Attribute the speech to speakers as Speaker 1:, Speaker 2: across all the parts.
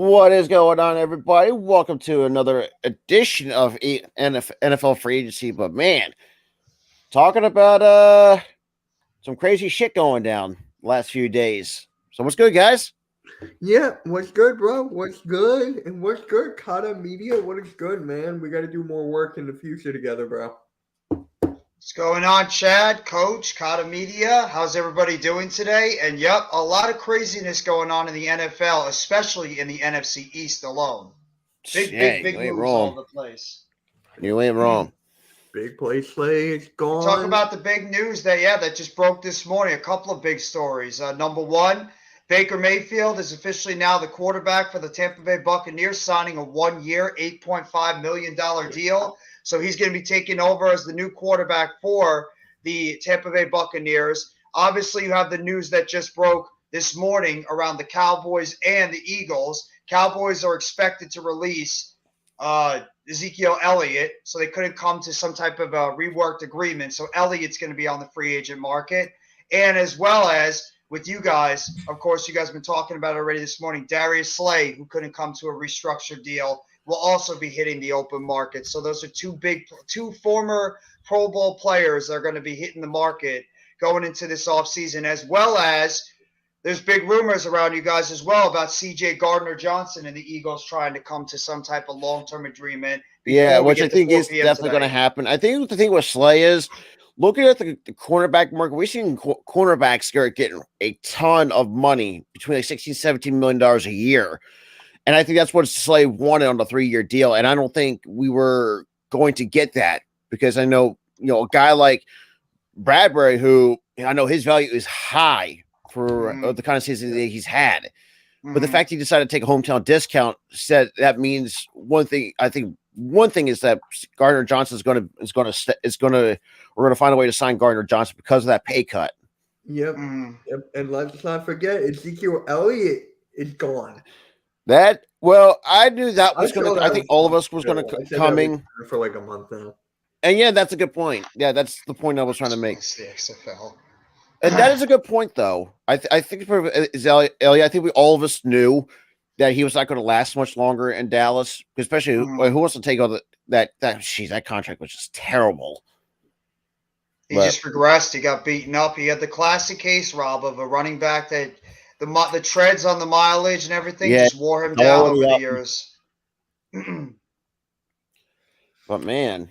Speaker 1: What is going on, everybody? Welcome to another edition of NFL Free Agency. But man, talking about some crazy shit going down last few days. So what's good, guys?
Speaker 2: Yeah, what's good, bro? What's good? And what's good, Kata Media? What is good, man? We got to do more work in the future together, bro.
Speaker 3: What's going on, Chad, Coach, Kata Media? How's everybody doing today? And yep, a lot of craziness going on in the NFL, especially in the NFC East alone. Big
Speaker 1: You ain't
Speaker 3: moves all
Speaker 1: wrong.
Speaker 3: over the place.
Speaker 1: You ain't wrong.
Speaker 2: Big play Slay is gone.
Speaker 3: Talk about the big news that just broke this morning. A couple of big stories. Number one, Baker Mayfield is officially now the quarterback for the Tampa Bay Buccaneers, signing a 1-year, $8.5 million deal. So he's going to be taking over as the new quarterback for the Tampa Bay Buccaneers. Obviously, you have the news that just broke this morning around the Cowboys and the Eagles. Cowboys are expected to release Ezekiel Elliott, so they couldn't come to some type of a reworked agreement. So Elliott's going to be on the free agent market. And as well as with you guys, of course, you guys have been talking about it already this morning, Darius Slay, who couldn't come to a restructured deal, will also be hitting the open market. So those are two former Pro Bowl players that are going to be hitting the market going into this offseason, as well as there's big rumors around you guys as well about CJ Gardner-Johnson and the Eagles trying to come to some type of long-term agreement.
Speaker 1: Yeah, which I think is definitely going to happen. I think the thing with Slay is looking at the cornerback market, we've seen cornerbacks start getting a ton of money between like $16, $17 million a year. And I think that's what Slay wanted on the 3-year deal. And I don't think we were going to get that because I know, a guy like Bradbury, who I know his value is high for the kind of season that he's had. But the fact he decided to take a hometown discount said that means one thing. I think one thing is that Gardner-Johnson we're going to find a way to sign Gardner-Johnson because of that pay cut.
Speaker 2: Yep. And let's not forget Ezekiel Elliott is gone.
Speaker 1: I knew that was going to. I think all of us was going to coming
Speaker 2: for like a month now.
Speaker 1: And yeah, that's a good point. Yeah, that's the point I was trying to make.
Speaker 3: It's the XFL.
Speaker 1: And that is a good point, though. I think is Elliott. I think all of us knew that he was not going to last much longer in Dallas, especially who wants to take all that contract was just terrible.
Speaker 3: He just regressed. He got beaten up. He had the classic case, Rob, of a running back that the treads on the mileage and everything just wore him down over the years.
Speaker 1: But man,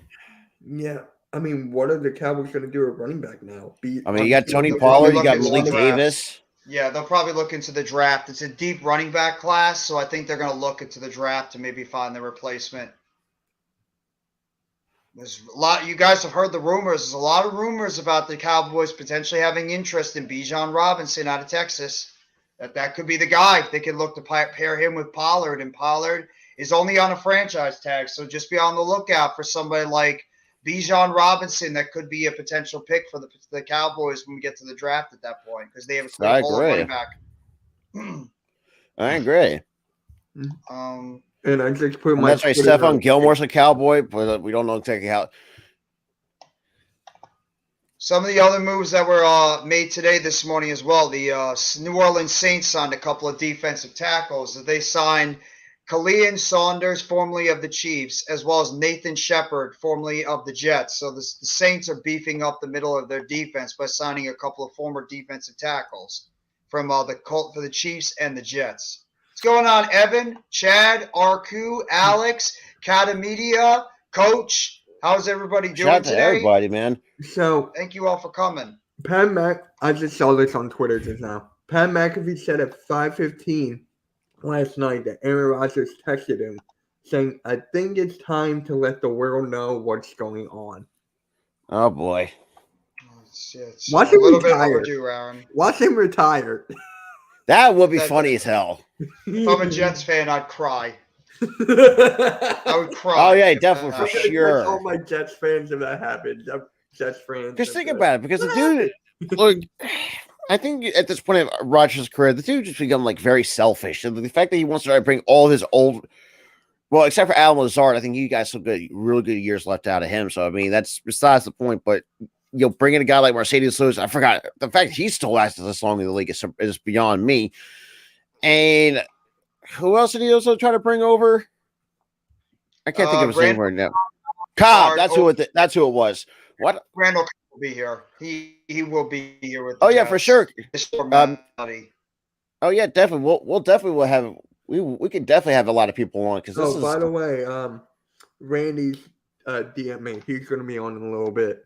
Speaker 2: yeah. I mean, what are the Cowboys going to do at running back now?
Speaker 1: You got Tony Pollard, you got Malik Davis.
Speaker 3: Yeah, they'll probably look into the draft. It's a deep running back class, so I think they're going to look into the draft to maybe find the replacement. There's a lot. You guys have heard the rumors. There's a lot of rumors about the Cowboys potentially having interest in Bijan Robinson out of Texas. That could be the guy. They could look to pair him with Pollard, and Pollard is only on a franchise tag, so just be on the lookout for somebody like Bijan Robinson that could be a potential pick for the Cowboys when we get to the draft at that point because they have a clear running back.
Speaker 1: I agree.
Speaker 2: And I just put
Speaker 1: that's right. Stephon Gilmore's a Cowboy, but we don't know exactly how.
Speaker 3: Some of the other moves that were made today, this morning as well. The New Orleans Saints signed a couple of defensive tackles. They signed Kalian Saunders, formerly of the Chiefs, as well as Nathan Shepard, formerly of the Jets. So the Saints are beefing up the middle of their defense by signing a couple of former defensive tackles from for the Chiefs and the Jets. What's going on, Evan, Chad, Arku, Alex, Kata Media, Coach? How's everybody doing
Speaker 1: Shout
Speaker 3: today?
Speaker 1: To everybody, man.
Speaker 2: So
Speaker 3: thank you all for coming.
Speaker 2: I just saw this on Twitter just now. Pat McAfee said at 5:15 last night that Aaron Rodgers texted him saying, "I think it's time to let the world know what's going on."
Speaker 1: Oh boy.
Speaker 3: It's a little bit overdue, Aaron.
Speaker 2: Watch him retire.
Speaker 1: That would be funny as hell.
Speaker 3: If I'm a Jets fan, I'd cry. I would cry.
Speaker 1: Oh yeah, definitely for sure.
Speaker 2: All my Jets fans if that happens. I'm Jets fans.
Speaker 1: Just think about it, because the dude, look, I think at this point of Rodgers' career, the dude just become like very selfish, and the fact that he wants to bring all his old, well, except for Alan Lazard, I think you guys have good, really good years left out of him. So I mean, that's besides the point. But bringing a guy like Mercedes Lewis, I forgot the fact he still lasted this long in the league is beyond me. And Who else did he also try to bring over? I can't think of his name right now. Cobb. That's who it was. What?
Speaker 3: Randall will be here. He will be here with.
Speaker 1: Oh yeah, for sure. Oh yeah, definitely. We'll definitely have we could definitely have a lot of people on because this is.
Speaker 2: By the way, Randy's DM me. He's going to be on in a little bit.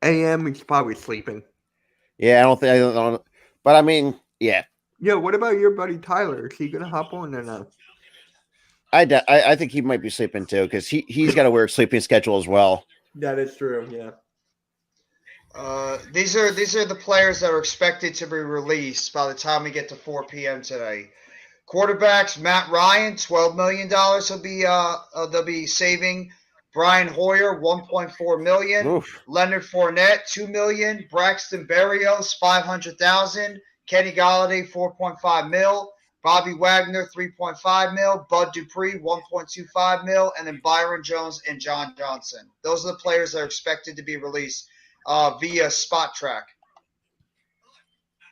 Speaker 2: AM, he's probably sleeping.
Speaker 1: Yeah, I don't know. But I mean, yeah.
Speaker 2: Yeah, what about your buddy Tyler? Is he going to hop on or no?
Speaker 1: I think he might be sleeping too because he's got a weird sleeping schedule as well.
Speaker 2: That is true, yeah.
Speaker 3: These are the players that are expected to be released by the time we get to 4 p.m. today. Quarterbacks: Matt Ryan, $12 million. They'll be saving. Brian Hoyer, $1.4 million.
Speaker 1: Oof.
Speaker 3: Leonard Fournette, $2 million. Braxton Berrios, $500,000. Kenny Galladay, $4.5 million. Bobby Wagner, $3.5 million. Bud Dupree, $1.25 million. And then Byron Jones and John Johnson. Those are the players that are expected to be released via Spot Track.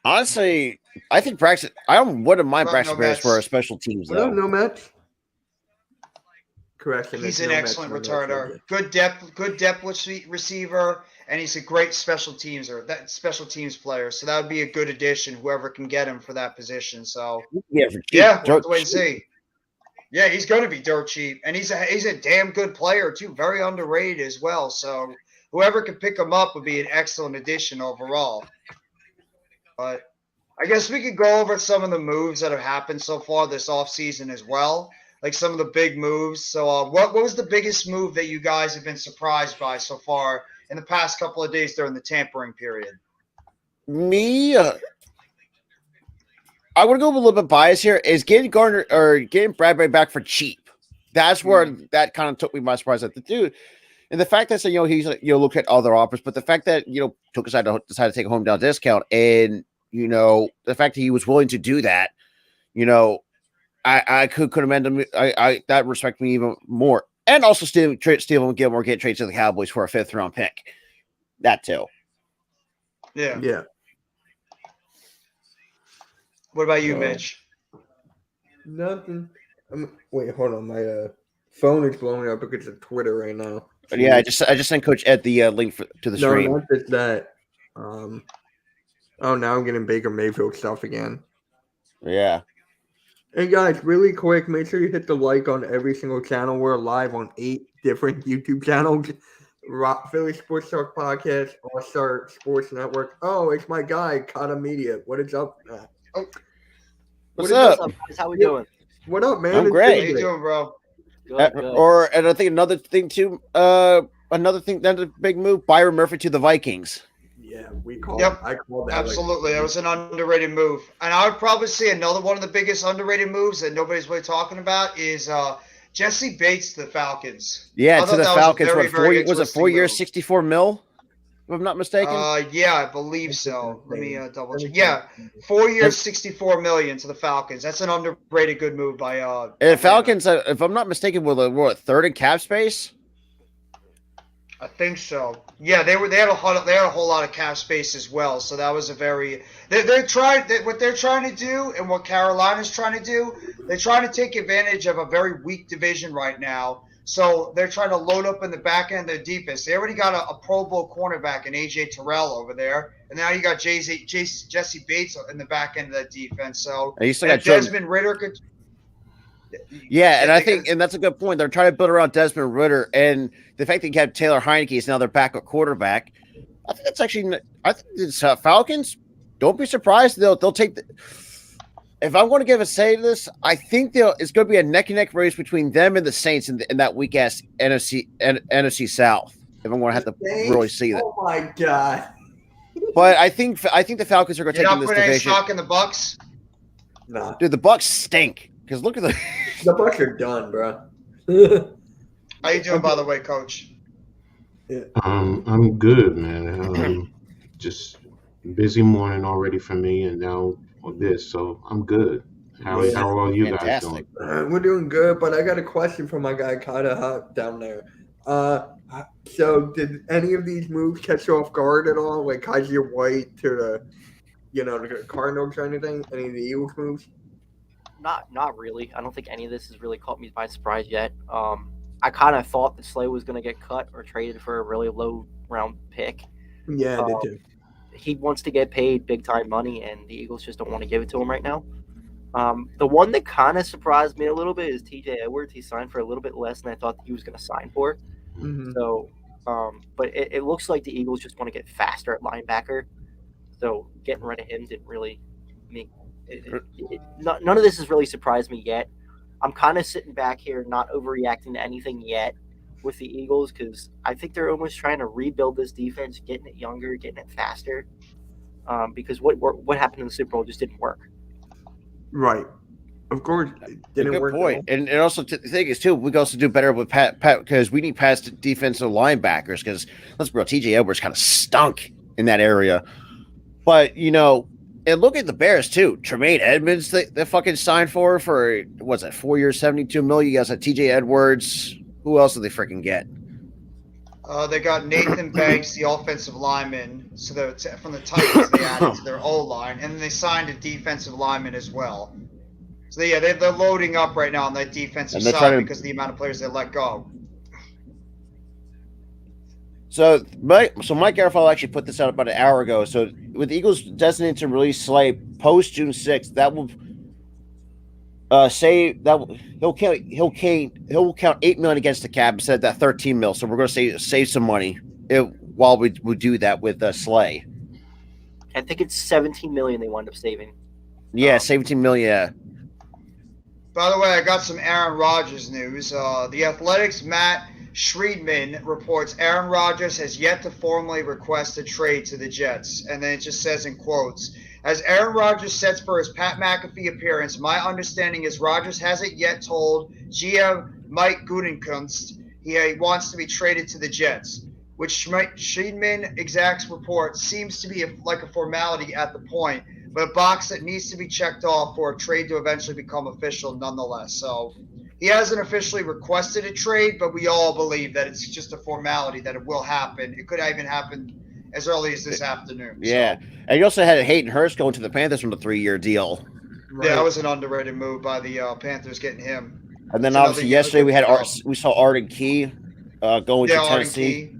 Speaker 1: Honestly, I think Braxton. I wouldn't mind Braxton Berrios for our special teams.
Speaker 2: Though. No Mets. Correction.
Speaker 3: He's an excellent returner. Good depth receiver, and he's a great special teams player. So that would be a good addition. Whoever can get him for that position. So
Speaker 1: we'll
Speaker 3: have to wait and see. Yeah, he's going to be dirt cheap, and he's a damn good player too. Very underrated as well. So whoever can pick him up would be an excellent addition overall. But I guess we could go over some of the moves that have happened so far this offseason as well. Like some of the big moves. So what was the biggest move that you guys have been surprised by so far in the past couple of days during the tampering period?
Speaker 1: Me, I want to go a little bit biased here. Is getting Bradbury back for cheap. That's where that kind of took me by surprise. That the dude, and the fact that he's look at other offers, but the fact that took aside to decide to take a home down discount, and the fact that he was willing to do that, I could commend him. I that respect me even more, and also Steven Gilmore get traded to the Cowboys for a 5th round pick. That too.
Speaker 2: Yeah.
Speaker 3: What about you, Mitch?
Speaker 2: Nothing. Wait, hold on. My phone is blowing up because of Twitter right now.
Speaker 1: But yeah, I just sent Coach Ed the link to the stream.
Speaker 2: No, not just that. Now I'm getting Baker Mayfield stuff again.
Speaker 1: Yeah.
Speaker 2: Hey guys, really quick, make sure you hit the like on every single channel. We're live on 8 different YouTube channels. Philly Sports Talk Podcast, All-Star Sports Network. Oh, it's my guy, Kata Media. What is up, man?
Speaker 1: What's up?
Speaker 4: Guys? How we doing?
Speaker 2: What up, man?
Speaker 1: I'm great.
Speaker 3: How you doing, bro?
Speaker 4: Good.
Speaker 1: And I think another thing too, another big move, Byron Murphy to the Vikings.
Speaker 2: Yeah, I call that.
Speaker 3: Absolutely. That was an underrated move. And I would probably say another one of the biggest underrated moves that nobody's really talking about is Jesse Bates to the Falcons.
Speaker 1: Yeah, to the Falcons. Was it 4 years,
Speaker 3: move.
Speaker 1: $64 million? If I'm not mistaken.
Speaker 3: Yeah, I believe so. Let me double check. Yeah, 4 years, $64 million to the Falcons. That's an underrated good move by.
Speaker 1: And Falcons, if I'm not mistaken, were third in cap space.
Speaker 3: I think so. Yeah, they had a whole lot of cap space as well. So that was a very what they're trying to do and what Carolina's trying to do. They're trying to take advantage of a very weak division right now. So they're trying to load up in the back end of their defense. They already got a Pro Bowl cornerback in AJ Terrell over there, and now you got Jesse Bates in the back end of that defense. So
Speaker 1: you still got
Speaker 3: Desmond Ridder could.
Speaker 1: Yeah, and I think that's a good point. They're trying to build around Desmond Ridder, and the fact that you have Taylor Heineke is now their backup quarterback. I think that's actually. I think it's Falcons. Don't be surprised. They'll take. If I'm going to give a say to this, I think it's going to be a neck and neck race between them and the Saints in that weak ass NFC South. If I'm going to have to really see that.
Speaker 2: Oh my god!
Speaker 1: But I think the Falcons are going to take in this division.
Speaker 3: You're not putting any stock in the Bucks?
Speaker 2: Nah,
Speaker 1: dude, the Bucks stink. Because look at
Speaker 2: the Bucks are done, bro.
Speaker 3: How you doing, by the way, Coach?
Speaker 5: Yeah. I'm good, man. Just busy morning already for me, and now on this, so I'm good. How are all you guys doing?
Speaker 2: We're doing good, but I got a question for my guy Kata down there. So did any of these moves catch you off guard at all? Like Kaiser White to the Cardinals or anything? Any of the Eagles moves?
Speaker 4: Not really. I don't think any of this has really caught me by surprise yet. I kind of thought that Slay was going to get cut or traded for a really low round pick.
Speaker 2: Yeah, I did
Speaker 4: Um,
Speaker 2: too.
Speaker 4: he wants to get paid big time money, and the Eagles just don't want to give it to him right now. The one that kind of surprised me a little bit is T.J. Edwards. He signed for a little bit less than I thought he was going to sign for.
Speaker 2: Hmm.
Speaker 4: So, but it looks like the Eagles just want to get faster at linebacker. So getting rid of him didn't really make none of this has really surprised me yet. I'm kind of sitting back here, not overreacting to anything yet with the Eagles because I think they're almost trying to rebuild this defense, getting it younger, getting it faster. Because what happened in the Super Bowl just didn't work.
Speaker 2: Right. Of course, it didn't
Speaker 1: Good
Speaker 2: work.
Speaker 1: point. And also the thing is too, we can also do better with Pat because we need past defensive linebackers because let's be real, TJ Edwards kind of stunk in that area. But and look at the Bears too. Tremaine Edmonds, they fucking signed for what's that, 4 years, $72 million. You guys had TJ Edwards. Who else did they freaking get?
Speaker 3: They got Nathan Banks, the offensive lineman. So from the Titans, they added to their O line, and then they signed a defensive lineman as well. So yeah, they're loading up right now on that defensive side because of the amount of players they let go.
Speaker 1: So Mike Garafolo actually put this out about an hour ago. So with the Eagles designated to release Slay post June 6th, that will say that he'll count $8 million against the cap instead of that $13 million. So we're going to save some money while we do that with Slay.
Speaker 4: I think it's $17 million they wound up saving.
Speaker 1: Yeah, $17 million. Yeah.
Speaker 3: By the way, I got some Aaron Rodgers news. The Athletics' Matt Schriedman reports Aaron Rodgers has yet to formally request a trade to the Jets. And then it just says in quotes, as Aaron Rodgers sets for his Pat McAfee appearance, my understanding is Rodgers hasn't yet told GM Mike Gutekunst he wants to be traded to the Jets, which Schriedman execs report seems to be like a formality at the point, but a box that needs to be checked off for a trade to eventually become official nonetheless. So he hasn't officially requested a trade, but we all believe that it's just a formality, that it will happen. It could even happen as early as this afternoon.
Speaker 1: Yeah. So. And you also had Hayden Hurst going to the Panthers from a 3-year deal.
Speaker 3: Right. Yeah, that was an underrated move by the Panthers getting him.
Speaker 1: And then obviously yesterday we saw Arden Key going to Tennessee.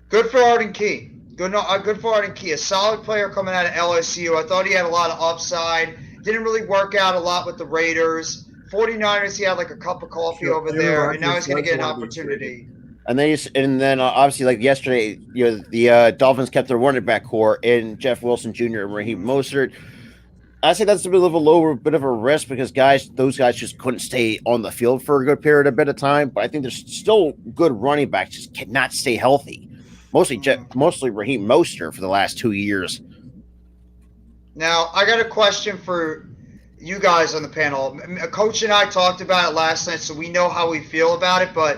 Speaker 3: Good for Arden Key. Good for Arden Key. A solid player coming out of LSU. I thought he had a lot of upside. Didn't really work out a lot with the Raiders. 49ers, he had like a cup of coffee over there, and now he's going to get an opportunity.
Speaker 1: And then obviously like yesterday, the Dolphins kept their running back core in Jeff Wilson Jr. and Raheem Mostert. I say that's a bit of a risk because those guys just couldn't stay on the field for a good period of time. But I think there's still good running backs just cannot stay healthy. Mostly Raheem Mostert for the last 2 years.
Speaker 3: Now, I got a question for you guys on the panel. Coach and I talked about it last night, so we know how we feel about it. But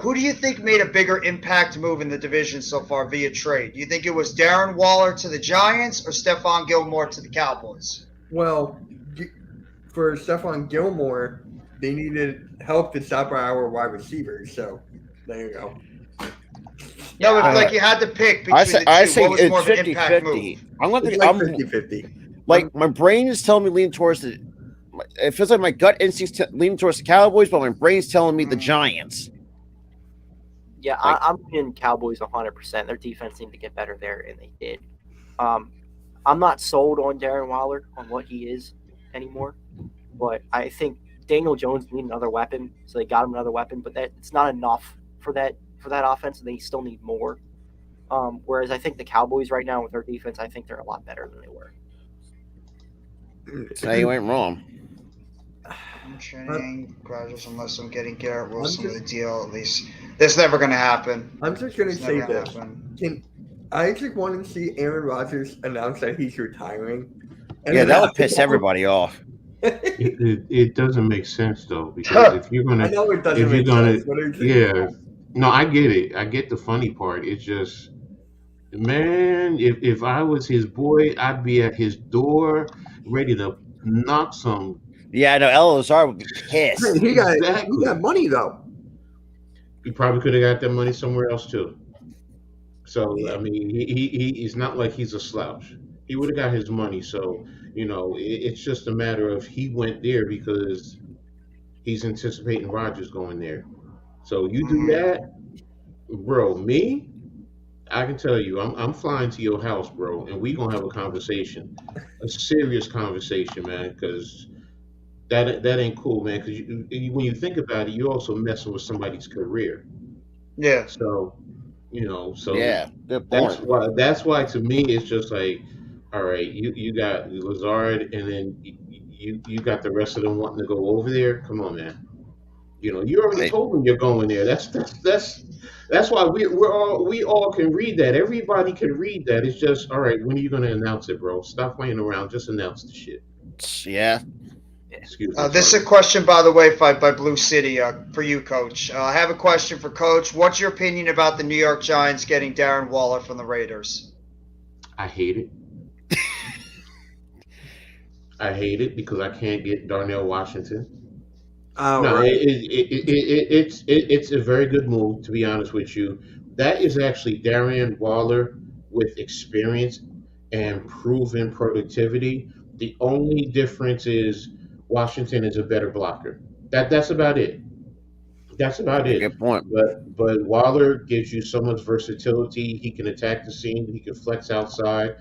Speaker 3: who do you think made a bigger impact move in the division so far via trade? Do you think it was Darren Waller to the Giants or Stephon Gilmore to the Cowboys?
Speaker 2: Well, for Stephon Gilmore, they needed help to stop our wide receivers. So there you go.
Speaker 3: No, but like you had to pick between the two.
Speaker 1: I say
Speaker 3: what was
Speaker 1: it's
Speaker 3: more of an impact
Speaker 1: 50-50.
Speaker 3: move?
Speaker 1: I'm
Speaker 2: It's like 50-50.
Speaker 1: Like my brain is telling me leaning towards it feels like my gut instincts leaning towards the Cowboys, but my brain's telling me the Giants.
Speaker 4: Yeah, I'm in Cowboys 100%. Their defense needed to get better there, and they did. I'm not sold on Darren Waller on what he is anymore, but I think Daniel Jones needs another weapon, so they got him another weapon, but it's not enough for that offense, and they still need more. Whereas I think the Cowboys right now with their defense, I think they're a lot better than they were.
Speaker 1: So you ain't wrong.
Speaker 3: I'm training graduates unless I'm getting Garrett Wilson with a deal. At least that's never going to happen.
Speaker 2: I'm just going to say this. I just want to see Aaron Rodgers announce that he's retiring.
Speaker 1: Yeah, that would piss everybody off.
Speaker 5: It doesn't make sense though, because if you're gonna,
Speaker 2: I know it doesn't make sense.
Speaker 5: Yeah, no, I get it. I get the funny part. It's just, man, if I was his boy, I'd be at his door ready to knock some.
Speaker 1: Yeah, I know. Elazar would be pissed.
Speaker 2: He got money though.
Speaker 5: He probably could have got that money somewhere else too. So I mean, he's not like he's a slouch. He would have got his money. So, it's just a matter of he went there because he's anticipating Rodgers going there. So you do
Speaker 3: Mhm.
Speaker 5: that, bro. Me, I can tell you, I'm flying to your house, bro, and we gonna have a conversation, a serious conversation, man, because that ain't cool, man. Because when you think about it, you're also messing with somebody's career.
Speaker 3: Yeah.
Speaker 5: So so
Speaker 1: Yeah, good
Speaker 5: that's
Speaker 1: point.
Speaker 5: why to me it's just like, all right, you got Lazard, and then you got the rest of them wanting to go over there. Come on, man. You already
Speaker 1: They,
Speaker 5: told them you're going there. That's why we all can read that. Everybody can read that. It's just, all right. When are you going to announce it, bro? Stop playing around. Just announce the shit.
Speaker 1: yeah,
Speaker 5: Excuse me.
Speaker 3: This
Speaker 5: Sorry.
Speaker 3: is a question, by the way, by Blue City for you, Coach. I have a question for Coach. What's your opinion about the New York Giants getting Darren Waller from the Raiders?
Speaker 5: I hate it. I hate it because I can't get Darnell Washington.
Speaker 2: All
Speaker 5: No,
Speaker 2: right.
Speaker 5: it's a very good move, to be honest with you. That is actually Darian Waller with experience and proven productivity. The only difference is Washington is a better blocker. That's about it. That's about
Speaker 1: a
Speaker 5: it.
Speaker 1: good point.
Speaker 5: But Waller gives you so much versatility. He can attack the seam. He can flex outside.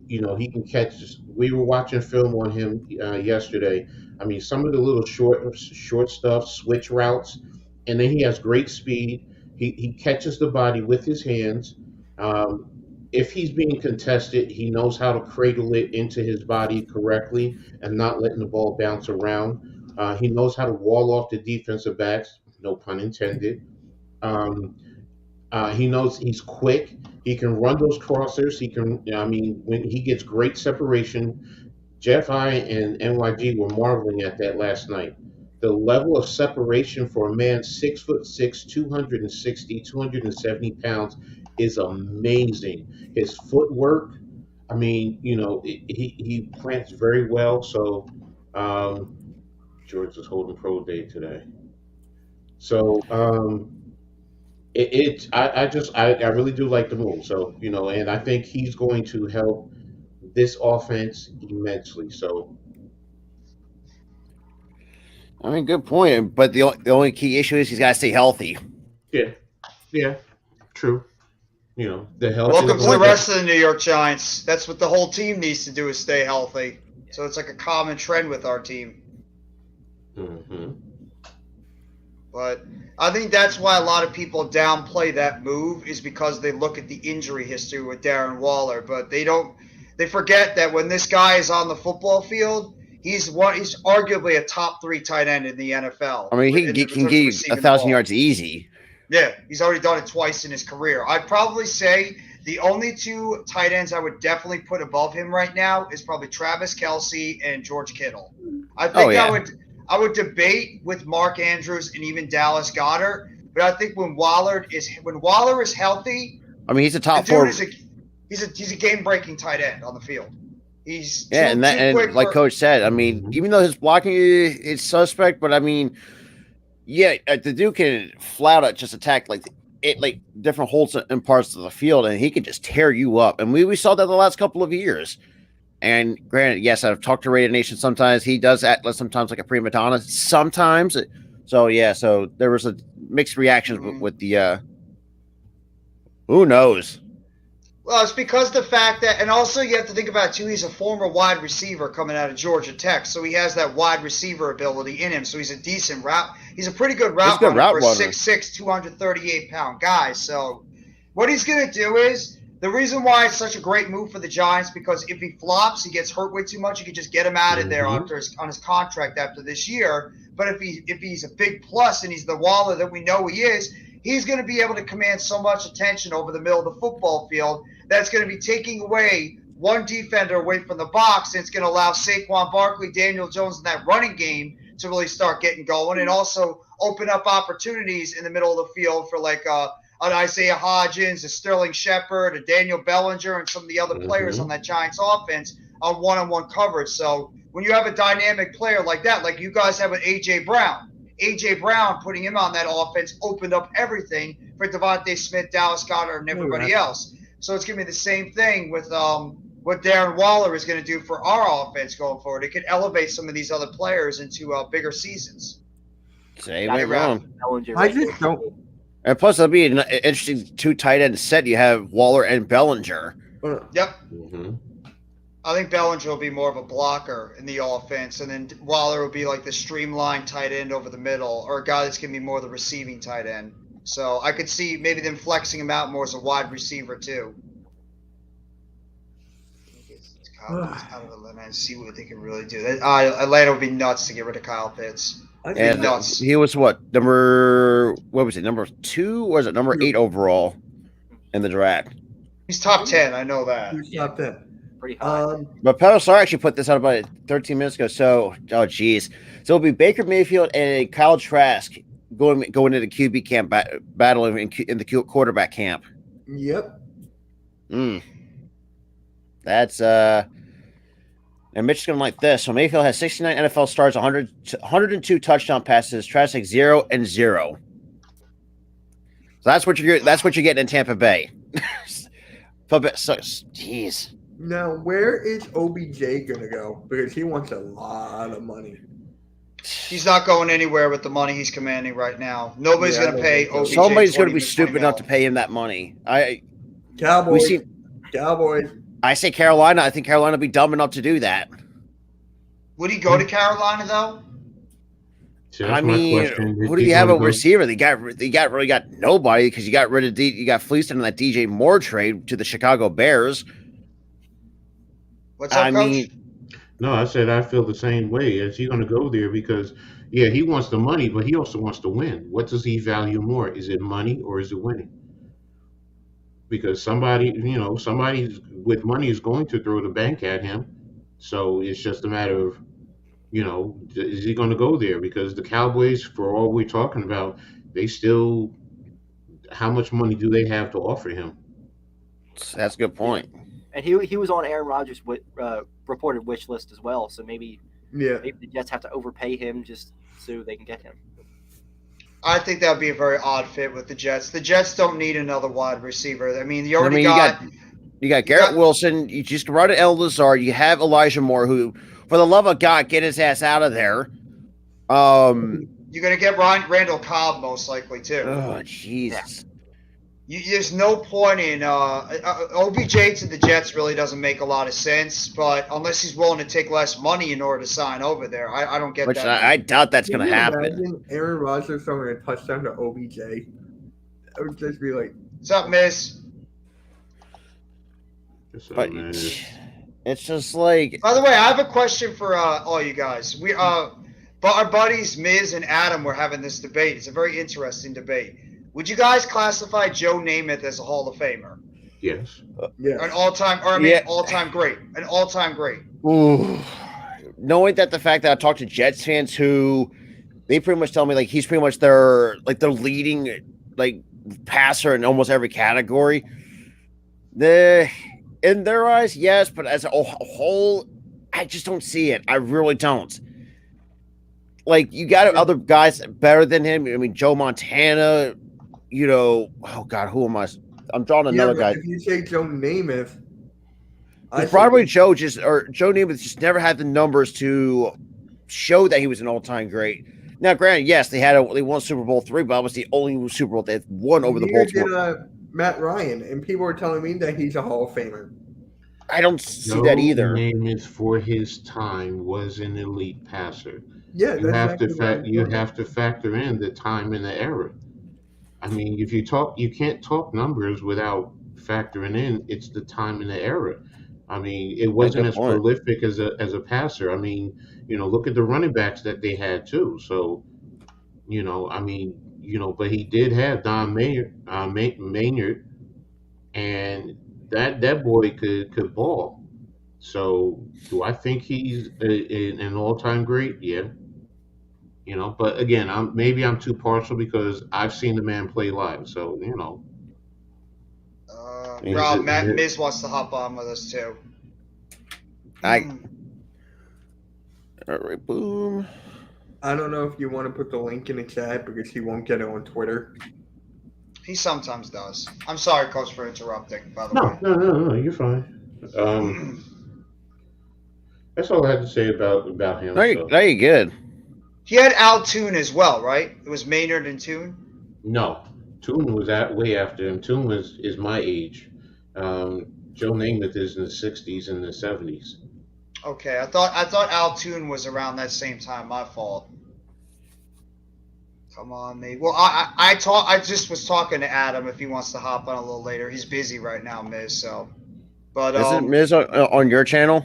Speaker 5: He can catch. We were watching film on him yesterday. I mean, some of the little short stuff, switch routes, and then he has great speed. He catches the body with his hands. Um, if he's being contested, he knows how to cradle it into his body correctly and not letting the ball bounce around. He knows how to wall off the defensive backs, no pun intended. Um, he knows he's quick. He can run those crossers. I mean, when he gets great separation, Jeff I and NYG were marveling at that last night. The level of separation for a man 6'6", 260, 270 pounds is amazing. His footwork, I mean, he plants very well. So, um, George is holding pro day today. So I really do like the move. So and I think he's going to help this offense immensely. So
Speaker 1: I mean, good point. But the only key issue is he's got to stay healthy.
Speaker 5: yeah, yeah, true. The health
Speaker 1: Which
Speaker 5: is
Speaker 3: Welcome to
Speaker 5: going
Speaker 3: the
Speaker 1: point
Speaker 5: to.
Speaker 1: that
Speaker 3: rest of the New York Giants. That's what the whole team needs to do is stay healthy. So it's like a common trend with our team.
Speaker 5: Hmm.
Speaker 3: But I think that's why a lot of people downplay that move is because they look at the injury history with Darren Waller, but they forget that when this guy is on the football field, he's arguably a top 3 tight end in the NFL
Speaker 1: I mean,
Speaker 3: in
Speaker 1: can
Speaker 3: terms of
Speaker 1: give
Speaker 3: receiving the
Speaker 1: 1,000
Speaker 3: ball.
Speaker 1: yards easy.
Speaker 3: Yeah, he's already done it twice in his career. I'd probably say the only 2 tight ends I would definitely put above him right now is probably Travis Kelce and George Kittle. I
Speaker 1: Oh
Speaker 3: think
Speaker 1: yeah,
Speaker 3: I would debate with Mark Andrews and even Dallas Goedert, but I think when Waller is healthy,
Speaker 1: I mean he's a
Speaker 3: the
Speaker 1: top
Speaker 3: dude
Speaker 1: 4.
Speaker 3: is he's a game breaking tight end on the field. He's
Speaker 1: Yeah,
Speaker 3: too
Speaker 1: and
Speaker 3: quick
Speaker 1: like
Speaker 3: for.
Speaker 1: Coach said, I mean,
Speaker 5: Hmm.
Speaker 1: even though his blocking is suspect, but I mean, yeah, the dude can flat out just attack like different holes in parts of the field, and he can just tear you up. And we saw that the last couple of years. And granted, yes, I've talked to Raider Nation sometimes. He does act sometimes like a prima donna. Sometimes, so yeah. So there was a mixed reactions with the. Who knows?
Speaker 3: Well, it's because the fact that, and also you have to think about it too. He's a former wide receiver coming out of Georgia Tech, so he has that wide receiver ability in him. So he's a decent route. He's a pretty good
Speaker 1: He's a
Speaker 3: route
Speaker 1: good
Speaker 3: runner for
Speaker 1: route
Speaker 3: a
Speaker 1: runner.
Speaker 3: 6'6", 238-pound guy. So what he's going to do is the reason why it's such a great move for the Giants because if he flops, he gets hurt way too much. You can just get him out of there
Speaker 5: Hmm.
Speaker 3: on his contract after this year. But if he's a big plus and he's the Waller that we know he is, he's going to be able to command so much attention over the middle of the football field that's going to be taking away one defender away from the box, and it's going to allow Saquon Barkley, Daniel Jones, in that running game to really start getting going, and also open up opportunities in the middle of the field for like an Isaiah Hodgins, a Sterling Shepard, a Daniel Bellinger, and some of the other players on
Speaker 5: Hmm.
Speaker 3: that Giants offense on one-on-one coverage. So when you have a dynamic player like that, like you guys have with A.J. Brown, putting him on that offense opened up everything for Devontae Smith, Dallas Goedert, and everybody else. So it's going to be the same thing with what Darren Waller is going to do for our offense going forward. It could elevate some of these other players into bigger seasons.
Speaker 1: Say went wrong.
Speaker 2: I just don't.
Speaker 1: And plus, it'll be an interesting 2 tight end set. You have Waller and Bellinger.
Speaker 3: Yep.
Speaker 5: Mm-hmm.
Speaker 3: I think Bellinger will be more of a blocker in the offense, and then Waller will be like the streamlined tight end over the middle, or a guy that's going to be more the receiving tight end. So I could see maybe them flexing him out more as a wide receiver too. Out of Atlanta and see what they can really do. Atlanta would be nuts to get rid of Kyle Pitts.
Speaker 1: And
Speaker 3: nuts.
Speaker 1: He was what number 2, or was it number 8 overall in the draft?
Speaker 3: He's top 10. I know that.
Speaker 2: He's top 10.
Speaker 4: Pretty high.
Speaker 1: But Pelissar actually put this out about 13 minutes ago. So, oh geez, so it'll be Baker Mayfield and Kyle Trask going into the QB camp battling in the quarterback camp.
Speaker 2: Yep.
Speaker 1: That's and Mitch is gonna like this. So Mayfield has 69 NFL starts, 102 touchdown passes. Trask 0 and 0. So that's what you're getting in Tampa Bay. Jeez.
Speaker 2: Now, where is OBJ gonna go? Because he wants a lot of money.
Speaker 3: He's not going anywhere with the money he's commanding right now. Nobody's going to pay OBJ.
Speaker 1: Somebody's going to be stupid enough to pay him that money.
Speaker 2: Cowboys.
Speaker 1: I say Carolina. I think Carolina would be dumb enough to do that.
Speaker 3: Would he go to Carolina though?
Speaker 5: I mean,
Speaker 1: who do you have a receiver? They got nobody because you got rid of you got fleeced in that DJ Moore trade to the Chicago Bears.
Speaker 3: What's up, Coach?
Speaker 5: No, I said I feel the same way. Is he going to go there? Because, yeah, he wants the money, but he also wants to win. What does he value more? Is it money or is it winning? Because somebody with money is going to throw the bank at him. So it's just a matter of, is he going to go there? Because the Cowboys, for all we're talking about, how much money do they have to offer him?
Speaker 1: That's a good point.
Speaker 4: And he was on Aaron Rodgers' reported wish list as well. So maybe the Jets have to overpay him just so they can get him.
Speaker 3: I think that would be a very odd fit with the Jets. The Jets don't need another wide receiver. I mean, you got
Speaker 1: Garrett Wilson. You just brought in El Lazard. You have Elijah Moore, who, for the love of God, get his ass out of there.
Speaker 3: You're going to get Randall Cobb most likely too.
Speaker 1: Oh, Jesus.
Speaker 3: There's no point in OBJ to the Jets really doesn't make a lot of sense, but unless he's willing to take less money in order to sign over there, I don't get that.
Speaker 1: I doubt that's going to happen.
Speaker 2: Imagine Aaron Rodgers throwing a touchdown to OBJ. I would just be like,
Speaker 3: "What's up, Miz?"
Speaker 1: But it's just like.
Speaker 3: By the way, I have a question for all you guys. But our buddies Miz and Adam were having this debate. It's a very interesting debate. Would you guys classify Joe Namath as a Hall of Famer?
Speaker 5: Yes.
Speaker 3: An all-time great. An all-time great.
Speaker 1: Ooh. Knowing that the fact that I talked to Jets fans who they pretty much tell me like he's pretty much their leading passer in almost every category. In their eyes, yes, but as a whole, I just don't see it. I really don't. Like, you got other guys better than him. I mean, Joe Montana. Oh God, who am I? I'm drawing another guy.
Speaker 2: If you say Joe Namath,
Speaker 1: probably Joe Namath just never had the numbers to show that he was an all-time great. Now, granted, yes, they won Super Bowl III, but that was the only Super Bowl they've won over the Baltimore.
Speaker 2: Matt Ryan, and people were telling me that he's a Hall of Famer.
Speaker 1: I don't see that either.
Speaker 5: Namath for his time was an elite passer.
Speaker 2: Yeah,
Speaker 5: you have to factor in the time and the era. I mean, if you can't talk numbers without factoring in it's the time and the era. I mean, it wasn't as prolific as a passer. I mean, look at the running backs that they had too. So, but he did have Don Maynard, and that boy could ball. So, do I think he's an all-time great? Yeah. But again, maybe I'm too partial because I've seen the man play live. So,
Speaker 3: Rob, Miz wants to hop on with us too.
Speaker 1: All right, boom.
Speaker 2: I don't know if you want to put the link in the chat because he won't get it on Twitter.
Speaker 3: He sometimes does. I'm sorry, Coach, for interrupting, by the way.
Speaker 5: No, you're fine. That's all I had to say about him.
Speaker 1: No, you're good.
Speaker 3: He had Al Toon as well, right? It was Maynard and Toon.
Speaker 5: No, Toon was way after him. Toon is my age. Joe Namath is in the 60s and the 70s.
Speaker 3: Okay, I thought Al Toon was around that same time. My fault. Come on, mate. Well, I just was talking to Adam if he wants to hop on a little later. He's busy right now, Miz. So, but
Speaker 1: Isn't Miz on your channel?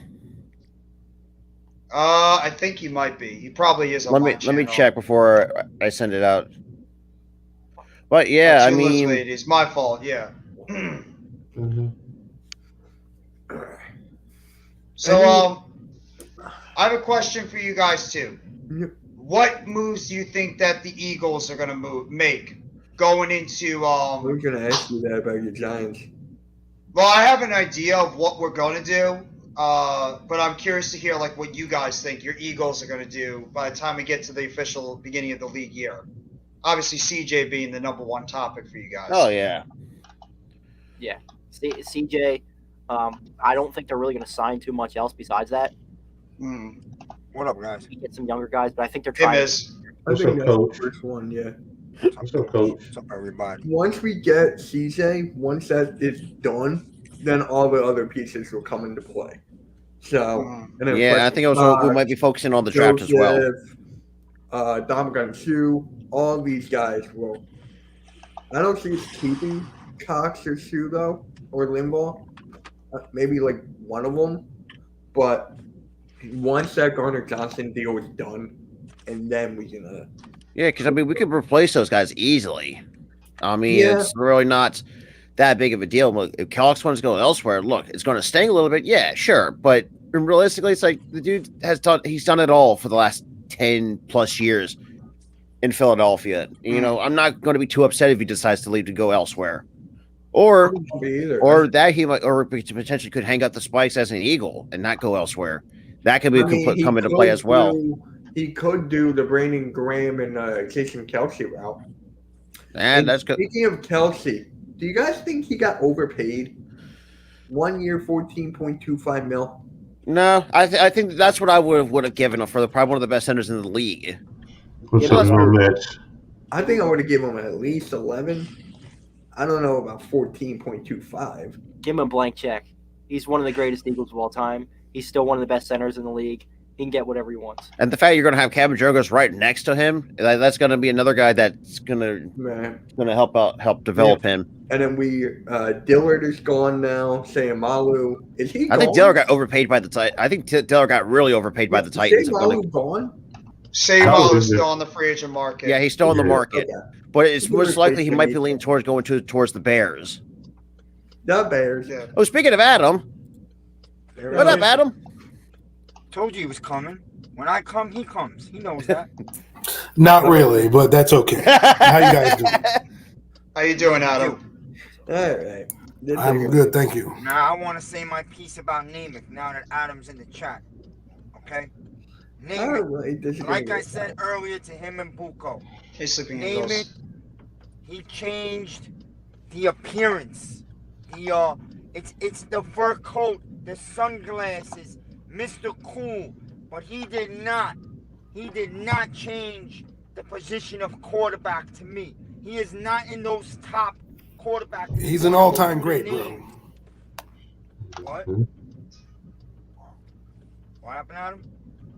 Speaker 3: I think he might be. He probably is on my channel.
Speaker 1: Let me check before I send it out. But yeah, I mean,
Speaker 3: it's my fault. Yeah.
Speaker 5: Mm-hmm.
Speaker 3: So, I have a question for you guys too.
Speaker 2: Yep.
Speaker 3: What moves do you think that the Eagles are going to make going into?
Speaker 2: I was going to ask you that about your Giants.
Speaker 3: Well, I have an idea of what we're going to do, but I'm curious to hear like what you guys think your Eagles are going to do by the time we get to the official beginning of the league year. Obviously, CJ being the number one topic for you guys.
Speaker 1: Oh yeah,
Speaker 4: yeah. CJ. I don't think they're really going to sign too much else besides that.
Speaker 6: What up, guys?
Speaker 4: You get some younger guys, but I think they're trying.
Speaker 2: I think that's the first one, yeah.
Speaker 5: What's up, Coach?
Speaker 6: What's up, everybody?
Speaker 2: Once we get CJ, once that is done, then all the other pieces will come into play. So, and then
Speaker 1: yeah, I think also we might be focusing on the draft as well.
Speaker 2: Dominican Sue, all these guys will. I don't see us keeping Cox or Sue though, or Limbaugh. Maybe like one of them, but once that Gardner-Johnson deal is done, and then we can.
Speaker 1: Yeah, because I mean, we could replace those guys easily. I mean, it's really not that big of a deal. Look, if Cox wants to go elsewhere, look, it's going to sting a little bit. Yeah, sure, but realistically, it's like the dude he's done it all for the last 10 plus years in Philadelphia. You know, I'm not going to be too upset if he decides to leave to go elsewhere. Or that he might, or potentially could hang up the spikes as an Eagle and not go elsewhere. That could be come into play as well.
Speaker 2: He could do the Brandon Graham and Jason Kelsey route.
Speaker 1: And that's good.
Speaker 2: Speaking of Kelsey, do you guys think he got overpaid? 1 year, $14.25 million.
Speaker 1: No, I think that's what I would have given him for probably one of the best centers in the league.
Speaker 5: What's up,
Speaker 2: I think I would have given him at least 11. I don't know about 14.25.
Speaker 4: Give him a blank check. He's one of the greatest Eagles of all time. He's still one of the best centers in the league. He can get whatever he wants.
Speaker 1: And the fact you're going to have Kevin Jogos right next to him, that's going to be another guy that's going to help develop him.
Speaker 2: And then Dillard is gone now. Sayamalu, is he?
Speaker 1: I think Dillard got overpaid by the Titans. I think Dillard got really overpaid by the Titans.
Speaker 2: Sayamalu gone?
Speaker 3: Sayamalu is still on the free agent market.
Speaker 1: Yeah, he's still on the market.
Speaker 2: Okay.
Speaker 1: But it's most likely he might be leaning towards going towards the Bears.
Speaker 2: The Bears.
Speaker 3: Yeah.
Speaker 1: Oh, speaking of Adam, what up, Adam?
Speaker 6: Told you he was coming. When I come, he comes. He knows that.
Speaker 7: Not really, but that's okay. How you guys doing?
Speaker 3: How you doing, Adam?
Speaker 2: All right.
Speaker 7: I'm good, thank you.
Speaker 6: Now, I want to say my piece about Namath now that Adam's in the chat. Okay? Namath, like I said earlier to him and Buko,
Speaker 3: He's sleeping in
Speaker 6: Namath, he changed the appearance. It's the fur coat, the sunglasses, Mr. Cool, but he did not change the position of quarterback to me. He is not in those top quarterbacks.
Speaker 7: He's an all-time great, bro.
Speaker 6: What? What happened, Adam?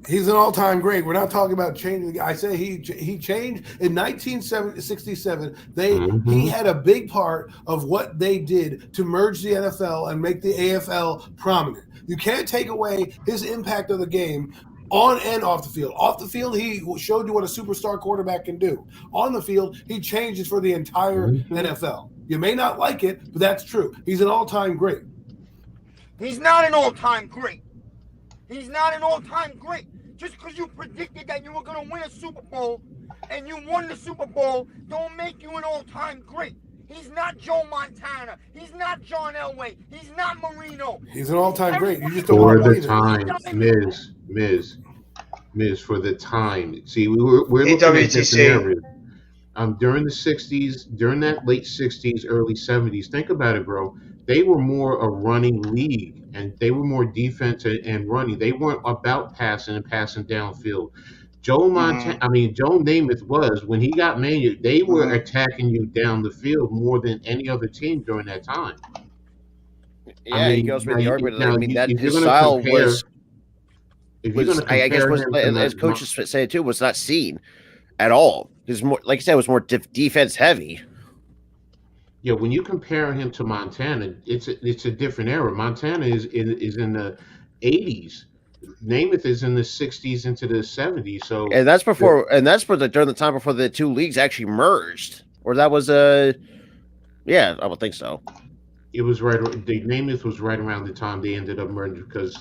Speaker 7: He's an all-time great. We're not talking about changing. I say he changed in 1967. He had a big part of what they did to merge the NFL and make the AFL prominent. You can't take away his impact of the game on and off the field. Off the field, he showed you what a superstar quarterback can do. On the field, he changes for the entire NFL. You may not like it, but that's true. He's an all-time great.
Speaker 6: He's not an all-time great. He's not an all-time great. Just because you predicted that you were going to win a Super Bowl and you won the Super Bowl don't make you an all-time great. He's not Joe Montana. He's not John Elway. He's not Marino.
Speaker 7: He's an all-time great. You just don't
Speaker 5: for
Speaker 7: want to
Speaker 5: the time, Miz, for the time. See, we're looking at this scenario. During the 60s, during that late 60s, early 70s, think about it, bro. they were more a running league, and they were more defense and running. They weren't about passing and passing downfield. Joe Namath was when he got Manu. They were attacking you down the field more than any other team during that time.
Speaker 1: Yeah, he goes with the argument. I mean, that
Speaker 5: if you're
Speaker 1: his
Speaker 5: going to
Speaker 1: style
Speaker 5: compare, if you're going to
Speaker 1: I guess,
Speaker 5: compare him to
Speaker 1: as coaches say too, was not seen at all. Because more, like I said, it was more defense heavy.
Speaker 5: Yeah, when you compare him to Montana, it's a different era. Montana is in the 80s. Namath is in the 60s into the 70s. So,
Speaker 1: and that's before, during the time before the two leagues actually merged, or that was yeah, I would think so.
Speaker 5: It was right. The Namath was right around the time they ended up merging because,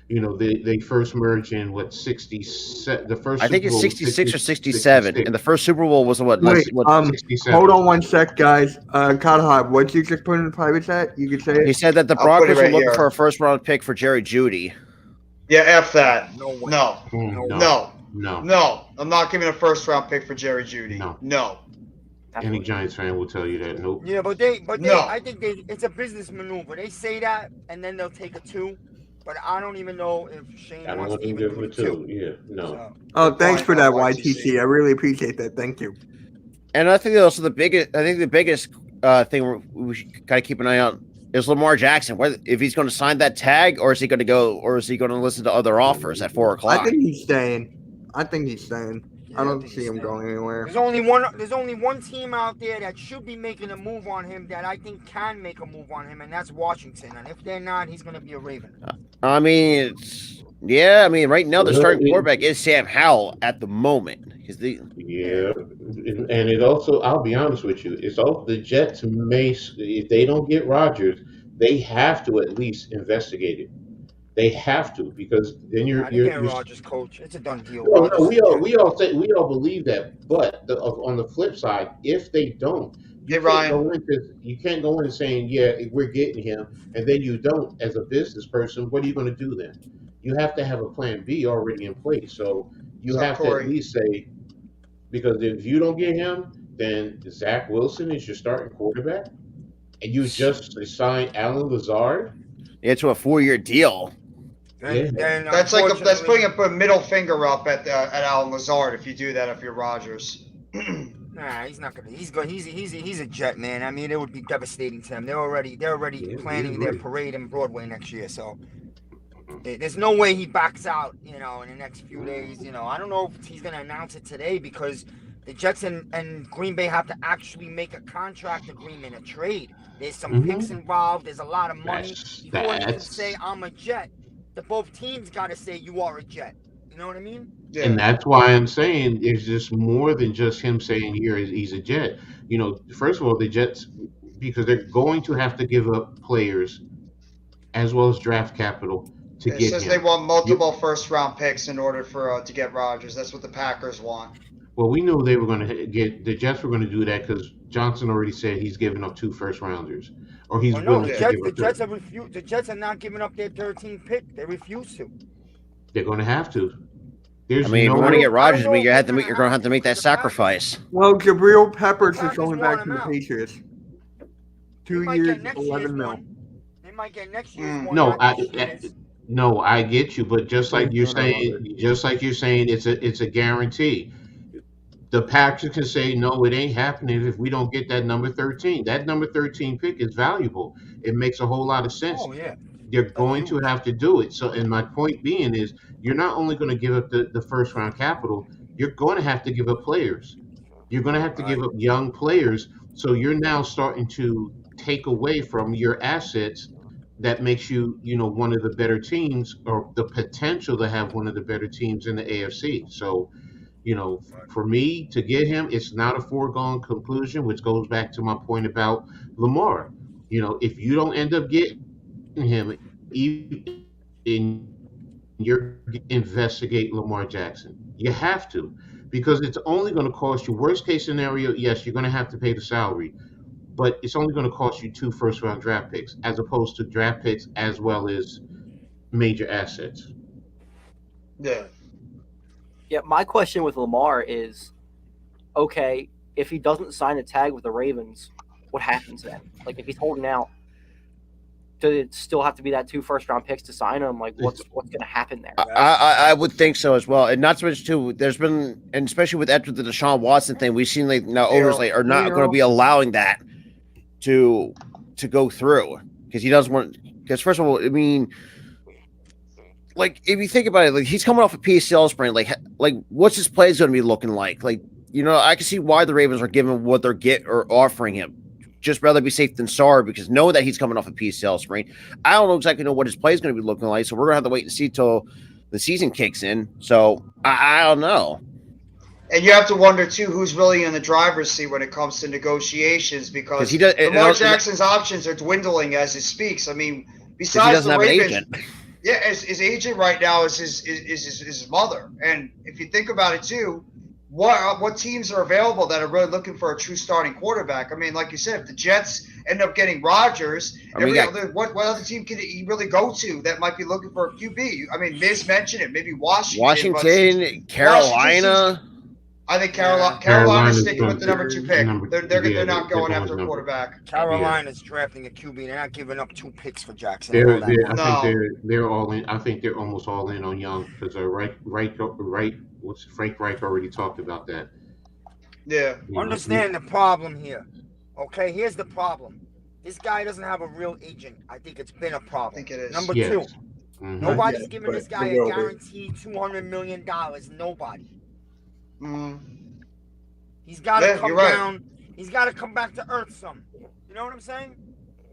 Speaker 5: they first merged in what 67. The first
Speaker 1: I think
Speaker 5: Super
Speaker 1: it's
Speaker 5: Bowl
Speaker 1: 66 or 67, and the first Super Bowl was what?
Speaker 2: Wait,
Speaker 5: 67.
Speaker 2: hold on one sec, guys. Cod what you just put in the private chat? You could say it.
Speaker 1: He said that the
Speaker 3: I'll put it
Speaker 1: Broncos were
Speaker 3: right
Speaker 1: looking
Speaker 3: here.
Speaker 1: for a first round pick for Jerry Jeudy.
Speaker 3: Yeah, F that.
Speaker 6: No way.
Speaker 3: No. I'm not giving a first round pick for Jerry Jeudy. No.
Speaker 5: Any Giants fan will tell you that. Nope.
Speaker 6: Yeah, but they
Speaker 3: No.
Speaker 6: I think it's a business maneuver. They say that, and then they'll take a 2. But I don't even know if Shane
Speaker 5: I don't
Speaker 6: wants
Speaker 5: want
Speaker 6: to
Speaker 5: them
Speaker 6: even
Speaker 5: to
Speaker 6: do
Speaker 5: give
Speaker 6: the
Speaker 5: it
Speaker 6: 2.
Speaker 5: two. Yeah, no.
Speaker 6: So,
Speaker 2: Oh, thanks for that,
Speaker 3: YTC.
Speaker 2: YTC. I really appreciate that. Thank you.
Speaker 1: And I think also the biggest thing we should kind of keep an eye on is Lamar Jackson. Whether if he's going to sign that tag, or is he going to go, or is he going to listen to other offers at 4 o'clock?
Speaker 2: I think he's staying. I
Speaker 6: yeah,
Speaker 2: don't
Speaker 6: think
Speaker 2: see
Speaker 6: he's
Speaker 2: him
Speaker 6: staying.
Speaker 2: going anywhere.
Speaker 6: There's only one team out there that should be making a move on him that I think can make a move on him, and that's Washington. And if they're not, he's going to be a Raven.
Speaker 1: I mean, right now the starting quarterback is Sam Howell at the moment.
Speaker 5: Yeah, and it also, I'll be honest with you, it's all the Jets may, if they don't get Rodgers, they have to at least investigate it. They have to, because then you're
Speaker 6: Rodgers coach. It's a done deal.
Speaker 5: No, we all believe that, but on the flip side, if they don't, you can't go in saying, yeah, we're getting him, and then you don't. As a business person, what are you going to do then? You have to have a plan B already in place. So you have to at least say, because if you don't get him, then Zach Wilson is your starting quarterback, and you just signed Alan Lazard.
Speaker 1: Into a 4-year deal.
Speaker 3: That's putting a middle finger up at Alan Lazard if you do that if you're Rodgers.
Speaker 6: Nah, he's not gonna. He's good. He's a Jet, man. I mean, it would be devastating to him. They're already planning their parade in Broadway next year. So there's no way he backs out. In the next few days. I don't know if he's gonna announce it today because the Jets and Green Bay have to actually make a contract agreement, a trade. There's some picks involved. There's a lot of money. Before you can say I'm a Jet, both teams got to say you are a Jet. You know what I mean?
Speaker 5: Yeah. And that's why I'm saying it's just more than just him saying here he's a Jet. First of all, the Jets, because they're going to have to give up players as well as draft capital to get him. It says
Speaker 3: they want multiple first-round picks in order to get Rodgers. That's what the Packers want.
Speaker 5: Well, we knew they were going to get the Jets were going to do that because Johnson already said he's giving up 2 first-rounders, or he's willing to give up.
Speaker 6: The Jets are not giving up their 13th pick. They refuse to.
Speaker 5: They're going to have to.
Speaker 1: If you want to get Rodgers, you're going to have to make that sacrifice.
Speaker 2: Well, Jabril Peppers is going back to the Patriots. 2 years, $11 million.
Speaker 6: They might get next year's one.
Speaker 5: No, I get you, but just like you're saying, it's a guarantee. The Packers can say, no, it ain't happening if we don't get that number 13. That number 13 pick is valuable. It makes a whole lot of sense.
Speaker 6: Oh, yeah.
Speaker 5: They're going to have to do it. So, and my point being is, you're not only going to give up the first round capital, you're going to have to give up players. You're going to have to give up young players. So you're now starting to take away from your assets that makes you, one of the better teams, or the potential to have one of the better teams in the AFC. So, for me to get him, it's not a foregone conclusion, which goes back to my point about Lamar. If you don't end up getting him, even you're investigate Lamar Jackson. You have to, because it's only going to cost you. Worst case scenario, yes, you're going to have to pay the salary, but it's only going to cost you 2 first-round draft picks, as opposed to draft picks as well as major assets.
Speaker 3: Yeah.
Speaker 4: Yeah, my question with Lamar is, okay, if he doesn't sign a tag with the Ravens, what happens then? Like, if he's holding out? to still have to be that 2 first-round picks to sign him? Like, what's going to happen there?
Speaker 1: I would think so as well, and not so much too. There's been, and especially with after the Deshaun Watson thing, we've seen like now owners like are not going to be allowing that to go through because he doesn't want. Because first of all, I mean, like if you think about it, like he's coming off a PCL sprain, like what's his plays going to be looking like? Like I can see why the Ravens are giving what they're offering him. Just rather be safe than sorry because know that he's coming off a PCL sprain. I don't exactly know what his play is going to be looking like, so we're going to have to wait and see till the season kicks in. So I don't know.
Speaker 3: And you have to wonder too who's really in the driver's seat when it comes to negotiations because Lamar Jackson's options are dwindling as he speaks. I mean, besides the Ravens, yeah, his agent right now is his mother. And if you think about it too. What teams are available that are really looking for a true starting quarterback? I mean, like you said, if the Jets end up getting Rodgers, what other team can he really go to that might be looking for a QB? I mean, Miz mentioned it, maybe Washington,
Speaker 1: Carolina.
Speaker 3: I think Carolina's sticking with the number 2 pick. They're not going after a quarterback.
Speaker 6: Carolina's drafting a QB. They're not giving up 2 picks for Jackson.
Speaker 5: I think they're all in. I think they're almost all in on Young because Frank Reich already talked about that.
Speaker 3: Yeah.
Speaker 6: Understand the problem here. Okay, here's the problem. This guy doesn't have a real agent. I think it's been a problem.
Speaker 3: I think it is.
Speaker 6: Number 2, nobody's giving this guy a guaranteed $200 million. Nobody. He's got to come down. He's got to come back to earth some. You know what I'm saying?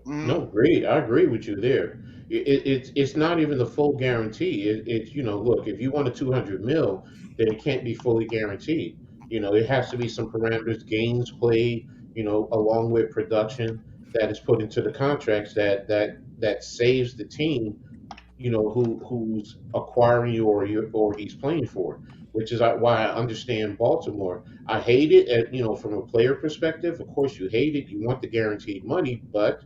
Speaker 5: No, great. I agree with you there. It's not even the full guarantee. It's look, if you want a $200 million, then it can't be fully guaranteed. It has to be some parameters, games played, along with production that is put into the contracts that saves the team, who's acquiring you or he's playing for. Which is why I understand Baltimore. I hate it, from a player perspective. Of course, you hate it. You want the guaranteed money, but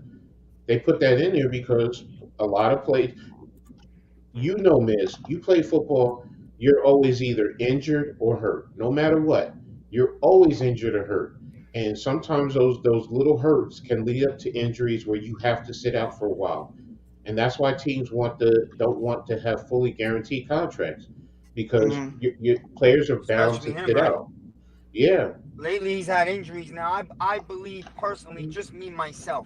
Speaker 5: they put that in there because a lot of plays. Miz, you play football. You're always either injured or hurt. No matter what, you're always injured or hurt. And sometimes those little hurts can lead up to injuries where you have to sit out for a while. And that's why teams don't want to have fully guaranteed contracts. Because your players are bound to sit out. Yeah.
Speaker 6: Lately, he's had injuries. Now, I believe personally, just me myself,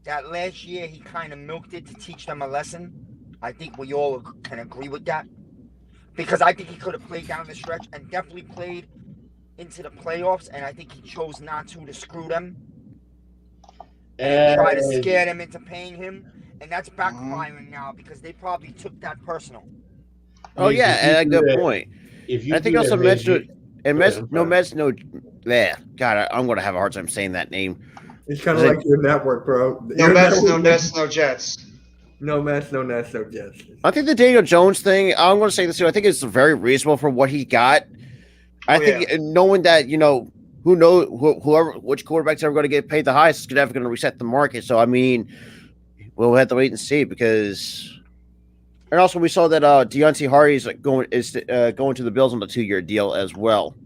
Speaker 6: that last year he kind of milked it to teach them a lesson. I think we all can agree with that. Because I think he could have played down the stretch and definitely played into the playoffs. And I think he chose not to screw them. And try to scare them into paying him. And that's backfiring now because they probably took that personal.
Speaker 1: Oh yeah, and a good point. I think also Mets God, I'm going to have a hard time saying that name.
Speaker 2: It's kind of like your network, bro.
Speaker 3: No Mets, no Nets, no Jets.
Speaker 2: No Mets, no Nets, no Jets.
Speaker 1: I think the Daniel Jones thing, I'm going to say this too. I think it's very reasonable for what he got. I think knowing that, who knows which quarterback's ever going to get paid the highest is never going to reset the market. So I mean, we'll have to wait and see because. And also, we saw that Deontay Hardy is going to the Bills on a 2-year deal as well.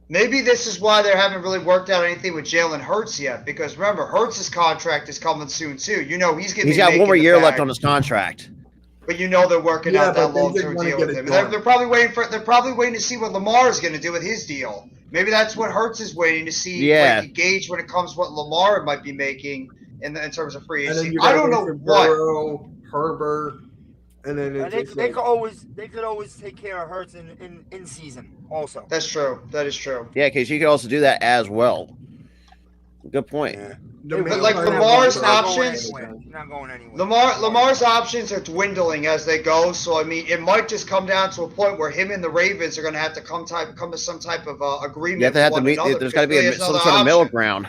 Speaker 3: Maybe this is why they haven't really worked out anything with Jalen Hurts yet. Because remember, Hurts' contract is coming soon too. He's got
Speaker 1: 1 more year left on his contract.
Speaker 3: But they're working out that long-term deal with him. They're probably waiting to see what Lamar is going to do with his deal. Maybe that's what Hurts is waiting to see.
Speaker 1: Yeah.
Speaker 3: Gauge when it comes to what Lamar might be making in terms of free agency. I don't know what.
Speaker 2: Herbert, and then
Speaker 6: they could always take care of Hurts in season also.
Speaker 3: That's true. That is true.
Speaker 1: Yeah, because you could also do that as well. Good point.
Speaker 2: Yeah.
Speaker 3: But like Lamar's options,
Speaker 6: not going anywhere.
Speaker 3: Lamar's options are dwindling as they go. So I mean, it might just come down to a point where him and the Ravens are going to have to come to some type of agreement.
Speaker 1: You have to meet. There's got to be some sort of middle ground.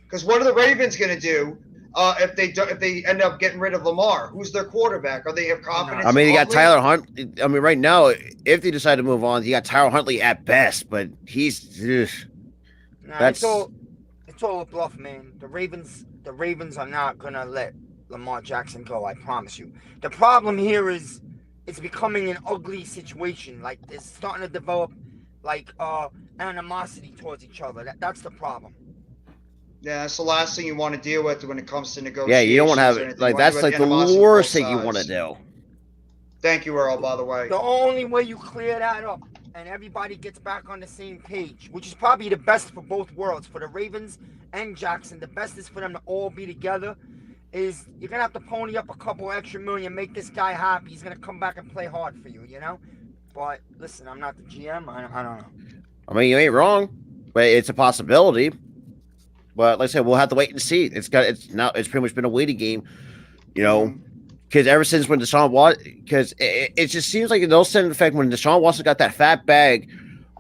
Speaker 3: Because what are the Ravens going to do? If they end up getting rid of Lamar, who's their quarterback? Are they have confidence?
Speaker 1: I mean, you got Tyler Hunt. I mean, right now, if they decide to move on, you got Tyler Huntley at best, but he's.
Speaker 6: It's all a bluff, man. The Ravens are not gonna let Lamar Jackson go. I promise you. The problem here is it's becoming an ugly situation. Like it's starting to develop like animosity towards each other. That's the problem.
Speaker 3: Yeah, that's the last thing you want to deal with when it comes to
Speaker 1: Yeah,
Speaker 3: negotiations.
Speaker 1: you don't want to have
Speaker 3: or
Speaker 1: it.
Speaker 3: anything. You
Speaker 1: Like
Speaker 3: wanna
Speaker 1: that's
Speaker 3: do
Speaker 1: like the
Speaker 3: animosity with
Speaker 1: worst
Speaker 3: both
Speaker 1: thing you want to
Speaker 3: sides.
Speaker 1: do.
Speaker 3: Thank you, Earl, by the way.
Speaker 6: The only way you clear that up and everybody gets back on the same page, which is probably the best for both worlds, for the Ravens and Jackson, the best is for them to all be together, is you're going to have to pony up a couple extra million, make this guy happy. He's going to come back and play hard for you, you know? But listen, I'm not the GM. I don't know.
Speaker 1: I mean, you ain't wrong, but it's a possibility. But like I said, we'll have to wait and see. It's pretty much been a waiting game, you know, because ever since when Deshaun Watson, because it just seems like it'll send an effect when Deshaun Watson got that fat bag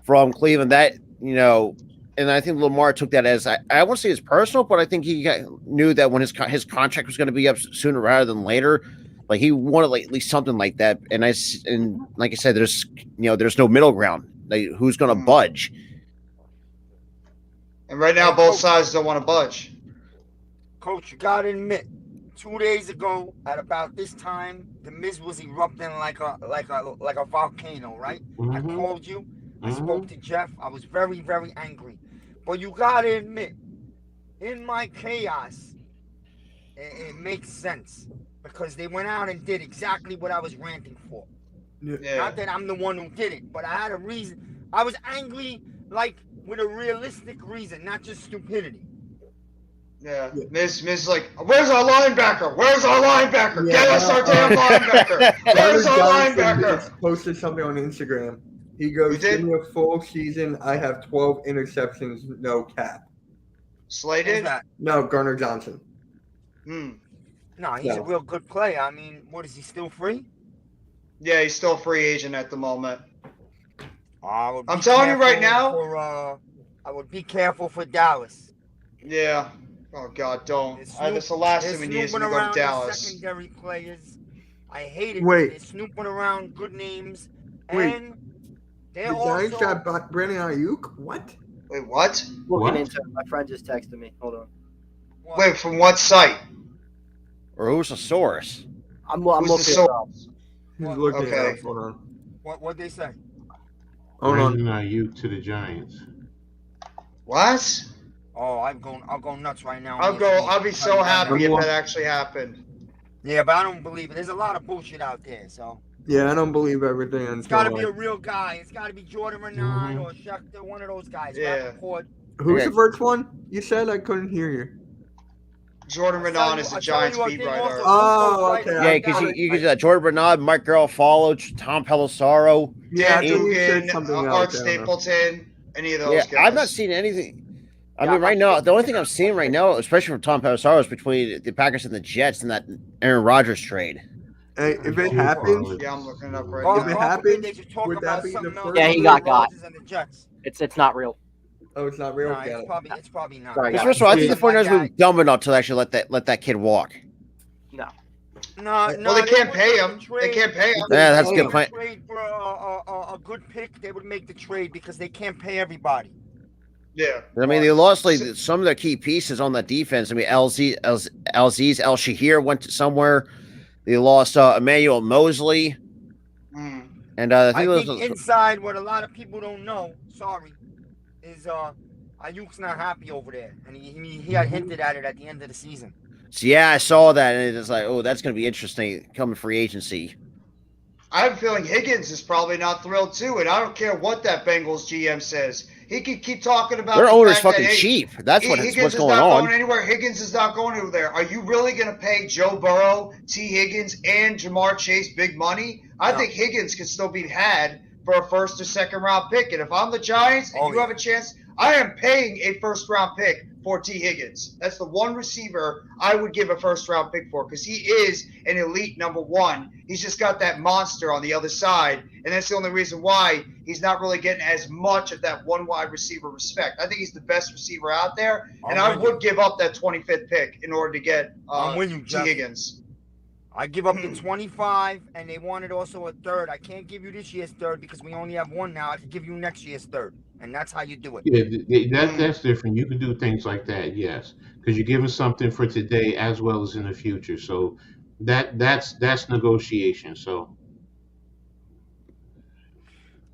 Speaker 1: from Cleveland. That and I think Lamar took that as I won't say it's personal, but I think he knew that when his contract was going to be up sooner rather than later. Like he wanted like at least something like that, and like I said, there's no middle ground. Like who's going to budge?
Speaker 3: And right now, both sides don't want to budge.
Speaker 6: Coach, you got to admit, 2 days ago at about this time, the Miz was erupting like a volcano, right? I called you. I spoke to Jeff. I was very, very angry. But you got to admit, in my chaos, it makes sense. Because they went out and did exactly what I was ranting for.
Speaker 3: Yeah.
Speaker 6: Not that I'm the one who did it, but I had a reason. I was angry, like, with a realistic reason, not just stupidity.
Speaker 3: Yeah. Miz like, where's our linebacker? Where's our linebacker? Get us our damn linebacker. Where's our linebacker?
Speaker 2: Posted something on Instagram. He goes, give me a full season. I have 12 interceptions, no cap.
Speaker 3: Slated?
Speaker 2: No, Gardner-Johnson.
Speaker 6: No, he's a real good player. I mean, what, is he still free?
Speaker 3: Yeah, he's still a free agent at the moment.
Speaker 6: I'm
Speaker 3: telling you right now.
Speaker 6: I would be careful for Dallas.
Speaker 3: Yeah. Oh, God, don't. That's the last thing we need is to go to Dallas.
Speaker 6: Secondary players. I hate it.
Speaker 2: Wait.
Speaker 6: They're snooping around good names.
Speaker 2: Wait.
Speaker 6: And they're
Speaker 2: The Giants
Speaker 6: also...
Speaker 2: got Brandon Ayuk? What?
Speaker 3: Wait, what?
Speaker 4: Looking into it. My friend just texted me.Hold on.
Speaker 3: Wait, from what site?
Speaker 1: Or who's the source?
Speaker 4: I'm
Speaker 3: Who's
Speaker 4: looking
Speaker 3: the
Speaker 4: it
Speaker 3: source?
Speaker 4: up.
Speaker 2: He's looking
Speaker 3: Okay.
Speaker 2: at it. Hold on.
Speaker 6: What'd they say?
Speaker 2: Hold on.
Speaker 5: Brandon Ayuk to the Giants.
Speaker 3: What?
Speaker 6: Oh, I'll go nuts right now.
Speaker 3: I'll be so happy if that actually happened.
Speaker 6: Yeah, but I don't believe it. There's a lot of bullshit out there, so.
Speaker 2: Yeah, I don't believe everything.
Speaker 6: It's got to be a real guy. It's got to be Jordan Renan or Schechter, one of those guys.
Speaker 3: Yeah.
Speaker 2: Who's the first one? You said I couldn't hear you.
Speaker 3: Jordan Renan is the Giants beat writer.
Speaker 2: Oh, okay.
Speaker 1: Yeah, because you can do that. Jordan Bernard, Mike Garofalo, Tom Pelissaro.
Speaker 2: Yeah,
Speaker 3: Dan
Speaker 2: I think you said
Speaker 3: Dugan,
Speaker 2: something
Speaker 3: Art
Speaker 2: else. I don't know.
Speaker 3: Stapleton, any of those
Speaker 1: Yeah,
Speaker 3: guys.
Speaker 1: I've not seen anything. I mean, right now, the only thing I'm seeing right now, especially from Tom Pelissaro, is between the Packers and the Jets and that Aaron Rodgers trade.
Speaker 2: Hey, if it happens,
Speaker 3: Yeah, I'm looking it up right
Speaker 2: if it
Speaker 3: now.
Speaker 2: happens,
Speaker 6: they should talk
Speaker 2: would that
Speaker 6: about
Speaker 2: be the
Speaker 6: something else.
Speaker 2: first?
Speaker 4: Yeah, he got.
Speaker 6: Rodgers and the Jets.
Speaker 4: It's not real.
Speaker 2: Oh, it's not real.
Speaker 6: No,
Speaker 2: Got it.
Speaker 6: it's probably not.
Speaker 4: Sorry,
Speaker 1: Because
Speaker 4: guys.
Speaker 1: first of all, I think the
Speaker 6: Something
Speaker 1: 49ers
Speaker 6: like
Speaker 1: were dumb enough to actually let that kid walk.
Speaker 6: No,
Speaker 3: Well, they can't pay him. They can't pay him.
Speaker 1: Yeah, that's a
Speaker 6: They
Speaker 1: good
Speaker 6: would
Speaker 1: point.
Speaker 6: trade for a good pick. They would make the trade because they can't pay everybody.
Speaker 3: Yeah.
Speaker 1: I mean, they lost like some of their key pieces on that defense. I mean, Aziz El Shahir went to somewhere. They lost Emmanuel Mosley, and I
Speaker 6: I
Speaker 1: think,
Speaker 6: think inside, what a lot of people don't know, is Ayuk's not happy over there, and he had hinted at it at the end of the season.
Speaker 1: so yeah, I saw that, and it's like, oh, that's going to be interesting coming free agency.
Speaker 3: I have a feeling Higgins is probably not thrilled too, and I don't care what that Bengals GM says. He could keep talking about
Speaker 1: Their
Speaker 3: the
Speaker 1: owner's
Speaker 3: fact that,
Speaker 1: fucking
Speaker 3: hey,
Speaker 1: cheap. That's
Speaker 3: Higgins
Speaker 1: what's
Speaker 3: is
Speaker 1: going
Speaker 3: not
Speaker 1: on.
Speaker 3: going anywhere. Higgins is not going over there. Are you really going to pay Joe Burrow, T. Higgins, and Jamar Chase big money? I think Higgins could still be had for a first or second round pick. And if I'm the Giants and you have a chance, I am paying a first round pick for T. Higgins. That's the one receiver I would give a first round pick for because he is an elite number one. He's just got that monster on the other side. And that's the only reason why he's not really getting as much of that one wide receiver respect. I think he's the best receiver out there. And I would give up that 25th pick in order to get T. Higgins.
Speaker 6: I give up the 25, and they wanted also a third. I can't give you this year's third because we only have one now. I can give you next year's third, and that's how you do it.
Speaker 5: Yeah, that's different. You can do things like that, yes, because you're giving something for today as well as in the future. So that's negotiation. So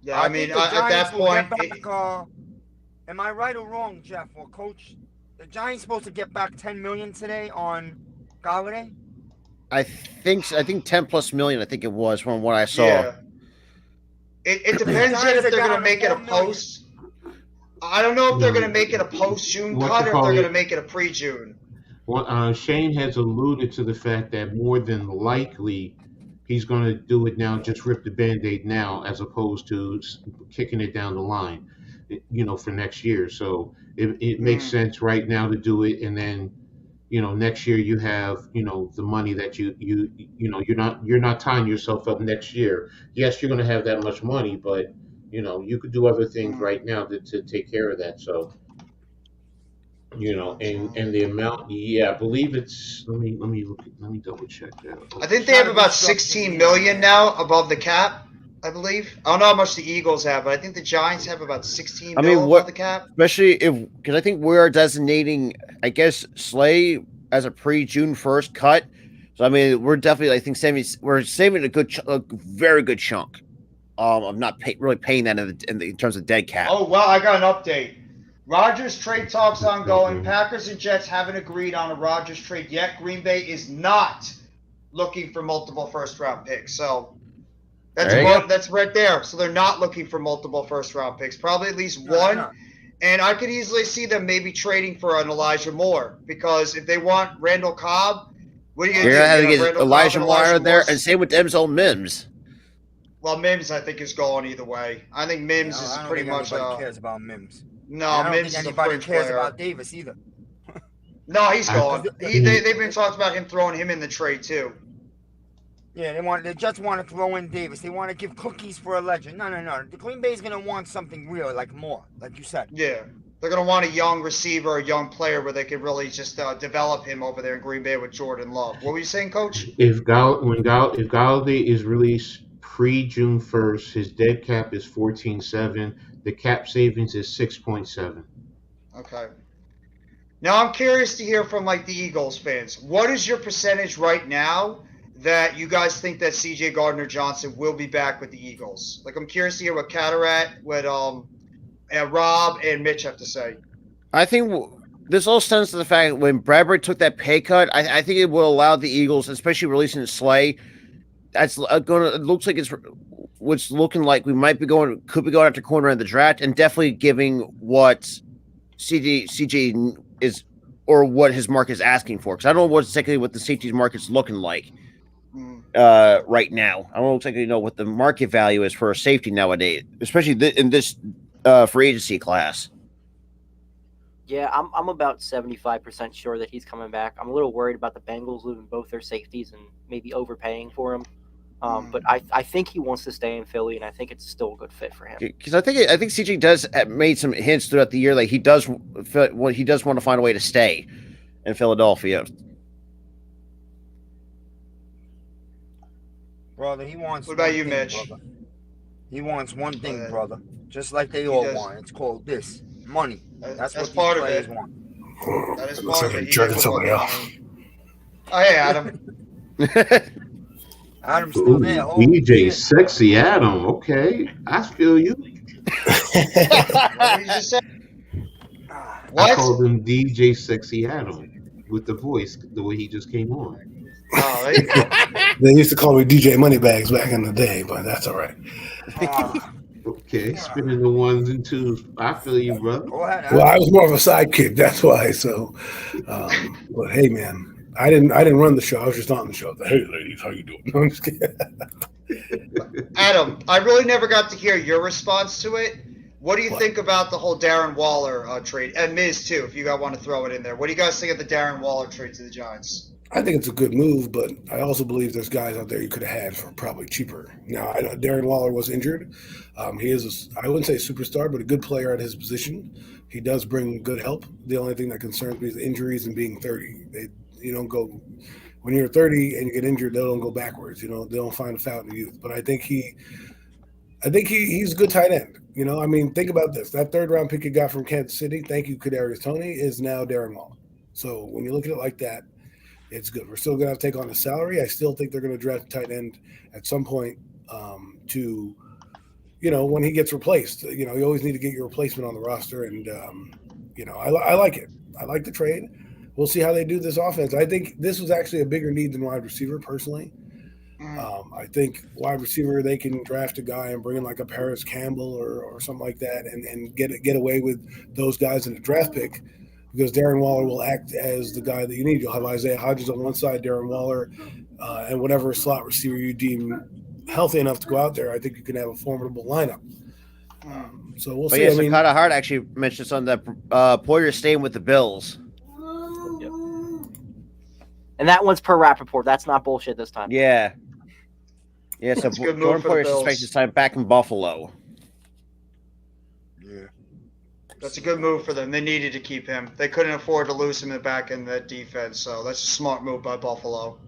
Speaker 3: yeah, I mean, at that point,
Speaker 6: am I right or wrong, Jeff or Coach? the Giants supposed to get back $10 million today on Galladay?
Speaker 1: I think 10+ million. I think it was from what I saw.
Speaker 3: Yeah. It depends yet if they're going to make it a post. I don't know if they're going to make it a post-June cut or if they're going to make it a pre-June.
Speaker 5: Well, Shane has alluded to the fact that more than likely he's going to do it now, just rip the Band-Aid now, as opposed to kicking it down the line, for next year. So it makes sense right now to do it, and then, next year you have, the money that you're not tying yourself up next year. Yes, you're going to have that much money, but you could do other things right now to take care of that. So. And the amount, I believe it's. Let me double check that.
Speaker 3: I think they have about 16 million now above the cap. I believe. I don't know how much the Eagles have, but I think the Giants have about 16 million above the cap.
Speaker 1: Especially because I think we're designating, I guess, Slay as a pre-June 1st cut. So I mean, we're definitely, I think, saving a very good chunk of not really paying that in terms of dead cap.
Speaker 3: Oh well, I got an update. Rodgers trade talks ongoing. Packers and Jets haven't agreed on a Rodgers trade yet. Green Bay is not looking for multiple first-round picks. So that's right there. So they're not looking for multiple first-round picks. Probably at least one. And I could easily see them maybe trading for an Elijah Moore, because if they want Randall Cobb, what are you going to do?
Speaker 1: You're going to have to get Elijah Moore there, and same with Denzel Mims.
Speaker 3: Well, Mims, I think, is going either way. I think Mims is pretty much.
Speaker 6: Nobody cares about Mims.
Speaker 3: No,
Speaker 6: I don't
Speaker 3: Mims
Speaker 6: think
Speaker 3: is a
Speaker 6: anybody
Speaker 3: fringe
Speaker 6: cares
Speaker 3: player.
Speaker 6: about Davis either.
Speaker 3: No, he's going. They've been talking about him throwing him in the trade too.
Speaker 6: Yeah, they just want to throw in Davis. They want to give cookies for a legend. No. The Green Bay's gonna want something real, like more, like you said.
Speaker 3: Yeah, they're gonna want a young receiver, a young player where they could really just develop him over there in Green Bay with Jordan Love. What were you saying, Coach?
Speaker 5: If Galladay is released pre-June 1st, his dead cap is 14.7. The cap savings is 6.7.
Speaker 3: Okay. Now I'm curious to hear from the Eagles fans. What is your percentage right now that you guys think that CJ Gardner-Johnson will be back with the Eagles? I'm curious to hear what Cataract, what Rob and Mitch have to say.
Speaker 1: I think this all stems to the fact that when Bradbury took that pay cut, I think it will allow the Eagles, especially releasing Slay. It looks like it's looking like we could be going after corner in the draft, and definitely giving what CJ is, or what his market is asking for. Because I don't know exactly what the safeties market's looking like right now. I don't exactly know what the market value is for a safety nowadays, especially in this free agency class.
Speaker 4: Yeah, I'm about 75% sure that he's coming back. I'm a little worried about the Bengals losing both their safeties and maybe overpaying for him. But I think he wants to stay in Philly, and I think it's still a good fit for him.
Speaker 1: Because I think CJ does made some hints throughout the year, like he does want to find a way to stay in Philadelphia.
Speaker 6: Brother, he wants.
Speaker 3: What about you, Mitch?
Speaker 6: Brother. He wants one thing, brother. Just like they all want. It's called money. That's what
Speaker 3: part
Speaker 6: these
Speaker 3: of
Speaker 6: players
Speaker 3: it.
Speaker 6: want.
Speaker 3: That is
Speaker 7: Looks
Speaker 3: part
Speaker 7: like
Speaker 3: of it.
Speaker 7: you're judging somebody else.
Speaker 3: Oh, hey, Adam.
Speaker 6: Adam's still there. Oh,
Speaker 5: DJ
Speaker 6: shit.
Speaker 5: Sexy Adam. Okay, I feel you.
Speaker 3: What did you just say?
Speaker 5: I
Speaker 3: What?
Speaker 5: called him DJ Sexy Adam with the voice, the way he just came on.
Speaker 3: Oh, there you go.
Speaker 7: They used to call me DJ Moneybags back in the day, but that's all right.
Speaker 5: Okay, spinning the ones and twos. I feel you, brother.
Speaker 6: Go ahead, Adam.
Speaker 7: Well, I was more of a sidekick, that's why. So, but hey, man, I didn't run the show. I was just on the show. Hey, ladies, how you doing? No, I'm just kidding.
Speaker 3: Adam, I really never got to hear your response to it. What do you think about the whole Darren Waller trade? And Miz, too, if you guys want to throw it in there. What do you guys think of the Darren Waller trade to the Giants?
Speaker 7: I think it's a good move, but I also believe there's guys out there you could have had for probably cheaper. Now, I know Darren Waller was injured. He is, I wouldn't say a superstar, but a good player at his position. He does bring good help. The only thing that concerns me is injuries and being 30. You don't go when you're 30 and you get injured. They don't go backwards. They don't find a fountain of youth. But I think he's a good tight end. I mean, think about this: that third-round pick you got from Kansas City, thank you, Kadarius Toney, is now Darren Waller. So when you look at it like that, it's good. We're still going to have to take on his salary. I still think they're going to draft a tight end at some point to, when he gets replaced. You always need to get your replacement on the roster, and I like it. I like the trade. We'll see how they do this offense. I think this was actually a bigger need than wide receiver, personally. I think wide receiver, they can draft a guy and bring in like a Paris Campbell or something like that and get away with those guys in the draft pick, because Darren Waller will act as the guy that you need. You'll have Isaiah Hodgins on one side, Darren Waller, and whatever slot receiver you deem healthy enough to go out there. I think you can have a formidable lineup. So we'll see.
Speaker 1: Yeah, so Carter Hart actually mentioned something that Poyer's staying with the Bills.
Speaker 4: Yep. And that one's per Rappaport. That's not bullshit this time.
Speaker 1: Yeah. Yeah, so Jordan Poyer suspects his time back in Buffalo.
Speaker 3: Yeah. That's a good move for them. They needed to keep him. They couldn't afford to lose him back in that defense, so that's a smart move by Buffalo.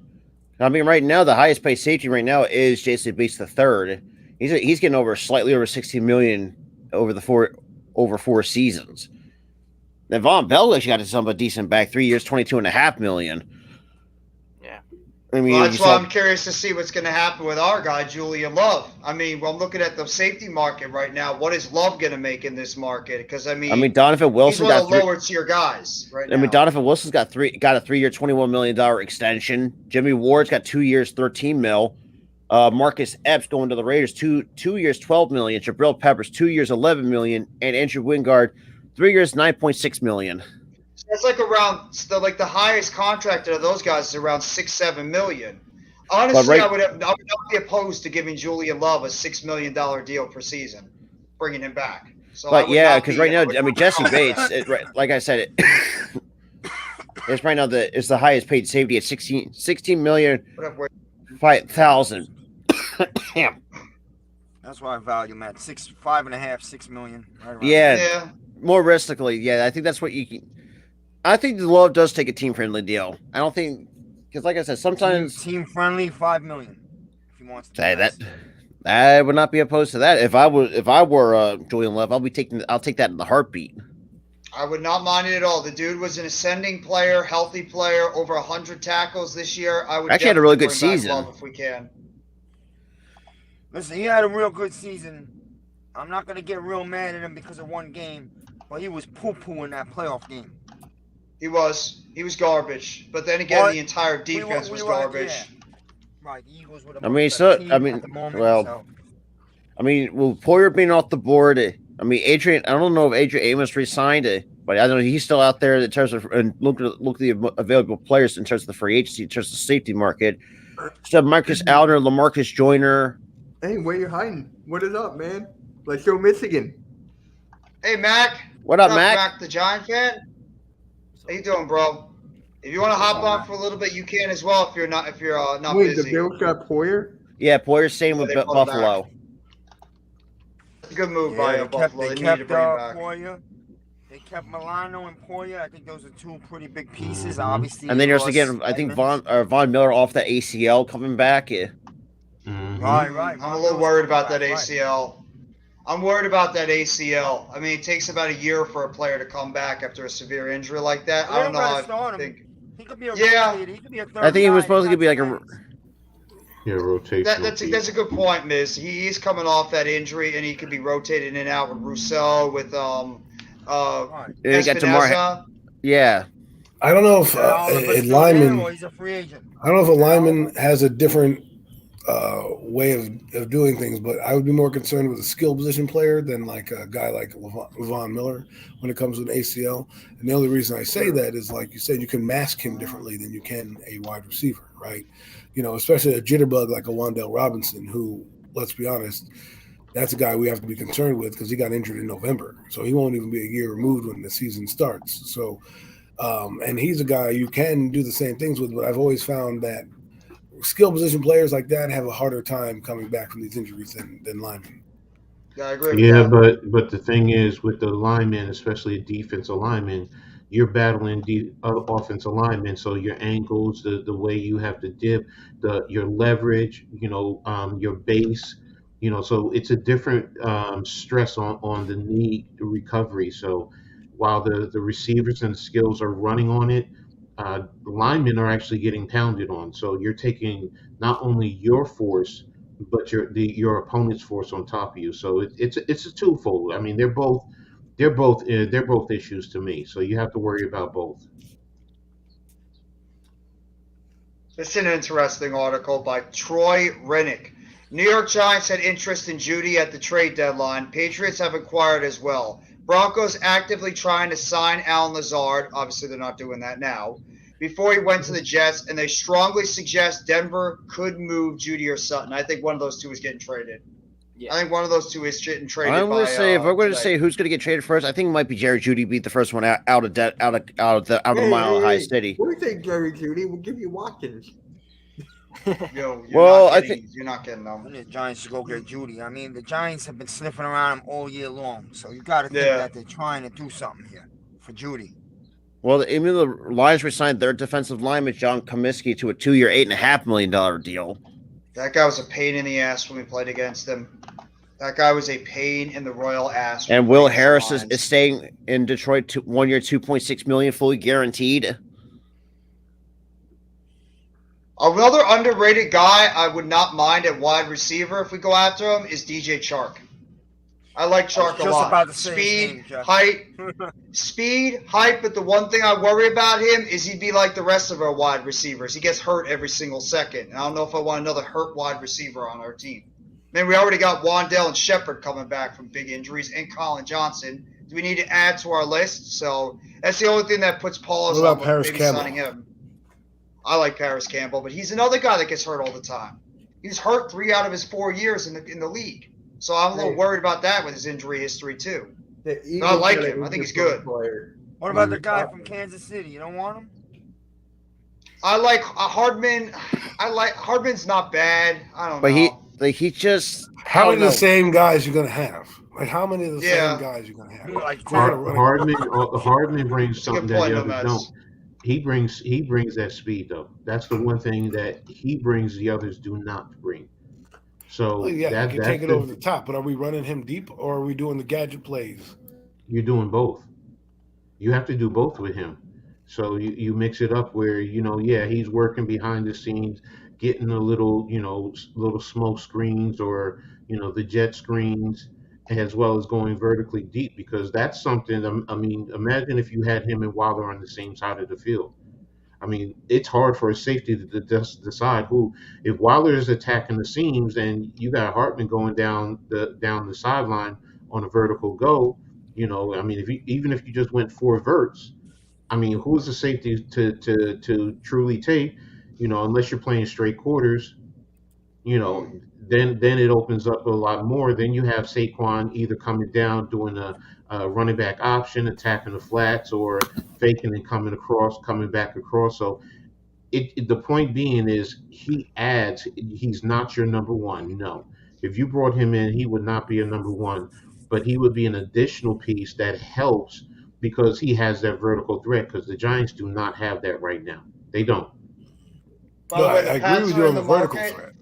Speaker 1: I mean, right now, the highest paid safety right now is Jason Bates III. He's getting slightly over $16 million over 4 seasons. Then Von Bell actually got some a decent back, 3 years, $22.5 million.
Speaker 4: Yeah,
Speaker 1: I mean,
Speaker 3: that's why I'm curious to see what's going to happen with our guy Julian Love. I mean, I'm looking at the safety market right now. What is Love going to make in this market? Because I mean,
Speaker 1: Donovan Wilson
Speaker 3: he's one of the lower tier guys right now.
Speaker 1: I mean, Donovan Wilson's got a 3-year, $21 million extension. Jimmy Ward's got 2 years, $13 million. Marcus Epps going to the Raiders, 2 years, $12 million. Jabril Peppers, 2 years, $11 million, and Andrew Wingard, 3 years, $9.6 million.
Speaker 3: So that's like around the highest contract of those guys is around $6-7 million. Honestly, I would not be opposed to giving Julian Love a $6 million deal per season, bringing him back. So,
Speaker 1: but yeah, because right now, I mean, Jesse Bates, like I said, it's right now it's the highest paid safety at $16,005,000. Damn.
Speaker 6: That's why I value him at 5.5, 6 million. Right around
Speaker 1: yeah. More realistically, yeah, I think that's what you can. I think the Love does take a team friendly deal. I don't think, because like I said, sometimes
Speaker 6: team friendly, $5 million. If he wants to
Speaker 1: say that, I would not be opposed to that. If I were Julian Love, I'll take that in the heartbeat.
Speaker 3: I would not mind it at all. The dude was an ascending player, healthy player, over 100 tackles this year. I would
Speaker 1: actually had a really good season.
Speaker 3: Love if we can.
Speaker 6: Listen, he had a real good season. I'm not gonna get real mad at him because of one game, but he was poo-poo in that playoff game.
Speaker 3: He was garbage. But then again, the entire defense was garbage.
Speaker 6: Yeah. Right, the Eagles would have.
Speaker 1: With Poyer being off the board, I mean, Adrian. I don't know if Adrian Amos resigned it, but I don't know he's still out there in terms of look at the available players in terms of the free agency, in terms of the safety market. So Marcus Alder, LaMarcus Joyner.
Speaker 2: Hey, where you hiding? What is up, man? Let's go Michigan.
Speaker 3: Hey, Mac.
Speaker 1: What up, Mac?
Speaker 3: Mac, the Giant fan. How you doing, bro? If you want to hop on for a little bit, you can as well. If you're not
Speaker 2: Wait,
Speaker 3: busy.
Speaker 2: The Bills got Poyer?
Speaker 1: Yeah, Poyer's staying with Buffalo.
Speaker 3: It's a good move by Buffalo.
Speaker 6: They kept Poyer. They kept Milano and Poyer. I think those are two pretty big pieces. Obviously,
Speaker 1: and then there's again, I think Von Miller off the ACL coming back. Yeah.
Speaker 6: Right.
Speaker 3: I'm a little worried about that ACL. I'm worried about that ACL. I mean, it takes about a year for a player to come back after a severe injury like that. I don't know how I think.
Speaker 6: He could be a rotator. He could be a third.
Speaker 1: I think he was supposed to be like a
Speaker 5: rotation.
Speaker 3: That's a good point, Miz. He's coming off that injury, and he could be rotated in and out with Rousseau, with Espinosa.
Speaker 1: Yeah.
Speaker 7: I don't know if a lineman.
Speaker 6: He's a free agent.
Speaker 7: I don't know if a lineman has a different way of doing things, but I would be more concerned with a skill position player than like a guy like Von Miller when it comes to an ACL. And the only reason I say that is, like you said, you can mask him differently than you can a wide receiver, right? You know, especially a jitterbug like a Wan'Dale Robinson, who, let's be honest, that's a guy we have to be concerned with because he got injured in November. So he won't even be a year removed when the season starts. So, and he's a guy you can do the same things with, but I've always found that skill position players like that have a harder time coming back from these injuries than linemen.
Speaker 3: Yeah, I agree.
Speaker 5: Yeah, but the thing is, with the linemen, especially a defensive lineman, you're battling offensive linemen, so your angles, the way you have to dip, your leverage, your base, so it's a different stress on the knee recovery. So while the receivers and the skills are running on it, the linemen are actually getting pounded on. So you're taking not only your force, but your opponent's force on top of you. So it's a twofold. I mean, they're both they're both issues to me. So you have to worry about both.
Speaker 3: This is an interesting article by Troy Rennick. New York Giants had interest in Judy at the trade deadline. Patriots have inquired as well. Broncos actively trying to sign Allen Lazard. Obviously, they're not doing that now. Before he went to the Jets, and they strongly suggest Denver could move Judy or Sutton. I think one of those two is getting traded. Yeah. I think one of those two is getting traded.
Speaker 1: I'm going to say if I'm going to say who's going to get traded first, I think it might be Jerry Jeudy beat the first one out of the Mile High City.
Speaker 2: We think Jerry Jeudy will give you Watkins.
Speaker 3: Yo, you're not getting them.
Speaker 6: The Giants should go get Judy. I mean, the Giants have been sniffing around him all year long, so you got to think that they're trying to do something here for Judy.
Speaker 1: Well, even the Lions resigned their defensive lineman John Comiskey to a 2-year, $8.5 million deal.
Speaker 3: That guy was a pain in the ass when we played against him. That guy was a pain in the royal ass.
Speaker 1: And Will Harris is staying in Detroit 1 year, $2.6 million, fully guaranteed.
Speaker 3: Another underrated guy I would not mind at wide receiver if we go after him is DJ Chark. I like Chark a lot. Speed, height, but the one thing I worry about him is he'd be like the rest of our wide receivers. He gets hurt every single second. And I don't know if I want another hurt wide receiver on our team. I mean, we already got Wandale and Shepard coming back from big injuries, and Colin Johnson. Do we need to add to our list? So that's the only thing that puts pause on maybe signing him. I like Paris Campbell, but he's another guy that gets hurt all the time. He's hurt 3 out of his 4 years in the league. So I'm a little worried about that with his injury history too. I like him. I think he's good.
Speaker 6: What about the guy from Kansas City? You don't want him?
Speaker 3: I like Hardman. Hardman's not bad. I don't know.
Speaker 1: But he just
Speaker 7: how many of the same guys you're gonna have? Like how many of the same guys you're gonna have?
Speaker 5: Like Hardman brings something that the others don't. He brings that speed though. That's the one thing that he brings the others do not bring. So
Speaker 7: you can take it over the top. But are we running him deep or are we doing the gadget plays?
Speaker 5: You're doing both. You have to do both with him. So you mix it up where he's working behind the scenes, getting a little smoke screens or the jet screens, as well as going vertically deep, because that's something. I mean, imagine if you had him and Wilder on the same side of the field. I mean, it's hard for a safety to decide who. If Wilder is attacking the seams and you got Hartman going down the sideline on a vertical go, I mean, even if you just went 4 verts, I mean, who's the safety to truly take? Unless you're playing straight quarters, then it opens up a lot more. Then you have Saquon either coming down, doing a running back option, attacking the flats, or faking and coming back across. So the point being is he's not your number one. No. If you brought him in, he would not be a number one, but he would be an additional piece that helps because he has that vertical threat, because the Giants do not have that right now. They don't.
Speaker 7: No, I agree with you on the vertical threat.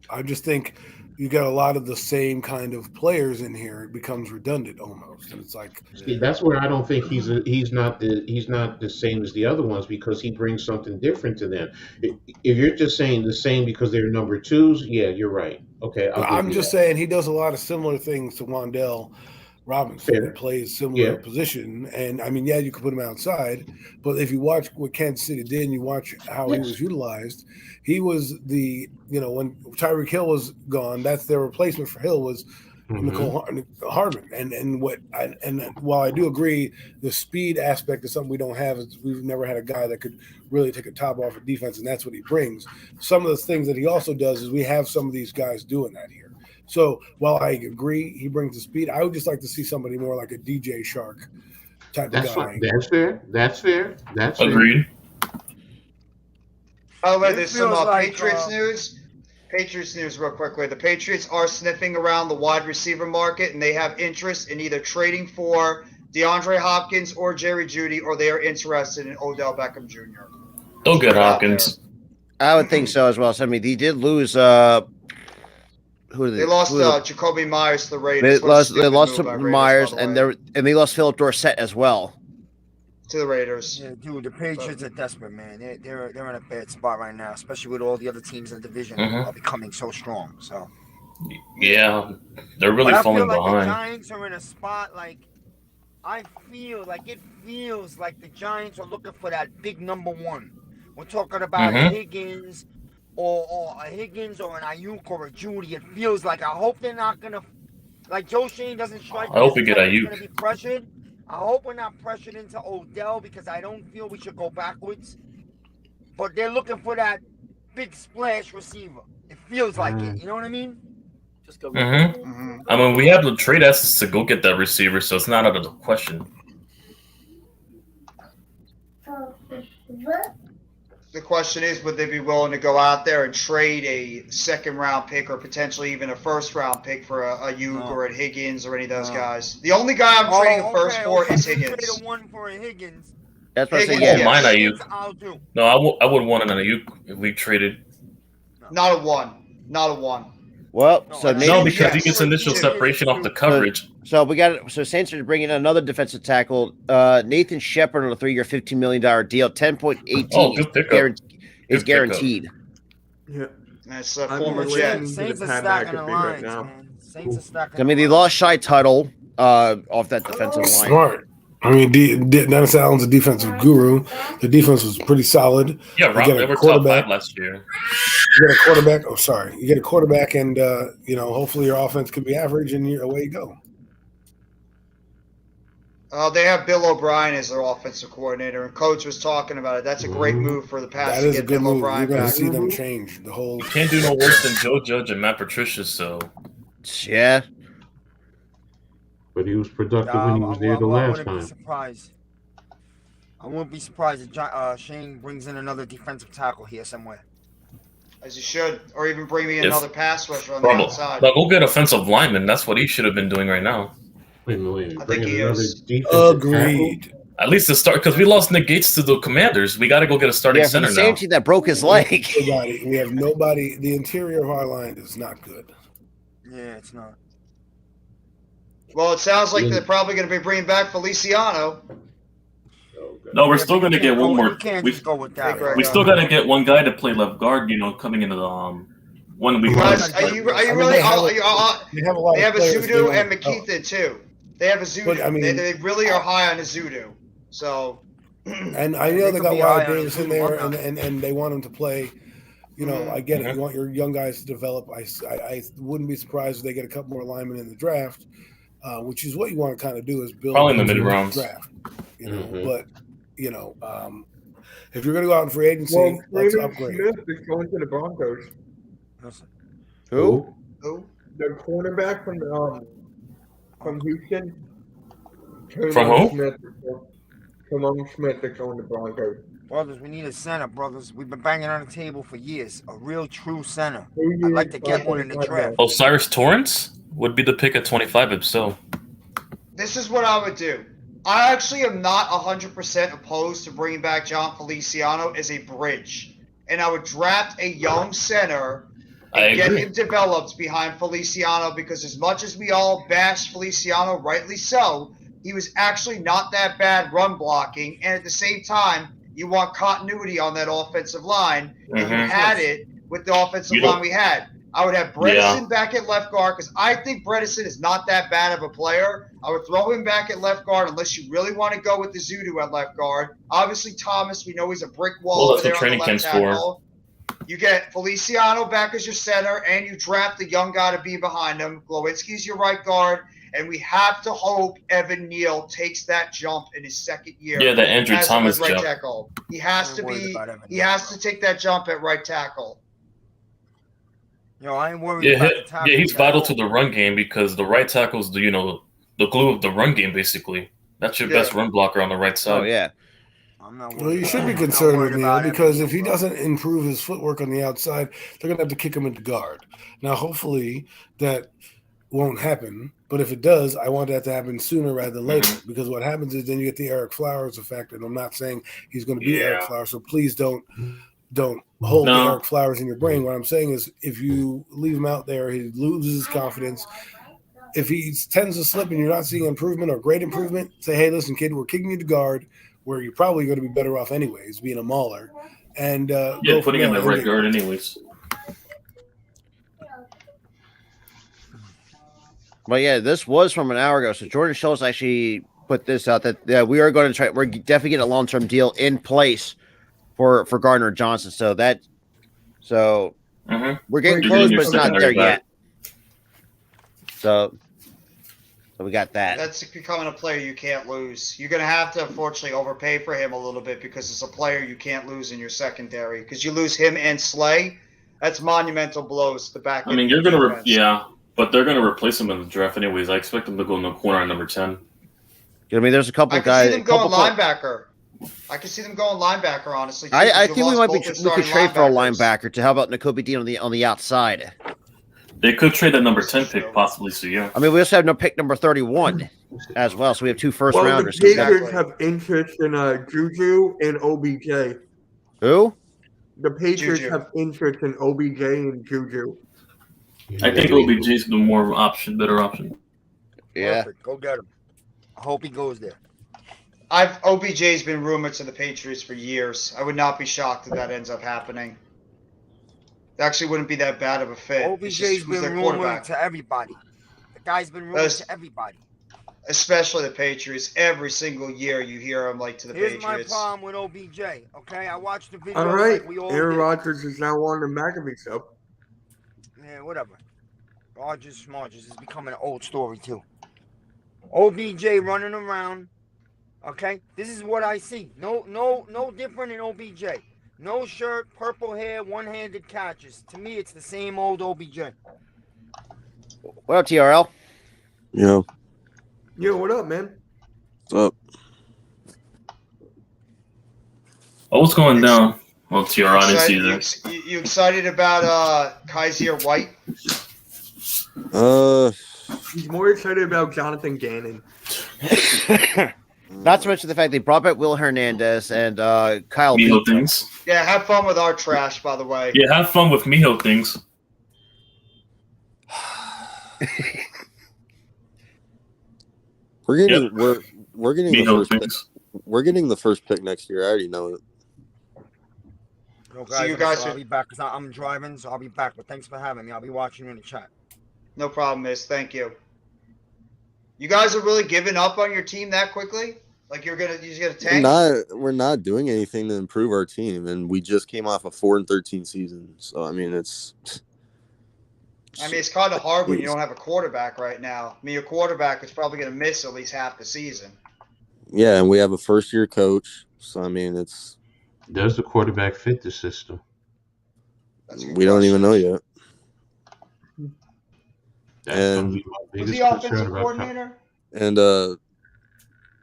Speaker 7: I just think you got a lot of the same kind of players in here. It becomes redundant almost, and it's like
Speaker 5: that's where I don't think he's not the same as the other ones, because he brings something different to them. If you're just saying the same because they're number 2s, yeah, you're right. Okay,
Speaker 7: I'm just saying he does a lot of similar things to Wandale Robinson. He plays similar position, and I mean, you could put him outside, but if you watch what Kansas City did and you watch how he was utilized, he was when Tyreek Hill was gone, that's their replacement for Hill was Nicole Hardman. And while I do agree, the speed aspect is something we don't have. We've never had a guy that could really take a top off of defense, and that's what he brings. Some of the things that he also does is we have some of these guys doing that here. So while I agree he brings the speed, I would just like to see somebody more like a DJ Shark type of guy.
Speaker 5: That's fair.
Speaker 8: Agreed.
Speaker 3: By the way, there's some Patriots news. Patriots news real quickly. The Patriots are sniffing around the wide receiver market, and they have interest in either trading for DeAndre Hopkins or Jerry Jeudy, or they are interested in Odell Beckham Jr.
Speaker 8: They'll get Hopkins.
Speaker 1: I would think so as well. So, I mean, they did lose
Speaker 3: They lost Jacoby Myers to the Raiders.
Speaker 1: They lost to Myers, and they lost Philip Dorsett as well
Speaker 3: to the Raiders.
Speaker 6: Yeah, dude, the Patriots are desperate, man. They're in a bad spot right now, especially with all the other teams in the division are becoming so strong. So
Speaker 8: yeah, they're really falling behind.
Speaker 6: The Giants are in a spot like I feel like the Giants are looking for that big number one. We're talking about a Higgins or a Higgins or an Ayuk or a Judy. It feels like. I hope they're not gonna, like Joe Shane doesn't strike
Speaker 8: I
Speaker 6: me as
Speaker 8: hope
Speaker 6: the
Speaker 8: we get
Speaker 6: type that's gonna
Speaker 8: Ayuk.
Speaker 6: be pressured. I hope we're not pressured into Odell because I don't feel we should go backwards. But they're looking for that big splash receiver. It feels like it. You know what I mean?
Speaker 4: Just go.
Speaker 8: I mean, we have the trade assets to go get that receiver, so it's not out of the question.
Speaker 3: The question is, would they be willing to go out there and trade a second-round pick or potentially even a first-round pick for a Ayuk or a Higgins or any of those guys? The only guy I'm trading a first for is Higgins.
Speaker 6: Trade a one for a Higgins.
Speaker 1: That's what I said.
Speaker 3: Higgins,
Speaker 1: Yeah,
Speaker 8: Mine
Speaker 6: Higgins,
Speaker 8: Ayuk.
Speaker 6: I'll do.
Speaker 8: No, I would want an Ayuk if we traded.
Speaker 3: Not a one. Not a one.
Speaker 1: Well,
Speaker 6: No,
Speaker 1: so
Speaker 6: I
Speaker 8: No,
Speaker 1: Nathan
Speaker 8: because
Speaker 1: Shep-
Speaker 8: he gets initial separation off the coverage.
Speaker 1: So we got Saints are bringing in another defensive tackle, Nathan Shepard on a 3-year, $15 million deal. 10.18
Speaker 8: Oh, good pickup.
Speaker 1: is
Speaker 8: Good
Speaker 1: guaranteed.
Speaker 2: Yeah.
Speaker 3: That's
Speaker 2: I'm
Speaker 3: former
Speaker 2: listening
Speaker 3: Jet.
Speaker 2: to
Speaker 6: Saints
Speaker 2: the
Speaker 6: are
Speaker 2: Pat
Speaker 6: stacking the
Speaker 2: McAfee right
Speaker 6: lines,
Speaker 2: now.
Speaker 6: man. Saints are stacking.
Speaker 1: I mean, they
Speaker 6: the
Speaker 1: lost Shy Tuttle off that defensive line.
Speaker 7: Smart. I mean, Dennis Allen's a defensive guru. The defense was pretty solid.
Speaker 8: Yeah,
Speaker 7: You
Speaker 8: Rob,
Speaker 7: get
Speaker 8: they
Speaker 7: a
Speaker 8: were top
Speaker 7: quarterback.
Speaker 8: 5 last year.
Speaker 7: You get a quarterback. Oh, sorry. You get a quarterback, and hopefully your offense can be average, and away you go.
Speaker 3: They have Bill O'Brien as their offensive coordinator, and Coach was talking about it. That's a great move for the Pats
Speaker 7: That
Speaker 3: to
Speaker 7: is a
Speaker 3: get
Speaker 7: good
Speaker 3: Bill
Speaker 7: move. You're
Speaker 3: O'Brien
Speaker 7: going to
Speaker 3: back.
Speaker 7: see them change the whole.
Speaker 8: You can't do no worse than Joe Judge and Matt Patricia, so.
Speaker 1: Yeah.
Speaker 5: But he was productive when he was there the
Speaker 6: I
Speaker 5: last
Speaker 6: wouldn't be
Speaker 5: time.
Speaker 6: surprised. I wouldn't be surprised if Shane brings in another defensive tackle here somewhere.
Speaker 3: As he should, or even bring me
Speaker 8: Yes.
Speaker 3: another pass rusher on the
Speaker 8: Probably.
Speaker 3: outside.
Speaker 8: Now go get offensive lineman. That's what he should have been doing right now.
Speaker 5: Wait a minute.
Speaker 3: I think
Speaker 5: Bringing
Speaker 3: he
Speaker 5: another
Speaker 3: is.
Speaker 5: defensive tackle?
Speaker 7: Agreed.
Speaker 8: At least to start, because we lost Nick Gates to the Commanders. We got to go get a starting
Speaker 1: Yeah, from
Speaker 8: center
Speaker 1: the same
Speaker 8: now.
Speaker 1: team that broke his leg.
Speaker 7: We have nobody. The interior of our line is not good.
Speaker 6: Yeah, it's not.
Speaker 3: Well, it sounds like they're probably going to be bringing back Feliciano.
Speaker 8: No, we're still going to get one more.
Speaker 6: You can't
Speaker 8: We,
Speaker 6: just go with that.
Speaker 3: Greg,
Speaker 8: we still got to get one guy to play left guard. Coming into the one we.
Speaker 3: Guys, are you really?
Speaker 7: They have a lot
Speaker 3: They have
Speaker 7: of
Speaker 3: a
Speaker 7: players they
Speaker 3: Zudu
Speaker 7: want
Speaker 3: and
Speaker 7: to develop.
Speaker 3: Makitha too. They have a Zudu.
Speaker 7: But, I mean-
Speaker 3: they really are high on a Zudu. So.
Speaker 7: And I know
Speaker 6: They
Speaker 7: they
Speaker 6: could
Speaker 7: got
Speaker 6: be
Speaker 7: Wyatt
Speaker 6: high on
Speaker 7: Davis in
Speaker 6: Zudu,
Speaker 7: there,
Speaker 6: I'm not.
Speaker 7: and they want him to play. I get it. You want your young guys to develop. I wouldn't be surprised if they get a couple more linemen in the draft, which is what you want to kind of do is build
Speaker 8: Probably in the
Speaker 7: into
Speaker 8: mid-rounds.
Speaker 7: draft.
Speaker 5: Mhm.
Speaker 7: But if you're going to go out in free agency,
Speaker 2: Well,
Speaker 7: let's
Speaker 2: Braden
Speaker 7: upgrade.
Speaker 2: Smith is going to the Broncos.
Speaker 6: Listen,
Speaker 1: Who?
Speaker 3: Who?
Speaker 2: The cornerback from Houston.
Speaker 8: From who?
Speaker 2: Tremont Smith is going to Broncos.
Speaker 6: brothers, we need a center, brothers. We've been banging on the table for years. A real, true center.
Speaker 2: 2
Speaker 6: I'd
Speaker 2: years,
Speaker 6: like to get one in the
Speaker 2: 5.5
Speaker 6: draft.
Speaker 8: Osiris Torrance would be the pick at 25 if so.
Speaker 3: This is what I would do. I actually am not 100% opposed to bringing back John Feliciano as a bridge. And I would draft a young center
Speaker 8: I
Speaker 3: and get
Speaker 8: agree.
Speaker 3: him developed behind Feliciano because as much as we all bash Feliciano, rightly so, he was actually not that bad run blocking. And at the same time, you want continuity on that offensive line. And you had it with the offensive line we had. I would have Bredesen back at left guard because I think Bredesen is not that bad of a player. I would throw him back at left guard unless you really want to go with the Zudu at left guard. Obviously, Thomas, we know he's a brick wall
Speaker 8: Well,
Speaker 3: over
Speaker 8: that's
Speaker 3: there
Speaker 8: what
Speaker 3: on the
Speaker 8: training
Speaker 3: left
Speaker 8: camp's for.
Speaker 3: tackle. You get Feliciano back as your center, and you draft the young guy to be behind him. Glowinski's your right guard, and we have to hope Evan Neal takes that jump in his second year.
Speaker 8: Yeah, the Andrew
Speaker 3: as
Speaker 8: Thomas
Speaker 3: right
Speaker 8: jump.
Speaker 3: tackle. He has to
Speaker 6: I'm worried
Speaker 3: be.
Speaker 6: about Evan
Speaker 3: He
Speaker 6: Neal,
Speaker 3: has
Speaker 6: bro.
Speaker 3: to take that jump at right tackle.
Speaker 6: Yo, I ain't worried
Speaker 8: Yeah,
Speaker 6: about the tackles
Speaker 8: he's
Speaker 6: at
Speaker 8: vital
Speaker 6: all.
Speaker 8: to the run game because the right tackle's the glue of the run game basically. That's your best run blocker on the right side.
Speaker 1: Oh yeah.
Speaker 6: I'm not
Speaker 7: Well,
Speaker 6: worried
Speaker 7: you should be
Speaker 6: about it. I'm not
Speaker 7: concerned
Speaker 6: worried
Speaker 7: with Neal
Speaker 6: about Evan
Speaker 7: because
Speaker 6: Neal,
Speaker 7: if he
Speaker 6: bro.
Speaker 7: doesn't improve his footwork on the outside, they're going to have to kick him into guard. Now, hopefully that won't happen, but if it does, I want that to happen sooner rather than later because what happens is then you get the Eric Flowers effect, and I'm not saying he's going to be Eric Flowers, so please don't hold the Eric Flowers in your brain. What I'm saying is if you leave him out there, he loses his confidence. If he tends to slip and you're not seeing improvement or great improvement, say, hey, listen, kid, we're kicking you to guard where you're probably going to be better off anyways, being a mauler. And go
Speaker 8: putting him
Speaker 7: from
Speaker 8: at
Speaker 7: there.
Speaker 8: right guard anyways.
Speaker 1: But yeah, this was from an hour ago. So Jordan Schultz actually put this out that we are going to try. We're definitely getting a long-term deal in place for Gardner-Johnson. So we're getting
Speaker 8: You're
Speaker 1: close,
Speaker 8: getting
Speaker 1: but
Speaker 8: your
Speaker 1: it's not
Speaker 8: secondary
Speaker 1: there
Speaker 8: back.
Speaker 1: yet. So we got that.
Speaker 3: That's becoming a player you can't lose. You're going to have to, unfortunately, overpay for him a little bit because it's a player you can't lose in your secondary. Because you lose him and Slay, that's monumental blows to the back
Speaker 8: I
Speaker 3: end.
Speaker 8: mean, you're going to but they're going to replace him in the draft anyways. I expect them to go in the corner at number 10.
Speaker 1: I mean, there's a couple
Speaker 3: I can
Speaker 1: guys.
Speaker 3: see them going linebacker. I can see them going linebacker, honestly.
Speaker 1: I think we could trade for a linebacker to how about Nakobe Dean on the outside.
Speaker 8: They could trade that number 10 pick possibly. So yeah.
Speaker 1: I mean, we also have no pick number 31 as well, so we have 2 first rounders.
Speaker 2: The Patriots have interest in Juju and OBJ.
Speaker 1: Who?
Speaker 2: The Patriots have interest in OBJ and Juju.
Speaker 8: I think OBJ's the better option.
Speaker 1: Yeah.
Speaker 6: Perfect. Go get him. I hope he goes there.
Speaker 3: OBJ's been rumored to the Patriots for years. I would not be shocked if that ends up happening. It actually wouldn't be that bad of a fit.
Speaker 6: OBJ's been rumored to everybody. The guy's been rumored to everybody.
Speaker 3: Especially the Patriots. Every single year you hear him to the Patriots.
Speaker 6: Here's my problem with OBJ. Okay, I watched the video.
Speaker 2: All right,
Speaker 6: like we all
Speaker 2: Aaron
Speaker 6: did.
Speaker 2: Rodgers is now on the McAfee show.
Speaker 6: Yeah, whatever. Rodgers is becoming an old story too. OBJ running around. Okay, this is what I see. No different in OBJ. No shirt, purple hair, one-handed catches. To me, it's the same old OBJ.
Speaker 1: What up, TRL?
Speaker 9: Yo.
Speaker 2: Yo, what up, man?
Speaker 9: What's up?
Speaker 8: Oh, what's going down? Well, TRL, I didn't see that.
Speaker 3: You excited about Kaiser White?
Speaker 2: He's more excited about Jonathan Gannon.
Speaker 1: Not to mention the fact they brought back Will Hernandez and Kyle
Speaker 8: Miho
Speaker 1: Beaton.
Speaker 8: things.
Speaker 3: Yeah, have fun with our trash, by the way.
Speaker 8: Yeah, have fun with Miho things.
Speaker 9: We're getting we're getting the
Speaker 8: Miho
Speaker 9: first pick.
Speaker 8: things.
Speaker 9: We're getting the first pick next year. I already know it.
Speaker 6: No,
Speaker 3: So you guys
Speaker 6: I'll be back because I'm driving, so I'll be back. But thanks for having me. I'll be watching you in the chat.
Speaker 3: No problem, miss. Thank you. You guys are really giving up on your team that quickly? Like you're just gonna tank?
Speaker 9: We're not doing anything to improve our team, and we just came off a 4-13 season. So I mean, it's
Speaker 3: kind of hard when you don't have a quarterback right now. I mean, your quarterback is probably gonna miss at least half the season.
Speaker 9: yeah, and we have a first-year coach. So I mean, it's
Speaker 5: Does the quarterback fit the system?
Speaker 3: That's a good
Speaker 9: we don't even know
Speaker 3: question.
Speaker 9: yet.
Speaker 5: That's
Speaker 9: And-
Speaker 5: gonna be my
Speaker 3: Who's
Speaker 5: biggest
Speaker 3: the
Speaker 5: concern
Speaker 3: offensive
Speaker 5: about
Speaker 3: coordinator?
Speaker 9: And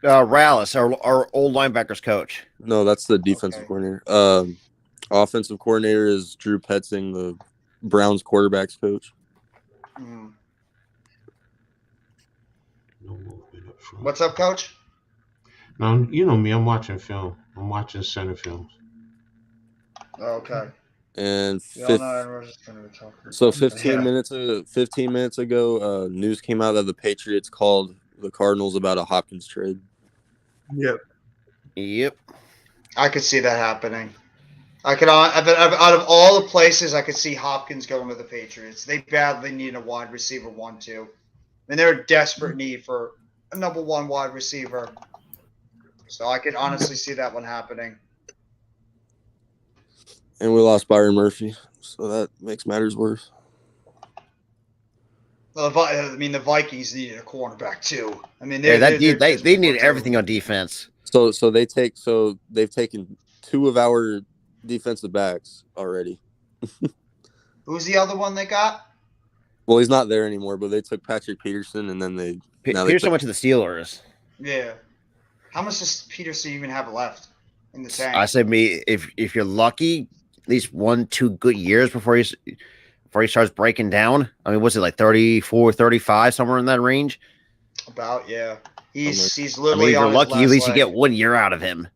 Speaker 1: Rallis, our old linebackers coach.
Speaker 9: no, that's the defensive
Speaker 3: Okay.
Speaker 9: coordinator. Offensive coordinator is Drew Petzing, the Browns quarterbacks coach.
Speaker 3: Mhm.
Speaker 5: No movement up front.
Speaker 3: What's up, Coach?
Speaker 5: No, you know me. I'm watching film. I'm watching center films.
Speaker 3: Okay.
Speaker 9: And
Speaker 3: We all know Aaron Rodgers is gonna retire.
Speaker 9: so 15
Speaker 3: Yeah.
Speaker 9: minutes ago, news came out that the Patriots called the Cardinals about a Hopkins trade.
Speaker 1: Yep.
Speaker 3: I could see that happening. Out of all the places, I could see Hopkins going to the Patriots. They badly need a wide receiver 1-2. And they're in desperate need for a number 1 wide receiver. So I could honestly see that one happening.
Speaker 9: And we lost Byron Murphy, so that makes matters worse.
Speaker 3: The Vikings needed a cornerback too. I mean,
Speaker 1: They
Speaker 3: they're
Speaker 1: need everything on defense.
Speaker 9: So they've taken 2 of our defensive backs already.
Speaker 3: Who's the other one they got?
Speaker 9: Well, he's not there anymore, but they took Patrick Peterson, and then they
Speaker 1: Peterson went to the Steelers.
Speaker 3: Yeah. How much does Peterson even have left in the tank?
Speaker 1: I said, if you're lucky, at least 1-2 good years before he starts breaking down. I mean, what's it like 34, 35, somewhere in that range?
Speaker 3: About, yeah. He's
Speaker 1: I mean,
Speaker 3: literally
Speaker 1: if you're
Speaker 3: on his
Speaker 1: lucky, at
Speaker 3: last
Speaker 1: least you
Speaker 3: leg.
Speaker 1: get 1 year out of him.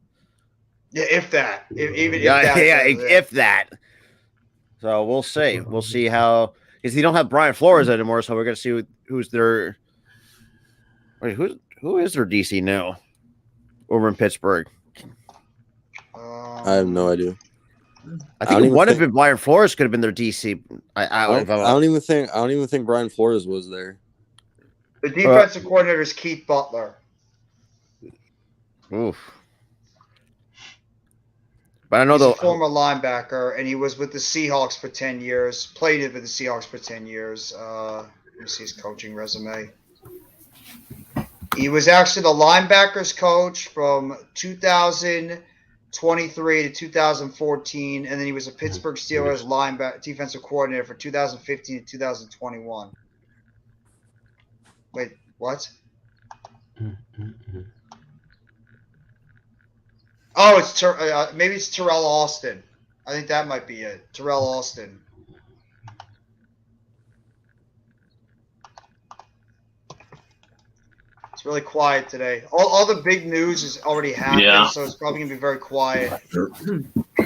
Speaker 3: Yeah, if that. If
Speaker 1: that. So we'll see. We'll see how, because you don't have Brian Flores anymore, so we're gonna see who's their. Wait, who is their DC now? Over in Pittsburgh.
Speaker 9: I have no idea.
Speaker 1: I think it would have been Brian Flores could have been their DC. I
Speaker 9: don't even think Brian Flores was there.
Speaker 3: The defensive coordinator is Keith Butler.
Speaker 1: Oof. But I know
Speaker 3: He's a
Speaker 1: the
Speaker 3: former linebacker, and he was with the Seahawks for 10 years. Played with the Seahawks for 10 years. Let me see his coaching resume. He was actually the linebackers coach from 2023 to 2014, and then he was a Pittsburgh Steelers linebacker defensive coordinator for 2015 to 2021. Wait, what? Oh, it's maybe it's Terrell Austin. I think that might be it. Terrell Austin. It's really quiet today. All the big news has already happened, so it's probably gonna be very quiet.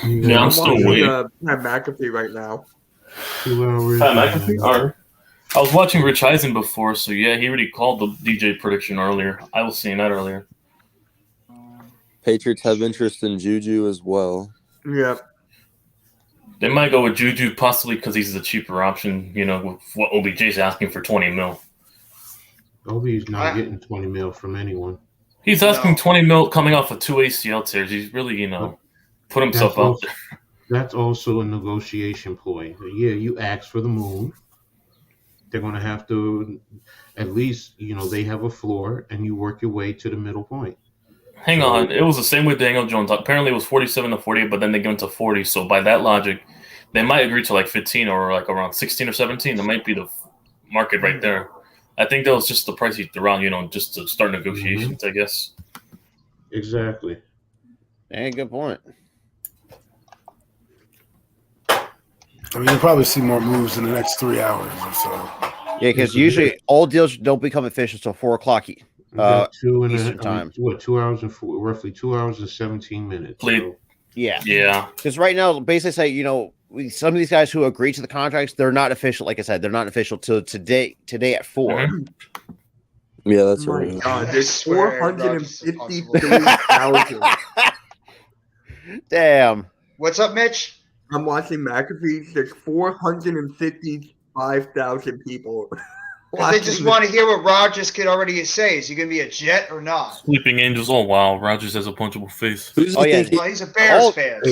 Speaker 8: Yeah, I'm still waiting.
Speaker 2: Pat McAfee right now.
Speaker 5: 2 hours.
Speaker 8: Pat McAfee? All right. I was watching Rich Eisen before, so yeah, he already called the DJ prediction earlier. I was seeing that earlier.
Speaker 9: Patriots have interest in Juju as well.
Speaker 2: Yeah.
Speaker 8: They might go with Juju possibly because he's the cheaper option, with what OBJ's asking for 20 mil.
Speaker 5: OB's not getting 20 mil from anyone.
Speaker 8: He's asking 20 mil coming off of 2 ACL tears. He's really, put himself out there.
Speaker 5: That's also a negotiation ploy. Yeah, you ask for the moon. They're going to have to, at least, they have a floor, and you work your way to the middle point.
Speaker 8: Hang on. It was the same with Daniel Jones. Apparently it was 47 to 48, but then they go into 40. So by that logic, they might agree to like 15 or like around 16 or 17. That might be the market right there. I think that was just the price he threw out, just to start negotiations, I guess.
Speaker 5: Exactly.
Speaker 1: Hey, good point.
Speaker 7: I mean, you'll probably see more moves in the next 3 hours or so.
Speaker 1: Yeah, because usually all deals don't become official until 4 o'clock Eastern time.
Speaker 5: 2 hours and roughly 2 hours and 17 minutes. So.
Speaker 1: Yeah. Because right now, basically, some of these guys who agree to the contracts, they're not official. Like I said, they're not official till today at 4.
Speaker 9: Mm-hmm. Yeah, that's right.
Speaker 2: God, there's 453,000.
Speaker 1: Damn.
Speaker 3: What's up, Mitch?
Speaker 2: I'm watching McAfee. There's 455,000 people.
Speaker 3: They just want to hear what Rodgers could already say. Is he going to be a Jet or not?
Speaker 8: Sleeping Angels. Oh, wow. Rodgers has a punchable face.
Speaker 3: He's a Bears fan.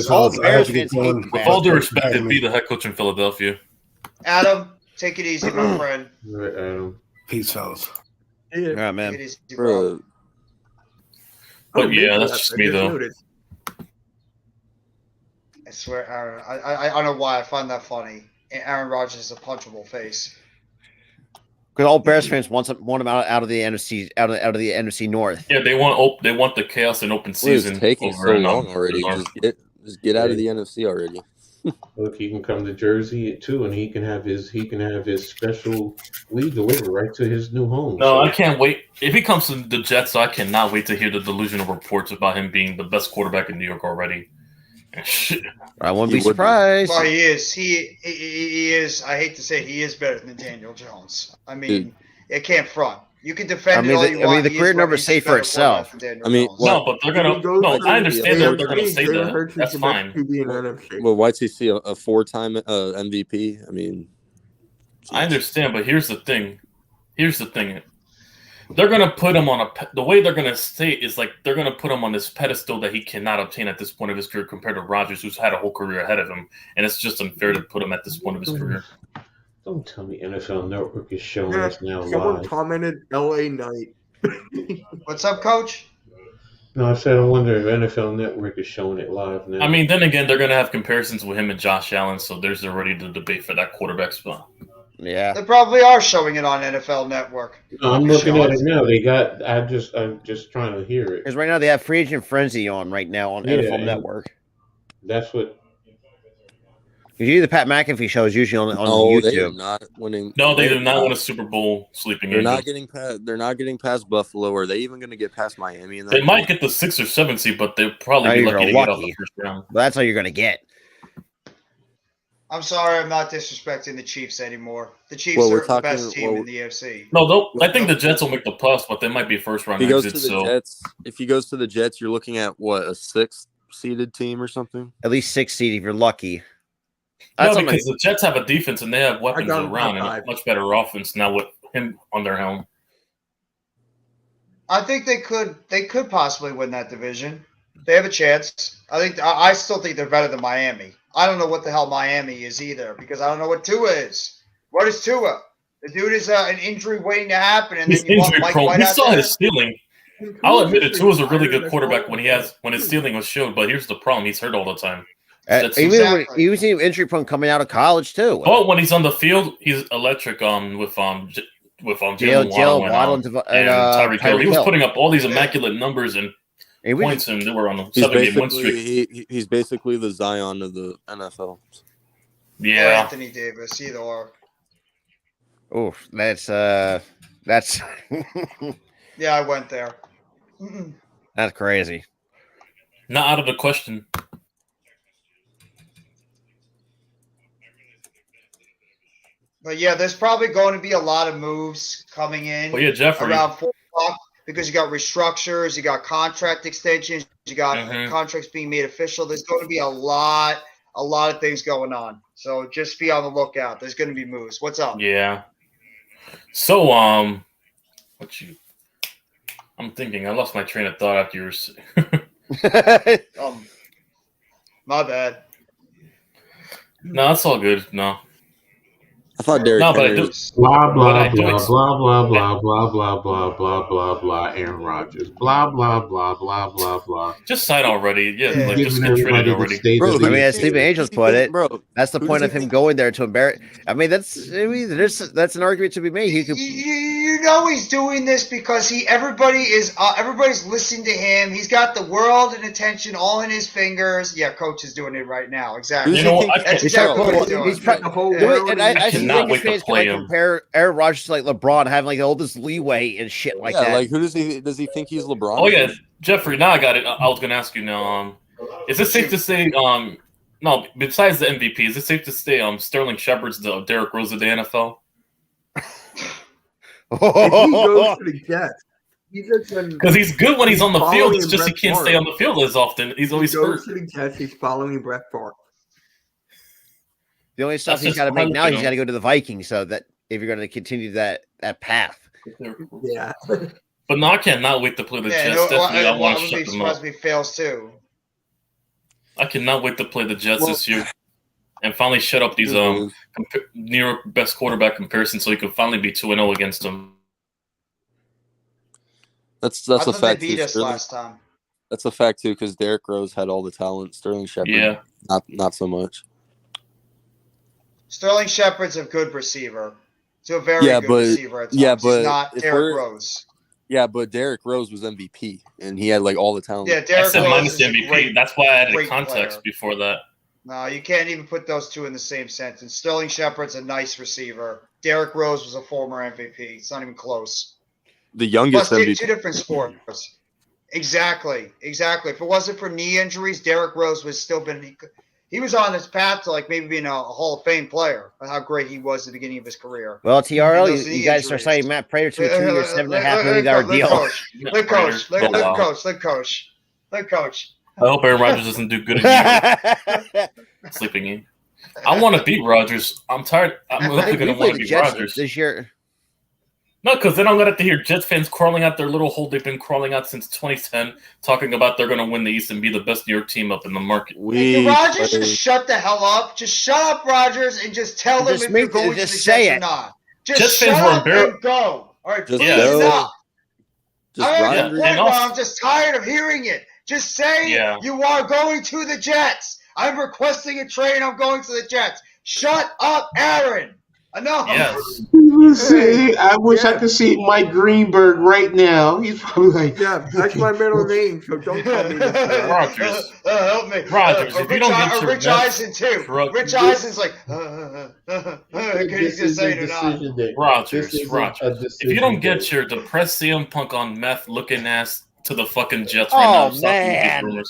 Speaker 1: All Bears fans.
Speaker 8: With all due respect, he'd be the head coach in Philadelphia.
Speaker 3: Adam, take it easy, my friend.
Speaker 5: Right, Adam.
Speaker 7: Peace, fellas.
Speaker 1: Yeah, all right, man.
Speaker 3: Take it easy, bro.
Speaker 8: But yeah, that's just me, though.
Speaker 3: I swear, Aaron, I don't know why I find that funny. Aaron Rodgers has a punchable face.
Speaker 1: Because all Bears fans want him out of the NFC out of the NFC North.
Speaker 8: Yeah, they want the chaos and open season.
Speaker 9: It's taking so long already. Just get out of the NFC already.
Speaker 5: Look, he can come to Jersey too, and he can have his special league delivered right to his new home.
Speaker 8: No, I can't wait. If he comes to the Jets, I cannot wait to hear the delusional reports about him being the best quarterback in New York already.
Speaker 1: I won't be surprised.
Speaker 3: Well, he is. He is. I hate to say, he is better than Daniel Jones. I mean, it can't front. You can defend it all you want.
Speaker 1: The career number say for itself.
Speaker 8: No, but they're gonna. No, I understand that they're gonna say that. That's fine.
Speaker 9: Well, why'd he see a 4-time MVP? I mean,
Speaker 8: I understand, but here's the thing. They're gonna put him on the way they're gonna say is like they're gonna put him on this pedestal that he cannot obtain at this point of his career compared to Rodgers, who's had a whole career ahead of him, and it's just unfair to put him at this point of his career.
Speaker 5: Don't tell me NFL Network is showing us now
Speaker 2: Someone
Speaker 5: live.
Speaker 2: commented LA Knight.
Speaker 3: What's up, Coach?
Speaker 5: No, I said I wonder if NFL Network is showing it live now.
Speaker 8: I mean, then again, they're gonna have comparisons with him and Josh Allen, so there's already the debate for that quarterback spot.
Speaker 1: Yeah,
Speaker 3: they probably are showing it on NFL Network.
Speaker 5: No, I'm looking at it now. They got. I'm just trying to hear it.
Speaker 1: Because right now they have Free Agent Frenzy on right now on NFL Network.
Speaker 5: That's what.
Speaker 1: Usually the Pat McAfee show is usually on YouTube.
Speaker 9: They are not winning.
Speaker 8: No, they did not win a Super Bowl. Sleeping.
Speaker 9: They're not getting past. They're not getting past Buffalo. Are they even going to get past Miami? In that
Speaker 8: they might get the 6 or 7 seed, but they'll probably be lucky to get off the first round.
Speaker 1: Well, that's all you're going to get.
Speaker 3: I'm sorry, I'm not disrespecting the Chiefs anymore. The Chiefs are the best team in the AFC.
Speaker 8: No, I think the Jets will make the playoffs, but they might be first round exit.
Speaker 9: If he goes to the Jets, you're looking at what, a 6th seeded team or something?
Speaker 1: At least 6 seed if you're lucky.
Speaker 8: No, because the Jets have a defense and they have weapons around and a much better offense now with him on their helm.
Speaker 3: I think they could possibly win that division. They have a chance. I still think they're better than Miami. I don't know what the hell Miami is either because I don't know what Tua is. What is Tua? The dude is an injury waiting to happen, and
Speaker 8: He's
Speaker 3: then you want
Speaker 8: injury
Speaker 3: Mike
Speaker 8: prone.
Speaker 3: White
Speaker 8: We
Speaker 3: out
Speaker 8: saw
Speaker 3: there.
Speaker 8: his ceiling. I'll admit it. Tua's a really good quarterback when his ceiling was showed, but here's the problem: he's hurt all the time.
Speaker 1: Even when he was injury prone coming out of college too.
Speaker 8: Oh, when he's on the field, he's electric. With
Speaker 1: Jalen Waddle
Speaker 8: and Tyreek Hill. He was putting up all these immaculate numbers and points, and they were on a 7-game win streak.
Speaker 9: He's basically the Zion of the NFL.
Speaker 3: Yeah, or Anthony Davis, either or.
Speaker 1: Oh, that's.
Speaker 3: Yeah, I went there.
Speaker 1: That's crazy.
Speaker 8: Not out of the question.
Speaker 3: But yeah, there's probably going to be a lot of moves coming in.
Speaker 8: Well, yeah, Jeffrey.
Speaker 3: Around 4 o'clock because you got restructures, you got contract extensions, you got contracts being made official. There's going to be a lot of things going on. So just be on the lookout. There's going to be moves. What's up?
Speaker 8: Yeah. So, I'm thinking. I lost my train of thought after you were.
Speaker 3: My bad.
Speaker 8: No, it's all good. No.
Speaker 9: I thought Derrick Henry
Speaker 5: was blah blah blah blah blah blah blah blah blah blah blah blah Aaron Rodgers blah blah blah blah blah blah.
Speaker 8: Just sign already, like just get traded already.
Speaker 1: Bro, I mean, as Stephen Angels put it, that's the point of him going there to embarrass. I mean, that's an argument to be made. He could.
Speaker 3: You know he's doing this because everybody's listening to him. He's got the world and attention all in his fingers. Yeah, coach is doing it right now. Exactly.
Speaker 8: You know what?
Speaker 3: That's exactly what he's doing.
Speaker 1: I think his fans can compare Aaron Rodgers to like LeBron, having like all this leeway and shit like that.
Speaker 9: Like who does he think he's LeBron?
Speaker 8: Oh yeah, Jeffrey. Now I got it. I was gonna ask you now. Is it safe to say no? Besides the MVP, is it safe to say Sterling Shepard's the Derrick Rose of the NFL?
Speaker 2: If he goes to the Jets,
Speaker 8: because he's good when he's on the field. It's just he can't stay on the field as often. He's always hurt.
Speaker 2: To the Jets, he's following Brett Favre.
Speaker 1: The only stuff he's got to make now, he's got to go to the Vikings. So that if you're going to continue that path,
Speaker 2: yeah.
Speaker 8: But no, I cannot wait to play the Jets. Definitely, I want to shut them up.
Speaker 3: He fails too.
Speaker 8: I cannot wait to play the Jets this year and finally shut up these New York best quarterback comparisons, so he can finally be 2-0 against them.
Speaker 9: That's a fact.
Speaker 3: They beat us last time.
Speaker 9: That's a fact too, because Derrick Rose had all the talent. Sterling Shepard, not so much.
Speaker 3: Sterling Shepard's a good receiver. He's a very good receiver at times.
Speaker 9: Yeah, but
Speaker 3: he's not Derrick Rose.
Speaker 9: Yeah, but Derrick Rose was MVP, and he had like all the talent.
Speaker 3: Yeah, Derrick Rose
Speaker 8: minus the MVP. That's why I added context before that.
Speaker 3: No, you can't even put those two in the same sentence. Sterling Shepard's a nice receiver. Derrick Rose was a former MVP. It's not even close.
Speaker 9: The youngest MVP.
Speaker 3: Two different sports. Exactly. If it wasn't for knee injuries, Derrick Rose was still been. He was on his path to like maybe being a Hall of Fame player. How great he was at the beginning of his career.
Speaker 1: Well, TRL, you guys are signing Matt Prater to a 2-year, $7.5 million deal.
Speaker 3: Let coach.
Speaker 8: I hope Aaron Rodgers doesn't do good at sleeping in. I want to beat Rodgers. I'm tired. I'm definitely going to want to beat Rodgers
Speaker 1: this year.
Speaker 8: No, because then I'm going to have to hear Jets fans crawling out their little hole they've been crawling out since 2010, talking about they're going to win the East and be the best New York team up in the market.
Speaker 3: Rodgers just shut the hell up. Just shut up, Rodgers, and just tell them if you're going to the Jets or not. Just shut up and go. All right, please stop. I'm just tired of hearing it. Just say you are going to the Jets. I'm requesting a trade. I'm going to the Jets. Shut up, Aaron. Enough.
Speaker 8: Yes.
Speaker 5: I wish I could see Mike Greenberg right now. He's probably like,
Speaker 2: yeah, that's my middle name, so don't call me this.
Speaker 8: Rodgers.
Speaker 3: Help me.
Speaker 8: Rodgers, if you don't get your
Speaker 3: Rich Eisen, too. Rich Eisen's like, he's going to say it or not.
Speaker 8: Rodgers. If you don't get your depressed CM Punk on meth looking ass to the fucking Jets right now,
Speaker 1: man.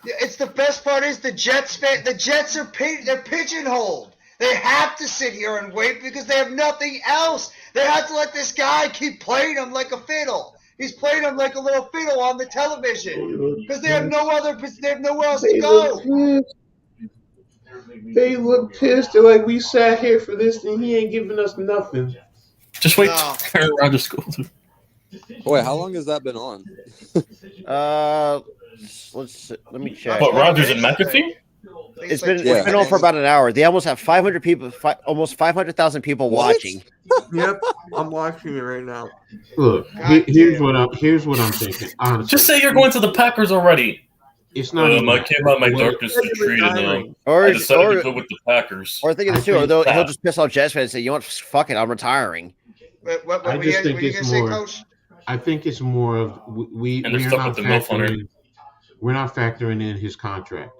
Speaker 3: It's the best part is the Jets are they're pigeonholed. They have to sit here and wait because they have nothing else. They have to let this guy keep playing them like a fiddle. He's playing them like a little fiddle on the television because they have nowhere else to go.
Speaker 5: They look pissed. They're like, we sat here for this and he ain't giving us nothing.
Speaker 8: Just wait till Aaron Rodgers goes.
Speaker 9: Wait, how long has that been on?
Speaker 1: Let me check.
Speaker 8: But
Speaker 3: 20
Speaker 8: Rogers and
Speaker 3: minutes, I think.
Speaker 8: McAfee?
Speaker 3: I think
Speaker 1: It's
Speaker 3: like
Speaker 1: been
Speaker 3: 20
Speaker 1: it's been on for
Speaker 3: minutes.
Speaker 1: about an hour. They almost have 500 people, almost 500,000 people
Speaker 9: What?
Speaker 1: watching.
Speaker 2: Yep, I'm watching it right now.
Speaker 5: Look,
Speaker 3: God
Speaker 5: here's
Speaker 3: damn.
Speaker 5: what I'm thinking. Honestly,
Speaker 8: Just say you're going to the Packers already.
Speaker 5: it's not even.
Speaker 8: I came out my
Speaker 5: What-
Speaker 8: darkest retreat and
Speaker 2: Retiring.
Speaker 1: Or
Speaker 8: I decided to go with the Packers.
Speaker 1: or think of
Speaker 5: I
Speaker 1: this too. Or
Speaker 5: think-
Speaker 1: he'll just piss off Jets fans and say, "You know what? Fuck it, I'm retiring."
Speaker 3: What
Speaker 5: I
Speaker 3: were
Speaker 5: just
Speaker 3: you,
Speaker 5: think
Speaker 3: were you
Speaker 5: it's
Speaker 3: gonna say,
Speaker 5: more.
Speaker 3: Coach?
Speaker 5: I think it's more of we
Speaker 8: And they're
Speaker 5: are
Speaker 8: stuck
Speaker 5: not
Speaker 8: with the MILF hunter.
Speaker 5: factoring. We're not factoring in his contract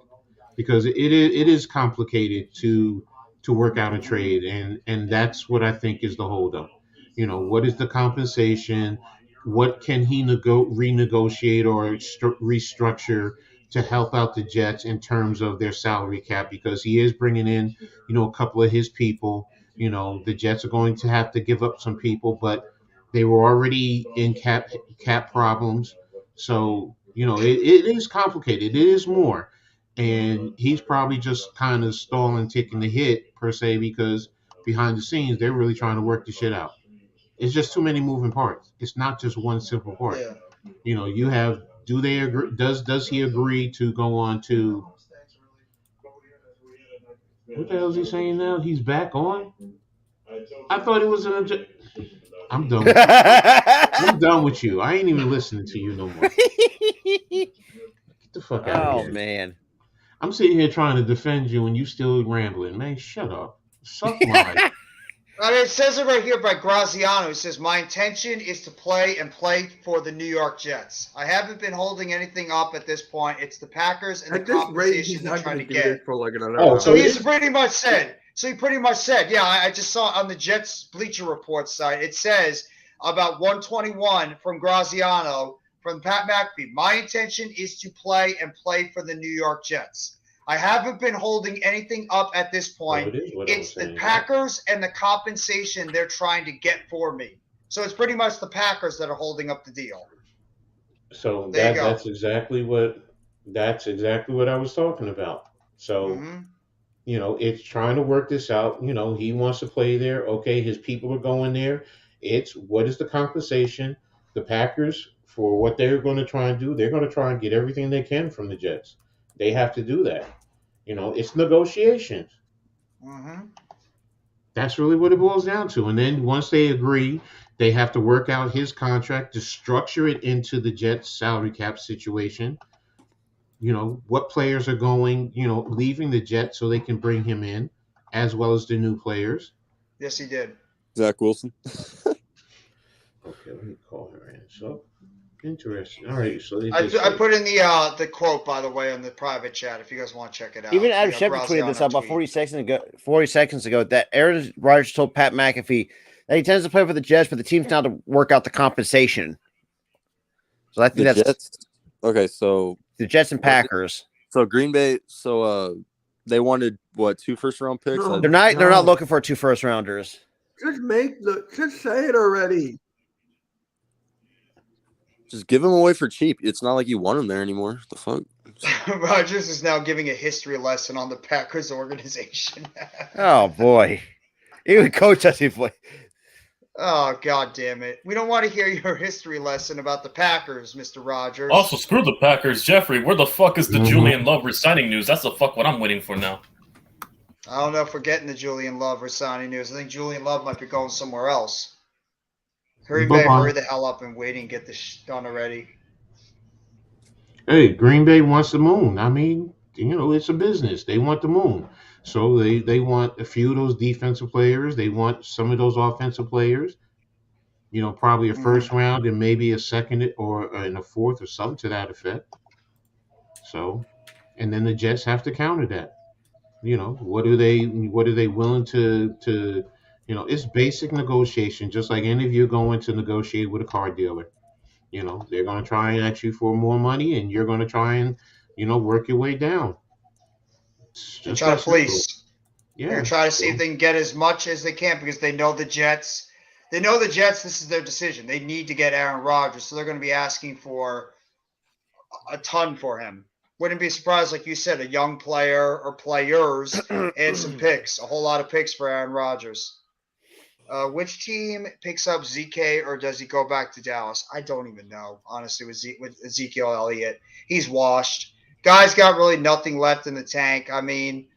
Speaker 5: because it is complicated to work out a trade, and that's what I think is the holdup. You know, what is the compensation? What can he renegotiate or restructure to help out the Jets in terms of their salary cap? Because he is bringing in, a couple of his people. You know, the Jets are going to have to give up some people, but they were already in cap problems. So, it is complicated. It is more. And he's probably just kind of stalling, taking the hit per se, because behind the scenes, they're really trying to work the shit out. It's just too many moving parts. It's not just one simple part.
Speaker 3: Yeah.
Speaker 5: You have, do they agree? Does he agree to go on to, what the hell is he saying now? He's back on? I thought it was I'm done with you. I'm done with you. I ain't even listening to you no more. Get the fuck out of
Speaker 1: Oh
Speaker 5: here.
Speaker 1: man.
Speaker 5: I'm sitting here trying to defend you and you still rambling. Man, shut up. Suck my.
Speaker 3: I mean, it says it right here by Graziano. It says, "My intention is to play for the New York Jets. I haven't been holding anything up at this point. It's the Packers and
Speaker 2: At
Speaker 3: the
Speaker 2: this rate,
Speaker 3: compensation
Speaker 2: he's
Speaker 3: they're
Speaker 2: not
Speaker 3: trying
Speaker 2: going
Speaker 3: to
Speaker 2: to do this
Speaker 3: get."
Speaker 2: for like another
Speaker 5: Oh,
Speaker 2: hour.
Speaker 3: So he pretty much said, yeah, I just saw on the Jets Bleacher Report site, it says about 121 from Graziano, from Pat McAfee. "My intention is to play for the New York Jets. I haven't been holding anything up at this point.
Speaker 5: it is what I'm
Speaker 3: It's the
Speaker 5: saying.
Speaker 3: Packers and the compensation they're trying to get for me." So it's pretty much the Packers that are holding up the deal.
Speaker 5: So
Speaker 3: There you go.
Speaker 5: that's exactly what I was talking about. So,
Speaker 3: Mhm.
Speaker 5: it's trying to work this out. He wants to play there. Okay, his people are going there. It's what is the compensation? The Packers, for what they're going to try and do, they're going to try and get everything they can from the Jets. They have to do that. It's negotiations.
Speaker 3: Mhm.
Speaker 5: That's really what it boils down to. And then once they agree, they have to work out his contract to structure it into the Jets salary cap situation. What players are going, leaving the Jets so they can bring him in, as well as the new players.
Speaker 3: Yes, he did.
Speaker 9: Zach Wilson.
Speaker 5: Okay, let me call her in. So interesting. All right, so they
Speaker 3: I
Speaker 5: just
Speaker 3: put in the quote, by the way, on the private chat if you guys want to check it out.
Speaker 1: Even Adam
Speaker 3: Yeah,
Speaker 1: Schefter tweeted this out
Speaker 3: Graziano
Speaker 1: about
Speaker 3: tweet.
Speaker 1: 40 seconds ago that Aaron Rodgers told Pat McAfee that he tends to play for the Jets, but the team's now to work out the compensation. So I think
Speaker 9: The
Speaker 1: that's
Speaker 9: Jets. Okay, so
Speaker 1: the Jets and Packers.
Speaker 9: So Green Bay. So they wanted what, 2 first-round picks?
Speaker 2: No.
Speaker 1: They're not
Speaker 2: No.
Speaker 1: looking for 2 first rounders.
Speaker 2: Just say it already.
Speaker 9: Just give them away for cheap. It's not like you want them there anymore. The fuck.
Speaker 3: Rodgers is now giving a history lesson on the Packers organization.
Speaker 1: Oh boy. Even coach doesn't play.
Speaker 3: Oh, God damn it. We don't want to hear your history lesson about the Packers, Mr. Rodgers.
Speaker 8: Also, screw the Packers. Jeffrey, where the fuck is the Julian Love resigning news? That's the fuck what I'm waiting for now.
Speaker 3: I don't know if we're getting the Julian Love resigning news. I think Julian Love might be going somewhere else. Green Bay, hurry the hell up and wait and get this done already.
Speaker 5: Hey, Green Bay wants the moon. I mean, it's a business. They want the moon. So they want a few of those defensive players. They want some of those offensive players. Probably a first round and maybe a second or in a fourth or something to that effect. So, and then the Jets have to counter that. What are they willing to it's basic negotiation, just like any of you going to negotiate with a car dealer. They're going to try and ask you for more money, and you're going to try and work your way down.
Speaker 3: And try to fleece.
Speaker 5: Yeah.
Speaker 3: They're going to try to see if they can get as much as they can because they know the Jets. They know the Jets, this is their decision. They need to get Aaron Rodgers, so they're going to be asking for a ton for him. Wouldn't be surprised, like you said, a young player or players and some picks, a whole lot of picks for Aaron Rodgers. Which team picks up ZK or does he go back to Dallas? I don't even know, honestly, with Ezekiel Elliott. He's washed. Guy's got really nothing left in the tank. I mean,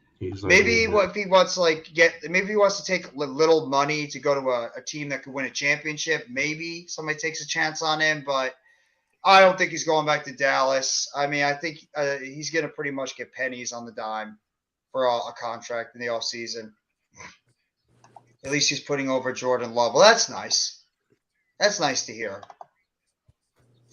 Speaker 3: maybe if he wants maybe he wants to take little money to go to a team that could win a championship. Maybe somebody takes a chance on him, but I don't think he's going back to Dallas. I mean, I think he's going to pretty much get pennies on the dime for a contract in the offseason. At least he's putting over Jordan Love. Well, that's nice. That's nice to hear.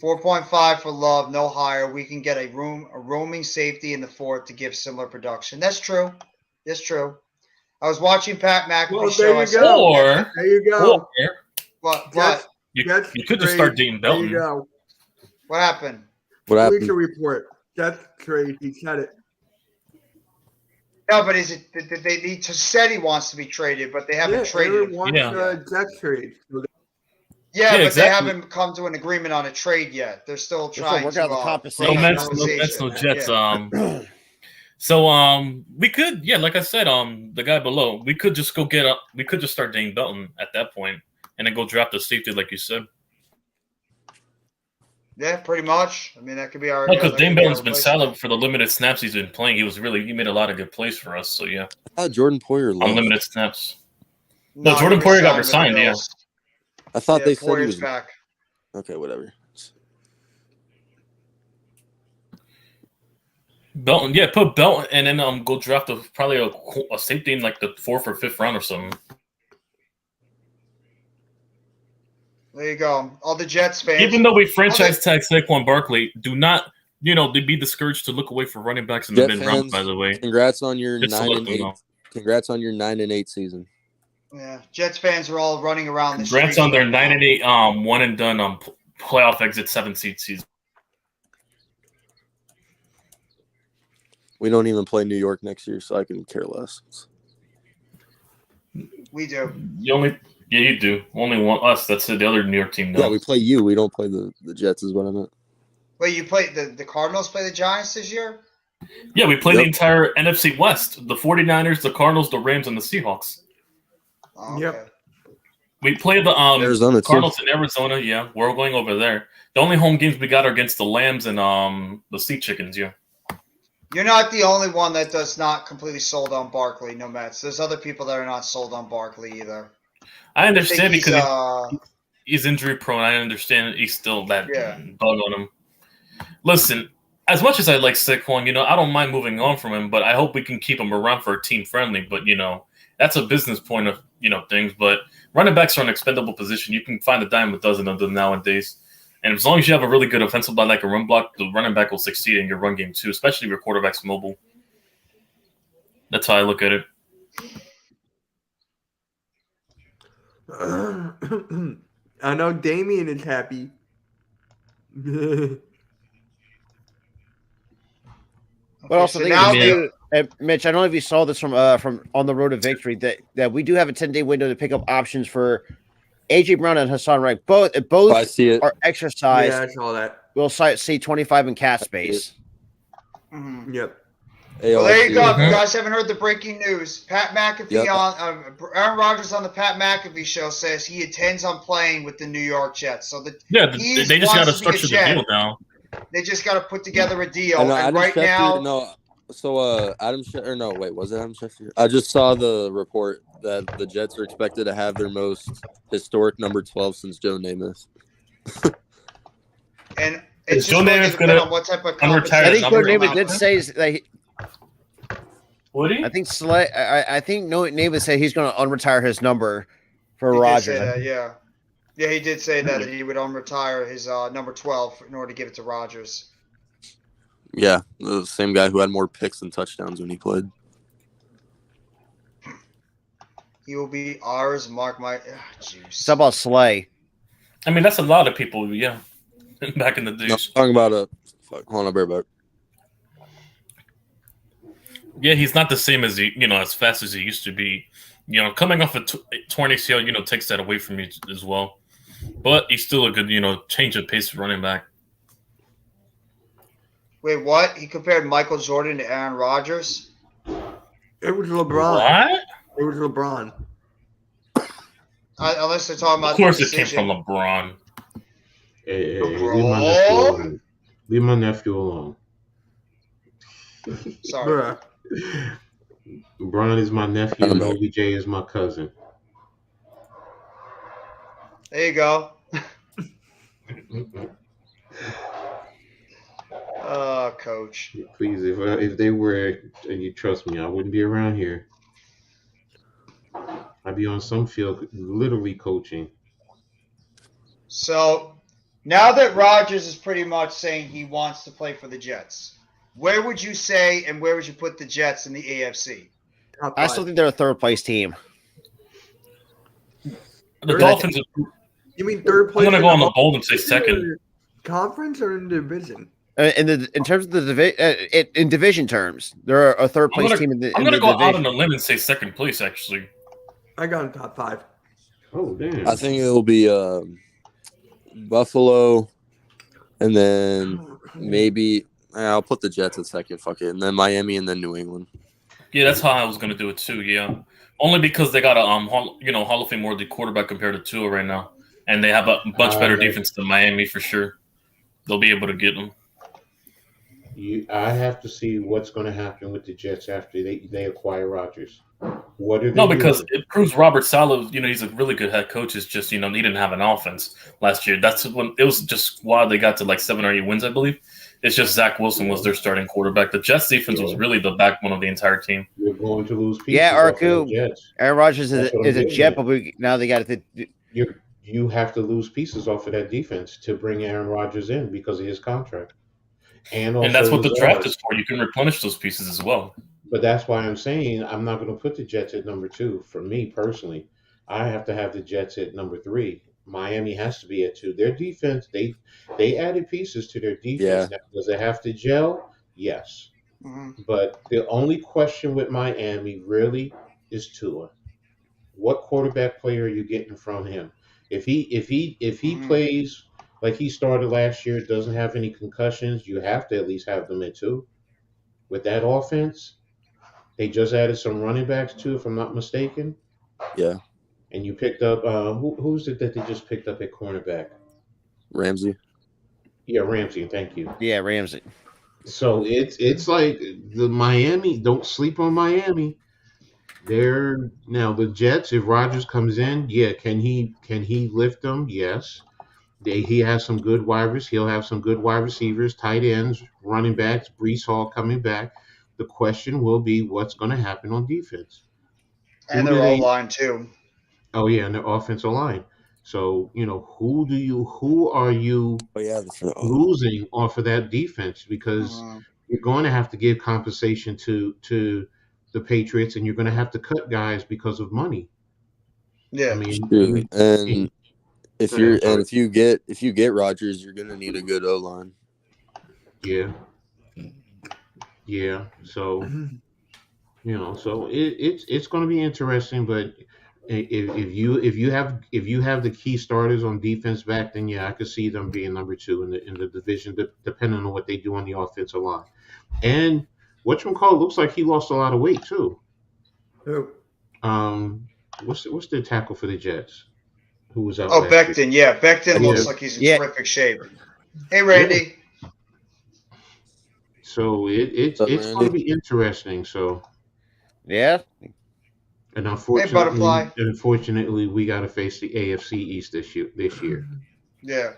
Speaker 3: 4.5 for Love, no higher. We can get a roaming safety in the fourth to give similar production. That's true. That's true. I was watching Pat McAfee show.
Speaker 2: There you go.
Speaker 3: But
Speaker 8: you could just start dating Belton.
Speaker 2: There you go.
Speaker 3: What happened?
Speaker 9: What happened?
Speaker 2: Bleacher Report. Death trade. He said it.
Speaker 3: No, but is it? He said he wants to be traded, but they haven't traded him.
Speaker 2: Wants a death trade.
Speaker 3: Yeah, but
Speaker 8: exactly.
Speaker 3: they haven't come to an agreement on a trade yet. They're still trying
Speaker 1: work
Speaker 3: to
Speaker 1: out the compensation.
Speaker 8: No Mets, no Jets.
Speaker 3: Yeah.
Speaker 8: So we could, like I said, the guy below, we could just we could just start dating Belton at that point, and then go draft a safety like you said.
Speaker 3: Yeah, pretty much. I mean, that could be our.
Speaker 8: Because Dane Belton's been solid for the limited snaps he's been playing. He made a lot of good plays for us. So yeah.
Speaker 9: I thought Jordan Poyer left.
Speaker 8: Unlimited snaps. No, Jordan Poyer got resigned. Yeah.
Speaker 9: I thought they said he was
Speaker 3: back.
Speaker 9: Okay, whatever.
Speaker 8: Belton, put Belton, and then go draft probably a safety in like the 4th or 5th round or something.
Speaker 3: There you go. All the Jets fans.
Speaker 8: Even though we franchise tag Saquon Barkley, do not, they be discouraged to look away for running backs in the mid round. By the way,
Speaker 9: congrats on your 9-8. Congrats on your 9-8 season.
Speaker 3: Yeah, Jets fans are all running around the
Speaker 8: Congrats on their 9-8, one and done playoff exit 7-seed season.
Speaker 9: We don't even play New York next year, so I can care less.
Speaker 3: We do.
Speaker 8: You do. Only one us. That's the other New York team.
Speaker 9: Yeah, we play you. We don't play the Jets. Is what I meant.
Speaker 3: Wait, you play the Cardinals play the Giants this year?
Speaker 8: Yeah, we play the entire NFC West: the 49ers, the Cardinals, the Rams, and the Seahawks.
Speaker 3: Oh, okay.
Speaker 2: Yep.
Speaker 8: We play the
Speaker 9: Arizona
Speaker 8: Cardinals
Speaker 9: too.
Speaker 8: in Arizona. Yeah, we're going over there. The only home games we got are against the Lambs and the Sea Chickens. Yeah.
Speaker 3: You're not the only one that does not completely sold on Barkley. No Mets. There's other people that are not sold on Barkley either.
Speaker 8: I understand because he's injury prone. I understand he's still that bug on him. Listen, as much as I like Saquon, I don't mind moving on from him, but I hope we can keep him around for a team friendly. But that's a business point of things. But running backs are an expendable position. You can find a dime a dozen of them nowadays. And as long as you have a really good offensive line like a run block, the running back will succeed in your run game too, especially if your quarterback's mobile. That's how I look at it.
Speaker 2: I know Damien is happy.
Speaker 1: But also, Mitch, I don't know if you saw this from On the Road to Victory that we do have a 10-day window to pick up options for AJ Brown and Hassan Wright. Both
Speaker 9: I see it.
Speaker 1: are exercised.
Speaker 2: Yeah, I saw that.
Speaker 1: We'll see 25 in cat space.
Speaker 3: Mm-hmm.
Speaker 2: Yep.
Speaker 3: Well, there you go. If you guys haven't heard the breaking news, Pat McAfee Aaron Rodgers on the Pat McAfee show says he intends on playing with the New York Jets. So they just got to structure the deal now. They just got to put together a deal. And right now,
Speaker 9: Adam Schefter. No, wait, was it Adam Schefter? I just saw the report that the Jets are expected to have their most historic number 12 since Joe Namath.
Speaker 3: And it's
Speaker 8: Joe Namath going to
Speaker 3: what type of
Speaker 8: unretire?
Speaker 1: I think Joe Namath did say that.
Speaker 8: Would he?
Speaker 1: I think Namath said he's going to unretire his number for Rodgers.
Speaker 3: Yeah, he did say that he would unretire his number 12 in order to give it to Rodgers.
Speaker 9: Yeah, the same guy who had more picks than touchdowns when he played.
Speaker 3: He will be ours. Mark my.
Speaker 1: It's about Slay.
Speaker 8: I mean, that's a lot of people. Yeah, back in the days.
Speaker 9: No, talking about hold on, Bearbuck.
Speaker 8: Yeah, he's not the same as as fast as he used to be. Coming off a torn ACL, takes that away from you as well. But he's still a good, change of pace running back.
Speaker 3: Wait, what? He compared Michael Jordan to Aaron Rodgers?
Speaker 2: It was LeBron.
Speaker 8: What?
Speaker 2: It was LeBron.
Speaker 3: unless they're talking about
Speaker 8: Of course,
Speaker 3: the
Speaker 8: it came
Speaker 3: decision.
Speaker 8: from LeBron.
Speaker 5: Hey, leave my nephew alone. Leave my nephew alone.
Speaker 3: Sorry.
Speaker 5: LeBron is my nephew and OBJ is my cousin.
Speaker 3: There you go. Coach.
Speaker 5: Please, if they were, you trust me, I wouldn't be around here. I'd be on some field, literally coaching.
Speaker 3: So now that Rodgers is pretty much saying he wants to play for the Jets, where would you say and where would you put the Jets in the AFC?
Speaker 1: I still think they're a third place team.
Speaker 8: The Dolphins.
Speaker 2: You mean third place?
Speaker 8: I'm gonna go on the bold and say second.
Speaker 2: Conference or in division?
Speaker 1: In terms of the in division terms, they're a third place team.
Speaker 8: I'm gonna go out on a limb and say second place. Actually,
Speaker 2: I got in top 5.
Speaker 5: Oh damn!
Speaker 9: I think it'll be Buffalo, and then maybe I'll put the Jets at second. Fuck it, and then Miami, and then New England.
Speaker 8: Yeah, that's how I was gonna do it too. Yeah, only because they got a Hall of Fame worthy quarterback compared to Tua right now, and they have a much better defense than Miami for sure. They'll be able to get them.
Speaker 5: I have to see what's going to happen with the Jets after they acquire Rodgers. What are they
Speaker 8: because
Speaker 5: doing?
Speaker 8: it proves Robert Saleh, he's a really good head coach. It's just, he didn't have an offense last year. That's when it was just wild. They got to like 7 or 8 wins, I believe. It's just Zach Wilson was their starting quarterback. The Jets defense was really the backbone of the entire team.
Speaker 5: You're going to lose pieces.
Speaker 1: Yeah, Arku. Aaron Rodgers is a Jet, but now they got to.
Speaker 5: You have to lose pieces off of that defense to bring Aaron Rodgers in because of his contract. And
Speaker 8: that's what the draft is for. You can replenish those pieces as well.
Speaker 5: But that's why I'm saying I'm not going to put the Jets at number 2. For me personally, I have to have the Jets at number 3. Miami has to be at 2. Their defense, they added pieces to their defense.
Speaker 9: Yeah.
Speaker 5: Now, does it have to gel? Yes.
Speaker 3: Mm-hmm.
Speaker 5: But the only question with Miami really is Tua. What quarterback player are you getting from him? If he plays like he started last year, doesn't have any concussions, you have to at least have them at 2. With that offense, they just added some running backs too, if I'm not mistaken.
Speaker 9: Yeah.
Speaker 5: And you picked up who's it that they just picked up at cornerback?
Speaker 9: Ramsey.
Speaker 5: Yeah, Ramsey. Thank you.
Speaker 1: Yeah, Ramsey.
Speaker 5: So it's like the Miami. Don't sleep on Miami. They're now the Jets. If Rodgers comes in, yeah, can he lift them? Yes. He has some good wide. He'll have some good wide receivers, tight ends, running backs. Brees Hall coming back. The question will be what's going to happen on defense.
Speaker 3: And their O-line too.
Speaker 5: Oh yeah, and their offensive line. So who are you losing off of that defense? Because you're going to have to give compensation to the Patriots, and you're going to have to cut guys because of money.
Speaker 3: Yeah,
Speaker 9: I mean, and if you get Rodgers, you're going to need a good O-line.
Speaker 5: Yeah. Yeah. So so it's going to be interesting, but. If you have the key starters on defense back, then yeah, I could see them being number 2 in the division, depending on what they do on the offensive line. And whatchamacallit looks like he lost a lot of weight too.
Speaker 2: Who?
Speaker 5: What's the tackle for the Jets? Who was out?
Speaker 3: Oh, Becton. Yeah, Becton looks like he's in terrific shape. Hey, Randy.
Speaker 5: Yeah. So it's going to be interesting. So
Speaker 1: yeah.
Speaker 5: And unfortunately, we got to face the AFC East this year.
Speaker 3: Yeah,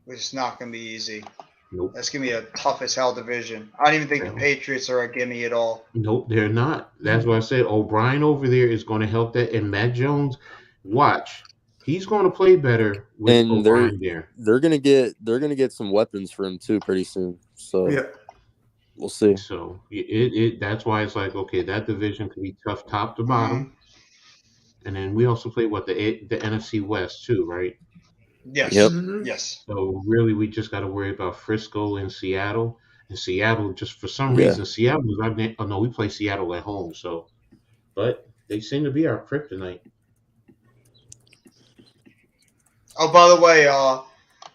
Speaker 3: which is not going to be easy.
Speaker 5: Nope.
Speaker 3: That's going to be a tough as hell division. I don't even think the Patriots are a gimme at all.
Speaker 5: Nope, they're not. That's why I said O'Brien over there is going to help that. And Matt Jones, watch. He's going to play better with O'Brien there.
Speaker 9: They're going to get some weapons for him too pretty soon. So
Speaker 2: yeah.
Speaker 9: We'll see.
Speaker 5: So that's why it's like, okay, that division could be tough top to bottom. And then we also play the NFC West too, right?
Speaker 3: Yes.
Speaker 9: Yep.
Speaker 3: Yes.
Speaker 5: So really we just got to worry about Frisco and Seattle. And Seattle, just for some reason, Seattle was we play Seattle at home, so but they seem to be our kryptonite.
Speaker 3: Oh, by the way,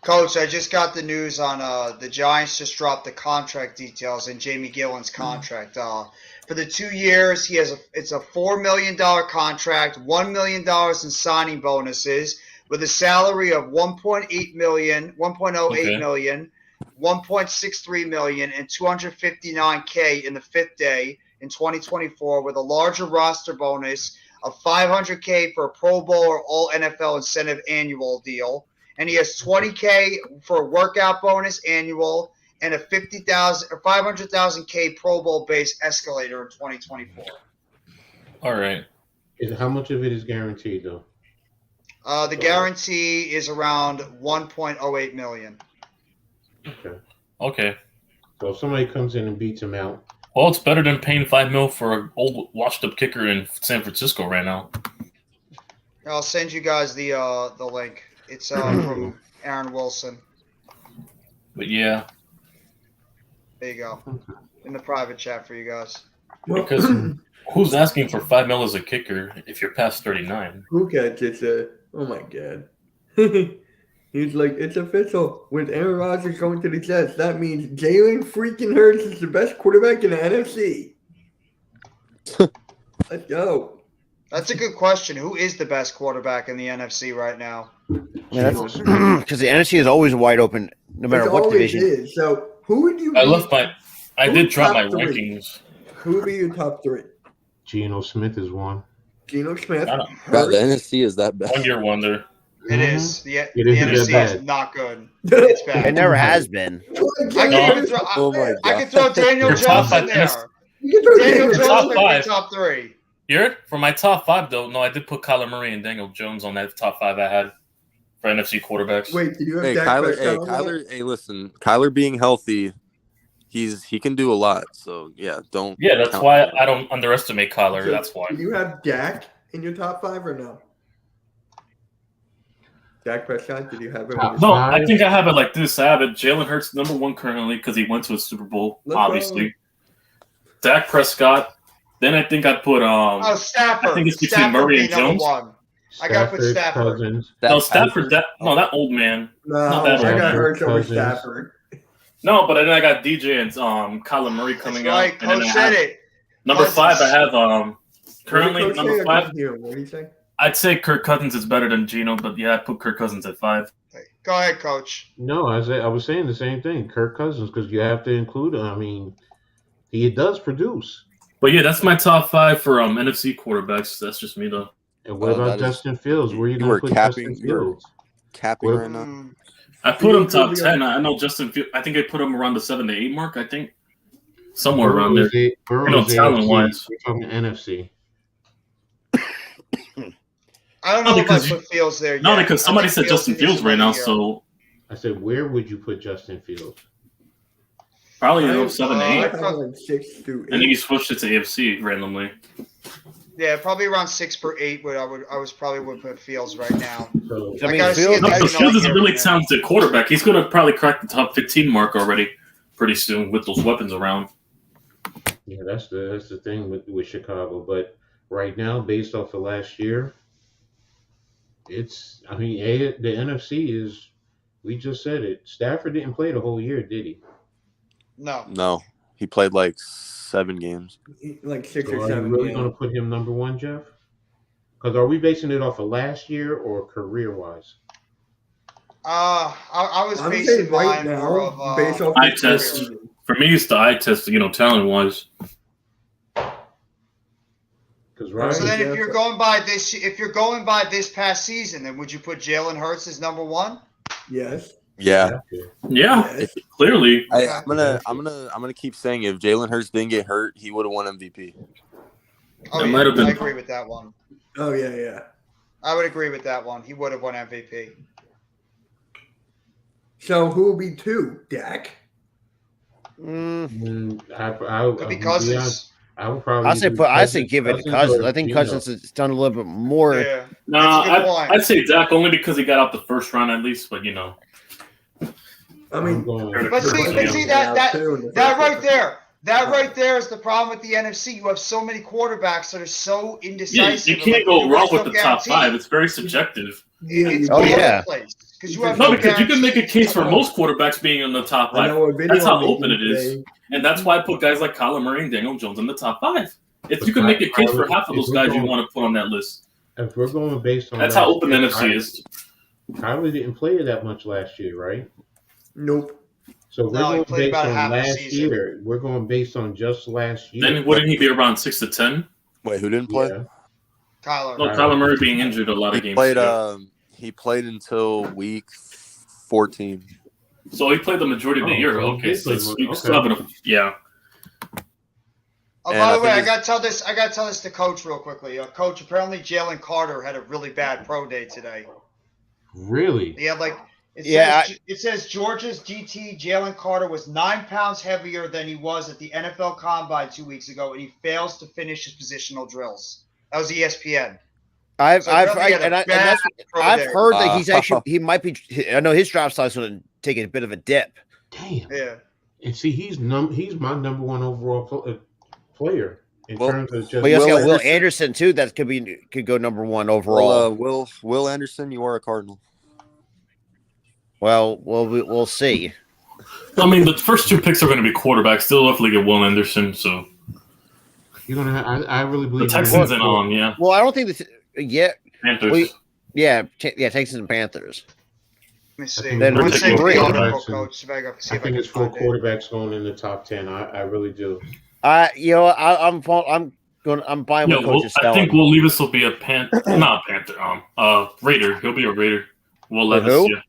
Speaker 3: Coach, I just got the news on the Giants just dropped the contract details in Jamie Gillen's contract. For the 2 years, it's a $4 million contract, $1 million in signing bonuses, with a salary of $1.08 million, $1.63 million, and $259K in the fifth day in 2024, with a larger roster bonus of $500K for a Pro Bowl or All NFL incentive annual deal, and he has $20K for a workout bonus annual and a $50,000 or $500,000K Pro Bowl base escalator in 2024.
Speaker 8: All right.
Speaker 5: How much of it is guaranteed though?
Speaker 3: The guarantee is around $1.08 million.
Speaker 8: Okay.
Speaker 5: So if somebody comes in and beats him out.
Speaker 8: Well, it's better than paying $5 million for an old washed-up kicker in San Francisco right now.
Speaker 3: I'll send you guys the link. It's from Aaron Wilson.
Speaker 8: But yeah,
Speaker 3: There you go. In the private chat for you guys.
Speaker 8: because who's asking for $5 million as a kicker if you're past 39?
Speaker 2: Who catches it? Oh my god. He's like, it's official. With Aaron Rodgers going to the Jets, that means Jalen freaking Hurts is the best quarterback in the NFC. Let's go.
Speaker 3: That's a good question. Who is the best quarterback in the NFC right now?
Speaker 1: Yeah, because the NFC is always wide open, no matter
Speaker 2: It
Speaker 1: what
Speaker 2: always
Speaker 1: division.
Speaker 2: is. So who would you?
Speaker 8: I
Speaker 2: Who's
Speaker 8: did drop my
Speaker 2: top three?
Speaker 8: rankings.
Speaker 2: Who would be your top three?
Speaker 5: Geno Smith is one.
Speaker 2: Geno Smith.
Speaker 8: I don't-
Speaker 9: God, the NFC is that bad.
Speaker 8: 1 year wonder.
Speaker 3: It is. The
Speaker 5: It isn't
Speaker 3: NFC
Speaker 5: that
Speaker 3: is
Speaker 5: bad.
Speaker 3: not good. It's bad.
Speaker 1: It never has been.
Speaker 3: I can even throw,
Speaker 9: Oh my
Speaker 3: I
Speaker 9: god.
Speaker 3: can throw Daniel
Speaker 8: Your top
Speaker 3: Jones
Speaker 8: five
Speaker 3: in there.
Speaker 2: You can throw
Speaker 3: Daniel
Speaker 2: Daniel
Speaker 3: Jones
Speaker 8: top
Speaker 3: might
Speaker 8: five.
Speaker 3: be top three.
Speaker 8: For my top 5, though, no, I did put Kyler Murray and Daniel Jones on that top 5 I had for NFC quarterbacks.
Speaker 2: Wait, do you have
Speaker 9: Hey,
Speaker 2: Dak
Speaker 9: Kyler.
Speaker 2: Prescott
Speaker 9: Hey,
Speaker 2: on that?
Speaker 9: Kyler. Hey, listen. Kyler being healthy, he can do a lot. So yeah, don't.
Speaker 8: Yeah, that's
Speaker 9: count
Speaker 8: why
Speaker 9: him out.
Speaker 8: I don't underestimate Kyler.
Speaker 2: So,
Speaker 8: That's why.
Speaker 2: Do you have Dak in your top 5 or no? Dak Prescott, did you have him?
Speaker 8: No, I think I have it like this. I have it Jalen Hurts number 1 currently because he went to a Super Bowl,
Speaker 2: Let's
Speaker 8: obviously. Dak Prescott. Then I think I'd put
Speaker 3: Oh, Stafford.
Speaker 8: I think it's between
Speaker 3: Stafford
Speaker 8: Murray
Speaker 3: be
Speaker 8: and
Speaker 3: number
Speaker 8: Jones.
Speaker 3: 1. I gotta put Stafford.
Speaker 5: Cousins.
Speaker 8: No, Stafford. That old man.
Speaker 2: No,
Speaker 8: Not that
Speaker 2: I
Speaker 8: old.
Speaker 2: got Hurts over
Speaker 5: Cousins.
Speaker 2: Stafford.
Speaker 8: No, but then I got DJ and Kyler Murray
Speaker 3: That's
Speaker 8: coming
Speaker 3: right.
Speaker 8: out. And then
Speaker 3: Coach
Speaker 8: I
Speaker 3: said
Speaker 8: have,
Speaker 3: it.
Speaker 8: number
Speaker 3: Cousins.
Speaker 8: 5, I have currently
Speaker 2: What did Coach
Speaker 8: number
Speaker 2: say? I
Speaker 8: 5.
Speaker 2: couldn't hear him. What did he say?
Speaker 8: I'd say Kirk Cousins is better than Geno, but yeah, I put Kirk Cousins at 5.
Speaker 3: Go ahead, Coach.
Speaker 5: No, I was saying the same thing. Kirk Cousins, because you have to include him. I mean, he does produce.
Speaker 8: But yeah, that's my top 5 for NFC quarterbacks. That's just me though.
Speaker 5: And what
Speaker 9: Oh,
Speaker 5: about
Speaker 9: that is-
Speaker 5: Justin Fields? Where are you
Speaker 9: you
Speaker 5: going
Speaker 9: were
Speaker 5: to put
Speaker 9: capping-
Speaker 5: Justin
Speaker 9: you were-
Speaker 5: Fields?
Speaker 9: Capping
Speaker 5: What-
Speaker 9: right now.
Speaker 3: Mm,
Speaker 8: I put him
Speaker 2: you
Speaker 8: top
Speaker 2: include
Speaker 8: 10. I know Justin Fields. I think I put him around the 7 to 8 mark. I think somewhere around there.
Speaker 5: Burrow's
Speaker 8: talent-wise.
Speaker 5: We're talking NFC.
Speaker 3: I don't
Speaker 8: No,
Speaker 3: know if I
Speaker 8: because
Speaker 3: put Fields there yet.
Speaker 8: No, because somebody
Speaker 3: I think
Speaker 8: said Justin
Speaker 3: needs
Speaker 8: Fields right
Speaker 3: another
Speaker 8: now,
Speaker 3: year.
Speaker 8: so
Speaker 5: I said, where would you put Justin Fields?
Speaker 8: probably
Speaker 2: I-
Speaker 8: 7 to
Speaker 3: I
Speaker 8: 8.
Speaker 2: I have like 6 to 8.
Speaker 8: And then he switched it to AFC randomly.
Speaker 3: Yeah, probably around 6 for 8. But I would probably put Fields right now.
Speaker 5: So
Speaker 1: I mean,
Speaker 3: gotta see
Speaker 1: Fields,
Speaker 3: it
Speaker 8: No,
Speaker 3: next
Speaker 8: but
Speaker 3: year.
Speaker 8: Fields is a really
Speaker 3: Yeah.
Speaker 8: talented quarterback. He's going to probably crack the top 15 mark already pretty soon with those weapons around.
Speaker 5: yeah, that's the thing with Chicago. But right now, based off of last year, the NFC is. We just said it. Stafford didn't play the whole year, did he?
Speaker 3: No.
Speaker 9: No, he played like 7 games.
Speaker 2: Like 6
Speaker 5: So
Speaker 2: or
Speaker 5: are
Speaker 2: 7.
Speaker 5: you really
Speaker 2: yeah.
Speaker 5: going to put him number 1, Jeff? Because are we basing it off of last year or career-wise?
Speaker 3: I was
Speaker 2: I'm
Speaker 3: basing
Speaker 2: saying right
Speaker 3: mine more
Speaker 2: now,
Speaker 3: of
Speaker 2: based off
Speaker 8: eye
Speaker 2: his
Speaker 8: test.
Speaker 2: career.
Speaker 8: For me, it's the eye test, talent-wise.
Speaker 5: Because
Speaker 2: Right.
Speaker 3: So then,
Speaker 2: Yeah,
Speaker 3: if you're going by this past season, then would you put Jalen Hurts as number 1?
Speaker 2: Yes.
Speaker 9: Yeah,
Speaker 8: Yeah,
Speaker 2: Yes.
Speaker 8: clearly.
Speaker 9: I'm gonna keep saying if Jalen Hurts didn't get hurt, he would have won MVP.
Speaker 3: Oh,
Speaker 8: That
Speaker 3: yeah,
Speaker 8: might have been-
Speaker 3: I agree with that one.
Speaker 2: Oh, yeah.
Speaker 3: I would agree with that one. He would have won MVP.
Speaker 2: So who will be 2? Dak?
Speaker 1: Mm,
Speaker 3: Could be Cousins.
Speaker 5: I would probably.
Speaker 1: I say give it to Cousins. I think
Speaker 5: Geno.
Speaker 1: Cousins has done a little bit more.
Speaker 3: Yeah.
Speaker 8: No,
Speaker 3: That's a good point.
Speaker 8: I'd say Dak only because he got out the first round at least, but
Speaker 2: I mean,
Speaker 3: But see that right there, That right there is the problem with the NFC. You have so many quarterbacks that are so
Speaker 8: Yeah,
Speaker 3: indecisive.
Speaker 8: you can't go wrong with the top five. It's very subjective.
Speaker 3: It's
Speaker 1: Oh, yeah.
Speaker 3: because you have
Speaker 8: No,
Speaker 3: no
Speaker 8: because you can make a
Speaker 3: guarantees.
Speaker 8: case for most quarterbacks being in the top
Speaker 2: I
Speaker 8: five.
Speaker 2: know a video
Speaker 8: That's how
Speaker 2: on
Speaker 8: open it
Speaker 2: YouTube
Speaker 8: is.
Speaker 2: today.
Speaker 8: And that's why I put guys like Kyler Murray and Daniel Jones in the top five. If
Speaker 5: But
Speaker 8: you can make a case for
Speaker 5: Kyler-
Speaker 8: half of
Speaker 5: if
Speaker 8: those
Speaker 5: we're
Speaker 8: guys you
Speaker 5: going-
Speaker 8: want to put on that list.
Speaker 5: If we're going based on
Speaker 8: That's how
Speaker 5: last
Speaker 8: open the
Speaker 5: year,
Speaker 8: NFC is.
Speaker 5: Kyler didn't play that much last year, right?
Speaker 2: Nope.
Speaker 5: So we're
Speaker 3: No, he
Speaker 5: going
Speaker 3: played
Speaker 5: based
Speaker 3: about half
Speaker 5: on
Speaker 3: the
Speaker 5: last
Speaker 3: season.
Speaker 5: year. We're going based on just last year.
Speaker 8: Then wouldn't he be around 6 to 10?
Speaker 9: Wait, who didn't play?
Speaker 5: Yeah.
Speaker 3: Kyler.
Speaker 8: No, Kyler Murray being injured a lot
Speaker 9: He
Speaker 8: of games.
Speaker 9: played.
Speaker 8: yeah.
Speaker 9: He played until week 14.
Speaker 8: So he played the majority of the
Speaker 5: Oh,
Speaker 8: year.
Speaker 5: so he
Speaker 8: Okay,
Speaker 5: did
Speaker 8: so
Speaker 5: play
Speaker 8: it's,
Speaker 5: more-
Speaker 8: you still
Speaker 5: okay.
Speaker 8: have enough. Yeah.
Speaker 3: Oh,
Speaker 9: And
Speaker 3: by
Speaker 9: I
Speaker 3: the way,
Speaker 9: think
Speaker 3: I
Speaker 9: it's-
Speaker 3: gotta tell this. I gotta tell this to Coach real quickly. Coach, apparently Jalen Carter had a really bad pro day today.
Speaker 5: Really?
Speaker 3: He had like
Speaker 1: Yeah,
Speaker 3: it says Georgia's GT Jalen Carter was 9 pounds heavier than he was at the NFL Combine 2 weeks ago, and he fails to finish his positional drills. That was ESPN.
Speaker 1: I've
Speaker 3: So apparently he had a
Speaker 1: and that's
Speaker 3: bad pro
Speaker 1: I've
Speaker 3: day.
Speaker 1: heard that he's actually he might be. I know his draft stock's going to take a bit of a dip.
Speaker 5: Damn.
Speaker 3: Yeah.
Speaker 5: And see, he's my number one overall player in
Speaker 9: Well,
Speaker 5: terms of just.
Speaker 1: But you also
Speaker 9: Will
Speaker 1: got Will
Speaker 9: Anderson-
Speaker 1: Anderson too. That could go number one overall.
Speaker 9: Will Anderson, you are a Cardinal.
Speaker 1: Well, we'll see.
Speaker 8: I mean, the first two picks are going to be quarterbacks. They'll definitely get Will Anderson. So
Speaker 5: You're gonna. I really
Speaker 8: the
Speaker 5: believe
Speaker 8: Texans and yeah,
Speaker 1: Well, I don't think that. Yeah,
Speaker 8: Panthers.
Speaker 1: Texans and Panthers.
Speaker 3: Let me see.
Speaker 5: think
Speaker 1: Then
Speaker 3: I'm
Speaker 1: who's
Speaker 3: gonna say
Speaker 1: three?
Speaker 3: the
Speaker 5: Quarterbacks
Speaker 3: article,
Speaker 5: and-
Speaker 3: Coach. See if I can
Speaker 5: I think it's four
Speaker 3: find it.
Speaker 5: quarterbacks going in the top 10. I really do.
Speaker 1: I'm buying
Speaker 8: Yeah,
Speaker 1: what
Speaker 8: Will,
Speaker 1: Coach is
Speaker 8: I
Speaker 1: telling.
Speaker 8: think Will Levis will be a not Panther. Raider. He'll be a Raider. Will Levis.
Speaker 1: who?
Speaker 8: Yeah.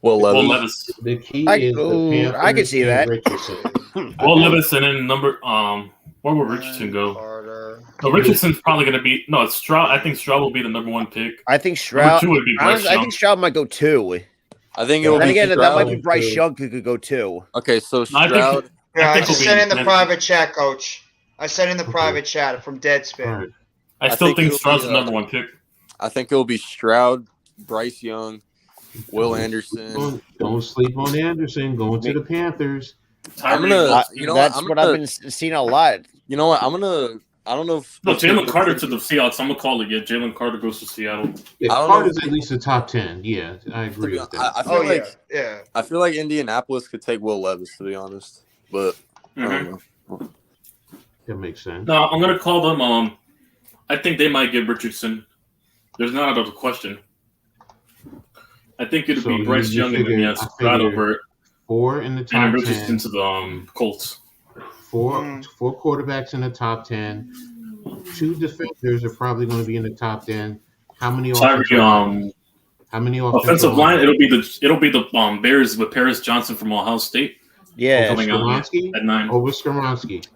Speaker 9: Will
Speaker 8: Will
Speaker 9: Levis.
Speaker 8: Levis.
Speaker 5: The key
Speaker 1: I
Speaker 5: is the
Speaker 1: can
Speaker 5: Panthers
Speaker 1: see
Speaker 5: and
Speaker 1: that.
Speaker 5: Richardson.
Speaker 8: Will Levis, and then where will Richardson go?
Speaker 3: Carter.
Speaker 8: No, Richardson's probably going to be it's Stroud. I think Stroud will be the number one pick.
Speaker 1: I think
Speaker 8: Number
Speaker 1: Stroud.
Speaker 8: two would be Bryce
Speaker 1: I
Speaker 8: Young.
Speaker 1: think Stroud might go two.
Speaker 9: I think it will
Speaker 1: Then
Speaker 9: be
Speaker 1: again, that
Speaker 9: Stroud.
Speaker 1: might be Bryce Young who could go two.
Speaker 9: Okay, so
Speaker 8: No, I think-
Speaker 9: Stroud.
Speaker 3: Yeah, I
Speaker 8: think
Speaker 3: just
Speaker 8: he'll
Speaker 3: sent
Speaker 8: be
Speaker 3: in the
Speaker 8: in-
Speaker 3: private chat, Coach. I sent in the private chat from Deadspin.
Speaker 5: All right.
Speaker 8: I
Speaker 9: I
Speaker 8: still
Speaker 9: think
Speaker 8: think
Speaker 9: it'll
Speaker 8: Stroud's
Speaker 9: be,
Speaker 8: the number one pick.
Speaker 9: I think it will be Stroud, Bryce Young, Will Anderson.
Speaker 5: Don't sleep on Anderson. Going to the Panthers.
Speaker 9: I'm
Speaker 8: Tyree
Speaker 9: gonna-
Speaker 8: Wilson.
Speaker 9: you know
Speaker 1: That's
Speaker 9: what, I'm
Speaker 1: what
Speaker 9: gonna-
Speaker 1: I've been seeing a lot.
Speaker 9: You know what? I don't know if.
Speaker 8: No, Jalen Carter to the Seahawks. I'm gonna call it. Yeah, Jalen Carter goes to Seattle.
Speaker 5: Yeah,
Speaker 9: I don't
Speaker 5: Carter's
Speaker 9: know.
Speaker 5: at least the top 10. Yeah, I agree with that.
Speaker 9: I feel
Speaker 3: Oh
Speaker 9: like
Speaker 3: yeah.
Speaker 9: I feel like Indianapolis could take Will Levis, to be honest, but I don't know.
Speaker 5: That makes sense.
Speaker 8: No, I'm gonna call them. I think they might get Richardson. There's not out of the question. I think it'd
Speaker 5: So
Speaker 8: be Bryce
Speaker 5: you
Speaker 8: Young and then
Speaker 5: figure-
Speaker 8: yeah,
Speaker 5: I
Speaker 8: Stroud
Speaker 5: figure
Speaker 8: over it,
Speaker 5: 4 in the
Speaker 8: and then
Speaker 5: top
Speaker 8: Richardson
Speaker 5: 10.
Speaker 8: to the Colts.
Speaker 5: Four quarterbacks in the top 10. 2 defenders are probably going to be in the top 10. How many
Speaker 8: Tyree,
Speaker 5: How many
Speaker 8: offensive line. It'll be the Bears with Paris Johnson from Ohio State
Speaker 1: Yeah,
Speaker 8: coming out
Speaker 5: Skoronski
Speaker 8: at 9.
Speaker 5: over Skoronski.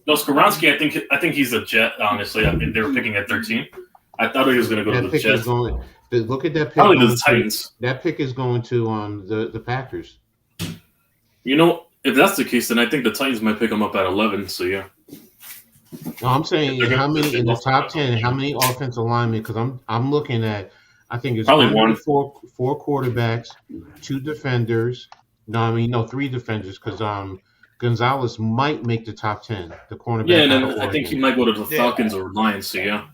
Speaker 8: No, Skoronski. I think he's a Jet. Honestly, I think they were picking at 13. I thought he was gonna go to
Speaker 5: That
Speaker 8: the
Speaker 5: pick is
Speaker 8: Jets.
Speaker 5: going. Look at that pick.
Speaker 8: Probably
Speaker 5: going
Speaker 8: the
Speaker 5: to-
Speaker 8: Titans.
Speaker 5: That pick is going to the Packers.
Speaker 8: You know, if that's the case, then I think the Titans might pick him up at 11. So yeah.
Speaker 5: No, I'm saying
Speaker 8: They're
Speaker 5: how
Speaker 8: gonna-
Speaker 5: many in the top 10? How many offensive linemen? Because I'm looking at. I think it's
Speaker 8: Probably
Speaker 5: only
Speaker 8: one.
Speaker 5: four quarterbacks, 2 defenders. No, 3 defenders because Gonzalez might make the top 10. The cornerback.
Speaker 8: Yeah, and
Speaker 5: out
Speaker 8: then
Speaker 5: of
Speaker 8: I think he
Speaker 5: Oregon.
Speaker 8: might go to the
Speaker 3: Yeah.
Speaker 8: Falcons or Lions. So yeah.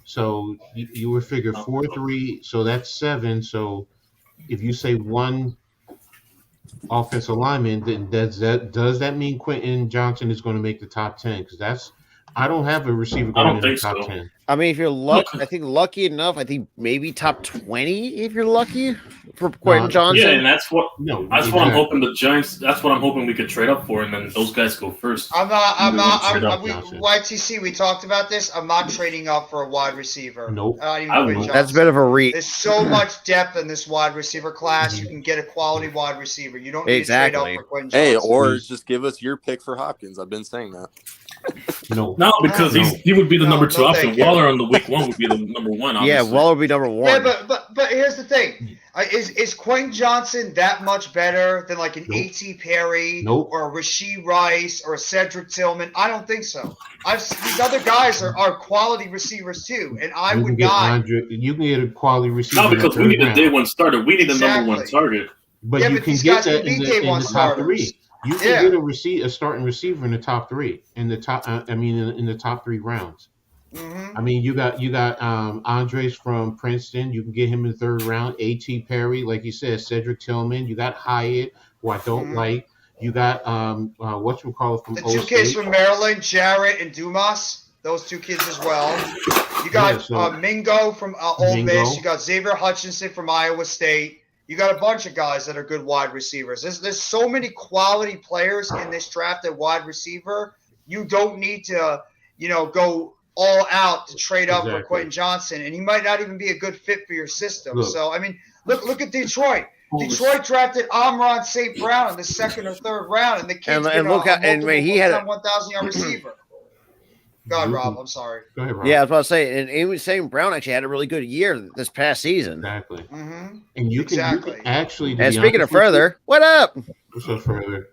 Speaker 5: So you would figure 4-3. So that's 7. So if you say 1 offensive lineman, then does that mean Quentin Johnson is going to make the top 10? Because I don't have a receiver
Speaker 8: I
Speaker 5: going
Speaker 8: don't
Speaker 5: in the
Speaker 8: think
Speaker 5: top
Speaker 8: so.
Speaker 5: 10.
Speaker 1: I mean, if you're lucky, I think lucky enough, I think maybe top 20 if you're lucky for Quentin Johnson.
Speaker 8: Yeah, and that's what
Speaker 5: No,
Speaker 8: what I'm
Speaker 5: exactly.
Speaker 8: hoping the Giants. That's what I'm hoping we could trade up for, and then those guys go first.
Speaker 3: I'm
Speaker 8: Trade up,
Speaker 3: YTC, we talked about this. I'm not trading up for a wide receiver.
Speaker 5: Nope.
Speaker 3: Not even
Speaker 8: I
Speaker 3: Quentin
Speaker 8: would.
Speaker 3: Johnson.
Speaker 1: That's a bit of a reach.
Speaker 3: There's so much depth in this wide receiver class. You can get a quality wide receiver. You don't need
Speaker 1: Exactly.
Speaker 3: to trade up for Quentin Johnson.
Speaker 9: Hey, or just give us your pick for Hopkins. I've been saying that.
Speaker 5: No.
Speaker 8: No, because
Speaker 5: No.
Speaker 8: he would be the
Speaker 3: No,
Speaker 8: number
Speaker 3: no,
Speaker 8: 2 option.
Speaker 3: thank you.
Speaker 8: Waller on the week 1 would be the number 1.
Speaker 1: Yeah,
Speaker 8: Obviously.
Speaker 1: Waller would be number 1.
Speaker 3: Yeah, but here's the thing: is Quentin Johnson that much better than like an
Speaker 5: Nope.
Speaker 3: A.T. Perry
Speaker 5: Nope.
Speaker 3: or a Rasheed Rice or a Cedric Tillman? I don't think so. These other guys are quality receivers too, and I
Speaker 5: You can
Speaker 3: would
Speaker 5: get
Speaker 3: not.
Speaker 5: you can get a quality receiver.
Speaker 8: No, because we need a
Speaker 5: round.
Speaker 8: day 1 starter. We need a number 1
Speaker 3: Exactly.
Speaker 8: target.
Speaker 5: But
Speaker 3: Yeah,
Speaker 5: you
Speaker 3: but
Speaker 5: can
Speaker 3: these
Speaker 5: get
Speaker 3: guys
Speaker 5: that
Speaker 3: can be
Speaker 5: in
Speaker 3: day
Speaker 5: the
Speaker 3: one
Speaker 5: top
Speaker 3: starters.
Speaker 5: 3. You can get a starting receiver in the top 3 in the top. In the top 3 rounds.
Speaker 3: Mm-hmm.
Speaker 5: I mean, you got Andres from Princeton. You can get him in the 3rd round. A.T. Perry, like you said, Cedric Tillman. You got Hyatt, who I don't like. You got whatchamacallit from
Speaker 3: the
Speaker 5: O
Speaker 3: 2
Speaker 5: State.
Speaker 3: kids from Maryland, Jarrett and Dumas. Those 2 kids as well. You got Mingo from Ole Miss. You got Xavier Hutchinson from Iowa State. You got a bunch of guys that are good wide receivers. There's so many quality players in this draft at wide receiver. You don't need to, go all out to trade up for Quentin Johnson, and he might not even be a good fit for your system.
Speaker 5: Look.
Speaker 3: So, I mean, look at Detroit. Detroit drafted Amon St. Brown in the 2nd or 3rd round, and the kid's been he had a 1,000-yard receiver. Go ahead, Rob. I'm sorry.
Speaker 5: Go ahead, Rob.
Speaker 1: Yeah, I was about to say, and even St. Brown actually had a really good year this past season.
Speaker 5: Exactly.
Speaker 3: Mm-hmm.
Speaker 5: And you can actually.
Speaker 1: And speaking of further, what up?
Speaker 5: So further.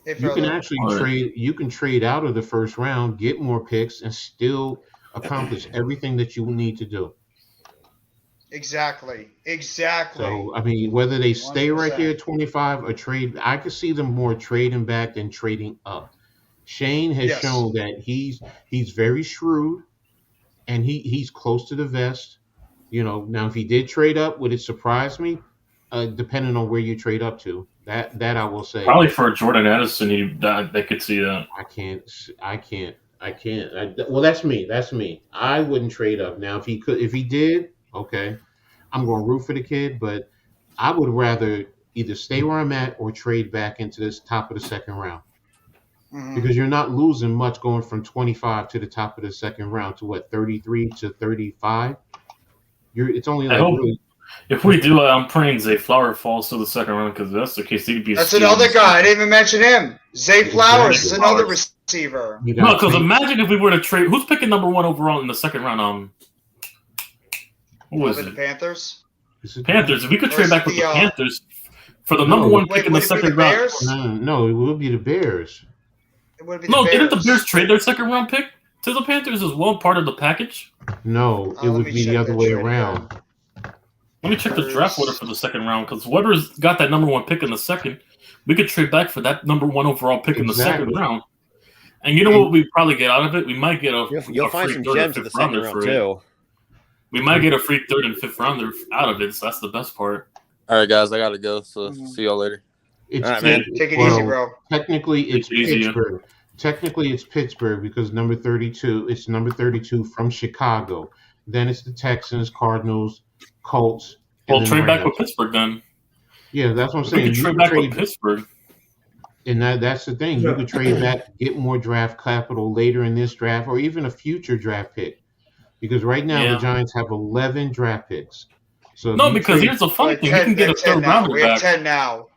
Speaker 3: Hey,
Speaker 5: You can actually trade. You can trade out of the 1st round, get more picks, and still accomplish everything that you need to do.
Speaker 3: Exactly.
Speaker 5: So I mean, whether they stay 100%. Right there at 25 or trade, I could see them more trading back than trading up. Shane has shown that he's very shrewd, and he's close to the vest. Now if he did trade up, would it surprise me? Depending on where you trade up to, that I will say.
Speaker 8: Probably for Jordan Addison, they could see that.
Speaker 5: I can't. Well, that's me. I wouldn't trade up. Now if he did, okay, I'm going to root for the kid, but I would rather either stay where I'm at or trade back into this top of the 2nd round. Mm-hmm. Because you're not losing much going from 25 to the top of the 2nd round to 33 to 35. It's only like really.
Speaker 8: If we do, I'm praying Zay Flower falls to the 2nd round, because if that's the case, he'd be.
Speaker 3: That's another guy. I didn't even mention him. Zay Flowers is another receiver.
Speaker 8: No, because imagine if we were to trade. Who's picking number 1 overall in the 2nd round? Who was it?
Speaker 3: The Panthers.
Speaker 8: Panthers. If we could trade back with the Panthers for the number 1 pick in the 2nd round.
Speaker 5: No, it will be the Bears.
Speaker 8: Didn't the Bears trade their 2nd round pick to the Panthers as well, part of the package?
Speaker 5: No, it would be the other way around.
Speaker 8: Let me check the draft order for the 2nd round, because whoever's got that number 1 pick in the 2nd, we could trade back for that number 1 overall pick in the 2nd round. And you know what we probably get out of it? We might get
Speaker 1: you'll find some gems in the 2nd round too.
Speaker 8: We might get a free 3rd and 5th rounder out of it, so that's the best part.
Speaker 9: All right, guys, I gotta go. So see y'all later.
Speaker 3: Take it easy, bro.
Speaker 5: Technically, it's Pittsburgh. Technically, it's Pittsburgh because number 32. It's number 32 from Chicago. Then it's the Texans, Cardinals, Colts.
Speaker 8: Well, trade back with Pittsburgh then.
Speaker 5: Yeah, that's what I'm saying.
Speaker 8: You could trade back with Pittsburgh.
Speaker 5: And that's the thing. You could trade back, get more draft capital later in this draft, or even a future draft pick. Because right now the Giants have 11 draft picks. So
Speaker 8: because here's the funny thing: we can get a 3rd rounder back.
Speaker 3: We have 10 now.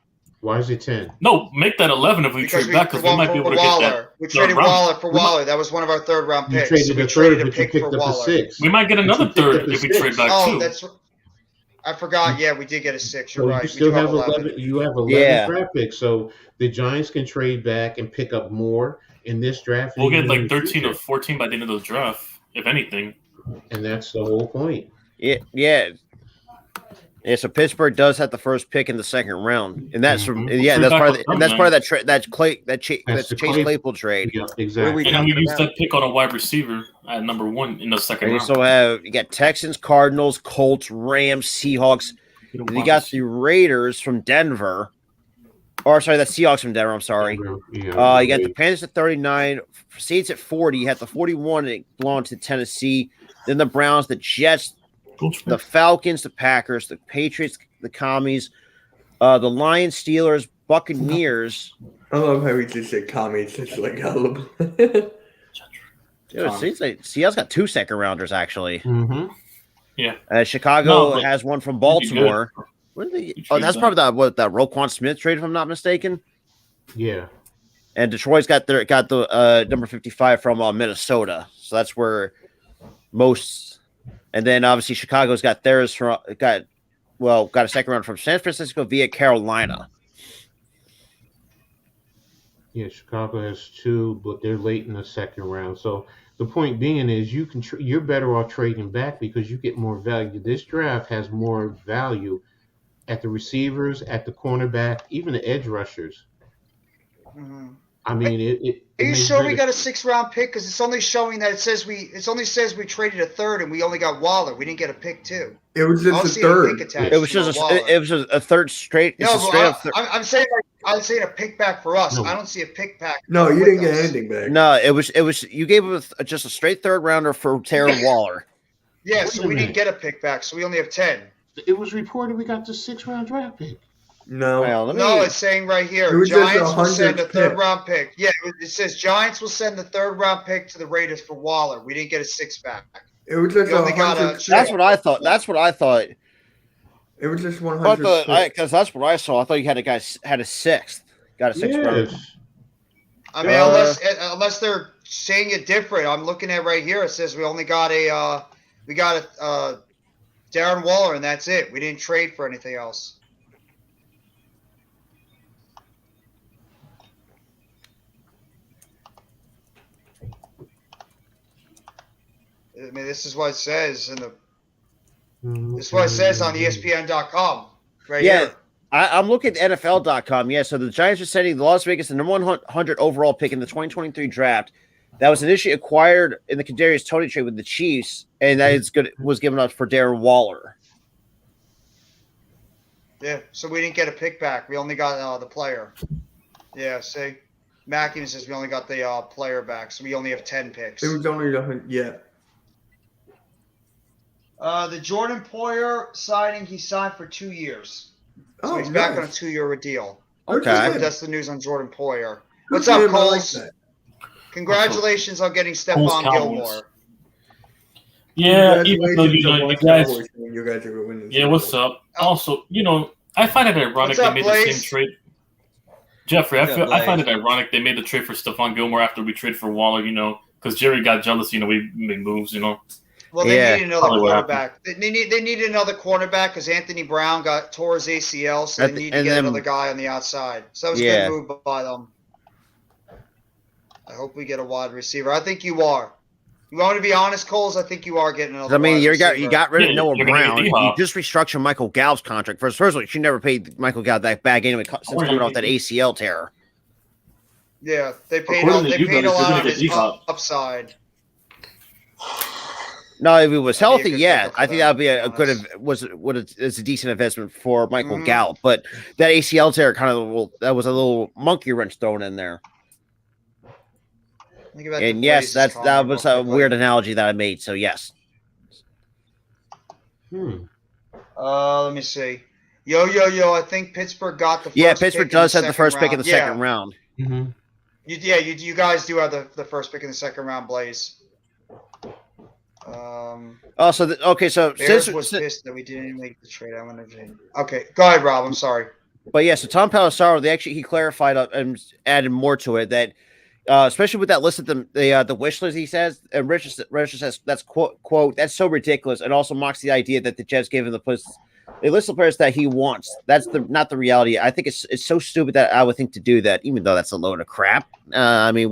Speaker 5: Why is it 10?
Speaker 8: No, make that 11 if we trade back, because we might be able to get that.
Speaker 3: We traded Waller for Waller. That was one of our 3rd round picks.
Speaker 5: You traded a 3rd, but you picked up a 6.
Speaker 8: We might get another 3rd if we trade back too.
Speaker 3: I forgot. Yeah, we did get a 6. You're right.
Speaker 5: You still have 11. You have 11 draft picks, so the Giants can trade back and pick up more in this draft.
Speaker 8: We'll get like 13 or 14 by the end of the draft, if anything.
Speaker 5: And that's the whole point.
Speaker 1: Yeah. So Pittsburgh does have the 1st pick in the 2nd round, and that's that's part of that trade. That's Chase Claypool trade.
Speaker 5: Yeah, exactly.
Speaker 8: And we used that pick on a wide receiver at number 1 in the 2nd round.
Speaker 1: You also you got Texans, Cardinals, Colts, Rams, Seahawks. You got the Raiders from Denver. Or sorry, that's Seahawks from Denver. I'm sorry. You got the Panthers at 39, Saints at 40. You had the 41, and it belonged to Tennessee. Then the Browns, the Jets, the Falcons, the Packers, the Patriots, the Commies, the Lions, Steelers, Buccaneers.
Speaker 2: I love how he just said commies. It's like gullible.
Speaker 1: It seems like Seattle's got 2 2nd rounders actually.
Speaker 5: Mm-hmm.
Speaker 8: Yeah.
Speaker 1: Chicago has one from Baltimore. That's probably that Roquan Smith trade, if I'm not mistaken.
Speaker 5: Yeah.
Speaker 1: And Detroit's got the number 55 from Minnesota, so that's where most. And then obviously Chicago's got theirs got a 2nd round from San Francisco via Carolina.
Speaker 5: Yeah, Chicago has 2, but they're late in the 2nd round. So the point being is you're better off trading back because you get more value. This draft has more value at the receivers, at the cornerback, even the edge rushers.
Speaker 3: Mhm.
Speaker 5: I mean, it
Speaker 3: Are you
Speaker 5: makes
Speaker 3: sure we
Speaker 5: better-
Speaker 3: got a 6th-round pick? Because it's only showing that it only says we traded a 3rd and we only got Waller. We didn't get a pick too.
Speaker 2: It was
Speaker 3: I
Speaker 2: just
Speaker 3: don't
Speaker 2: a
Speaker 3: see any
Speaker 2: third.
Speaker 3: pick attached.
Speaker 1: It was
Speaker 3: to
Speaker 1: just
Speaker 3: Waller.
Speaker 1: it was a third straight. It's
Speaker 3: No,
Speaker 1: a straight up.
Speaker 3: I'm saying I'm saying a pick back for us.
Speaker 5: No.
Speaker 3: I don't see a pick back.
Speaker 2: No, you
Speaker 3: with
Speaker 2: didn't get
Speaker 3: us.
Speaker 2: anything back.
Speaker 1: No, it was you gave him just a straight third rounder for Darren Waller.
Speaker 3: Yeah,
Speaker 5: Wait
Speaker 3: so
Speaker 5: a
Speaker 3: we didn't
Speaker 5: minute.
Speaker 3: get a pick back, so we only have 10.
Speaker 5: It was reported we got the 6th-round draft pick.
Speaker 2: No.
Speaker 1: Well, let me.
Speaker 3: No, it's saying right
Speaker 2: It
Speaker 3: here,
Speaker 2: was just
Speaker 3: Giants will send a
Speaker 2: 100th
Speaker 3: 3rd-round pick. Yeah, it says Giants will send the 3rd-round pick to the Raiders for Waller. We didn't get a 6th back.
Speaker 2: It was just
Speaker 3: You only got
Speaker 2: 100th
Speaker 3: a-
Speaker 2: pick.
Speaker 1: That's what I thought. That's what I thought.
Speaker 2: It was just 100th pick.
Speaker 1: Because that's what I saw. I thought you had a guy had a 6th. Got a 6th round.
Speaker 5: Yes.
Speaker 3: I mean, unless they're saying it different. I'm looking at right here. It says we only got a Darren Waller, and that's it. We didn't trade for anything else. I mean, this is what it says in the. This is what it says on ESPN.com. Right
Speaker 1: Yeah.
Speaker 3: here.
Speaker 1: I'm looking at NFL.com. Yeah, so the Giants are sending the Las Vegas the number 100 overall pick in the 2023 draft. That was initially acquired in the Kadarius Toney trade with the Chiefs, and that is good was given up for Darren Waller.
Speaker 3: Yeah, so we didn't get a pick back. We only got the player. Yeah, see? Mackin says we only got the player back, so we only have 10 picks.
Speaker 2: It was only the
Speaker 3: The Jordan Poyer signing, he signed for 2 years. So
Speaker 2: Oh,
Speaker 3: he's back on a
Speaker 2: nice.
Speaker 3: 2-year deal.
Speaker 1: Okay.
Speaker 2: Good.
Speaker 3: That's the news on Jordan Poyer.
Speaker 2: Good
Speaker 3: What's
Speaker 2: for
Speaker 3: up,
Speaker 2: him, I like
Speaker 3: Coles?
Speaker 2: that.
Speaker 3: Congratulations on getting
Speaker 8: Coles
Speaker 3: Stephon
Speaker 8: Cowboys.
Speaker 3: Gilmore.
Speaker 8: Yeah, even though
Speaker 2: Congratulations
Speaker 8: you
Speaker 2: on
Speaker 8: know you
Speaker 2: watching
Speaker 8: guys.
Speaker 2: Cowboys when you guys are winning.
Speaker 8: Yeah, what's up? Also, you know, I find it ironic
Speaker 3: What's
Speaker 8: they
Speaker 3: up,
Speaker 8: made the
Speaker 3: Blaze?
Speaker 8: same trade. Jeffrey,
Speaker 9: What's up,
Speaker 8: I find it
Speaker 9: Blaze?
Speaker 8: ironic they made the trade for Stephon Gilmore after we traded for Waller. You know, because Jerry got jealous. You know, we made moves. You know.
Speaker 3: Well, they
Speaker 1: Yeah,
Speaker 3: need another
Speaker 8: probably what
Speaker 3: quarterback. They need another cornerback because Anthony Brown tore his ACL, so they need to
Speaker 1: And
Speaker 3: get
Speaker 1: then-
Speaker 3: another guy on the outside. So that was
Speaker 1: Yeah.
Speaker 3: a good move by them. I hope we get a wide receiver. I think you are. You want me to be honest, Coles? I think you are getting another.
Speaker 1: I mean,
Speaker 3: wide
Speaker 1: you got
Speaker 3: receiver.
Speaker 1: rid of
Speaker 8: Yeah,
Speaker 1: Noah
Speaker 8: you're gonna get
Speaker 1: Brown. You
Speaker 8: D-Hop.
Speaker 1: just restructured Michael Gallup's contract. First of all, you never paid Michael Gallup that bag anyway since coming off that ACL tear.
Speaker 3: Yeah, they paid.
Speaker 8: According to
Speaker 3: They
Speaker 8: you
Speaker 3: paid
Speaker 8: guys,
Speaker 3: a
Speaker 8: you're
Speaker 3: lot
Speaker 8: gonna
Speaker 3: on
Speaker 8: get
Speaker 3: his
Speaker 8: D-Hop.
Speaker 3: upside.
Speaker 1: No, if he was
Speaker 3: That'd be a
Speaker 1: healthy,
Speaker 3: good
Speaker 1: yeah,
Speaker 3: pickup for
Speaker 1: I think
Speaker 3: them,
Speaker 1: that would be
Speaker 3: to
Speaker 1: a
Speaker 3: be
Speaker 1: good
Speaker 3: honest.
Speaker 1: is a decent investment for Michael
Speaker 3: Mhm.
Speaker 1: Gallup. But that ACL tear kind of that was a little monkey wrench thrown in there.
Speaker 3: Think about
Speaker 1: And
Speaker 3: the
Speaker 1: yes,
Speaker 3: Blazers
Speaker 1: that
Speaker 3: comment
Speaker 1: was
Speaker 3: real
Speaker 1: a
Speaker 3: quickly.
Speaker 1: weird analogy that I made. So yes,
Speaker 3: Let me see. Yo. I think Pittsburgh got the first
Speaker 1: yeah,
Speaker 3: pick
Speaker 1: Pittsburgh
Speaker 3: in
Speaker 1: does
Speaker 3: the
Speaker 1: have the
Speaker 3: second
Speaker 1: first pick in the
Speaker 3: round.
Speaker 1: second round.
Speaker 5: Mm-hmm.
Speaker 3: You guys do have the first pick in the second round, Blaze.
Speaker 1: Oh, so okay, so
Speaker 3: Bears was pissed that we didn't make the trade. I'm gonna. Okay, go ahead, Rob. I'm sorry.
Speaker 1: but yeah, so Tom Pelissaro, he clarified and added more to it that. Especially with that list of the wish list, he says, and Richard says that's quote that's so ridiculous, and also mocks the idea that the Jets gave him a list of players that he wants. That's not the reality. I think it's so stupid that I would think to do that, even though that's a load of crap. I mean,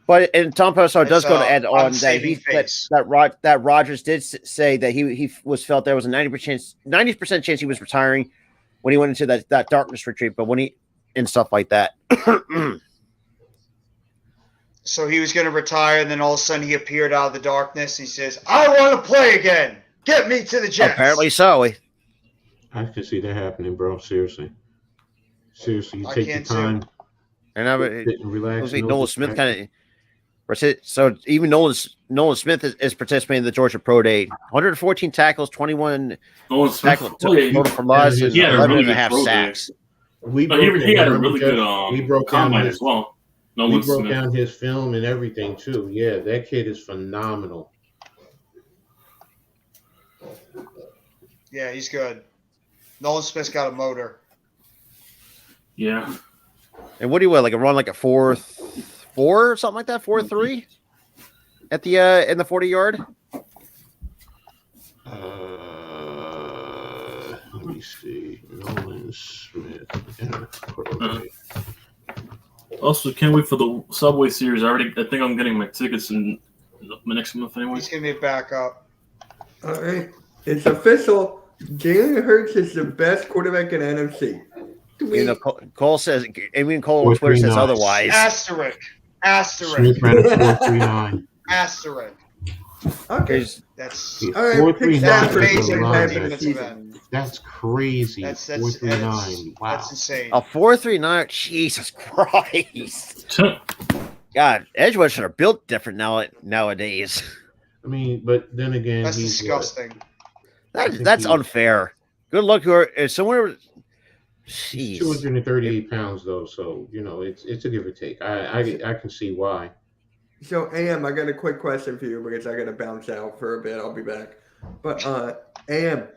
Speaker 1: but and Tom Pelissaro does go to add on that that Rodgers did say that he was felt there was a 90% chance he was retiring when he went into that darkness retreat, but when he and stuff like that.
Speaker 3: So he was going to retire, and then all of a sudden he appeared out of the darkness. He says, "I want to play again. Get me to the Jets."
Speaker 1: Apparently so.
Speaker 5: I can see that happening, bro. Seriously, you
Speaker 3: I
Speaker 5: take the
Speaker 3: can too.
Speaker 5: time,
Speaker 1: And I
Speaker 5: sit and relax.
Speaker 1: was
Speaker 5: no
Speaker 1: Nolan Smith
Speaker 5: distraction.
Speaker 1: kind of. So even Nolan Smith is participating in the Georgia Pro Day. 114 tackles, 21
Speaker 8: Nolan Smith.
Speaker 1: tackles
Speaker 8: Oh, yeah,
Speaker 1: total for loss,
Speaker 5: he
Speaker 1: and
Speaker 5: had a
Speaker 1: 11
Speaker 8: really
Speaker 1: and a
Speaker 8: good
Speaker 1: half
Speaker 8: pro day.
Speaker 1: sacks.
Speaker 5: We
Speaker 8: No,
Speaker 5: broke
Speaker 8: he
Speaker 5: down-
Speaker 8: had a
Speaker 5: remember,
Speaker 8: really
Speaker 5: Jeff?
Speaker 8: good
Speaker 5: we broke down
Speaker 8: combine
Speaker 5: his,
Speaker 8: as well.
Speaker 5: we
Speaker 8: Nolan
Speaker 5: broke
Speaker 8: Smith.
Speaker 5: down his film and everything too. Yeah, that kid is phenomenal.
Speaker 3: Yeah, he's good. Nolan Smith's got a motor.
Speaker 8: Yeah.
Speaker 1: And what do you want? Like a run like a 4-4 or something like that? 4-3 at the in the 40-yard?
Speaker 5: Let me see. Nolan Smith.
Speaker 8: Also, can't wait for the Subway Series. I think I'm getting my tickets in the next month anyway.
Speaker 3: He's going to be back up.
Speaker 2: All right. It's official. Jalen Hurts is the best quarterback in NFC.
Speaker 1: Cole says. Cole on Twitter says
Speaker 5: 439.
Speaker 1: otherwise.
Speaker 3: Asterisk.
Speaker 5: Smith ran a 439.
Speaker 3: Asterisk.
Speaker 2: Okay.
Speaker 3: That's
Speaker 5: Yeah,
Speaker 2: All right,
Speaker 5: 439
Speaker 3: that's
Speaker 5: is
Speaker 3: amazing
Speaker 5: a
Speaker 3: for a
Speaker 5: lot.
Speaker 3: defensive end.
Speaker 5: That's crazy.
Speaker 3: That's
Speaker 5: 439. Wow.
Speaker 3: That's insane.
Speaker 1: A 4.39. Jesus Christ. God, edge rushers are built different nowadays.
Speaker 5: I mean, but then again,
Speaker 3: That's
Speaker 5: he's
Speaker 3: disgusting.
Speaker 1: That's unfair. Good luck. If someone, jeez,
Speaker 5: 238 pounds though, so it's a give or take. I can see why.
Speaker 2: So, AM, I got a quick question for you because I got to bounce out for a bit. I'll be back. But, AM,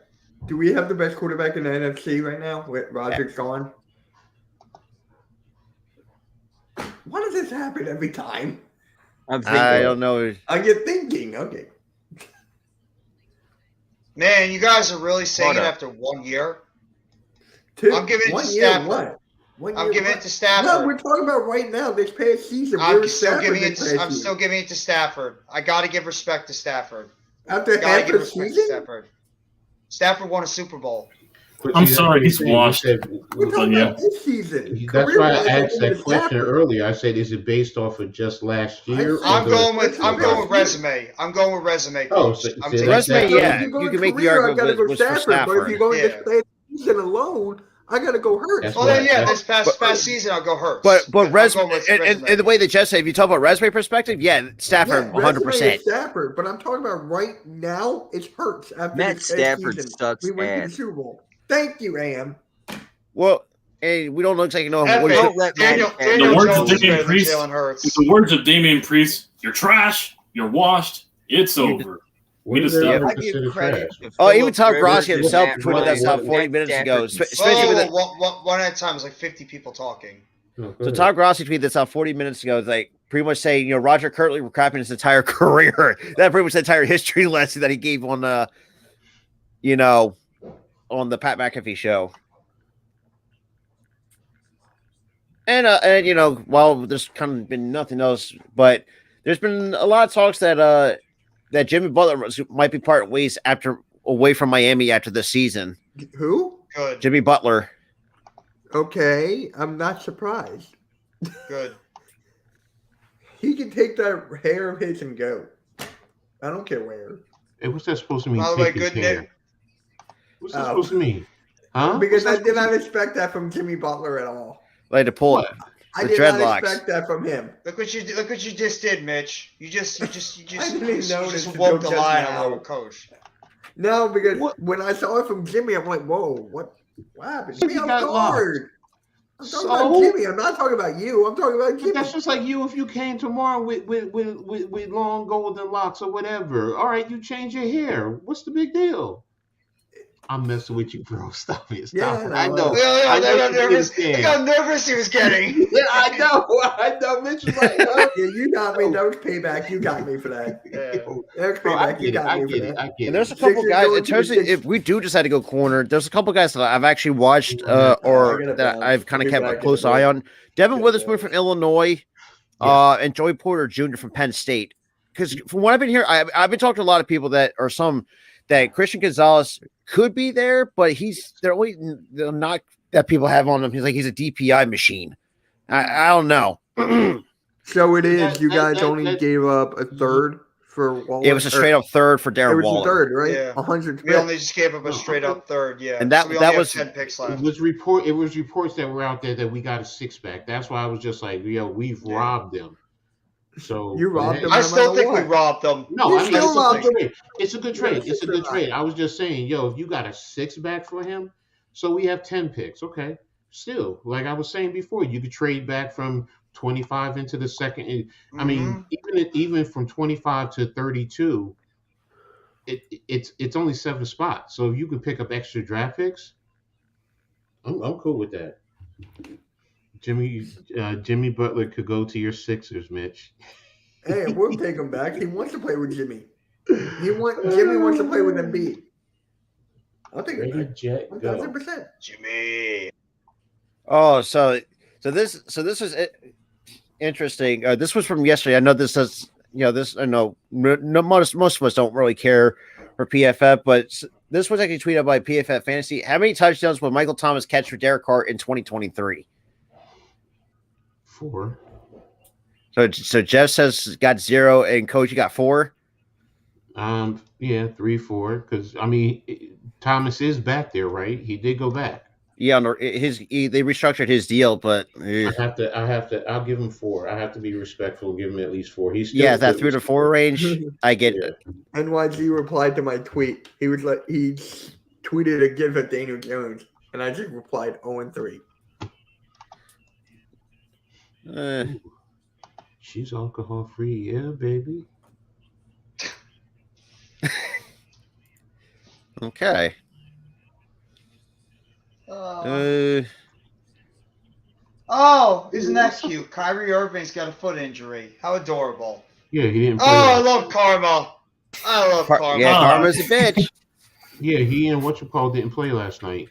Speaker 2: do we have the best quarterback in the NFC right now with Rodgers gone? Why does this happen every time?
Speaker 1: I don't know.
Speaker 2: I get thinking. Okay.
Speaker 3: Man, you guys are really saying it after 1 year? I'm giving it to Stafford. I'm giving it to Stafford.
Speaker 2: No, we're talking about right now, this past season.
Speaker 3: I'm still giving it to Stafford. I got to give respect to Stafford.
Speaker 2: After half a season?
Speaker 3: Stafford won a Super Bowl.
Speaker 8: I'm sorry, he's washed.
Speaker 2: We're talking about this season.
Speaker 5: That's why I asked that question earlier. I said, is it based off of just last year?
Speaker 3: I'm going with resume. I'm going with resume.
Speaker 5: Oh,
Speaker 1: resume, yeah. You can make the argument with Stafford.
Speaker 2: But if you're going this past season alone, I gotta go Hurts.
Speaker 3: Well, then, this past season, I'll go Hurts.
Speaker 1: But resume, and the way that Jeff said, if you talk about resume perspective, Stafford, 100%.
Speaker 2: Stafford, but I'm talking about right now, it's Hurts.
Speaker 10: Matt Stafford sucks.
Speaker 2: We went to the Super Bowl. Thank you, AM.
Speaker 1: Well, hey, we don't look like know
Speaker 3: what
Speaker 8: the words of Damian Priest, you're trash, you're washed, it's over. We just
Speaker 1: even Tom Grossi himself tweeted that about 40 minutes ago. Especially with
Speaker 3: one at a time, it was like 50 people talking.
Speaker 1: So Tom Grossi tweeted this out 40 minutes ago. It's like pretty much saying, Roger Kirtley recapping his entire career. That pretty much the entire history lesson that he gave on on the Pat McAfee show. And while there's kind of been nothing else, but there's been a lot of talks that Jimmy Butler might be parting ways away from Miami after this season.
Speaker 2: Who?
Speaker 3: Good.
Speaker 1: Jimmy Butler.
Speaker 2: Okay, I'm not surprised.
Speaker 3: Good.
Speaker 2: He can take that hair of his and go. I don't care where.
Speaker 5: Hey, what's that supposed to mean?
Speaker 3: By the way, good Nick.
Speaker 5: What's that supposed to mean? Huh?
Speaker 2: Because I did not expect that from Jimmy Butler at all.
Speaker 1: Like to pull it.
Speaker 2: I did not expect that from him.
Speaker 3: Look what you just did, Mitch. You just
Speaker 2: I didn't notice
Speaker 3: woke the line on our coach.
Speaker 2: No, because when I saw it from Jimmy, I'm like, whoa, what happened? Jimmy, I'm guard. I'm talking about Jimmy. I'm not talking about you. I'm talking about Jimmy.
Speaker 5: That's just like you if you came tomorrow with long golden locks or whatever. All right, you change your hair. What's the big deal? I'm messing with you, bro. Stop it. Stop it. I know.
Speaker 3: I got nervous. Look how nervous he was getting.
Speaker 5: Yeah, I know. Mitch was like,
Speaker 2: yeah, you got me. That was payback. You got me for that.
Speaker 3: Yeah.
Speaker 2: That was payback. You got me for that.
Speaker 5: I get it.
Speaker 1: And there's a couple guys, in terms of if we do decide to go corner, there's a couple guys that I've actually watched or that I've kind of kept a close eye on. Devin Witherspoon from Illinois and Joey Porter Jr. from Penn State. Because from what I've been hearing, I've been talking to a lot of people that Christian Gonzalez could be there, but they're not that people have on him. He's a DPI machine. I don't know.
Speaker 2: So it is. You guys only gave up a third for Waller.
Speaker 1: It was a straight up third for Darren Waller.
Speaker 2: It was a third, right?
Speaker 3: Yeah.
Speaker 2: 100.
Speaker 3: We only just gave up a straight up third. Yeah,
Speaker 1: and that was
Speaker 3: 10 picks left.
Speaker 5: It was reports that were out there that we got a 6-pack. That's why I was just like, we've robbed them. So
Speaker 2: you robbed them.
Speaker 3: I still think we robbed them.
Speaker 5: No, I mean, it's a good trade. It's a good trade. I was just saying, if you got a 6-back for him, so we have 10 picks. Okay, still, like I was saying before, you could trade back from 25 into the second. I mean, even from 25 to 32, it's only 7 spots. So if you could pick up extra draft picks, I'm cool with that. Jimmy Butler could go to your Sixers, Mitch.
Speaker 2: Hey, we'll take him back. He wants to play with Jimmy. Jimmy wants to play with Embiid. I'll take it back. 1,000%.
Speaker 3: Jimmy.
Speaker 1: Oh, so this is interesting. This was from yesterday. I know this is most of us don't really care for PFF, but This was actually tweeted by PFF Fantasy. How many touchdowns will Michael Thomas catch for Derek Carr in 2023?
Speaker 5: 4.
Speaker 1: So Jeff says got 0, and Coach, you got 4.
Speaker 5: Yeah, 3, 4. Because Thomas is back there, right? He did go back.
Speaker 1: Yeah, they restructured his deal, but
Speaker 5: I'll give him 4. I have to be respectful and give him at least 4. He's still
Speaker 1: that 3 to 4 range. I get it.
Speaker 2: NYG replied to my tweet. He tweeted a gif at Daniel Jones, and I just replied 0-3.
Speaker 5: She's alcohol free, yeah, baby.
Speaker 1: Okay.
Speaker 3: Isn't that cute? Kyrie Irving's got a foot injury. How adorable.
Speaker 5: Yeah, he didn't play.
Speaker 3: I love Karma. I love Karma.
Speaker 1: Yeah, Karma's a bitch.
Speaker 5: Yeah, he and didn't play last night.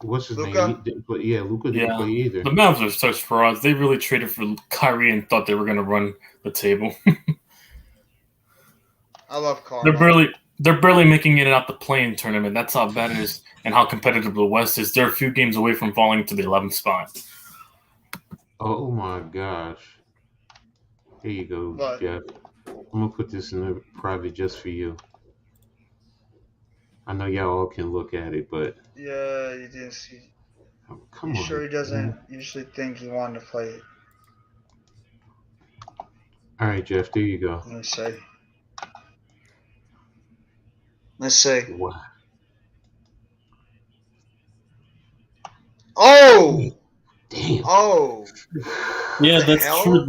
Speaker 5: What's his name? He didn't play. Yeah, Luka didn't play either.
Speaker 8: The Mavs are such frauds. They really traded for Kyrie and thought they were going to run the table.
Speaker 3: I love Karma.
Speaker 8: They're barely making it out the play-in tournament. That's how bad it is and how competitive the West is. They're a few games away from falling to the 11th spot.
Speaker 5: Oh my gosh! Here you go,
Speaker 3: What?
Speaker 5: Jeff. I'm gonna put this in the private just for you. I know y'all all can look at it, but
Speaker 3: Yeah, you didn't see.
Speaker 5: Come on.
Speaker 3: Sure, he doesn't usually think he wanted to play it.
Speaker 5: All right, Jeff. There you go.
Speaker 3: Let me see. Let's see.
Speaker 5: Wow.
Speaker 3: Oh.
Speaker 5: Damn.
Speaker 3: Oh.
Speaker 8: Yeah, that's
Speaker 3: hell?
Speaker 8: true.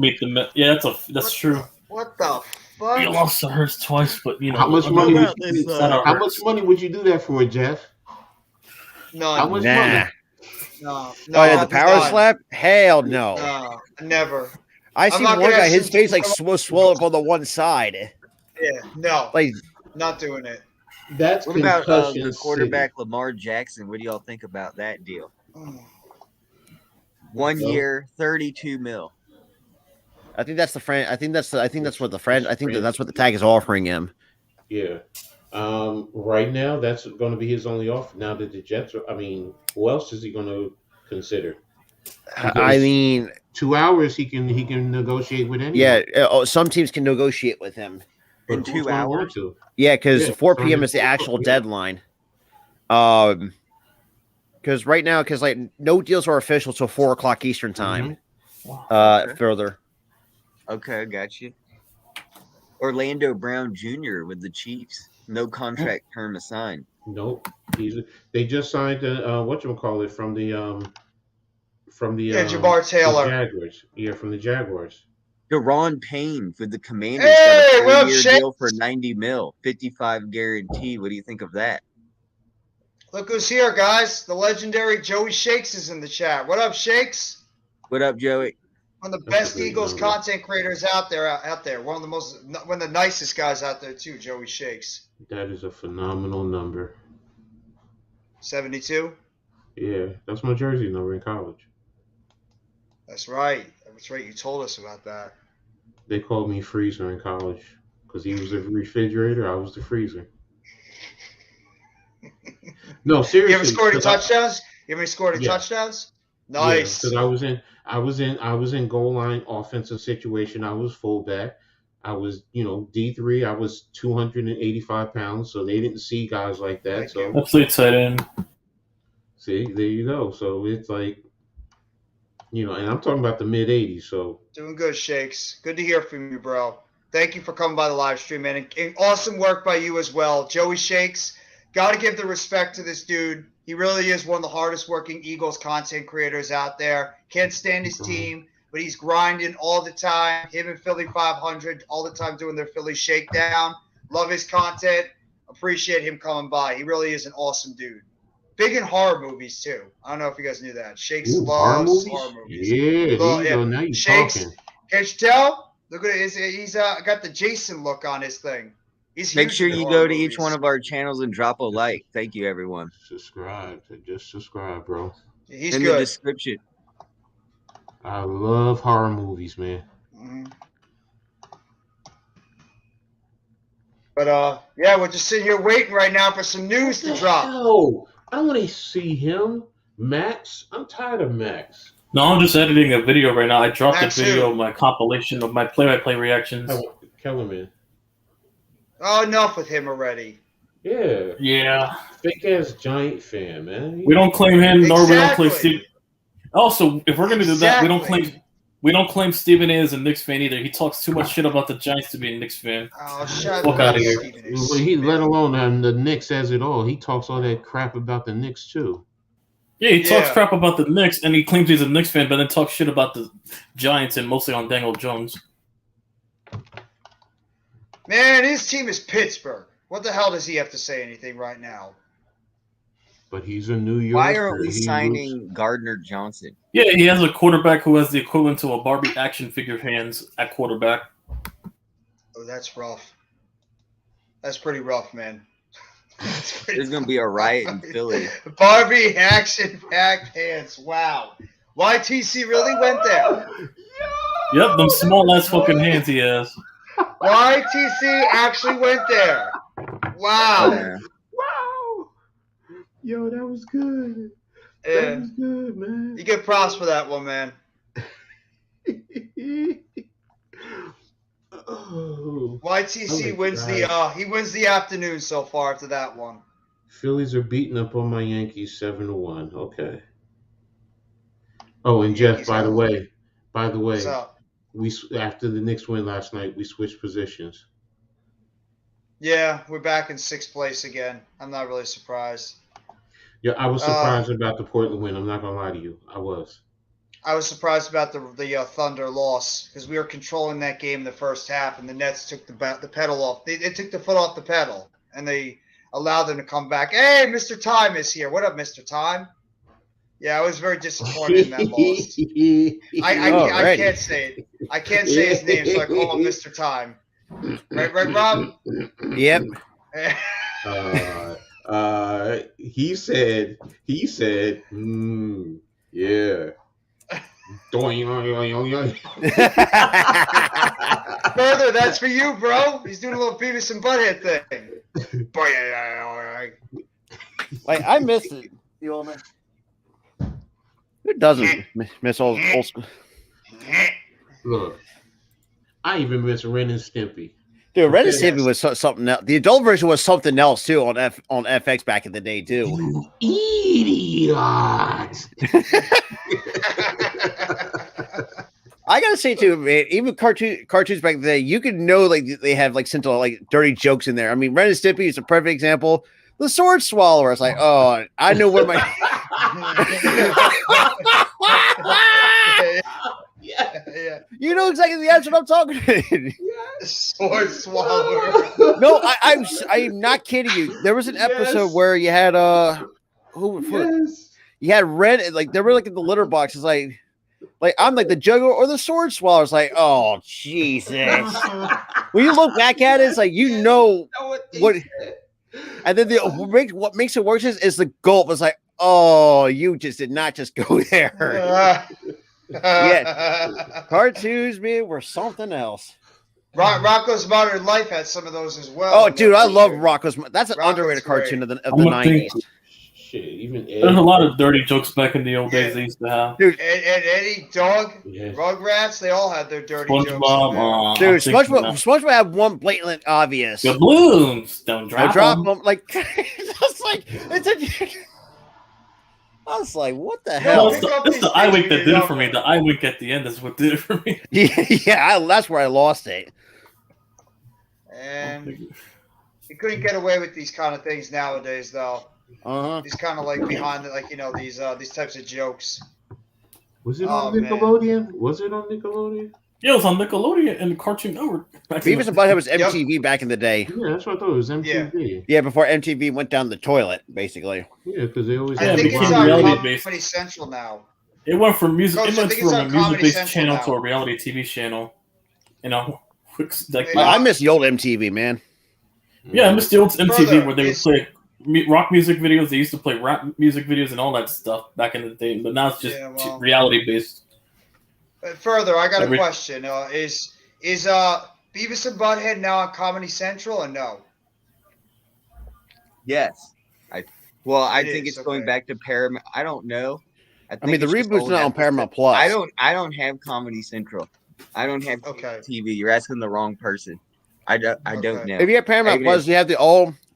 Speaker 8: That's true.
Speaker 3: What the fuck?
Speaker 8: He lost to Hurts twice, but
Speaker 5: How much money? How much money would you do that for, Jeff?
Speaker 3: None.
Speaker 5: How much money?
Speaker 3: No.
Speaker 1: The power slap? Hell no.
Speaker 3: No, never.
Speaker 1: I see one guy, his face swell up on the one side.
Speaker 3: Yeah, no.
Speaker 1: Like,
Speaker 3: not doing it.
Speaker 5: That's
Speaker 10: what about
Speaker 5: concussion
Speaker 10: the quarterback Lamar Jackson? What do y'all think about that deal? 1 year, $32 million.
Speaker 1: I think that's the friend. I think that's what the tag is offering him.
Speaker 5: Yeah. Right now, that's going to be his only offer. Now that the Jets are, who else is he going to consider? Because 2 hours he can negotiate with anyone.
Speaker 1: Yeah, some teams can negotiate with him.
Speaker 10: In 2 hours?
Speaker 1: Yeah, because 4 p.m. is the actual deadline. Because right now, no deals are official till 4 o'clock Eastern time. Further.
Speaker 10: Okay, I got you. Orlando Brown Jr. with the Chiefs. No contract term assigned.
Speaker 5: Nope. They just signed whatchamacallit from the
Speaker 3: Jabbar Taylor.
Speaker 5: the Jaguars. Yeah, from the Jaguars.
Speaker 10: Deron Payne with the Commanders
Speaker 3: Hey,
Speaker 10: got a
Speaker 3: what up,
Speaker 10: 3-year deal for $90 million, 55 guarantee. What do you think of that?
Speaker 3: Look who's here, guys. The legendary Joey Shakes is in the chat. What up, Shakes?
Speaker 10: What up, Joey?
Speaker 3: One of the best Eagles content creators out there. One of the nicest guys out there too, Joey Shakes.
Speaker 5: That is a phenomenal number.
Speaker 3: 72.
Speaker 5: Yeah, that's my jersey number in college.
Speaker 3: That's right. That's right. You told us about that.
Speaker 5: They called me Freezer in college because he was the refrigerator. I was the freezer. No, seriously.
Speaker 3: You ever scored any touchdowns? Touchdowns? Nice.
Speaker 5: Because I was in goal line offensive situation. I was fullback. I was, D3. I was 285 pounds, so they didn't see guys like that. So
Speaker 8: I played tight end.
Speaker 5: See, there you go. So it's like, and I'm talking about the mid 80s. So
Speaker 3: doing good, Shakes. Good to hear from you, bro. Thank you for coming by the live stream, man. And awesome work by you as well, Joey Shakes. Got to give the respect to this dude. He really is one of the hardest working Eagles content creators out there. Can't stand his team, but he's grinding all the time. Him and Philly 500 all the time doing their Philly shakedown. Love his content. Appreciate him coming by. He really is an awesome dude. Big in horror movies too. I don't know if you guys knew that. Shakes loves horror movies.
Speaker 5: Yeah, now you're
Speaker 3: Shakes,
Speaker 5: talking.
Speaker 3: can't you tell? Look at it. He's got the Jason look on his thing.
Speaker 10: Make sure you go to each one of our channels and drop a like. Thank you, everyone.
Speaker 5: Subscribe. Just subscribe, bro.
Speaker 3: He's
Speaker 10: in
Speaker 3: good.
Speaker 10: the description.
Speaker 5: I love horror movies, man.
Speaker 3: Mm-hmm. But yeah, we're just sitting here waiting right now for some news to drop.
Speaker 5: No, I want to see him. Max, I'm tired of Max.
Speaker 8: No, I'm just editing a video right now. I dropped
Speaker 3: That's
Speaker 8: a video
Speaker 3: who?
Speaker 8: of my compilation of my play-by-play reactions.
Speaker 5: Kellerman.
Speaker 3: Oh, enough with him already.
Speaker 5: Yeah.
Speaker 8: Yeah.
Speaker 5: Fake ass Giant fan, man.
Speaker 8: We don't claim him, nor we don't claim
Speaker 3: Exactly.
Speaker 8: Steve. Also, if we're gonna do that,
Speaker 3: Exactly.
Speaker 8: we don't claim Stephen A. as a Knicks fan either. He talks too much shit about the Giants to be a Knicks fan.
Speaker 3: Oh, shut
Speaker 8: Fuck
Speaker 3: up,
Speaker 8: outta here.
Speaker 3: Stephen A.
Speaker 5: Well, he let alone the Knicks as it all. He talks all that crap about the Knicks too.
Speaker 8: Yeah, he talks
Speaker 3: Yeah.
Speaker 8: crap about the Knicks, and he claims he's a Knicks fan, but then talks shit about the Giants and mostly on Daniel Jones.
Speaker 3: Man, his team is Pittsburgh. What the hell does he have to say anything right now?
Speaker 5: But he's a New Yorker.
Speaker 10: Why aren't we
Speaker 5: He
Speaker 10: signing Gardner-Johnson?
Speaker 8: Yeah, he has a quarterback who has the equivalent to a Barbie action figure hands at quarterback.
Speaker 3: Oh, that's rough. That's pretty rough, man. That's pretty
Speaker 10: There's going to be a riot in Philly.
Speaker 3: Barbie action-packed hands. Wow. YTC really went there.
Speaker 8: Yep, them small ass fucking hands he has.
Speaker 3: YTC actually went there. Wow.
Speaker 10: Yeah.
Speaker 5: Wow. Yo, that was good. That
Speaker 3: Yeah.
Speaker 5: was good, man.
Speaker 3: You get props for that one, man.
Speaker 5: Oh.
Speaker 3: YTC
Speaker 5: Oh my
Speaker 3: wins
Speaker 5: God.
Speaker 3: he wins the afternoon so far after that one.
Speaker 5: Phillies are beating up on my Yankees 7-1. Okay. Oh, and Jeff,
Speaker 3: Yankees
Speaker 5: by the
Speaker 3: have-
Speaker 5: way,
Speaker 3: What's up?
Speaker 5: after the Knicks win last night, we switched positions.
Speaker 3: Yeah, we're back in 6th place again. I'm not really surprised.
Speaker 5: Yeah, I was surprised about the Portland win. I'm not gonna lie to you. I was.
Speaker 3: I was surprised about the Thunder loss because we were controlling that game in the first half, and the Nets took the pedal off. They took the foot off the pedal, and they allowed them to come back. Hey, Mr. Time is here. What up, Mr. Time? Yeah, I was very disappointed in that loss. I can't say it. I can't say his name, so I call him Mr. Time. Right, Rob?
Speaker 1: Yep.
Speaker 5: He said, yeah.
Speaker 3: Further, that's for you, bro. He's doing a little Beavis and Butthead thing.
Speaker 1: Like, I missed it. The old man. Who doesn't miss old school?
Speaker 5: Look, I even miss Ren and Stimpy.
Speaker 1: Dude, Ren and Stimpy was something else. The adult version was something else too on FX back in the day too.
Speaker 5: You idiot!
Speaker 1: I gotta say too, man. Even cartoons back in the day, you could know like they have like some like dirty jokes in there. I mean, Ren and Stimpy is a perfect example. The Sword Swallower. It's like, oh, I know where my.
Speaker 3: Yeah.
Speaker 1: You know exactly the answer I'm talking about.
Speaker 3: Sword Swallower.
Speaker 1: No, I'm not kidding you. There was an episode where you had you had Red, and like they were like in the litter box. It's like I'm like the juggler or the Sword Swallower. It's like, oh Jesus. When you look back at it, it's like you know what. And then what makes it worse is the gulp. It's like, oh, you just did not just go there. Yeah, cartoons, man, were something else.
Speaker 3: Rocco's Modern Life had some of those as well.
Speaker 1: Oh, dude, I love Rocco's. That's an
Speaker 3: Rocco's
Speaker 1: underrated cartoon
Speaker 3: great.
Speaker 1: of the 90s.
Speaker 5: Shit, even
Speaker 8: There's a lot of dirty jokes back in the old days they used to have.
Speaker 1: Dude,
Speaker 3: and Eddie, Dog,
Speaker 5: Yes.
Speaker 3: Rugrats, they all had their dirty jokes.
Speaker 8: SpongeBob,
Speaker 1: dude, SpongeBob had one blatant obvious.
Speaker 8: the balloons don't
Speaker 1: I
Speaker 8: drop,
Speaker 1: drop
Speaker 8: 'em.
Speaker 1: them like it's like it's a. I was like, what the hell?
Speaker 8: That's the eye wink that did it for me. The eye wink at the end is what did it for me.
Speaker 1: That's where I lost it.
Speaker 3: And you couldn't get away with these kind of things nowadays, though. These kind of like behind the, like, you know, these types of jokes.
Speaker 5: Was it on Nickelodeon? Was it on Nickelodeon?
Speaker 8: Yeah, it was on Nickelodeon and Cartoon Network.
Speaker 1: Beavis and Butthead was MTV back in the day.
Speaker 5: Yeah, that's what I thought. It was MTV.
Speaker 1: Yeah, before MTV went down the toilet, basically.
Speaker 5: Yeah, because they always.
Speaker 3: I think it's on Comedy Central now.
Speaker 8: It went from music.
Speaker 3: Coach,
Speaker 8: It went
Speaker 3: I think it's
Speaker 8: from a
Speaker 3: on Comedy
Speaker 8: music-based
Speaker 3: Central
Speaker 8: channel
Speaker 3: now.
Speaker 8: to a reality TV channel. You know, like
Speaker 1: I miss the old MTV, man.
Speaker 8: Yeah, I miss the old MTV
Speaker 3: Further,
Speaker 8: where they would play rock music videos. They used to play rap music videos and all that stuff back in the day. But now it's just reality based.
Speaker 3: Further, I got a question. Is Beavis and Butthead now on Comedy Central or no?
Speaker 10: Yes. I think
Speaker 3: is,
Speaker 10: it's going
Speaker 3: okay.
Speaker 10: back to Paramount. I don't know.
Speaker 1: I mean, the
Speaker 10: it's just
Speaker 1: reboot's
Speaker 10: old
Speaker 1: not on
Speaker 10: episodes.
Speaker 1: Paramount Plus.
Speaker 10: I don't have Comedy Central. I don't have
Speaker 3: Okay.
Speaker 10: TV. You're asking the wrong person. I don't
Speaker 3: Okay.
Speaker 10: know.
Speaker 1: If you have Paramount
Speaker 10: Maybe
Speaker 1: Plus, you have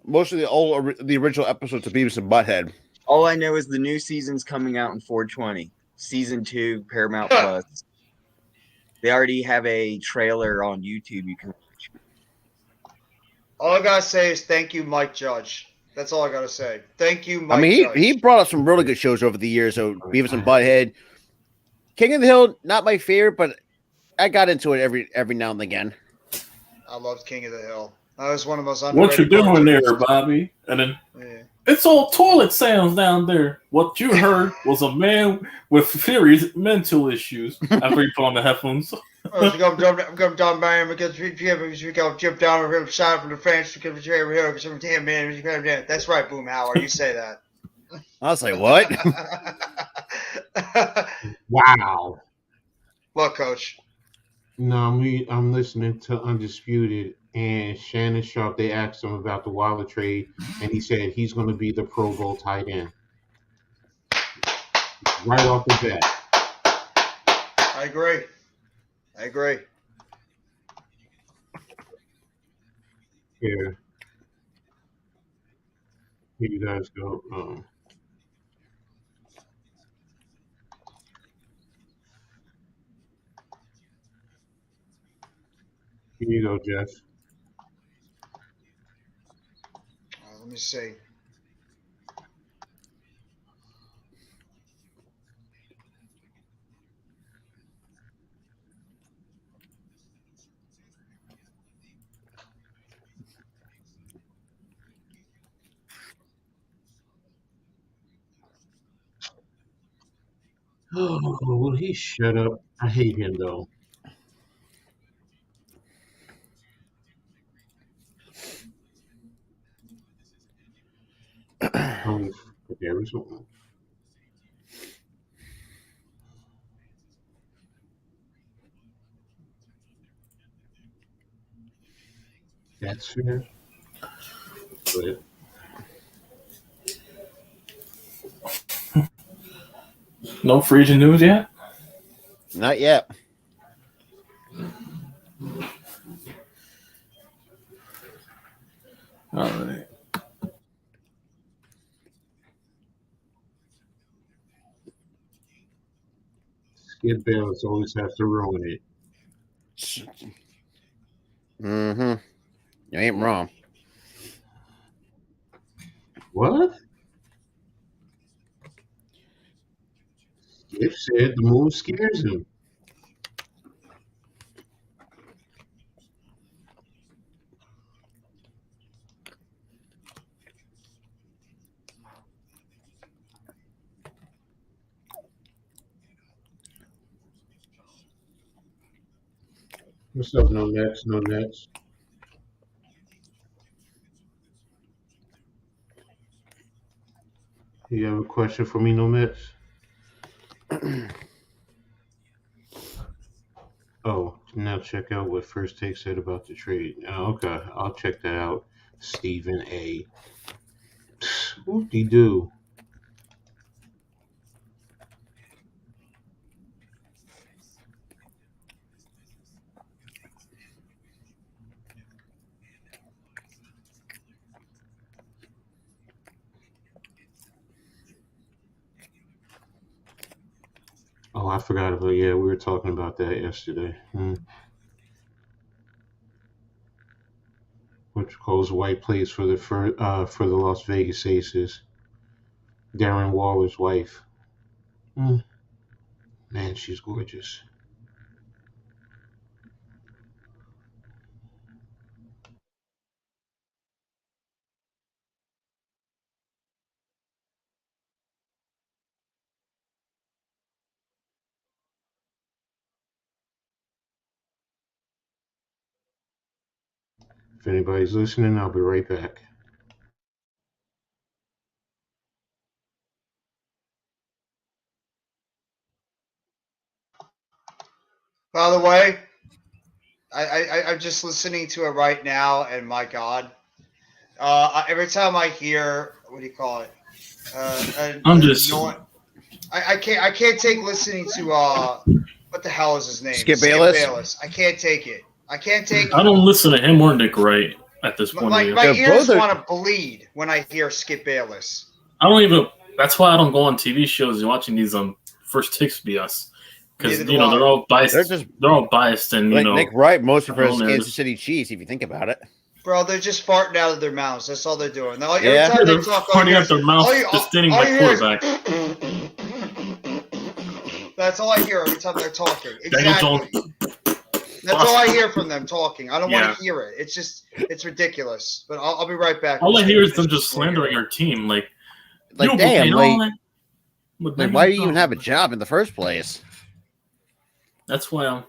Speaker 1: most of the original episodes of Beavis and Butthead.
Speaker 10: all I know is the new season's coming out in 420. Season 2, Paramount Plus. They already have a trailer on YouTube you can watch.
Speaker 3: All I gotta say is thank you, Mike Judge. That's all I gotta say. Thank you, Mike
Speaker 1: I mean,
Speaker 3: Judge.
Speaker 1: he brought up some really good shows over the years. So Beavis and Butthead, King of the Hill, not my favorite, but I got into it every now and again.
Speaker 3: I loved King of the Hill. That was one of the most
Speaker 8: What
Speaker 3: underrated
Speaker 8: you doing
Speaker 3: cartoons.
Speaker 8: there, Bobby? And then
Speaker 3: Yeah.
Speaker 8: it's all toilet sounds down there. What you heard was a man with serious mental issues after he put on the headphones.
Speaker 3: I'm going down by because we go jump down a shot from the French because we're here because I'm damn man. That's right, Boomhauer. You say that.
Speaker 1: I was like, what?
Speaker 5: Wow.
Speaker 3: What, Coach?
Speaker 5: No, I'm listening to Undisputed, and Shannon Sharp, they asked him about the Waller trade, and he said he's going to be the Pro Bowl tight end. Right off the bat.
Speaker 3: I agree.
Speaker 5: Here you guys go. Here you go, Jeff.
Speaker 3: Let me see.
Speaker 5: Oh, will he shut up? I hate him, though. There was one. That's fair. But
Speaker 8: No free agent news yet?
Speaker 1: Not yet.
Speaker 8: All right.
Speaker 5: Skip Bayless always has to ruin it.
Speaker 1: Mm-hmm. You ain't wrong.
Speaker 5: What? Skip said the move scares him. What's up, no nets, no nets? You have a question for me, no nets? Oh, now check out what First Take said about the trade. Oh, okay, I'll check that out. Stephen A. Whoop-de-doo. Oh, I forgot about, yeah, we were talking about that yesterday. Which calls White plays for the Las Vegas Aces. Darren Waller's wife. Man, she's gorgeous. If anybody's listening, I'll be right back.
Speaker 3: By the way, I'm just listening to it right now, and my God, Every time I hear, what do you call it? I can't take listening to what the hell is his name?
Speaker 1: Skip Bayless.
Speaker 3: I can't take it. I can't take it.
Speaker 8: I don't listen to him or Nick Wright at this point.
Speaker 3: My ears want to bleed when I hear Skip Bayless.
Speaker 8: I don't even. That's why I don't go on TV shows and watching these first takes BS because they're all biased. They're all biased and
Speaker 1: Nick Wright mostly for his Kansas City Chiefs. If you think about it.
Speaker 3: Bro, they're just farting out of their mouths. That's all they're doing.
Speaker 8: They're farting out their mouths, just standing by quarterback.
Speaker 3: That's all I hear every time they're talking. Exactly. That's all I hear from them talking. I don't want to hear it. It's ridiculous. But I'll be right back.
Speaker 8: All I hear is them just slandering our team. Like
Speaker 1: damn, why do you even have a job in the first place?
Speaker 8: That's why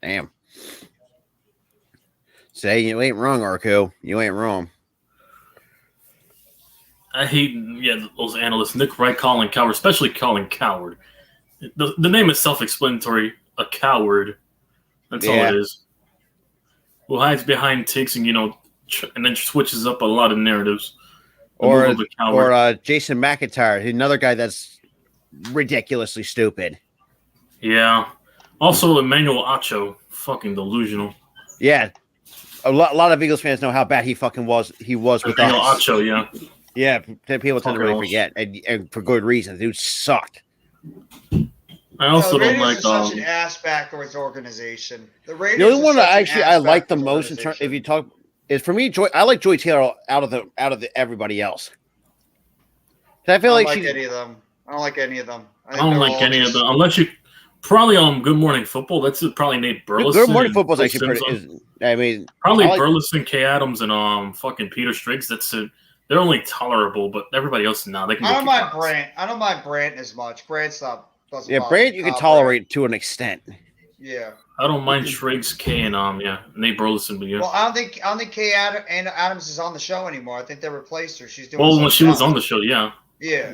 Speaker 1: Damn. Say you ain't wrong, Arco. You ain't wrong.
Speaker 8: I hate those analysts. Nick Wright calling Coward, especially calling Coward. The name is self-explanatory. A coward. That's all it is. Who hides behind takes and and then switches up a lot of narratives.
Speaker 1: Or Jason McIntyre, another guy that's ridiculously stupid.
Speaker 8: Yeah. Also, Emmanuel Acho, fucking delusional.
Speaker 1: Yeah, a lot of Eagles fans know how bad he fucking was. He was with
Speaker 8: Emmanuel Acho, yeah.
Speaker 1: Yeah, people tend to really forget, and for good reason. The dude sucked.
Speaker 8: I also don't like
Speaker 3: such an ass backwards organization. The
Speaker 1: only one that I like the most in terms, if you talk, is for me. I like Joy Taylor out of everybody else. I feel like
Speaker 3: any of them. I don't like any of them.
Speaker 8: I don't like any of them unless you. Probably on Good Morning Football. That's probably Nate Burleson.
Speaker 1: Good Morning Football is actually pretty.
Speaker 8: Probably Burleson, Kay Adams, and fucking Peter Striggs. That's it. They're only tolerable, but everybody else now they can.
Speaker 3: I don't mind Brant. I don't mind Brant as much. Brant's not.
Speaker 1: Brant you can tolerate to an extent.
Speaker 3: Yeah.
Speaker 8: I don't mind Striggs, Kay, and Nate Burleson, but
Speaker 3: Well, I don't think Kay Adams is on the show anymore. I think they replaced her. She's doing.
Speaker 8: Well, when she was on the show, yeah.
Speaker 3: Yeah.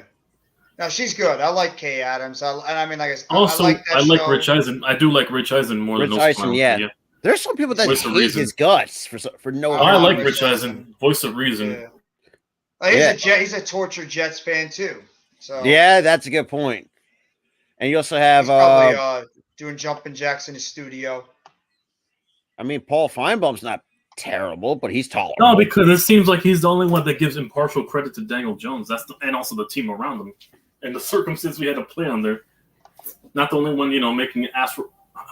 Speaker 3: No, she's good. I like Kay Adams. I
Speaker 8: like Rich Eisen. I do like Rich Eisen more than those
Speaker 1: Eisen. Yeah. There's some people that hate his guts for no reason.
Speaker 8: I like Rich Eisen. Voice of reason.
Speaker 3: Yeah. He's a tortured Jets fan too. So
Speaker 1: yeah, that's a good point. And you also have
Speaker 3: he's probably doing jumping jacks in his studio.
Speaker 1: I mean, Paul Feinbaum's not terrible, but he's tolerable.
Speaker 8: No, because it seems like he's the only one that gives impartial credit to Daniel Jones. And also the team around him. And the circumstance we had to play under, not the only one, making ass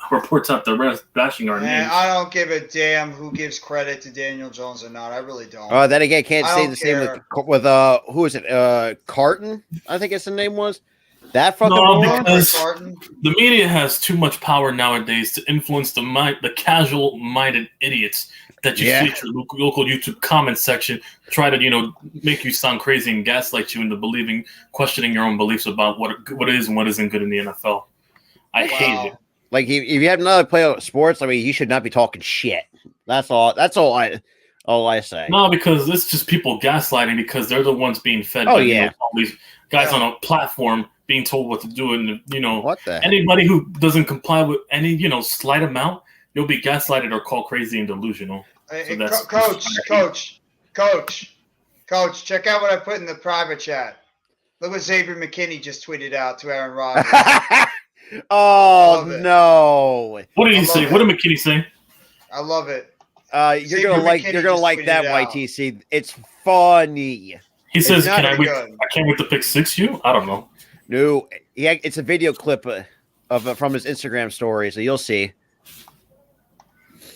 Speaker 8: reports out there bashing our names.
Speaker 3: I don't give a damn who gives credit to Daniel Jones or not. I really don't.
Speaker 1: Oh, then again, can't say the same with who is it? Carton, I think the name was. That fucking
Speaker 8: because the media has too much power nowadays to influence the casual-minded idiots that you see at your local YouTube comment section, try to make you sound crazy and gaslight you into questioning your own beliefs about what is and what isn't good in the NFL. I hate it.
Speaker 1: Like if you have another play of sports, I mean, you should not be talking shit. That's all I say.
Speaker 8: No, because it's just people gaslighting because they're the ones being fed. All these guys on a platform being told what to do, and
Speaker 1: what the
Speaker 8: anybody who doesn't comply with any slight amount, you'll be gaslighted or called crazy and delusional.
Speaker 3: Coach, check out what I put in the private chat. Look what Xavier McKinney just tweeted out to Aaron Rodgers.
Speaker 1: Oh no!
Speaker 8: What did he say? What did McKinney say?
Speaker 3: I love it.
Speaker 1: You're gonna like that YTC. It's funny.
Speaker 8: He says, "Can I wait? I can't wait to pick 6 you." I don't know.
Speaker 1: No, it's a video clip from his Instagram story, so you'll see.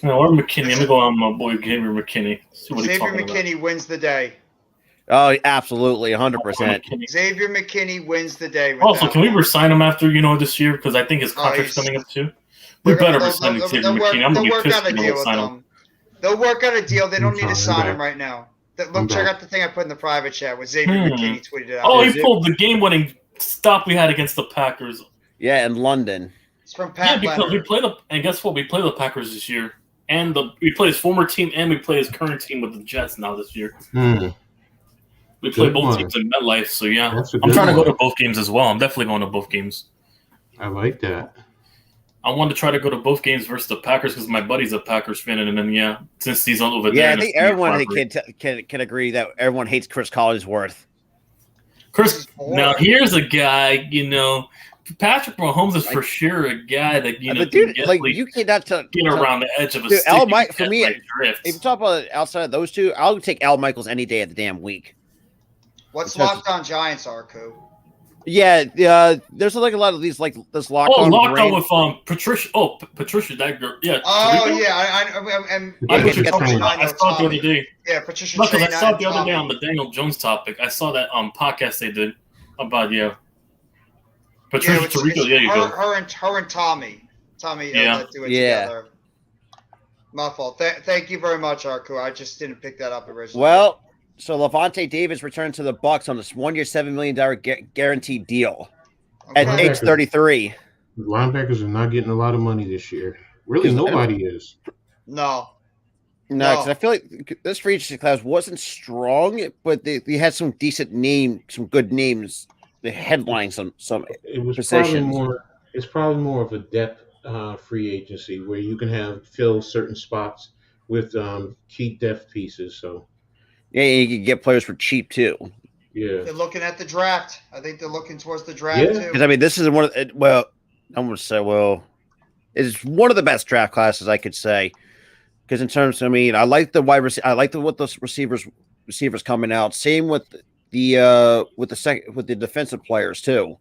Speaker 8: No, or McKinney. I'm gonna go on my boy Xavier McKinney.
Speaker 3: Xavier McKinney wins the day.
Speaker 1: Oh, absolutely, 100%.
Speaker 3: Xavier McKinney wins the day.
Speaker 8: Also, can we resign him after this year? Because I think his contract's coming up too. We better resign Xavier McKinney. I'm gonna be pissed if we don't sign him.
Speaker 3: They'll work out a deal. They don't need to sign him right now. Look, check out the thing I put in the private chat with Xavier McKinney tweeted out.
Speaker 8: Oh, he pulled the game-winning stop we had against the Packers.
Speaker 1: Yeah, in London.
Speaker 3: It's from Pat
Speaker 8: because
Speaker 3: Leonard.
Speaker 8: we play and guess what? We play the Packers this year, and we play his former team, and we play his current team with the Jets now this year. We play both teams in MetLife, so yeah. I'm trying to go to both games as well. I'm definitely going to both games.
Speaker 5: I like that.
Speaker 8: I wanted to try to go to both games versus the Packers because my buddy's a Packers fan, and then since he's over there,
Speaker 1: I think everyone can agree that everyone hates Chris Collinsworth.
Speaker 8: Now here's a guy, Patrick Mahomes is for sure a guy that
Speaker 1: you cannot
Speaker 8: get around the edge of a stick.
Speaker 1: For me, if you talk about outside of those two, I'll take Al Michaels any day of the damn week.
Speaker 3: What's Locked On Giants, Arku?
Speaker 1: Yeah, there's like a lot of these this Locked On.
Speaker 8: Locked On with Patricia. Oh, Patricia, that girl. Yeah.
Speaker 3: Oh
Speaker 8: Tarico?
Speaker 3: Yeah,
Speaker 8: I saw it the other day.
Speaker 3: Yeah, Patricia.
Speaker 8: Because I saw it the other day on the Daniel Jones topic. I saw that podcast they did about Patricia Tarico. There you go.
Speaker 3: Her and Tommy. Tommy. Do it together. My fault. Thank you very much, Arku. I just didn't pick that up originally.
Speaker 1: Well. So Levante Davis returned to the Bucs on this 1-year, $7 million guaranteed deal at age 33.
Speaker 5: Linebackers are not getting a lot of money this year. Really, nobody is.
Speaker 3: No,
Speaker 1: because I feel like this free agency class wasn't strong, but they had some decent names, some good names. They headlined some
Speaker 5: It was
Speaker 1: positions.
Speaker 5: It's probably more of a depth free agency where you can fill certain spots with key depth pieces. So.
Speaker 1: Yeah, you can get players for cheap too.
Speaker 5: Yeah,
Speaker 3: they're looking at the draft. I think they're looking towards the draft too.
Speaker 1: Because this is I'm going to say, it's one of the best draft classes I could say. Because in terms, I like the wide receiver. I like what the receivers coming out. Same with the defensive players too.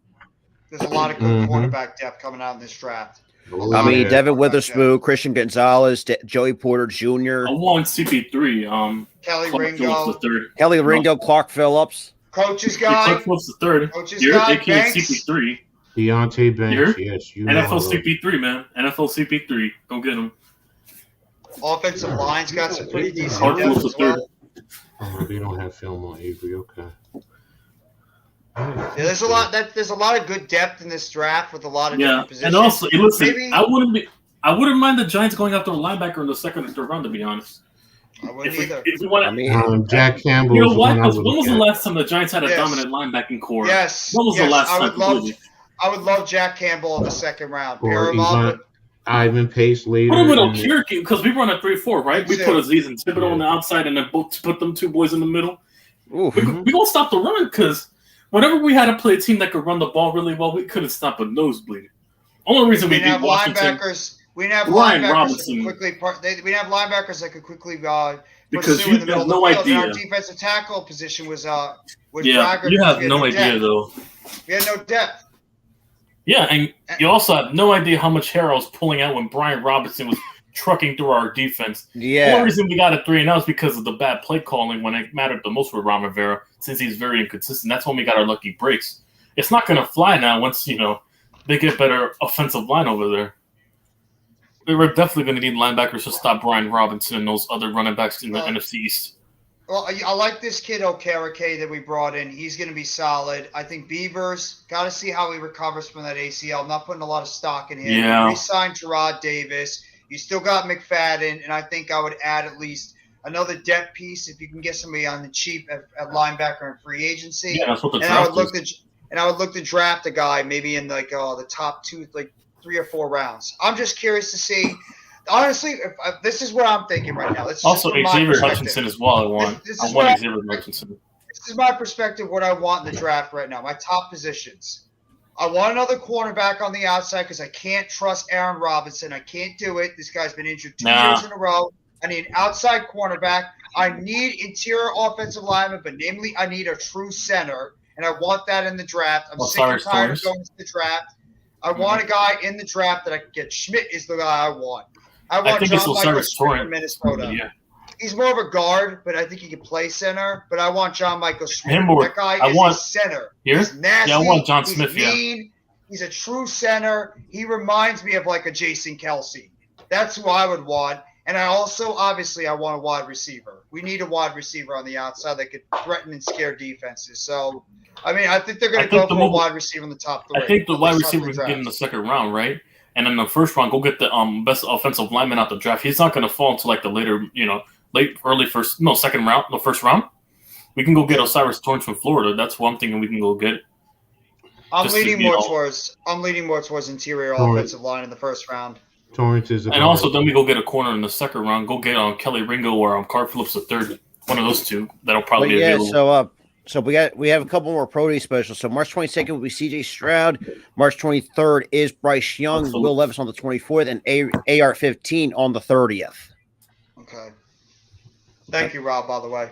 Speaker 3: There's a lot of good quarterback depth coming out in this draft.
Speaker 1: Devin Witherspoon, Christian Gonzalez, Joey Porter Jr.
Speaker 8: I want CP3.
Speaker 3: Kelly
Speaker 8: Clark
Speaker 3: Ringo.
Speaker 1: Clark Phillips.
Speaker 3: Coach's guy.
Speaker 8: Clark Phillips the third.
Speaker 3: Coach's guy.
Speaker 8: AKA CP3.
Speaker 5: Deontay Banks. Yes,
Speaker 8: NFL CP3, man. NFL CP3. Go get him.
Speaker 3: Offensive line's got some pretty decent
Speaker 8: Clark
Speaker 3: depth
Speaker 8: Phillips
Speaker 3: as
Speaker 8: the third.
Speaker 3: well.
Speaker 5: Oh, they don't have film on Avery. Okay.
Speaker 3: Yeah, there's a lot of good depth in this draft with a lot of different positions.
Speaker 8: And also, listen, I wouldn't mind the Giants going after a linebacker in the second or third round. To be honest,
Speaker 3: I wouldn't either.
Speaker 8: If we want
Speaker 5: Jack Campbell.
Speaker 8: You know why? Because when was the last time the Giants had a dominant linebacking core?
Speaker 3: Yes.
Speaker 8: When was the last time?
Speaker 3: I would love Jack Campbell in the second round.
Speaker 5: Ivan Pace later.
Speaker 8: Put him with Okiriki because we run a 3-4, right? We put Aziz and Thibodeau on the outside and then put them two boys in the middle. We gonna stop the run because whenever we had to play a team that could run the ball really well, we couldn't stop a nosebleed. Only reason we beat Washington.
Speaker 3: We didn't have
Speaker 8: Ryan
Speaker 3: linebackers
Speaker 8: Robinson.
Speaker 3: we didn't have linebackers that could quickly
Speaker 8: because
Speaker 3: pursue in the middle
Speaker 8: have no
Speaker 3: of the field.
Speaker 8: idea.
Speaker 3: Our defensive tackle position was
Speaker 8: Bragger. You have no idea though.
Speaker 3: We had no depth.
Speaker 8: Yeah, and you also have no idea how much hair I was pulling out when Brian Robinson was trucking through our defense.
Speaker 1: Yeah.
Speaker 8: The only reason we got a 3-0 is because of the bad play calling when it mattered the most with Ron Rivera, since he's very inconsistent. That's when we got our lucky breaks. It's not going to fly now once, they get better offensive line over there. We're definitely going to need linebackers to stop Brian Robinson and those other running backs in the NFC East.
Speaker 3: Well, I like this kid Okereke that we brought in. He's going to be solid. I think Beavers, got to see how he recovers from that ACL. I'm not putting a lot of stock in him.
Speaker 8: Yeah.
Speaker 3: Re-signed Gerard Davis. You still got McFadden, and I think I would add at least another depth piece if you can get somebody on the cheap at linebacker and free agency.
Speaker 8: Yeah, that's what the
Speaker 3: and
Speaker 8: draft
Speaker 3: I would look to draft a guy maybe in the top 2, 3 or 4 rounds. I'm just curious to see. Honestly, this is what I'm thinking right now.
Speaker 8: Also, Xavier Hutchinson as well. I want Xavier Hutchinson.
Speaker 3: This is my perspective, what I want in the draft right now. My top positions. I want another cornerback on the outside because I can't trust Aaron Robinson. I can't do it. This guy's been injured 2 years in a row. I need an outside cornerback. I need interior offensive lineman, but namely, I need a true center, and I want that in the draft. I'm sick and tired of going to the draft. I want a guy in the draft that I can get. Schmidt is the guy I want. I think John Michael Schmidt from Minnesota.
Speaker 8: Yeah.
Speaker 3: He's more of a guard, but I think he can play center. But I want John Michael Schmidt. That guy is a center. He's nasty.
Speaker 8: Yeah, I want John Smith.
Speaker 3: He's mean. He's a true center. He reminds me of like a Jason Kelsey. That's who I would want. And I also, obviously, I want a wide receiver. We need a wide receiver on the outside that could threaten and scare defenses. So, I think they're going to go for a wide receiver in the top 3.
Speaker 8: I think the wide receiver can get in the second round, right? And in the first round, go get the best offensive lineman out the draft. He's not going to fall until the later, second round, the first round. We can go get Osiris Torrance from Florida. That's what I'm thinking we can go get.
Speaker 3: I'm
Speaker 8: Just to
Speaker 3: leaning
Speaker 8: be
Speaker 3: more
Speaker 8: all-
Speaker 3: towards interior
Speaker 5: Torrance.
Speaker 3: offensive line in the first round.
Speaker 5: Torrance is a
Speaker 8: And also, then we go get a corner in the second round. Go get on Kelly Ringo or Carl Phillips the third. One of those two that'll probably
Speaker 1: But
Speaker 8: be
Speaker 1: yeah,
Speaker 8: available.
Speaker 1: so we have a couple more pro day specials. So March 22nd will be CJ Stroud. March 23rd is Bryce Young,
Speaker 8: Phillips.
Speaker 1: Will Levis on the 24th, and AR-15 on the 30th.
Speaker 3: Okay. Thank you, Rob, by the way.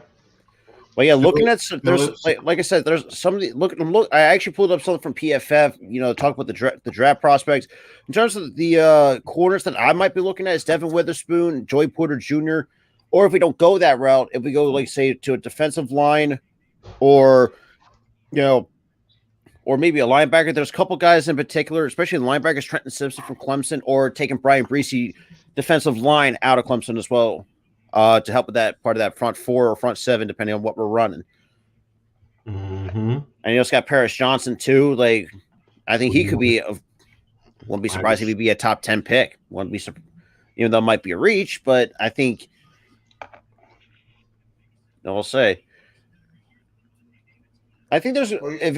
Speaker 1: Well, yeah, looking at there's
Speaker 5: Phillips.
Speaker 1: like I said, there's somebody look. I actually pulled up something from PFF. Talk about the draft prospects in terms of the corners that I might be looking at is Devin Witherspoon, Joey Porter Jr. Or if we don't go that route, if we go like say to a defensive line, or or maybe a linebacker. There's a couple guys in particular, especially the linebackers, Trenton Simpson from Clemson, or taking Brian Breesy defensive line out of Clemson as well. To help with that part of that front four or front seven, depending on what we're running.
Speaker 5: Mm-hmm.
Speaker 1: And it's got Paris Johnson too. Like, I think he could be. Wouldn't be surprised if he'd be a top 10 pick. Wouldn't be, even though it might be a reach, but I think. We'll say. I think there's if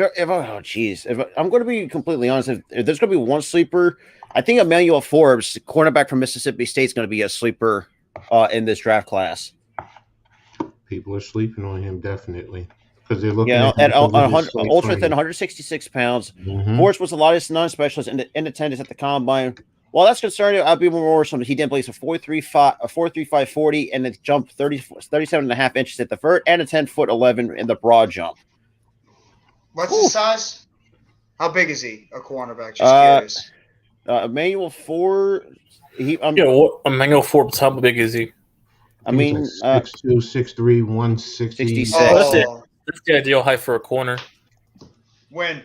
Speaker 1: I'm going to be completely honest, if there's going to be one sleeper, I think Emmanuel Forbes, cornerback from Mississippi State, is going to be a sleeper. In this draft class,
Speaker 5: people are sleeping on him definitely because they're looking
Speaker 1: at ultra thin, 166 pounds.
Speaker 5: Mm-hmm.
Speaker 1: Forrest was the lightest non-specialist in attendance at the combine. Well, that's concerning. I'll be more something. He didn't place a 4.35 40, and then jumped 37.5 inches at the vert and a 10-foot 11 in the broad jump.
Speaker 3: What's his size? How big is he? A cornerback? Just curious.
Speaker 1: Emmanuel Forbes.
Speaker 8: Emmanuel Forbes, how big is he?
Speaker 1: I mean,
Speaker 5: 6'2", 6'3", 160.
Speaker 8: That's the ideal height for a corner.
Speaker 3: When?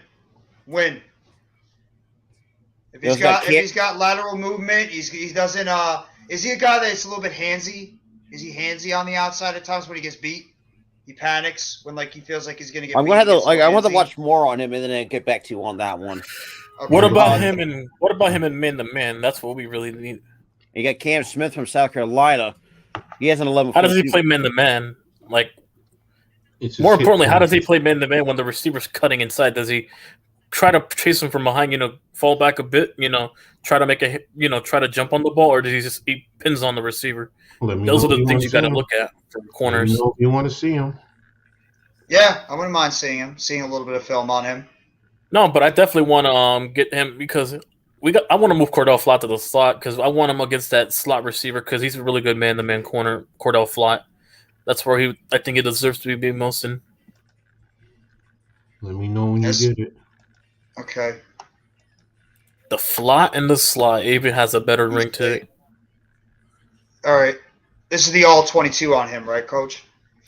Speaker 3: If he's got lateral movement, he doesn't. Is he a guy that's a little bit handsy? Is he handsy on the outside at times when he gets beat? He panics when he feels like he's gonna get.
Speaker 1: I'm gonna have to I want to watch more on him and then get back to you on that one.
Speaker 8: Okay. What about him and man to man? That's what we really need.
Speaker 1: You got Cam Smith from South Carolina. He has an 11.
Speaker 8: How does he play man to man? More importantly, how does he play man to man when the receiver's cutting inside? Does he try to chase him from behind? Fall back a bit. Try to make a hit. Try to jump on the ball, or does he just pins on the receiver? Those are the things you got to look at for corners.
Speaker 5: You want to see him?
Speaker 3: Yeah, I wouldn't mind seeing a little bit of film on him.
Speaker 8: No, but I definitely want to get him because I want to move Cordell Flott to the slot because I want him against that slot receiver because he's a really good man-to-man corner. Cordell Flott, that's where I think he deserves to be most in.
Speaker 5: Let me know when you get it.
Speaker 3: Okay.
Speaker 8: The Flott and the slot even has a better ring to it.
Speaker 3: All right, this is the all 22 on him, right, Coach?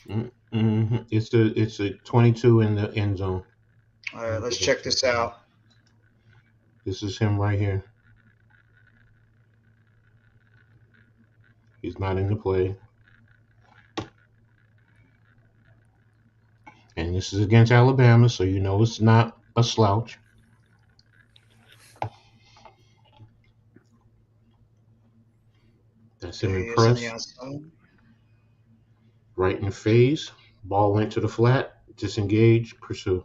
Speaker 5: Mm-hmm. It's a 22 in the end zone.
Speaker 3: All right, let's check this out.
Speaker 5: This is him right here. He's not in the play. And this is against Alabama, so you know it's not a slouch. That's him in press. Right in phase. Ball went to the flat. Disengage. Pursue.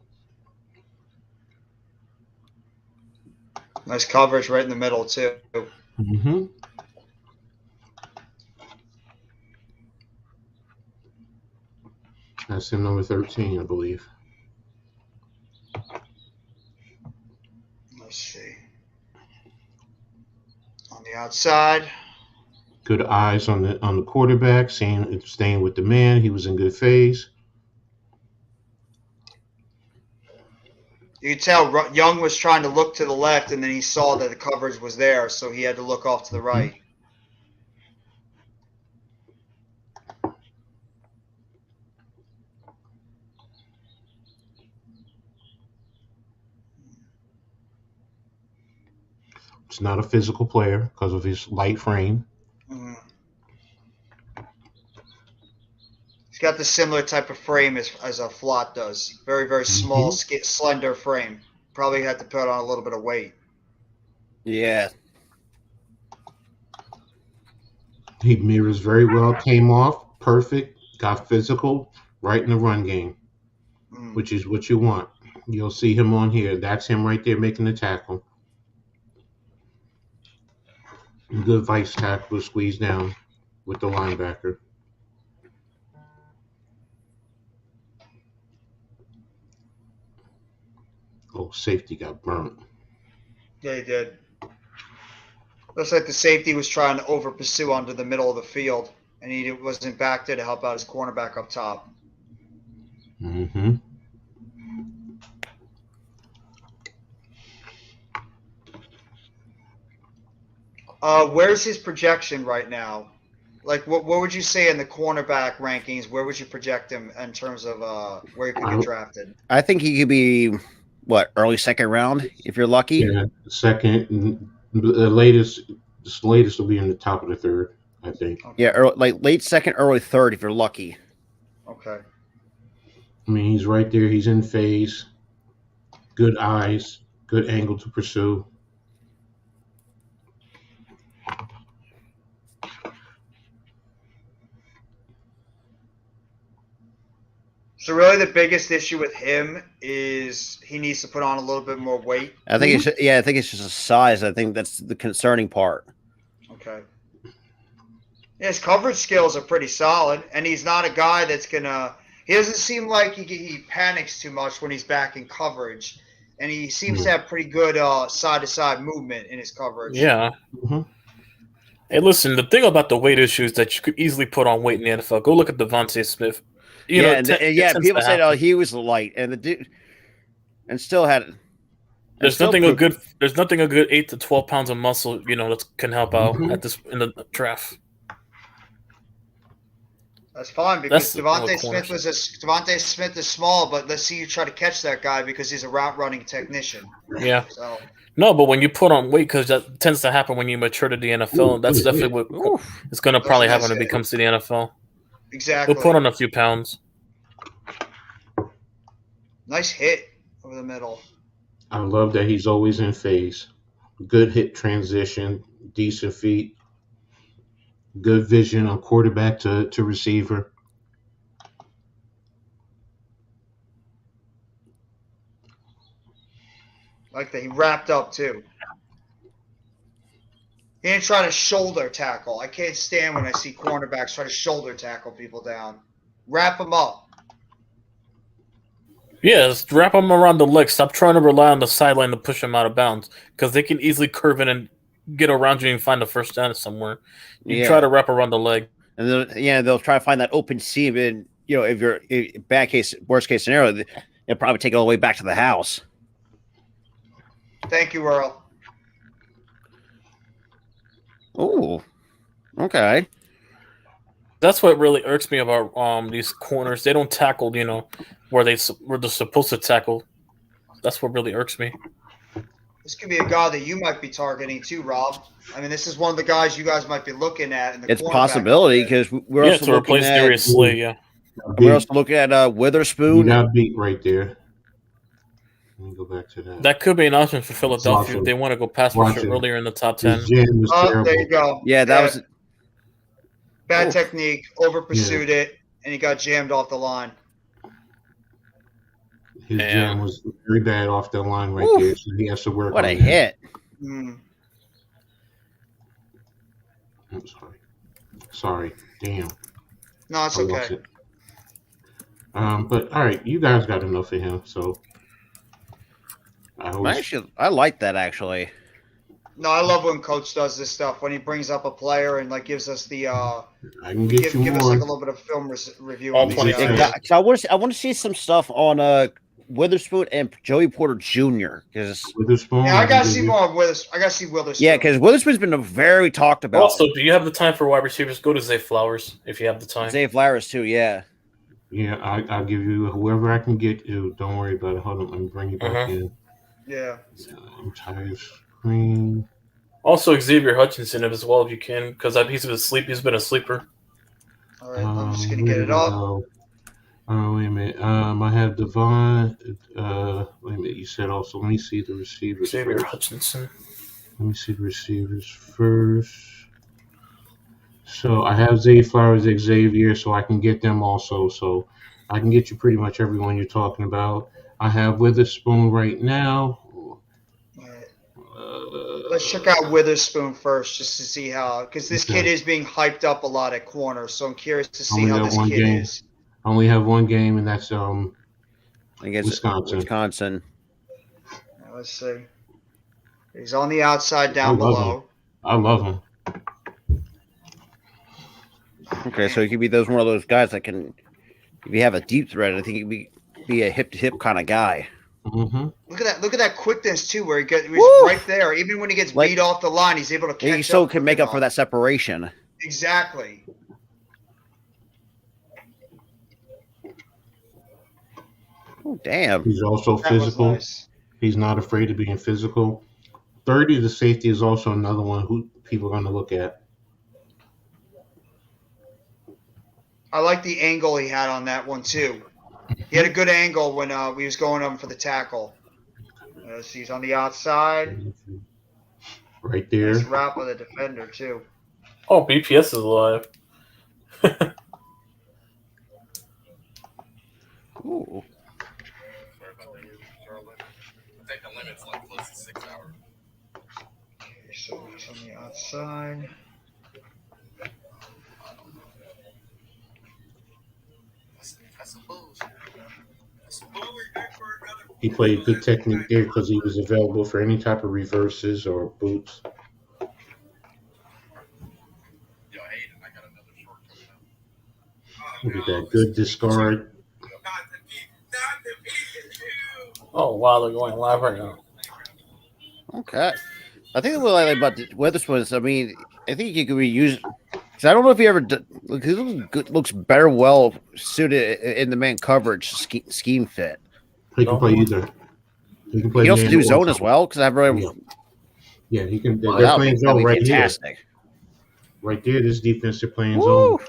Speaker 3: Nice coverage right in the middle, too.
Speaker 5: Mm-hmm. That's him, number 13, I believe.
Speaker 3: Let's see. On the outside.
Speaker 5: Good eyes on the quarterback, staying with the man. He was in good phase.
Speaker 3: You could tell Young was trying to look to the left, and then he saw that the coverage was there, so he had to look off to the right.
Speaker 5: It's not a physical player because of his light frame.
Speaker 3: Mm-hmm. He's got the similar type of frame as a Flott does. Very, very small, slender frame. Probably had to put on a little bit of weight.
Speaker 1: Yeah.
Speaker 5: He mirrors very well, came off, perfect, got physical, right in the run game, which is what you want. You'll see him on here. That's him right there making the tackle. Good vice tackle, squeeze down with the linebacker. Oh, safety got burnt.
Speaker 3: Yeah, he did. Looks like the safety was trying to over pursue onto the middle of the field, and he wasn't back there to help out his cornerback up top.
Speaker 5: Mm-hmm.
Speaker 3: Where's his projection right now? Like, what would you say in the cornerback rankings? Where would you project him in terms of where he could get drafted?
Speaker 1: I think he could be early second round if you're lucky.
Speaker 5: Yeah, second. The latest will be in the top of the third, I think.
Speaker 3: Okay.
Speaker 1: Yeah, late second, early third if you're lucky.
Speaker 3: Okay.
Speaker 5: I mean, he's right there. He's in phase. Good eyes. Good angle to pursue.
Speaker 3: So really, the biggest issue with him is he needs to put on a little bit more weight.
Speaker 1: I think I think it's just a size. I think that's the concerning part.
Speaker 3: Okay. Yeah, his coverage skills are pretty solid, and he's not a guy that's gonna. He doesn't seem like he panics too much when he's back in coverage, and he seems to have pretty good side-to-side movement in his coverage.
Speaker 8: Yeah.
Speaker 5: Mm-hmm.
Speaker 8: Hey, listen. The thing about the weight issue is that you could easily put on weight in the NFL. Go look at Devontae Smith.
Speaker 1: People said, "Oh, he was light," and the dude, and still had it.
Speaker 8: There's nothing a good 8 to 12 pounds of muscle, that can help out at this in the draft.
Speaker 3: That's fine because Devontae Smith is small, but let's see you try to catch that guy because he's a route running technician.
Speaker 8: Yeah.
Speaker 3: So.
Speaker 8: No, but when you put on weight, because that tends to happen when you mature to the NFL, that's definitely what it's going to probably happen when it comes to the NFL.
Speaker 3: Exactly.
Speaker 8: We'll put on a few pounds.
Speaker 3: Nice hit over the middle.
Speaker 5: I love that he's always in phase. Good hit transition, decent feet, good vision on quarterback to receiver.
Speaker 3: Like that he wrapped up too. He didn't try to shoulder tackle. I can't stand when I see cornerbacks try to shoulder tackle people down. Wrap them up.
Speaker 8: Yeah, just wrap them around the leg. Stop trying to rely on the sideline to push them out of bounds because they can easily curve in and get around you and find the first down somewhere. You try to wrap around the leg.
Speaker 1: And they'll try to find that open seam. And, if you're worst case scenario, they'll probably take it all the way back to the house.
Speaker 3: Thank you, Earl.
Speaker 1: Oh, okay.
Speaker 8: That's what really irks me about these corners. They don't tackle, where they're supposed to tackle. That's what really irks me.
Speaker 3: This could be a guy that you might be targeting too, Rob. I mean, this is one of the guys you guys might be looking at.
Speaker 1: It's a possibility because we're also
Speaker 8: to replace Darius Slay. Yeah,
Speaker 1: we're also looking at Witherspoon.
Speaker 5: You got beat right there. Let me go back to that.
Speaker 8: That could be an option for Philadelphia if they want to go pass rusher earlier in the top 10.
Speaker 3: There you go.
Speaker 1: Yeah, that was
Speaker 3: bad technique. Over pursued it, and he got jammed off the line.
Speaker 5: His jam was very bad off the line right there, so he has to work.
Speaker 1: What a hit!
Speaker 5: I'm sorry. Damn.
Speaker 3: No, it's okay.
Speaker 5: But all right, you guys got enough of him, so.
Speaker 1: I like that actually.
Speaker 3: No, I love when Coach does this stuff when he brings up a player and gives us the.
Speaker 5: I can give
Speaker 3: us a little bit of film review.
Speaker 8: All
Speaker 3: on
Speaker 8: 20.
Speaker 1: I want to see some stuff on Witherspoon and Joey Porter Jr. Because
Speaker 5: Witherspoon.
Speaker 3: Yeah, I gotta see more of Witherspoon. I gotta see Witherspoon.
Speaker 1: Yeah, because Witherspoon's been very talked about.
Speaker 8: Also, do you have the time for wide receivers? Go to Zay Flowers if you have the time.
Speaker 1: Zay Flowers too. Yeah.
Speaker 5: Yeah, I'll give you whoever I can get you. Don't worry about it. Hold on, let me bring you back in.
Speaker 3: Yeah.
Speaker 5: Entire screen.
Speaker 8: Also, Xavier Hutchinson as well if you can, because he's been a sleeper.
Speaker 3: All right, I'm just gonna get it up.
Speaker 5: Oh, wait a minute. I have Devon. Wait a minute. You said also. Let me see the receivers.
Speaker 8: Xavier
Speaker 5: first.
Speaker 8: Hutchinson.
Speaker 5: Let me see the receivers first. So I have Zay Flowers, Xavier, so I can get them also. So I can get you pretty much everyone you're talking about. I have Witherspoon right now.
Speaker 3: Let's check out Witherspoon first, just to see how, because this kid is being hyped up a lot at corner. So I'm curious to see how this kid is.
Speaker 5: I only have one game, and that's
Speaker 1: Wisconsin.
Speaker 3: Let's see. He's on the outside down below.
Speaker 5: I love him.
Speaker 1: Okay, so he could be one of those guys that can, if you have a deep threat, I think he'd be a hip-to-hip kind of guy.
Speaker 5: Mm-hmm.
Speaker 3: Look at that quickness too, where he's right there. Even when he gets beat off the line, he's able to catch up.
Speaker 1: He still can make up for that separation.
Speaker 3: Exactly.
Speaker 1: Oh, damn.
Speaker 5: He's also physical. Nice. He's not afraid of being physical. 30, the safety, is also another one who people are going to look at.
Speaker 3: I like the angle he had on that one too. He had a good angle when we was going up for the tackle. He's on the outside.
Speaker 5: Right there.
Speaker 3: Nice wrap with a defender too.
Speaker 8: Oh, BPS is alive.
Speaker 1: Ooh.
Speaker 3: Okay, so he's on the outside.
Speaker 5: He played good technique there because he was available for any type of reverses or boots. Look at that good discard.
Speaker 8: Oh wow, they're going live right now.
Speaker 1: Okay, I think what I like about Witherspoon is, I mean, I think he could be used. Because I don't know if he ever looks better well suited in the man coverage scheme fit.
Speaker 5: He can play either. He can play.
Speaker 1: He also do zone as well because I've really.
Speaker 5: Yeah, he can. They're playing zone right fantastic. Here. Right there, this defense they're playing zone.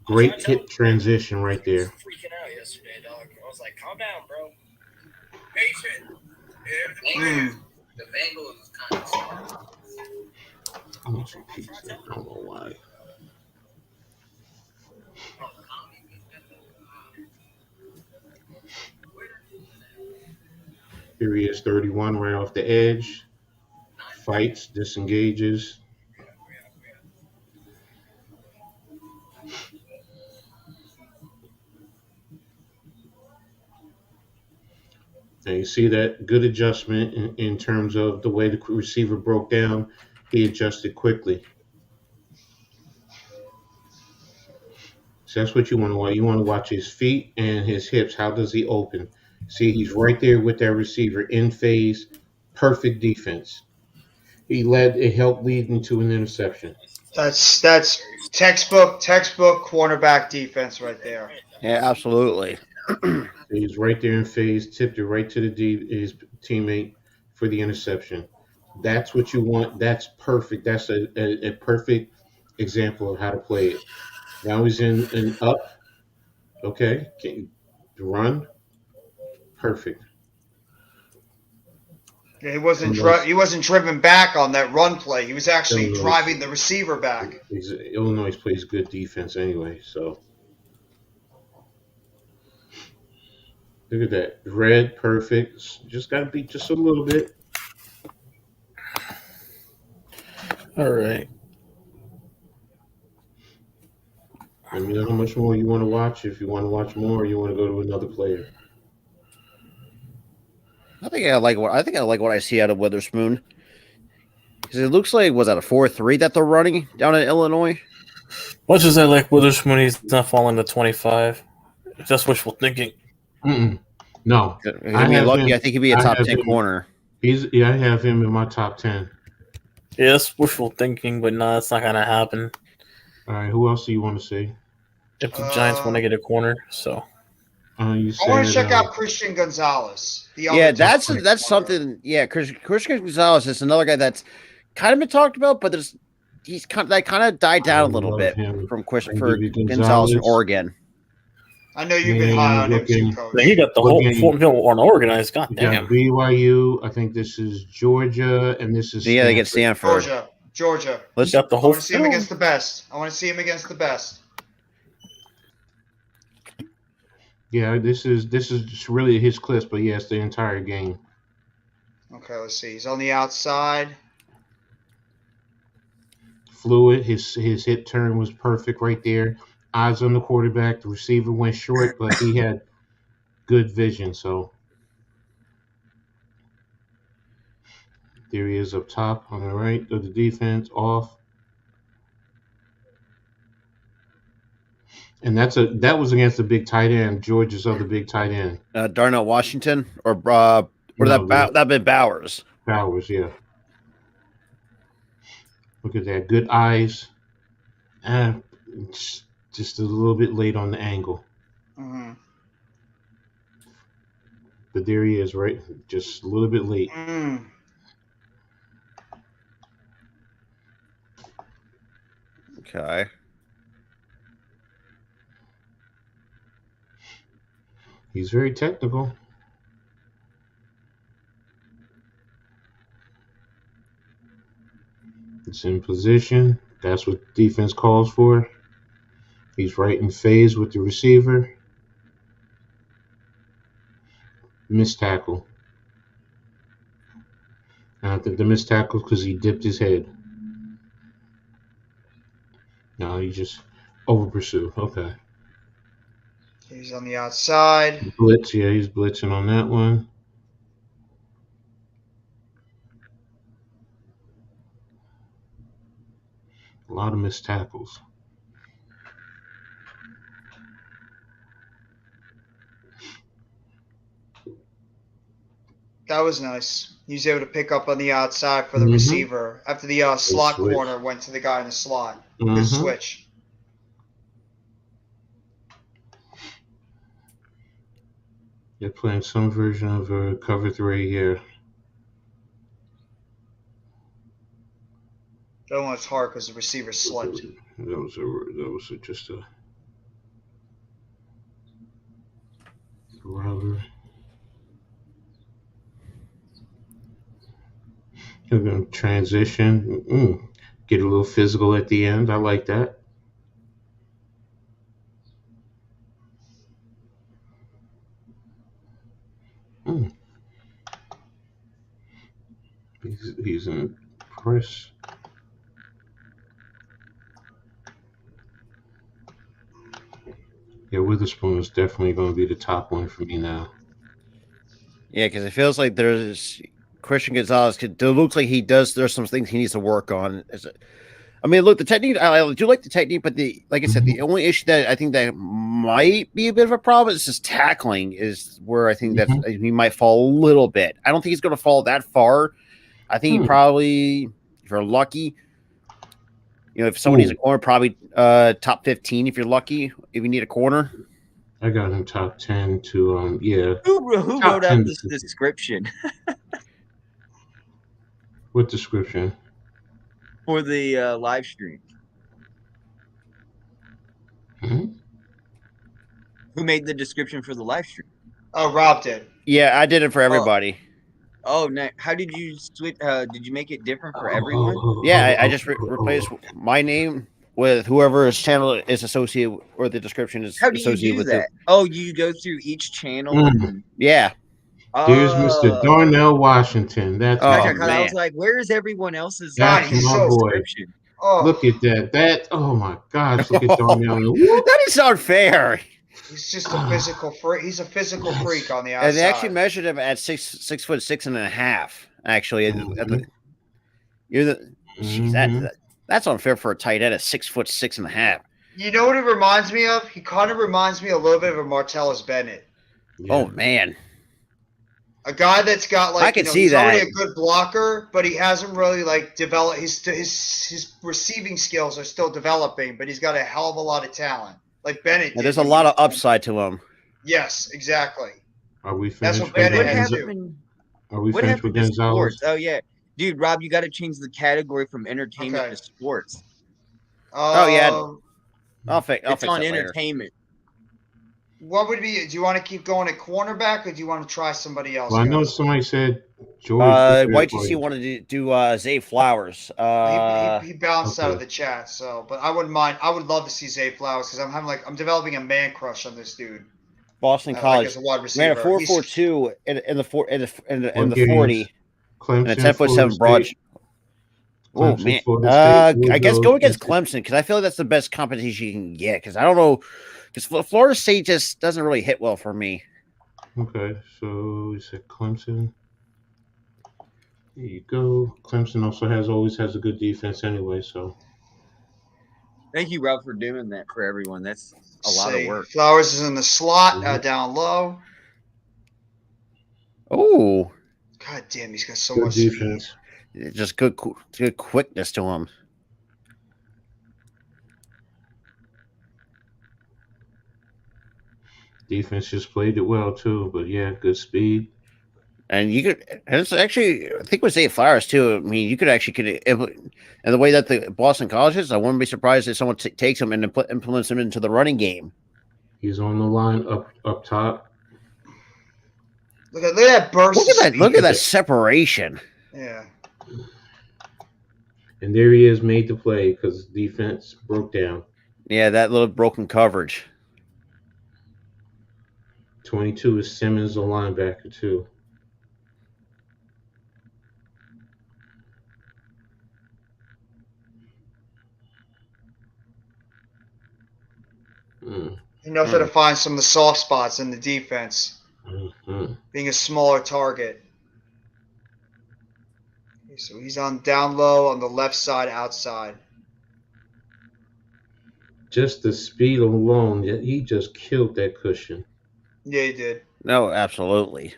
Speaker 5: Great hit transition right there.
Speaker 11: Freaking out yesterday, dog. I was like, calm down, bro. Patient. The Bengals is kind of smart.
Speaker 5: I want some pizza. I don't know why. Here he is, 31, right off the edge. Fights, disengages. And you see that good adjustment in terms of the way the receiver broke down. He adjusted quickly. So that's what you want to watch. You want to watch his feet and his hips. How does he open? See, he's right there with that receiver in phase. Perfect defense. It helped lead into an interception.
Speaker 3: That's textbook cornerback defense right there.
Speaker 1: Yeah, absolutely.
Speaker 5: He's right there in phase, tipped it right to his teammate for the interception. That's what you want. That's perfect. That's a perfect example of how to play it. Now he's in up. Okay. Run. Perfect.
Speaker 3: Yeah, he wasn't driven back on that run play. He was actually driving the receiver back.
Speaker 5: Illinois plays good defense anyway, so. Look at that. Red, perfect. Just got to beat just a little bit.
Speaker 8: All right.
Speaker 5: Let me know how much more you want to watch. If you want to watch more, or you want to go to another player.
Speaker 1: I think I like what I see out of Witherspoon. Because it looks like, was that a 4-3 that they're running down in Illinois?
Speaker 8: Much as I like Witherspoon, he's not falling to 25. Just wishful thinking.
Speaker 5: No.
Speaker 1: I think he'd be a top 10 corner.
Speaker 5: I have him in my top 10.
Speaker 8: Yeah, that's wishful thinking, but no, that's not going to happen.
Speaker 5: All right, who else do you want to see?
Speaker 8: If the Giants want to get a corner, so.
Speaker 3: I want to check out Christian Gonzalez.
Speaker 1: That's something. Yeah, Christian Gonzalez is another guy that's kind of been talked about, but that kind of died down a little bit from Gonzalez in Oregon.
Speaker 3: I know you've been high on him too, Coach.
Speaker 8: He got the whole film unorganized. God
Speaker 5: You got
Speaker 8: damn.
Speaker 5: BYU. I think this is Georgia, and this is
Speaker 1: Yeah, they get Stanford.
Speaker 3: Georgia.
Speaker 1: Let's
Speaker 8: got the
Speaker 3: I
Speaker 8: whole
Speaker 3: want to see him against the best. I want to see him against the best.
Speaker 5: Yeah, this is just really his clips, but yes, the entire game.
Speaker 3: Okay, let's see. He's on the outside.
Speaker 5: Fluid. His hit turn was perfect right there. Eyes on the quarterback. The receiver went short, but he had good vision. So there he is up top on the right of the defense, off. And that was against the big tight end, Georgia's other big tight end.
Speaker 1: Darnell Washington or that been Bowers.
Speaker 5: Bowers, yeah. Look at that, good eyes. Just a little bit late on the angle.
Speaker 3: Mm-hmm.
Speaker 5: But there he is, right? Just a little bit late.
Speaker 3: Mm.
Speaker 1: Okay.
Speaker 5: He's very technical. It's in position. That's what defense calls for. He's right in phase with the receiver. Missed tackle. And I think the missed tackle because he dipped his head. No, he just over pursued. Okay.
Speaker 3: He's on the outside.
Speaker 5: Blitz, yeah, he's blitzing on that one. A lot of missed tackles.
Speaker 3: That was nice. He was able to pick up on the outside for the receiver after the slot corner went to the guy in the slot. Good switch.
Speaker 5: They're playing some version of a cover 3 here.
Speaker 3: That one's hard because the receiver slipped.
Speaker 5: That was just a robber. They're going to transition. Get a little physical at the end. I like that. He's in press. Yeah, Witherspoon is definitely going to be the top one for me now.
Speaker 1: Yeah, because it feels like there's Christian Gonzalez. It looks like there's some things he needs to work on. I mean, look, the technique, I do like the technique, but like I said, the only issue that I think that might be a bit of a problem is just tackling is where I think that he might fall a little bit. I don't think he's going to fall that far. I think he probably, if you're lucky, if somebody's a corner, probably top 15 if you're lucky, if you need a corner.
Speaker 5: I got him top 10 to, yeah.
Speaker 10: Who wrote out this description?
Speaker 5: What description?
Speaker 10: For the live stream. Who made the description for the live stream?
Speaker 3: Oh, Rob did.
Speaker 1: Yeah, I did it for everybody.
Speaker 10: Oh, no. How did you switch? Did you make it different for everyone?
Speaker 1: Yeah, I just replaced my name with whoever's channel is associated or the description is associated with.
Speaker 10: How do you do that? Oh, you go through each channel.
Speaker 1: Yeah.
Speaker 5: Here's Mr. Darnell Washington. That's
Speaker 10: man. I was like, where is everyone else's
Speaker 3: description?
Speaker 5: Oh. Look at that. Oh my gosh, look at Darnell.
Speaker 1: That is unfair.
Speaker 3: He's just a physical freak. He's a physical freak on the outside.
Speaker 1: And they actually measured him at 6'6.5". Actually, that's unfair for a tight end at 6'6.5".
Speaker 3: You know what it reminds me of? He kind of reminds me a little bit of a Martellus Bennett.
Speaker 1: Yeah. Oh man,
Speaker 3: a guy that's got
Speaker 1: I can see
Speaker 3: he's
Speaker 1: that.
Speaker 3: already a good blocker, but he hasn't really developed. His receiving skills are still developing, but he's got a hell of a lot of talent. Like Bennett.
Speaker 1: Yeah, there's a lot of upside to him.
Speaker 3: Yes, exactly.
Speaker 5: Are we finished?
Speaker 3: That's what Bennett had to
Speaker 10: do.
Speaker 5: Are we finished with Gonzalez?
Speaker 10: Oh yeah, dude, Rob, you got to change the category from entertainment to sports.
Speaker 1: Oh yeah, I'll fix
Speaker 10: on
Speaker 1: it
Speaker 10: entertainment.
Speaker 3: What would be? Do you want to keep going at cornerback, or do you want to try somebody else?
Speaker 5: Well, I know
Speaker 3: guys?
Speaker 5: somebody said George.
Speaker 1: YTC wanted to do Zay Flowers.
Speaker 3: He bounced out of
Speaker 5: okay.
Speaker 3: the chat, so but I wouldn't mind. I would love to see Zay Flowers because I'm developing a man crush on this dude.
Speaker 1: Boston
Speaker 3: Like
Speaker 1: College.
Speaker 3: as a wide
Speaker 1: Ran a
Speaker 3: receiver.
Speaker 1: 4.42 in the
Speaker 5: What games?
Speaker 1: 40 and a
Speaker 5: Clemson,
Speaker 1: 10.7
Speaker 5: Florida
Speaker 1: broad.
Speaker 5: State.
Speaker 1: Oh
Speaker 5: Clemson,
Speaker 1: man,
Speaker 5: Florida State.
Speaker 1: I guess go against
Speaker 5: Clemson.
Speaker 1: Clemson because I feel like that's the best competition you can get. Because I don't know, because Florida State just doesn't really hit well for me.
Speaker 5: Okay, so we said Clemson. There you go. Clemson also always has a good defense anyway. So
Speaker 10: Thank you, Rob, for doing that for everyone. That's a lot of work.
Speaker 3: Flowers is in the slot
Speaker 5: Mhm.
Speaker 3: down low.
Speaker 1: Oh,
Speaker 3: God damn, he's got so
Speaker 5: good
Speaker 3: much
Speaker 5: defense.
Speaker 3: speed.
Speaker 1: just good quickness to him.
Speaker 5: Defense just played it well too, but yeah, good speed.
Speaker 1: And you could, and it's actually, I think with Zay Flowers too. I mean, you could actually and the way that the Boston College is, I wouldn't be surprised if someone takes him and implements him into the running game.
Speaker 5: He's on the line up top.
Speaker 3: Look at that burst.
Speaker 1: Look at that separation.
Speaker 3: Yeah.
Speaker 5: And there he is, made the play because defense broke down.
Speaker 1: Yeah, that little broken coverage.
Speaker 5: 22 is Simmons, the linebacker too.
Speaker 3: He knows how to find some of the soft spots in the defense. Being a smaller target. Okay, so he's on down low on the left side outside.
Speaker 5: Just the speed alone, he just killed that cushion.
Speaker 3: Yeah, he did.
Speaker 1: No, absolutely.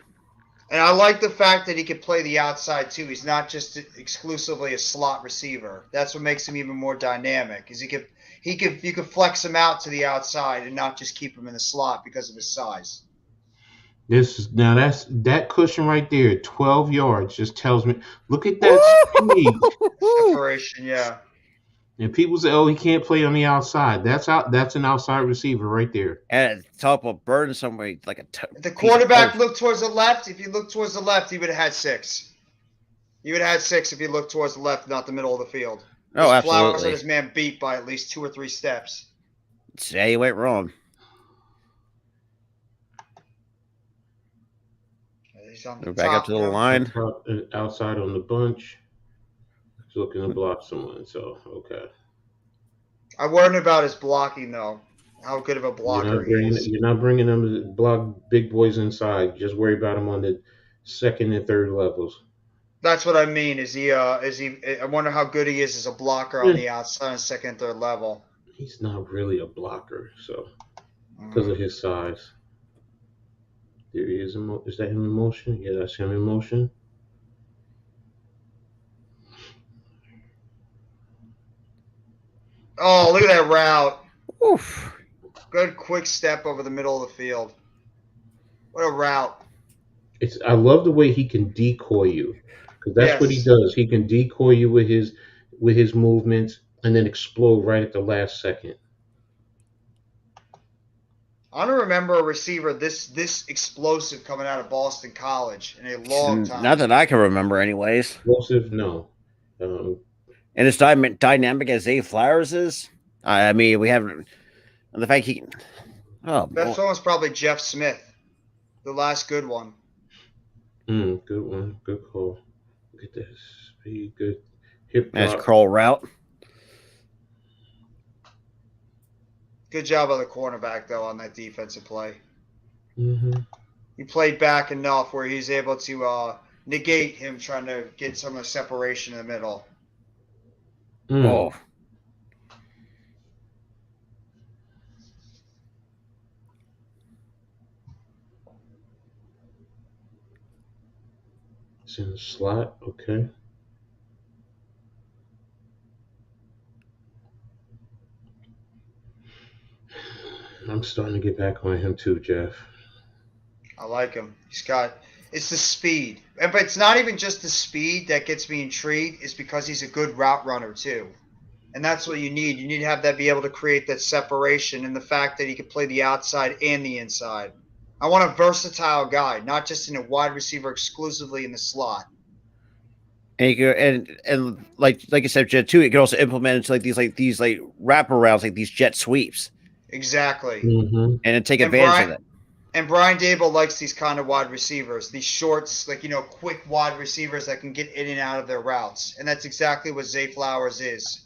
Speaker 3: And I like the fact that he could play the outside too. He's not just exclusively a slot receiver. That's what makes him even more dynamic. Is you could flex him out to the outside and not just keep him in the slot because of his size.
Speaker 5: That cushion right there, 12 yards, just tells me. Look at that speed.
Speaker 3: Separation, yeah.
Speaker 5: And people say, "Oh, he can't play on the outside." That's an outside receiver right there.
Speaker 1: And top of burden somebody like
Speaker 3: The quarterback looked towards the left. If he looked towards the left, he would have had 6. You would have had 6 if you looked towards the left, not the middle of the field.
Speaker 1: Oh, absolutely.
Speaker 3: Flowers had his man beat by at least 2 or 3 steps.
Speaker 1: Say you went wrong.
Speaker 3: He's on
Speaker 1: Go back up to the line.
Speaker 5: Outside on the bunch. He's looking to block someone. So okay.
Speaker 3: I worry about his blocking though. How good of a blocker he is.
Speaker 5: You're not bringing them to block big boys inside. Just worry about them on the second and third levels.
Speaker 3: That's what I mean. Is he? I wonder how good he is as a blocker on the outside, on second and third level.
Speaker 5: He's not really a blocker, so because of his size. There he is. Is that him in motion? Yeah, that's him in motion.
Speaker 3: Oh, look at that route.
Speaker 1: Oof.
Speaker 3: Good quick step over the middle of the field. What a route.
Speaker 5: I love the way he can decoy you, because that's what he does. He can decoy you with his movements and then explode right at the last second.
Speaker 3: I don't remember a receiver this explosive coming out of Boston College in a long time.
Speaker 1: Not that I can remember, anyways.
Speaker 5: Explosive, no.
Speaker 1: And as dynamic as Zay Flowers is, I mean, we have the fact he can. Oh,
Speaker 3: best one was probably Jeff Smith, the last good one.
Speaker 5: Good one, good call. Look at this speed, good hip drop.
Speaker 1: Nice crawl route.
Speaker 3: Good job of the cornerback though on that defensive play.
Speaker 5: Mm-hmm.
Speaker 3: He played back enough where he's able to negate him trying to get some of the separation in the middle.
Speaker 1: Oh.
Speaker 5: It's in the slot, okay. I'm starting to get back on him too, Jeff.
Speaker 3: I like him. It's the speed. But it's not even just the speed that gets me intrigued. It's because he's a good route runner too. And that's what you need. You need to have that be able to create that separation and the fact that he can play the outside and the inside. I want a versatile guy, not just in a wide receiver exclusively in the slot.
Speaker 1: And you can, and like you said, Jet too, it can also implement into these wraparounds, like these jet sweeps,
Speaker 3: Exactly.
Speaker 5: Mm-hmm.
Speaker 1: and then take advantage of it.
Speaker 3: And Brian Dable likes these kind of wide receivers, these shorts, quick wide receivers that can get in and out of their routes. And that's exactly what Zay Flowers is.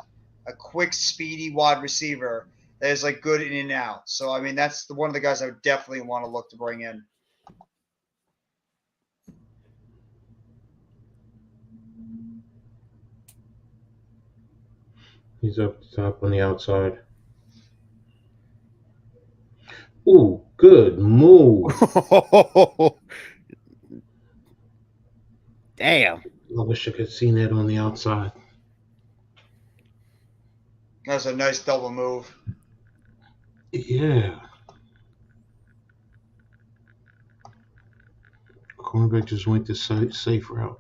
Speaker 3: A quick, speedy wide receiver that is good in and out. So, I mean, that's one of the guys I would definitely want to look to bring in.
Speaker 5: He's up top on the outside. Ooh, good move.
Speaker 1: Damn.
Speaker 5: I wish I could have seen that on the outside.
Speaker 3: That's a nice double move.
Speaker 5: Yeah. Cornerback just went the safe route.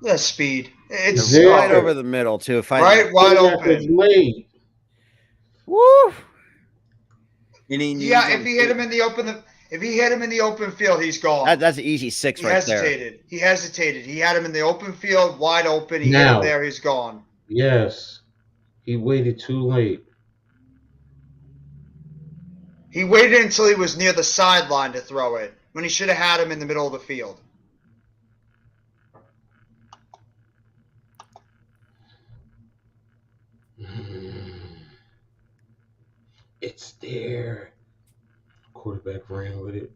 Speaker 3: Yeah, speed. It's
Speaker 5: There.
Speaker 1: Right over the middle too.
Speaker 3: Right, wide
Speaker 5: Cornerback was
Speaker 3: open.
Speaker 5: late.
Speaker 1: Woo!
Speaker 3: Yeah, if he hit him in the open field, he's gone.
Speaker 1: That's an easy 6
Speaker 3: He
Speaker 1: right
Speaker 3: hesitated. He hesitated. He had him in the open field, wide open. He hit
Speaker 5: Now.
Speaker 3: him there. He's gone.
Speaker 5: Yes. He waited too late.
Speaker 3: He waited until he was near the sideline to throw it, when he should have had him in the middle of the field.
Speaker 5: It's there. Quarterback ran with it.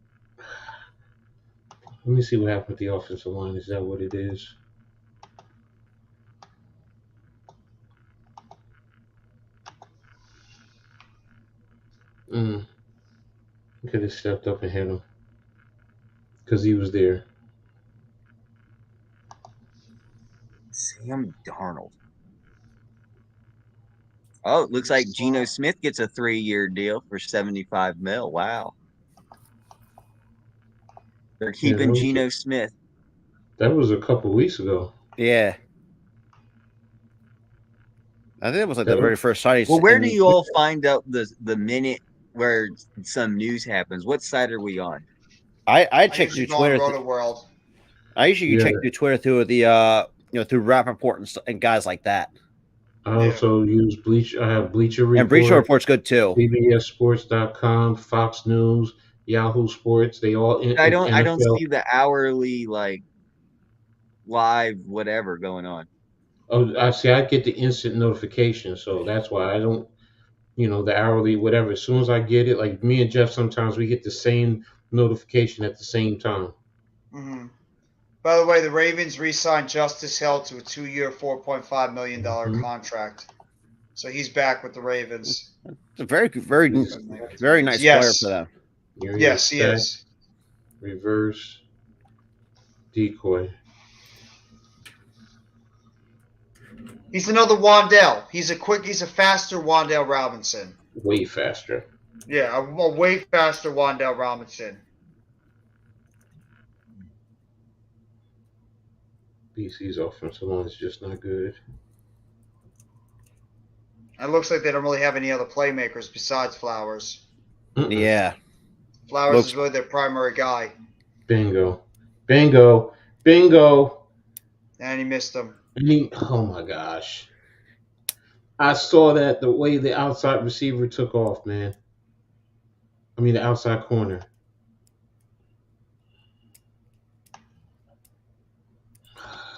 Speaker 5: Let me see what happened with the offensive line. Is that what it is? Could have stepped up and hit him because he was there.
Speaker 10: Sam Darnold. Oh, it looks like Geno Smith gets a 3-year deal for $75 million. Wow. They're keeping Geno Smith.
Speaker 5: That was a couple weeks ago.
Speaker 1: Yeah. I think it was the very first signing.
Speaker 10: Well, where do you all find out the minute where some news happens? What side are we on?
Speaker 1: I check through Twitter.
Speaker 3: World.
Speaker 1: I usually check through Twitter through the through Rappaport and guys like that.
Speaker 5: I also use Bleacher. I have Bleacher Report.
Speaker 1: And Bleacher Report's good too.
Speaker 5: CBSSports.com, Fox News, Yahoo Sports. They all.
Speaker 10: I don't see the hourly live whatever going on.
Speaker 5: Oh, I see. I get the instant notification, so that's why I don't. The hourly whatever. As soon as I get it, like me and Jeff, sometimes we get the same notification at the same time.
Speaker 3: Mm-hmm. By the way, the Ravens re-signed Justice Hill to a 2-year, $4.5 million contract. So he's back with the Ravens.
Speaker 1: It's a very, very, very nice player for them.
Speaker 3: Yes, he is.
Speaker 5: Reverse decoy.
Speaker 3: He's another Wandale. He's a faster Wandale Robinson.
Speaker 5: Way faster.
Speaker 3: Yeah, a way faster Wandale Robinson.
Speaker 5: BC's offensive line is just not good.
Speaker 3: It looks like they don't really have any other playmakers besides Flowers.
Speaker 1: Yeah.
Speaker 3: Flowers is really their primary guy.
Speaker 5: Bingo. Bingo. Bingo.
Speaker 3: And he missed him.
Speaker 5: Oh my gosh. I saw that the way the outside receiver took off, man. I mean, the outside corner.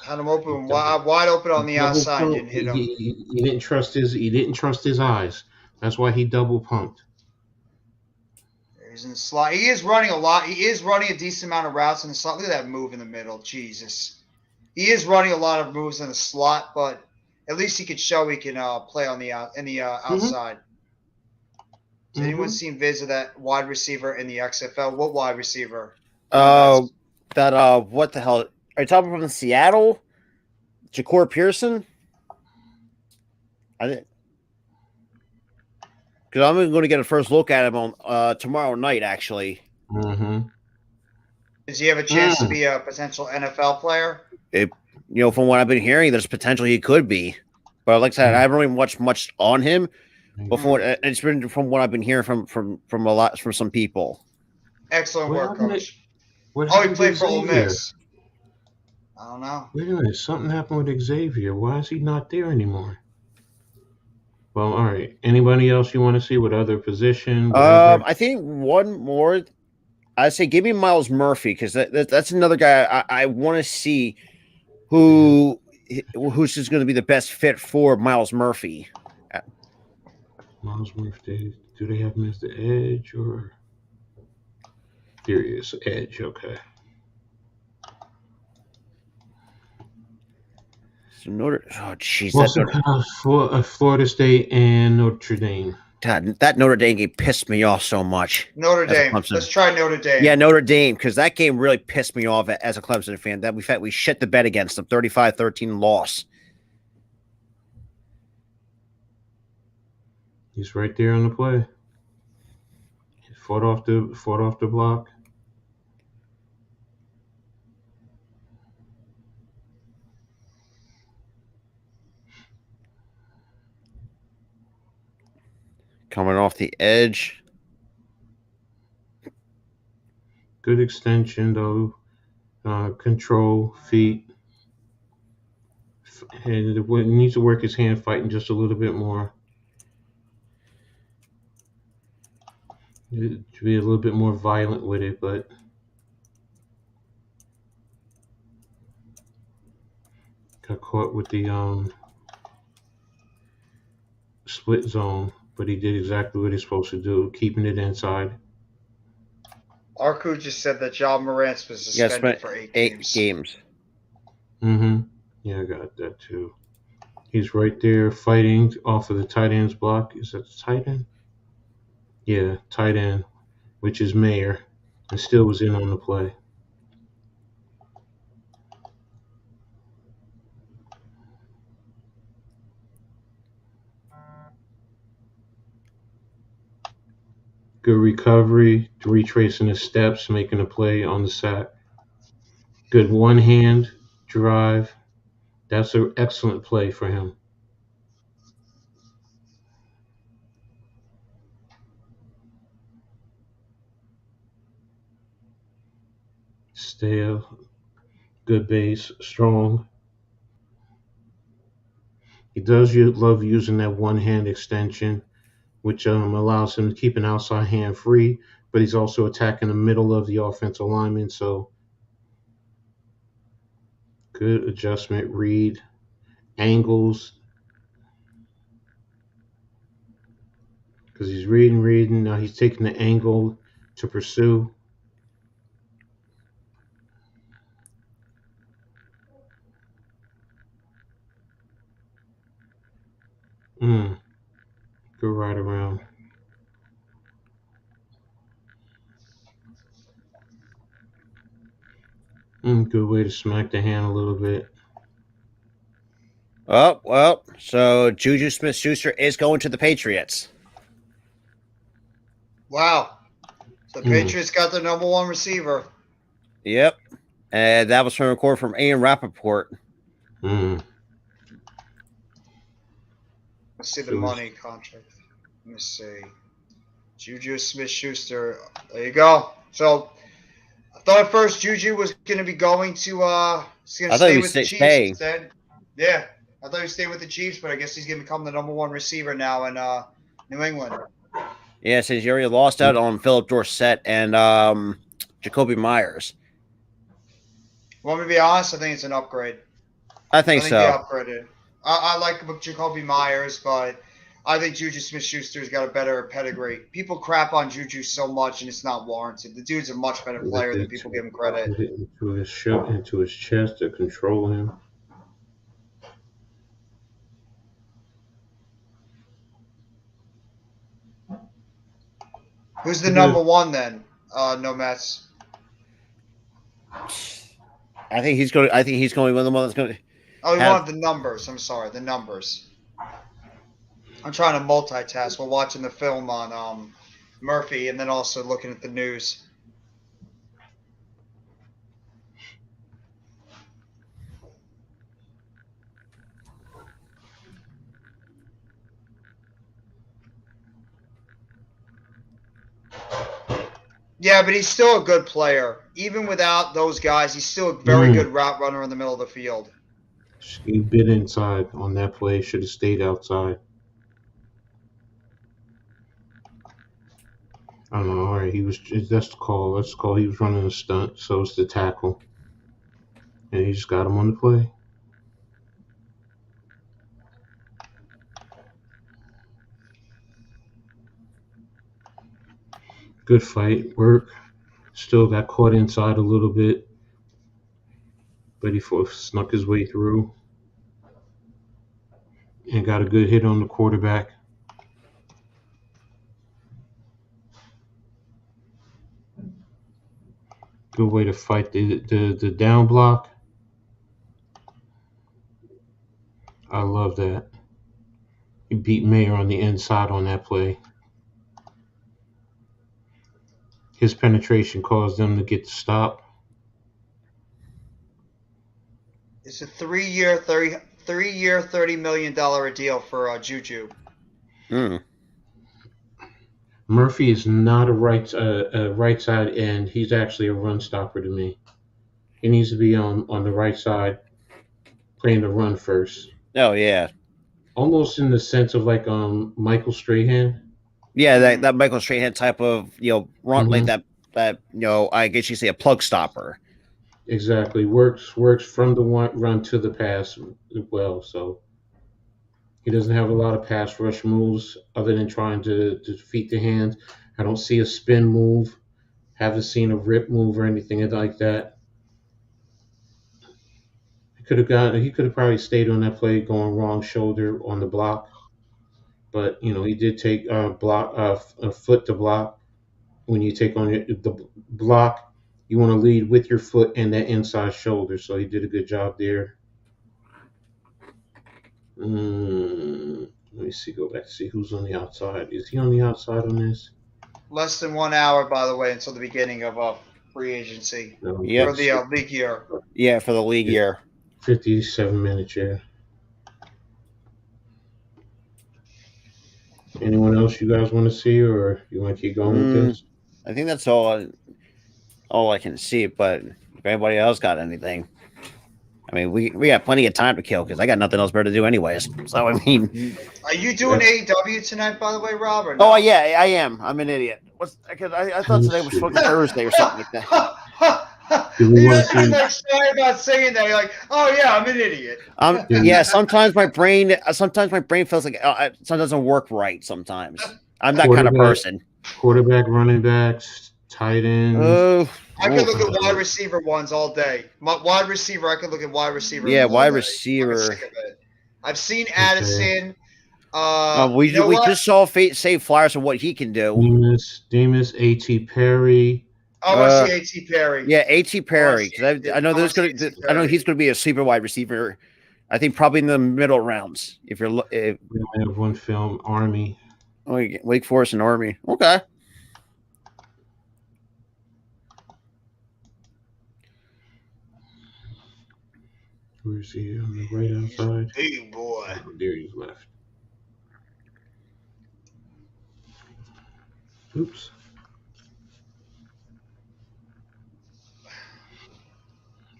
Speaker 3: Had him open wide open on the outside. Didn't hit him.
Speaker 5: He didn't trust his eyes. That's why he double pumped.
Speaker 3: He's in the slot. He is running a lot. He is running a decent amount of routes in the slot. Look at that move in the middle. Jesus. He is running a lot of moves in the slot, but at least he could show he can play on the outside. Has anyone seen vids of that wide receiver in the XFL? What wide receiver?
Speaker 1: What the hell? Are you talking from Seattle? Ja'Cory Pearson? because I'm going to get a first look at him on tomorrow night. Actually,
Speaker 5: Mm-hmm.
Speaker 3: Does he have a chance to be a potential NFL player?
Speaker 1: From what I've been hearing, there's potential he could be. But like I said, I haven't really watched much on him before. It's been from what I've been hearing from some people.
Speaker 3: Excellent work, Coach.
Speaker 5: He
Speaker 3: played for Ole Miss. I don't know.
Speaker 5: Wait a minute. Something happened with Xavier. Why is he not there anymore? Well, all right. Anybody else you want to see? What other position? Whatever?
Speaker 1: I think one more. I say give me Miles Murphy because that's another guy I want to see who's just going to be the best fit for Miles Murphy.
Speaker 5: Miles Murphy. Do they have him as the edge or? There he is, edge. Okay.
Speaker 1: So jeez,
Speaker 5: Florida State and Notre Dame.
Speaker 1: God, that Notre Dame game pissed me off so much.
Speaker 3: Notre Dame. Let's try Notre Dame.
Speaker 1: Yeah, Notre Dame, because that game really pissed me off as a Clemson fan. That we shit the bed against them, 35-13 loss.
Speaker 5: He's right there on the play. He fought off the block.
Speaker 1: Coming off the edge.
Speaker 5: Good extension, though. Control, feet. And he needs to work his hand fighting just a little bit more. To be a little bit more violent with it, but got caught with the split zone. But he did exactly what he's supposed to do, keeping it inside.
Speaker 3: Arku just said that John Morantz was suspended for 8 games.
Speaker 5: Mm-hmm. Yeah, I got that too. He's right there fighting off of the tight end's block. Is that the tight end? Yeah, tight end, which is Mayer, and still was in on the play. Good recovery, retracing his steps, making a play on the sack. Good one-hand drive. That's an excellent play for him. Stale. Good base, strong. He does love using that one-hand extension, which allows him to keep an outside hand free, but he's also attacking the middle of the offensive lineman, so good adjustment, read, angles, because he's reading, now he's taking the angle to pursue. Good ride around. Good way to smack the hand a little bit.
Speaker 1: Oh, well, so Juju Smith-Schuster is going to the Patriots.
Speaker 3: Wow. The Patriots got their number one receiver.
Speaker 1: Yep. And that was from a report from Ian Rappaport.
Speaker 3: Let's see the money contract. Let me see. Juju Smith-Schuster. There you go. So I thought at first Juju was going to be going to stay with the Chiefs instead. Yeah. I thought he would stay with the Chiefs, but I guess he's going to become the number one receiver now in New England.
Speaker 1: Yeah, since you already lost out on Philip Dorsett and Jacoby Myers.
Speaker 3: Want me to be honest? I think it's an upgrade.
Speaker 1: I think so.
Speaker 3: They upgraded. I like Jacoby Myers, but I think Juju Smith-Schuster's got a better pedigree. People crap on Juju so much, and it's not warranted. The dude's a much better player than people give him credit.
Speaker 5: Into his chest to control him.
Speaker 3: Who's the number one then? No Mets.
Speaker 1: I think he's going with the one that's going to.
Speaker 3: Oh, you want the numbers. I'm sorry, the numbers. I'm trying to multitask while watching the film on Murphy and then also looking at the news. Yeah, but he's still a good player. Even without those guys, he's still a very good route runner in the middle of the field.
Speaker 5: He bit inside on that play. Should have stayed outside. I don't know. All right, that's the call. That's the call. He was running a stunt, so it's the tackle, and he just got him on the play. Good fight, work. Still got caught inside a little bit, but he snuck his way through and got a good hit on the quarterback. Good way to fight the down block. I love that. He beat Mayer on the inside on that play. His penetration caused them to get the stop.
Speaker 3: It's a three-year, $30 million deal for Juju.
Speaker 5: Murphy is not a right side end. He's actually a run stopper to me. He needs to be on the right side, playing the run first.
Speaker 1: Oh yeah.
Speaker 5: Almost in the sense of like Michael Strahan.
Speaker 1: Yeah, that Michael Strahan type of run like
Speaker 5: Mhm.
Speaker 1: that I guess you say a plug stopper.
Speaker 5: Exactly. Works from the run to the pass well. So he doesn't have a lot of pass rush moves other than trying to defeat the hands. I don't see a spin move. Haven't seen a rip move or anything like that. He could have probably stayed on that play going wrong shoulder on the block. But he did take a foot to block. When you take on the block, you want to lead with your foot and that inside shoulder. So he did a good job there. Let me see. Go back to see who's on the outside. Is he on the outside on this?
Speaker 3: Less than 1 hour, by the way, until the beginning of free agency.
Speaker 5: No,
Speaker 1: Yep.
Speaker 3: For the league year.
Speaker 1: Yeah, for the league year.
Speaker 5: 57 minutes, yeah. Anyone else you guys want to see, or you want to keep going with this?
Speaker 1: I think that's all I can see. But if anybody else got anything, I mean, we got plenty of time to kill because I got nothing else better to do anyways. So I mean,
Speaker 3: Are you doing AEW tonight, by the way, Rob? Or no?
Speaker 1: oh yeah, I am. I'm an idiot. Because I thought today was fucking Thursday or something like that.
Speaker 3: You're like sorry about saying that. You're like, oh yeah, I'm an idiot.
Speaker 1: Yeah. Sometimes my brain feels like sometimes doesn't work right. Sometimes I'm that kind of person.
Speaker 5: Quarterback, running backs, tight ends.
Speaker 3: I could look at wide receiver ones all day. Wide receiver, I could look at wide receiver.
Speaker 1: Yeah, wide receiver.
Speaker 3: I've seen Addison.
Speaker 1: We just saw save Flyers for what he can do.
Speaker 5: Demas, A.T. Perry.
Speaker 3: I want to see A.T. Perry.
Speaker 1: Yeah, A.T. Perry. Because I know I know he's going to be a sleeper wide receiver. I think probably in the middle rounds. We only
Speaker 5: have one film, Army.
Speaker 1: Wake Forest and Army. Okay.
Speaker 5: Where is he? On the right outside.
Speaker 3: Hey boy.
Speaker 5: Oh, there he's left. Oops.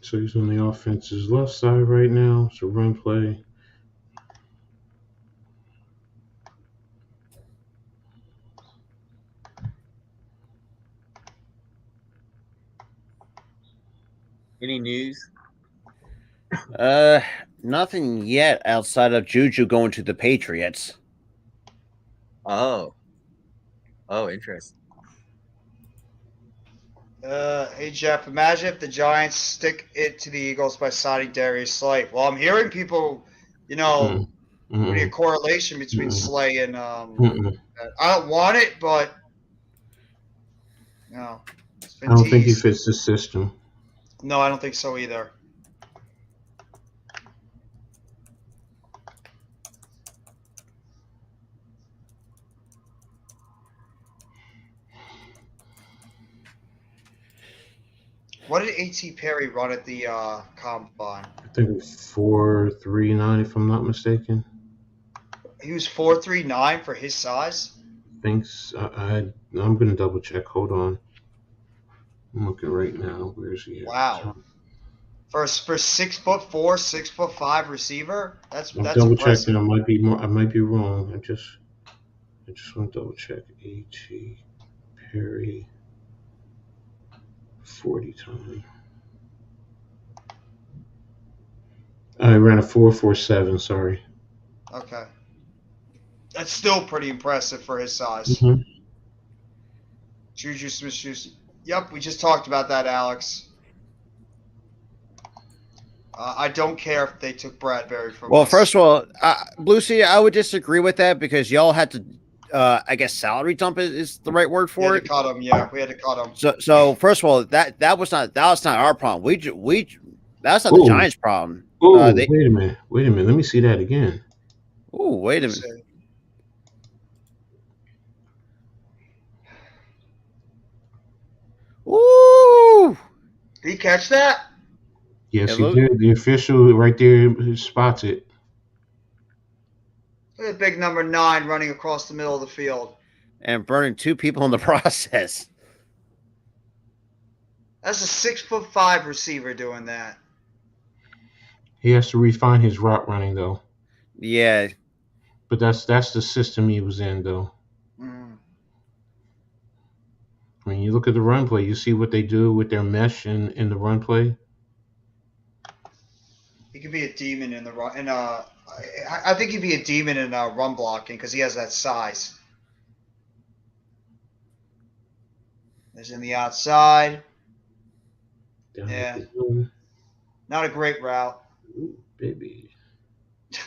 Speaker 5: So he's on the offense's left side right now. It's a run play.
Speaker 10: Any news?
Speaker 1: Nothing yet outside of Juju going to the Patriots.
Speaker 10: Oh, interesting.
Speaker 3: Hey Jeff, imagine if the Giants stick it to the Eagles by signing Darius Slay. Well, I'm hearing people, a correlation between Slay and I don't want it, but no.
Speaker 5: I don't think he fits the system.
Speaker 3: No, I don't think so either. What did A.T. Perry run at the combine?
Speaker 5: I think it was 4.39, if I'm not mistaken.
Speaker 3: He was 4.39 for his size.
Speaker 5: Thanks. I'm gonna double check. Hold on. I'm looking right now. Where is he at?
Speaker 3: Wow. For 6'4", 6'5" receiver, that's
Speaker 5: I'm double
Speaker 3: impressive.
Speaker 5: checking. I might be wrong. I just want to double check. A.T. Perry 40 time. I ran a 4.47. Sorry.
Speaker 3: Okay. That's still pretty impressive for his size.
Speaker 5: Mm-hmm.
Speaker 3: Juju Smith-Schuster. Yep, we just talked about that, Alex. I don't care if they took Bradbury from
Speaker 1: Well,
Speaker 3: us.
Speaker 1: first of all, Blue Sea, I would disagree with that because y'all had to, I guess, salary dump is the right word for it.
Speaker 3: We had to cut him. Yeah, we had to cut him.
Speaker 1: So first of all, that was not our problem. That's not the Giants' problem.
Speaker 5: Oh, wait a minute. Let me see that again.
Speaker 1: Oh, wait a minute. Ooh!
Speaker 3: Did he catch that?
Speaker 5: Yes, he did. The official right there spots it.
Speaker 3: Look at big number 9 running across the middle of the field.
Speaker 1: And burning 2 people in the process.
Speaker 3: That's a 6'5" receiver doing that.
Speaker 5: He has to refine his route running, though.
Speaker 1: Yeah.
Speaker 5: But that's the system he was in, though.
Speaker 3: Mm.
Speaker 5: I mean, you look at the run play. You see what they do with their mesh in the run play.
Speaker 3: He could be a demon in the run. And I think he'd be a demon in run blocking because he has that size. There's in the outside. Yeah. Not a great route.
Speaker 5: Ooh, baby.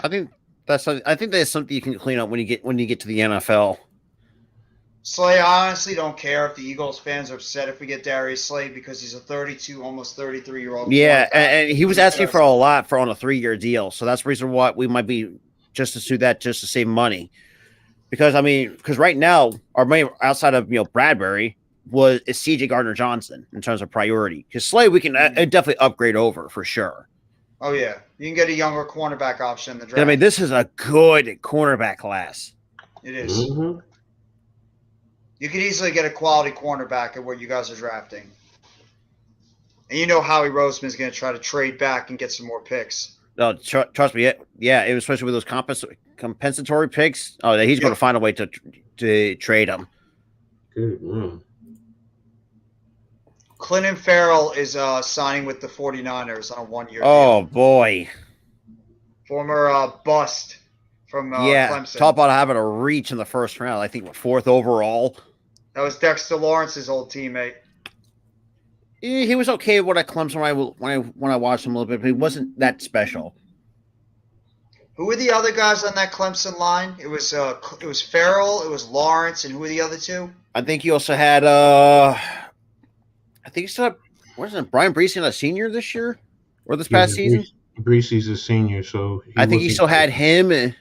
Speaker 1: I think that's something you can clean up when you get to the NFL.
Speaker 3: Slay, I honestly don't care if the Eagles fans are upset if we get Darius Slay because he's a 32, almost 33-year-old.
Speaker 1: Yeah, and he was asking for a lot on a 3-year deal, so that's the reason why we might be just to do that just to save money. Because right now our main outside of Bradbury is CJ Gardner-Johnson in terms of priority. Because Slay we can definitely upgrade over for sure.
Speaker 3: Oh yeah, you can get a younger cornerback option in the draft.
Speaker 1: I mean, this is a good cornerback class.
Speaker 3: It is.
Speaker 5: Mm-hmm.
Speaker 3: You could easily get a quality cornerback at what you guys are drafting. And you know Howie Roseman is going to try to trade back and get some more picks.
Speaker 1: No, trust me. Yeah, it was especially with those compensatory picks. Oh, he's going to find a way to trade them.
Speaker 5: Good one.
Speaker 3: Clinton Farrell is signing with the 49ers on a 1-year deal.
Speaker 1: Oh, boy.
Speaker 3: Former bust from Clemson.
Speaker 1: Talk about having a reach in the first round. I think 4th overall.
Speaker 3: That was Dexter Lawrence's old teammate.
Speaker 1: He was okay with at Clemson when I watched him a little bit, but he wasn't that special.
Speaker 3: Who were the other guys on that Clemson line? It was Farrell, it was Lawrence, and who were the other 2?
Speaker 1: I think he also had wasn't Brian Breesy a senior this year or this past season?
Speaker 5: Breesy's a senior, so
Speaker 1: I think he still had him.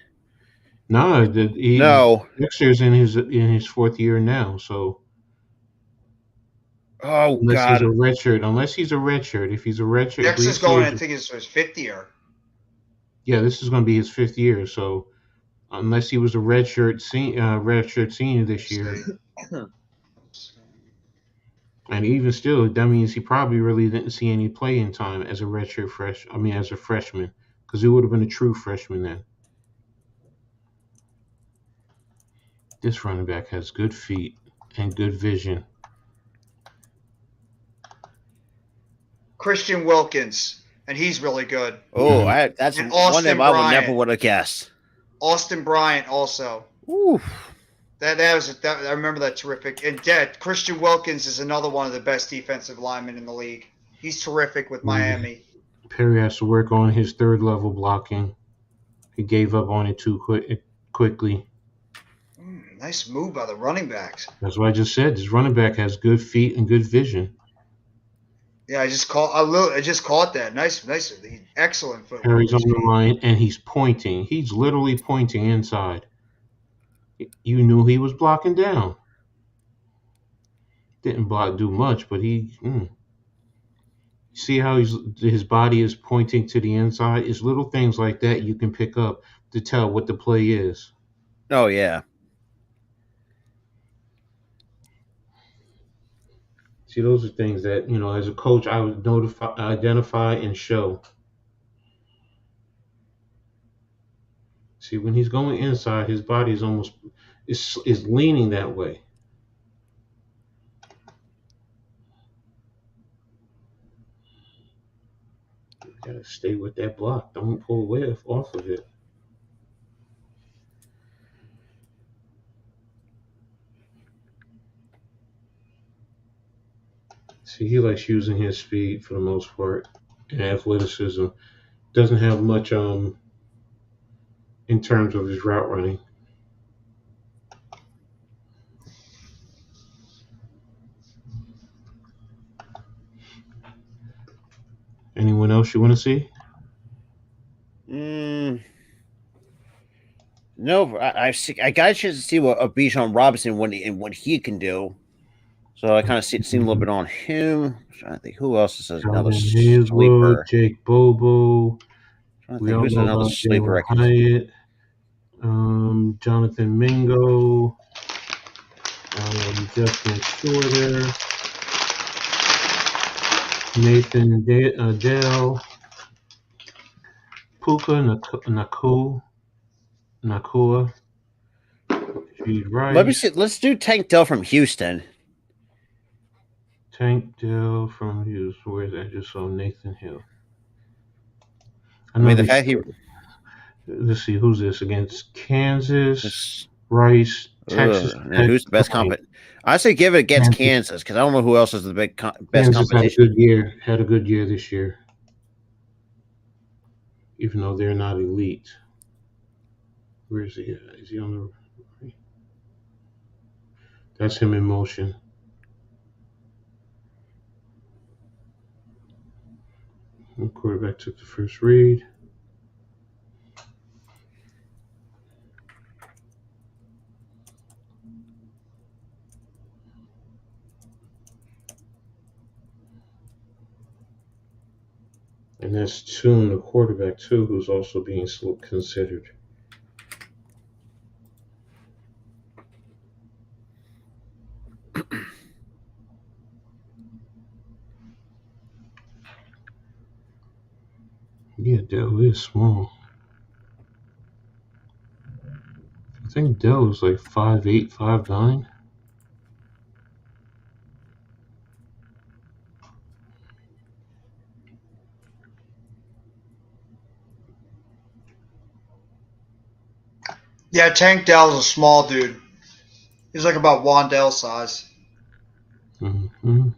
Speaker 5: No. Dexter's in his 4th year now, so.
Speaker 1: Oh,
Speaker 5: unless
Speaker 1: God.
Speaker 5: He's a redshirt. Unless he's a redshirt. If he's a redshirt.
Speaker 3: Dexter's going, I think it's his 5th year.
Speaker 5: Yeah, this is going to be his 5th year, so unless he was a redshirt senior this year. And even still, that means he probably really didn't see any playing time as a redshirt as a freshman, because he would have been a true freshman then. This running back has good feet and good vision.
Speaker 3: Christian Wilkins, and he's really good.
Speaker 1: Oh, that's one name I never would have guessed.
Speaker 3: Austin Bryant also.
Speaker 1: Ooh.
Speaker 3: I remember that terrific. And Christian Wilkins is another one of the best defensive linemen in the league. He's terrific with Miami.
Speaker 5: Perry has to work on his 3rd level blocking. He gave up on it too quickly.
Speaker 3: Nice move by the running backs.
Speaker 5: That's what I just said. This running back has good feet and good vision.
Speaker 3: Yeah, I just caught that. Nice, excellent footwork.
Speaker 5: Perry's on the line and he's pointing. He's literally pointing inside. You knew he was blocking down. Didn't do much, but he. See how his body is pointing to the inside? It's little things like that you can pick up to tell what the play is.
Speaker 1: Oh yeah.
Speaker 5: See, those are things that, as a coach, I would identify, and show. See, when he's going inside, his body is almost is leaning that way. You gotta stay with that block. Don't pull away off of it. See, he likes using his speed for the most part and athleticism. Doesn't have much in terms of his route running. Anyone else you want to see?
Speaker 1: No, I got a chance to see what Bijan Robinson what he can do. So I kind of seen a little bit on him. I think who else is another sleeper?
Speaker 5: Jake Bobo.
Speaker 1: We all know another sleeper.
Speaker 5: Hyatt, Jonathan Mingo, Justin Shorter, Nathan Dell, Puka Nakua. She's right.
Speaker 1: Let me see. Let's do Tank Dell from Houston.
Speaker 5: Tank Dell from Houston. Where is that? I just saw Nathan Hill.
Speaker 1: I mean, the fact
Speaker 5: let's see, who's this against? Kansas, Rice, Texas.
Speaker 1: Who's the best competition? I say give it against Kansas because I don't know who else is the best
Speaker 5: Kansas
Speaker 1: competition.
Speaker 5: Had a good year this year, even though they're not elite. Where is he at? Is he on the right? That's him in motion. The quarterback took the first read. And that's Toon, the quarterback, too, who's also being considered. Yeah, Dell is small. I think Dell is like 5'8", 5'9".
Speaker 3: Yeah, Tank Dell's a small dude. He's like about Wandell size.
Speaker 5: Mm-hmm.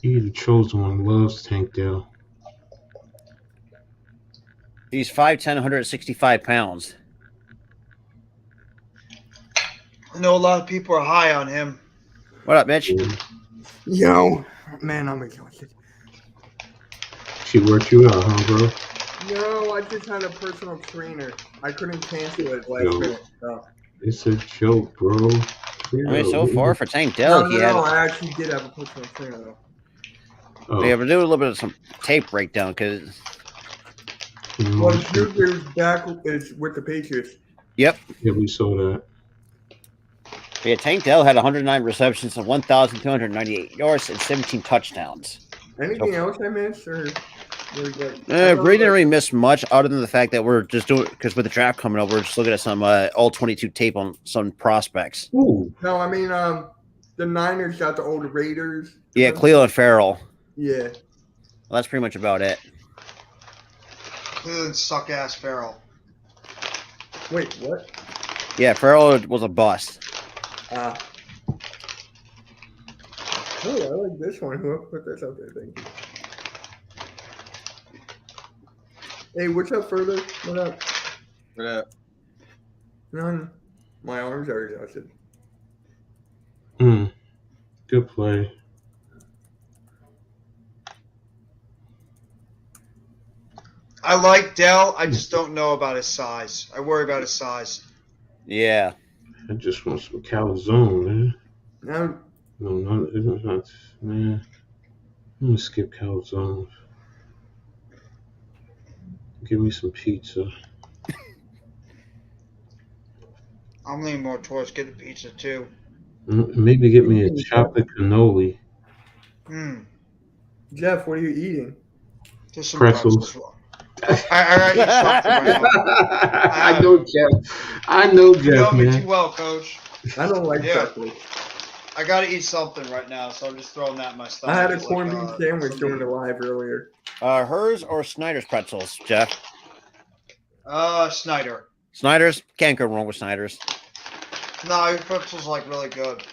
Speaker 5: He, the chosen one, loves Tank Dell.
Speaker 1: He's 5'10", 165 pounds.
Speaker 3: I know a lot of people are high on him.
Speaker 1: What up, Mitch?
Speaker 2: Yo, man, I'm exhausted.
Speaker 5: She worked you out, huh, bro?
Speaker 2: No, I just had a personal trainer. I couldn't cancel it last minute. So.
Speaker 5: It's a joke, bro.
Speaker 1: I mean, so far for Tank Dell,
Speaker 2: I actually did have a personal trainer, though.
Speaker 5: Oh.
Speaker 1: Yeah, we're doing a little bit of some tape breakdown because.
Speaker 2: Well, Jupiter's back is with the Patriots.
Speaker 1: Yep.
Speaker 5: Yeah, we saw that.
Speaker 1: Yeah, Tank Dell had 109 receptions and 1,298 yards and 17 touchdowns.
Speaker 2: Anything else I missed? Or
Speaker 1: we didn't really miss much other than the fact that we're just doing, because with the draft coming up, we're just looking at some all 22 tape on some prospects.
Speaker 5: Ooh.
Speaker 2: No, I mean, the Niners got the old Raiders.
Speaker 1: Yeah, Cleveland Farrell.
Speaker 2: Yeah.
Speaker 1: Well, that's pretty much about it.
Speaker 3: Cleveland suck-ass Farrell.
Speaker 2: Wait, what?
Speaker 1: Yeah, Farrell was a bust.
Speaker 2: Oh, I like this one. Who put this up there? Thank you. Hey, what's up further? What up?
Speaker 9: What up?
Speaker 2: None. My arms are exhausted.
Speaker 5: Good play.
Speaker 3: I like Dell. I just don't know about his size. I worry about his size.
Speaker 1: Yeah.
Speaker 5: I just want some calzone, man.
Speaker 2: Now,
Speaker 5: No, it's not. Man, I'm gonna skip calzones. Give me some pizza.
Speaker 3: I'm leaning more towards getting pizza too.
Speaker 5: Maybe get me a chocolate cannoli.
Speaker 2: Jeff, what are you eating?
Speaker 3: Just some
Speaker 5: Pretzels.
Speaker 3: I gotta eat something right now.
Speaker 5: I know Jeff. I know Jeff,
Speaker 3: You know me
Speaker 5: man.
Speaker 3: too well, Coach.
Speaker 2: I don't like
Speaker 3: Yeah.
Speaker 2: pretzels.
Speaker 3: I gotta eat something right now, so I'm just throwing that in my stomach.
Speaker 2: I had a
Speaker 3: It's
Speaker 2: corned
Speaker 3: like,
Speaker 2: beef sandwich
Speaker 3: something-
Speaker 2: during the live earlier.
Speaker 1: Hers or Snyder's pretzels, Jeff?
Speaker 3: Snyder.
Speaker 1: Snyder's? Can't go wrong with Snyder's.
Speaker 3: No, your pretzels like really good.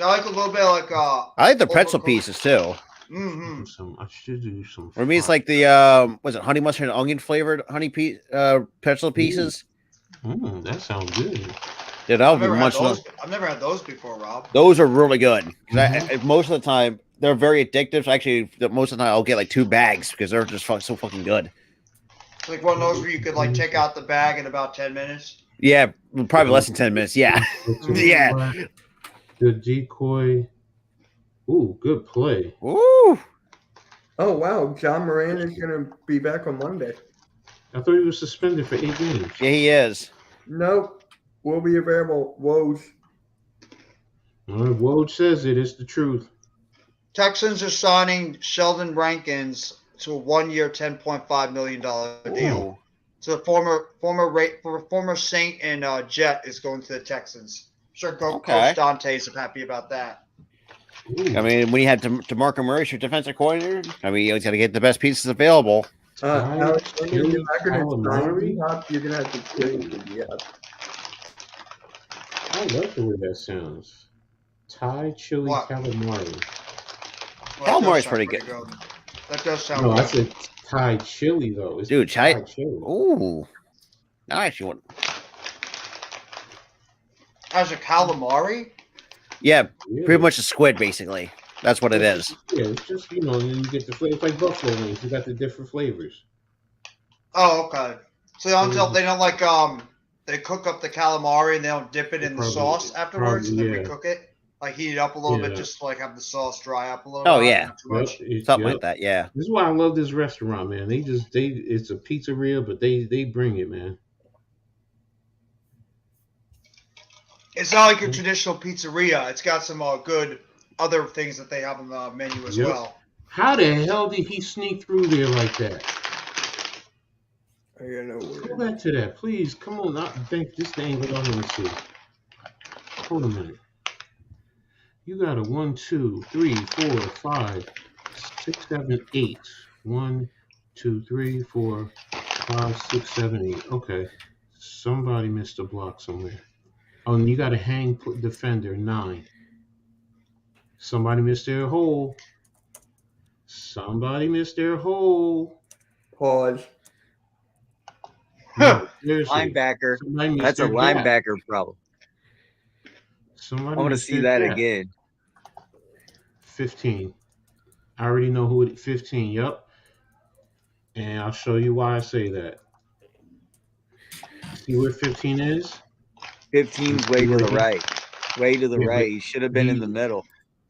Speaker 3: I like a little bit like
Speaker 1: I like the pretzel
Speaker 3: overcooked.
Speaker 1: pieces too.
Speaker 5: I should do some.
Speaker 1: For me, it's like the was it honey mustard and onion flavored pretzel pieces?
Speaker 5: That sounds good.
Speaker 1: Yeah, that
Speaker 3: I've
Speaker 1: would be
Speaker 3: never had
Speaker 1: much.
Speaker 3: those. I've never had those before, Rob.
Speaker 1: Those are really good because most of the time they're very addictive. Actually, most of the time I'll get like 2 bags because they're just so fucking good.
Speaker 3: It's like one of those where you could like take out the bag in about 10 minutes.
Speaker 1: Yeah, probably less than 10 minutes. Yeah, yeah.
Speaker 5: The decoy. Ooh, good play.
Speaker 1: Ooh.
Speaker 2: Oh wow, John Moran is gonna be back on Monday.
Speaker 5: I thought he was suspended for 8 games.
Speaker 1: Yeah, he is.
Speaker 2: Nope, will be available. Woj.
Speaker 5: Woj says it. It's the truth.
Speaker 3: Texans are signing Sheldon Rankins to a 1-year, $10.5 million deal. So the former Saint and Jet is going to the Texans. Sure, Coach Dante is happy about that.
Speaker 1: I mean, when you had DeMarco Murray, your defensive coordinator, I mean, you got to get the best pieces available.
Speaker 2: Alex, you're not gonna sign D-Hop, you're gonna have to kill D-Hop.
Speaker 5: I love the way that sounds. Thai chili calamari.
Speaker 3: Well,
Speaker 1: Calamari's pretty good.
Speaker 3: That does sound
Speaker 5: No,
Speaker 3: good.
Speaker 5: I said Thai chili though. It's
Speaker 1: Dude,
Speaker 5: Thai chili.
Speaker 1: Ooh. I actually want.
Speaker 3: As a calamari?
Speaker 1: Yeah, pretty much a squid, basically. That's what it is.
Speaker 5: Yeah, it's just, you know, you get the flavor. It's like buffalo wings. You got the different flavors.
Speaker 3: Oh, okay. So they don't like they cook up the calamari and they don't dip it in the sauce afterwards and then recook it. Like heat it up a little bit just to like have the sauce dry up a little bit.
Speaker 1: Oh yeah.
Speaker 3: Not too much.
Speaker 1: Something like that, yeah.
Speaker 5: This is why I love this restaurant, man. It's a pizzeria, but they bring it, man.
Speaker 3: It's not like your traditional pizzeria. It's got some good other things that they have on the menu as well.
Speaker 5: How the hell did he sneak through there like that?
Speaker 2: I don't know.
Speaker 5: Go back to that, please. Come on. I think this thing I want to see. Hold a minute. You got a 1, 2, 3, 4, 5, 6, 7, 8. 1, 2, 3, 4, 5, 6, 7, 8. Okay. Somebody missed a block somewhere. Oh, and you got a hang defender, 9. Somebody missed their hole. Somebody missed their hole.
Speaker 2: Pause.
Speaker 5: No, seriously.
Speaker 10: Linebacker.
Speaker 5: Somebody missed
Speaker 10: That's a
Speaker 5: their gap.
Speaker 10: linebacker problem.
Speaker 5: Somebody
Speaker 10: I want to
Speaker 5: missed
Speaker 10: see
Speaker 5: their
Speaker 10: that
Speaker 5: gap.
Speaker 10: again.
Speaker 5: 15. I already know who it 15. Yep. And I'll show you why I say that. See where 15 is?
Speaker 10: 15's way to the right. Way to the right. He should have been in the middle.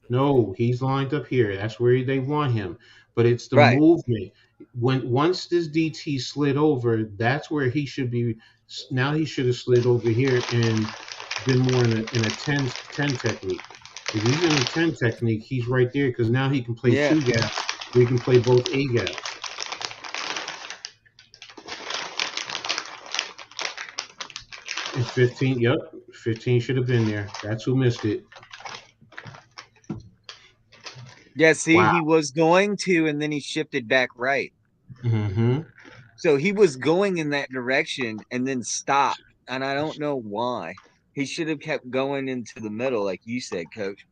Speaker 5: No, he's lined up here. That's where they want him. But it's the movement. Once this DT slid over, that's where he should be. Now he should have slid over here and been more in a 10 technique. If he's in a 10 technique, he's right there because now he can play 2 gaps. We can play both A gaps. And 15, yep, 15 should have been there. That's who missed it.
Speaker 10: Yeah, see, he was going to, and then he shifted back right.
Speaker 5: Mm-hmm.
Speaker 10: So he was going in that direction and then stopped, and I don't know why. He should have kept going into the middle, like you said, Coach.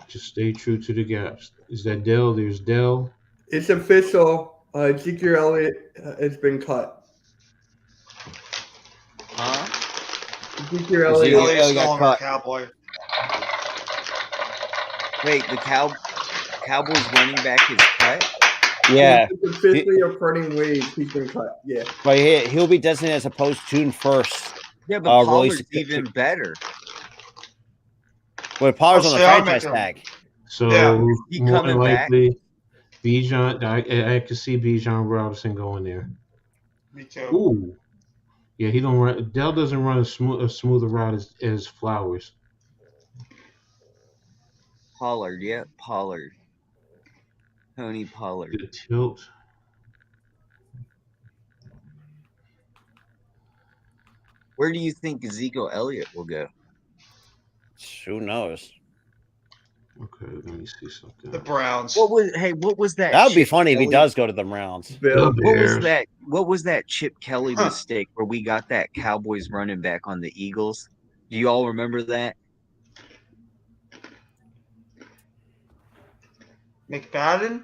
Speaker 5: Just stay true to the gaps. Is that Dell? There's Dell.
Speaker 2: It's official. Ezekiel Elliott has been cut.
Speaker 10: Huh?
Speaker 2: Ezekiel Elliott
Speaker 3: got cut. Cowboy.
Speaker 10: Wait, the Cowboys running back is cut?
Speaker 1: Yeah.
Speaker 2: Officially of parting ways, he's been cut. Yeah.
Speaker 1: But he'll be designated as opposed to June 1st.
Speaker 10: Yeah, but Pollard's even better.
Speaker 1: Well, Pollard's on the
Speaker 3: so I'll
Speaker 1: franchise
Speaker 3: make him-
Speaker 1: tag.
Speaker 5: So
Speaker 3: Yeah.
Speaker 10: He
Speaker 5: more
Speaker 10: coming
Speaker 5: than
Speaker 10: back?
Speaker 5: likely, Bijan. I can see Bijan Robinson going there.
Speaker 3: Me too.
Speaker 5: Ooh, yeah. He don't run. Dell doesn't run a smoother route as Flowers.
Speaker 10: Pollard, yeah, Pollard. Tony Pollard.
Speaker 5: The tilt.
Speaker 10: Where do you think Ezekiel Elliott will go?
Speaker 1: Who knows?
Speaker 5: Okay, let me see something.
Speaker 3: The Browns.
Speaker 10: What was that?
Speaker 1: That would be
Speaker 10: Chip
Speaker 1: funny if he
Speaker 10: Kelly-
Speaker 1: does go to the Browns.
Speaker 2: Bill.
Speaker 10: What was that Chip Kelly mistake where we got that Cowboys running back on the Eagles? Do you all remember that?
Speaker 3: McFadden?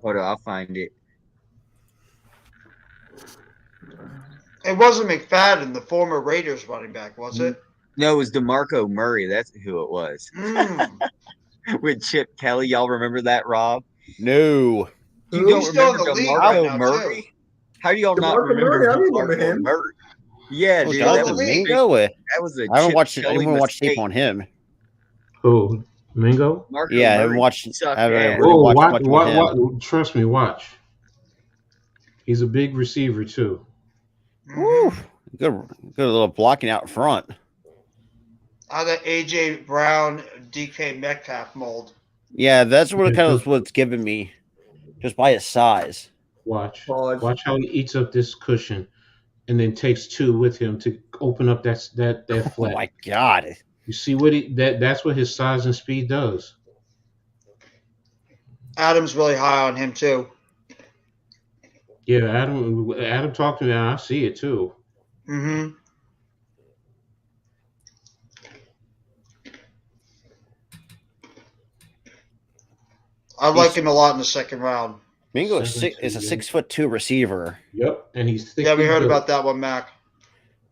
Speaker 10: Hold on, I'll find it.
Speaker 3: It wasn't McFadden, the former Raiders running back, was it?
Speaker 10: No, it was DeMarco Murray. That's who it was.
Speaker 3: Mm.
Speaker 10: With Chip Kelly. Y'all remember that, Rob?
Speaker 1: No.
Speaker 10: You don't
Speaker 3: He's still in
Speaker 10: remember
Speaker 3: the league
Speaker 10: DeMarco
Speaker 3: right now,
Speaker 10: Murray?
Speaker 3: too.
Speaker 10: How do y'all not
Speaker 2: DeMarco
Speaker 10: remember
Speaker 2: Murray? I remember
Speaker 10: DeMarco
Speaker 2: him.
Speaker 10: Murray? Yeah,
Speaker 1: Oh,
Speaker 10: dude.
Speaker 1: Jonathan Mingo?
Speaker 10: That was a
Speaker 1: I haven't
Speaker 10: Chip
Speaker 1: watched it. I
Speaker 10: Kelly
Speaker 1: haven't watched tape
Speaker 10: mistake.
Speaker 1: on him.
Speaker 5: Who? Mingo?
Speaker 10: Marco
Speaker 1: Yeah, I haven't
Speaker 10: Murray
Speaker 1: watched.
Speaker 10: sucked
Speaker 1: I haven't
Speaker 10: ass.
Speaker 1: really
Speaker 5: Oh,
Speaker 1: watched much with him.
Speaker 5: trust me, watch. He's a big receiver too.
Speaker 1: Woo. Good little blocking out front.
Speaker 3: Out of AJ Brown, DK Metcalf mold.
Speaker 1: Yeah, that's what it kind of what's giving me, just by his size.
Speaker 5: Watch.
Speaker 2: Pause.
Speaker 5: Watch how he eats up this cushion, and then takes two with him to open up that
Speaker 1: Oh
Speaker 5: flat.
Speaker 1: my God!
Speaker 5: You see what that's what his size and speed does.
Speaker 3: Adam's really high on him, too.
Speaker 5: Yeah, Adam talked to me, and I see it too.
Speaker 3: Mm-hmm. I like him a lot in the second round.
Speaker 1: Mingo is 6'2" receiver.
Speaker 5: Yep, and he's thick.
Speaker 3: Yeah, we heard about that one, Mac.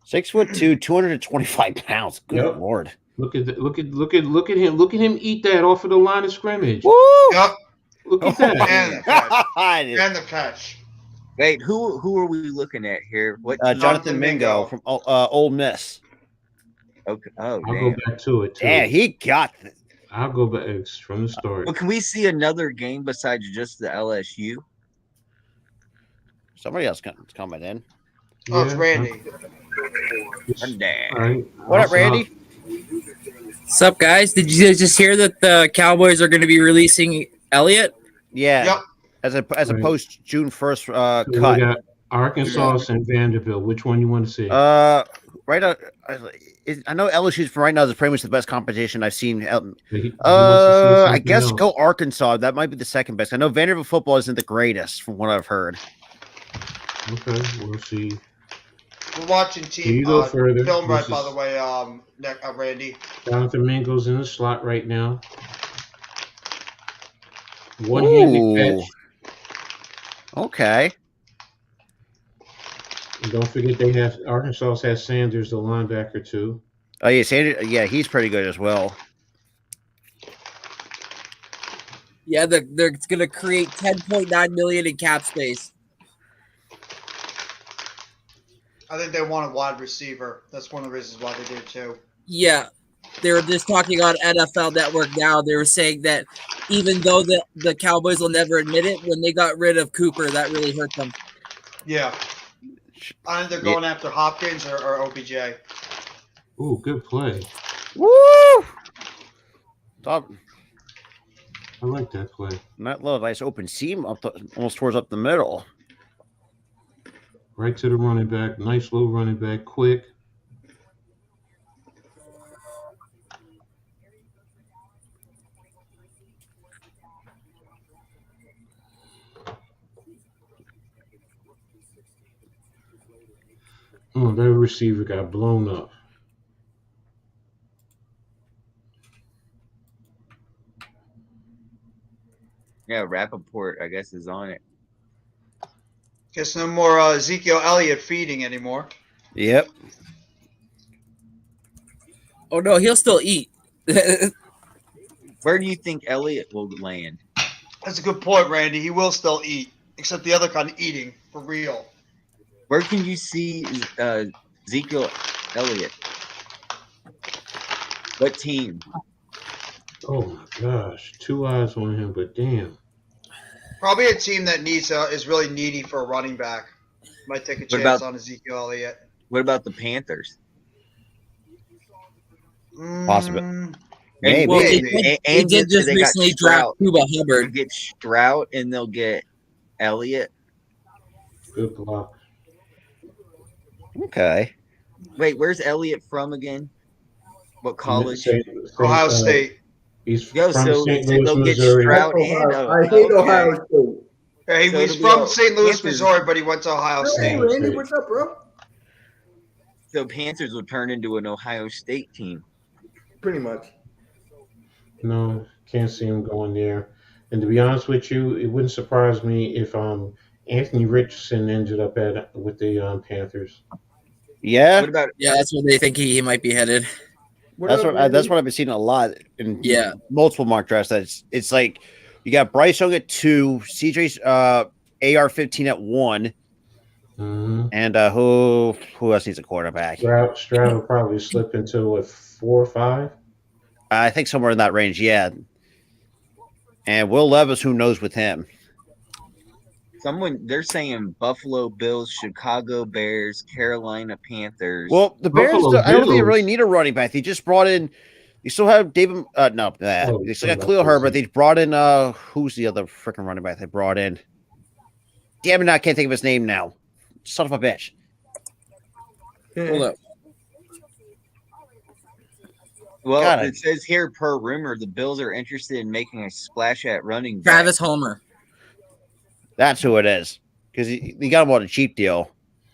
Speaker 1: 6'2", 225 pounds. Good
Speaker 5: Yep.
Speaker 1: Lord!
Speaker 5: Look at him! Look at him eat that off of the line of scrimmage.
Speaker 1: Woo!
Speaker 3: Yep.
Speaker 5: Look at that.
Speaker 3: And the catch.
Speaker 1: God.
Speaker 3: And the catch.
Speaker 10: Wait, who are we looking at here? What?
Speaker 1: Jonathan Mingo from Ole Miss.
Speaker 10: Okay. Oh,
Speaker 5: I'll
Speaker 10: damn.
Speaker 5: go back to it too.
Speaker 1: Yeah, he got.
Speaker 5: I'll go back from the start.
Speaker 10: Well, can we see another game besides just the LSU?
Speaker 1: Somebody else coming in.
Speaker 3: Oh, it's Randy.
Speaker 10: I'm dead.
Speaker 5: All right.
Speaker 1: What up, Randy?
Speaker 12: What's up, guys? Did you just hear that the Cowboys are going to be releasing Elliott?
Speaker 1: Yeah.
Speaker 3: Yep.
Speaker 1: As a
Speaker 5: Right.
Speaker 1: post June 1st
Speaker 5: So we
Speaker 1: cut.
Speaker 5: got Arkansas and Vanderbilt. Which one you want to see?
Speaker 1: Right now, I know LSU's for right now is pretty much the best competition I've seen.
Speaker 5: He wants to see
Speaker 1: I
Speaker 5: something
Speaker 1: guess
Speaker 5: else.
Speaker 1: go Arkansas. That might be the second best. I know Vanderbilt football isn't the greatest from what I've heard.
Speaker 5: Okay, we'll see.
Speaker 3: We're watching
Speaker 5: Can you
Speaker 3: team
Speaker 5: go further?
Speaker 3: film right,
Speaker 5: This
Speaker 3: by
Speaker 5: is-
Speaker 3: the way, Randy.
Speaker 5: Jonathan Mingo's in the slot right now. One-handed
Speaker 1: Ooh.
Speaker 5: catch.
Speaker 1: Okay.
Speaker 5: And don't forget they have Arkansas has Sanders, the linebacker, too.
Speaker 1: Oh yeah, Sanders, yeah, he's pretty good as well.
Speaker 12: Yeah, they're going to create $10.9 million in cap space.
Speaker 3: I think they want a wide receiver. That's one of the reasons why they did it, too.
Speaker 12: Yeah, they were just talking on NFL Network now. They were saying that even though the Cowboys will never admit it, when they got rid of Cooper, that really hurt them.
Speaker 3: Yeah. I think they're going after Hopkins or OBJ.
Speaker 5: Ooh, good play.
Speaker 1: Woo! Top,
Speaker 5: I like that play.
Speaker 1: that little nice open seam almost towards up the middle.
Speaker 5: Right to the running back. Nice little running back. Quick. Oh, that receiver got blown up.
Speaker 10: Yeah, Rappaport, I guess, is on it.
Speaker 3: Guess no more Ezekiel Elliott feeding anymore.
Speaker 1: Yep.
Speaker 12: Oh, no, he'll still eat.
Speaker 10: Where do you think Elliott will land?
Speaker 3: That's a good point, Randy. He will still eat, except the other kind of eating for real.
Speaker 10: Where can you see Ezekiel Elliott? What team?
Speaker 5: Oh my gosh, 2 eyes on him, but damn.
Speaker 3: Probably a team that is really needy for a running back. Might take a chance on Ezekiel Elliott.
Speaker 10: What about the Panthers?
Speaker 1: Possible.
Speaker 12: Maybe. Well, they did just recently draft Cuba Hubbard.
Speaker 10: They'll get Stroud and they'll get Elliott.
Speaker 5: Good block.
Speaker 1: Okay.
Speaker 10: Wait, where's Elliott from again? What college?
Speaker 3: Ohio State.
Speaker 5: He's from St. Louis, Missouri.
Speaker 2: I hate Ohio State.
Speaker 3: Yeah, he's from St. Louis, Missouri, but he went to Ohio State.
Speaker 2: Hey, Randy, what's up, bro?
Speaker 10: So Panthers would turn into an Ohio State team.
Speaker 2: Pretty much.
Speaker 5: No, can't see him going there. And to be honest with you, it wouldn't surprise me if Anthony Richardson ended up with the Panthers.
Speaker 1: Yeah.
Speaker 10: What about?
Speaker 12: Yeah, that's where they think he might be headed.
Speaker 1: That's what I've been seeing a lot in multiple mock drafts. That it's like you got Bryce Young at 2, CJ's AR-15 at 1, and who else needs a quarterback?
Speaker 5: Stroud will probably slip into a 4 or 5.
Speaker 1: I think somewhere in that range, yeah. And Will Levis, who knows with him?
Speaker 10: They're saying Buffalo Bills, Chicago Bears, Carolina Panthers.
Speaker 1: Well, the Bears, I don't think they really need a running back. They just brought in. You still have David. They still got Khalil Herbert. They brought in. Who's the other freaking running back they brought in? Damn it! I can't think of his name now. Son of a bitch.
Speaker 12: Hold up.
Speaker 10: Well, it says here per rumor, the Bills are interested in making a splash at running back.
Speaker 12: Travis Homer.
Speaker 1: That's who it is. Because he got him on a cheap deal.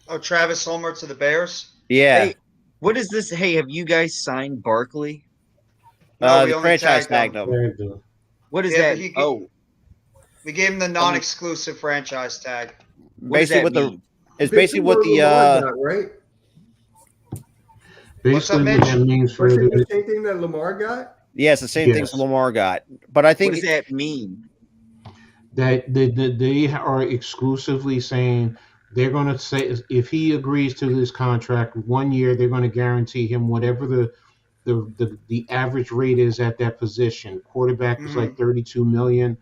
Speaker 3: Oh, Travis Homer to the Bears?
Speaker 1: Yeah.
Speaker 10: Hey, what is this? Hey, have you guys signed Barkley?
Speaker 3: No,
Speaker 1: the franchise tagged him.
Speaker 10: What is that?
Speaker 3: We gave him the non-exclusive franchise tag.
Speaker 1: Basically,
Speaker 2: right?
Speaker 1: Basically what
Speaker 5: that means for
Speaker 2: the same thing that Lamar got.
Speaker 1: Yeah, it's the same thing Lamar got. But I think
Speaker 10: what does that mean?
Speaker 5: That they are exclusively saying they're going to say if he agrees to this contract 1 year, they're going to guarantee him whatever the average rate is at that position. Quarterback is like 32 million.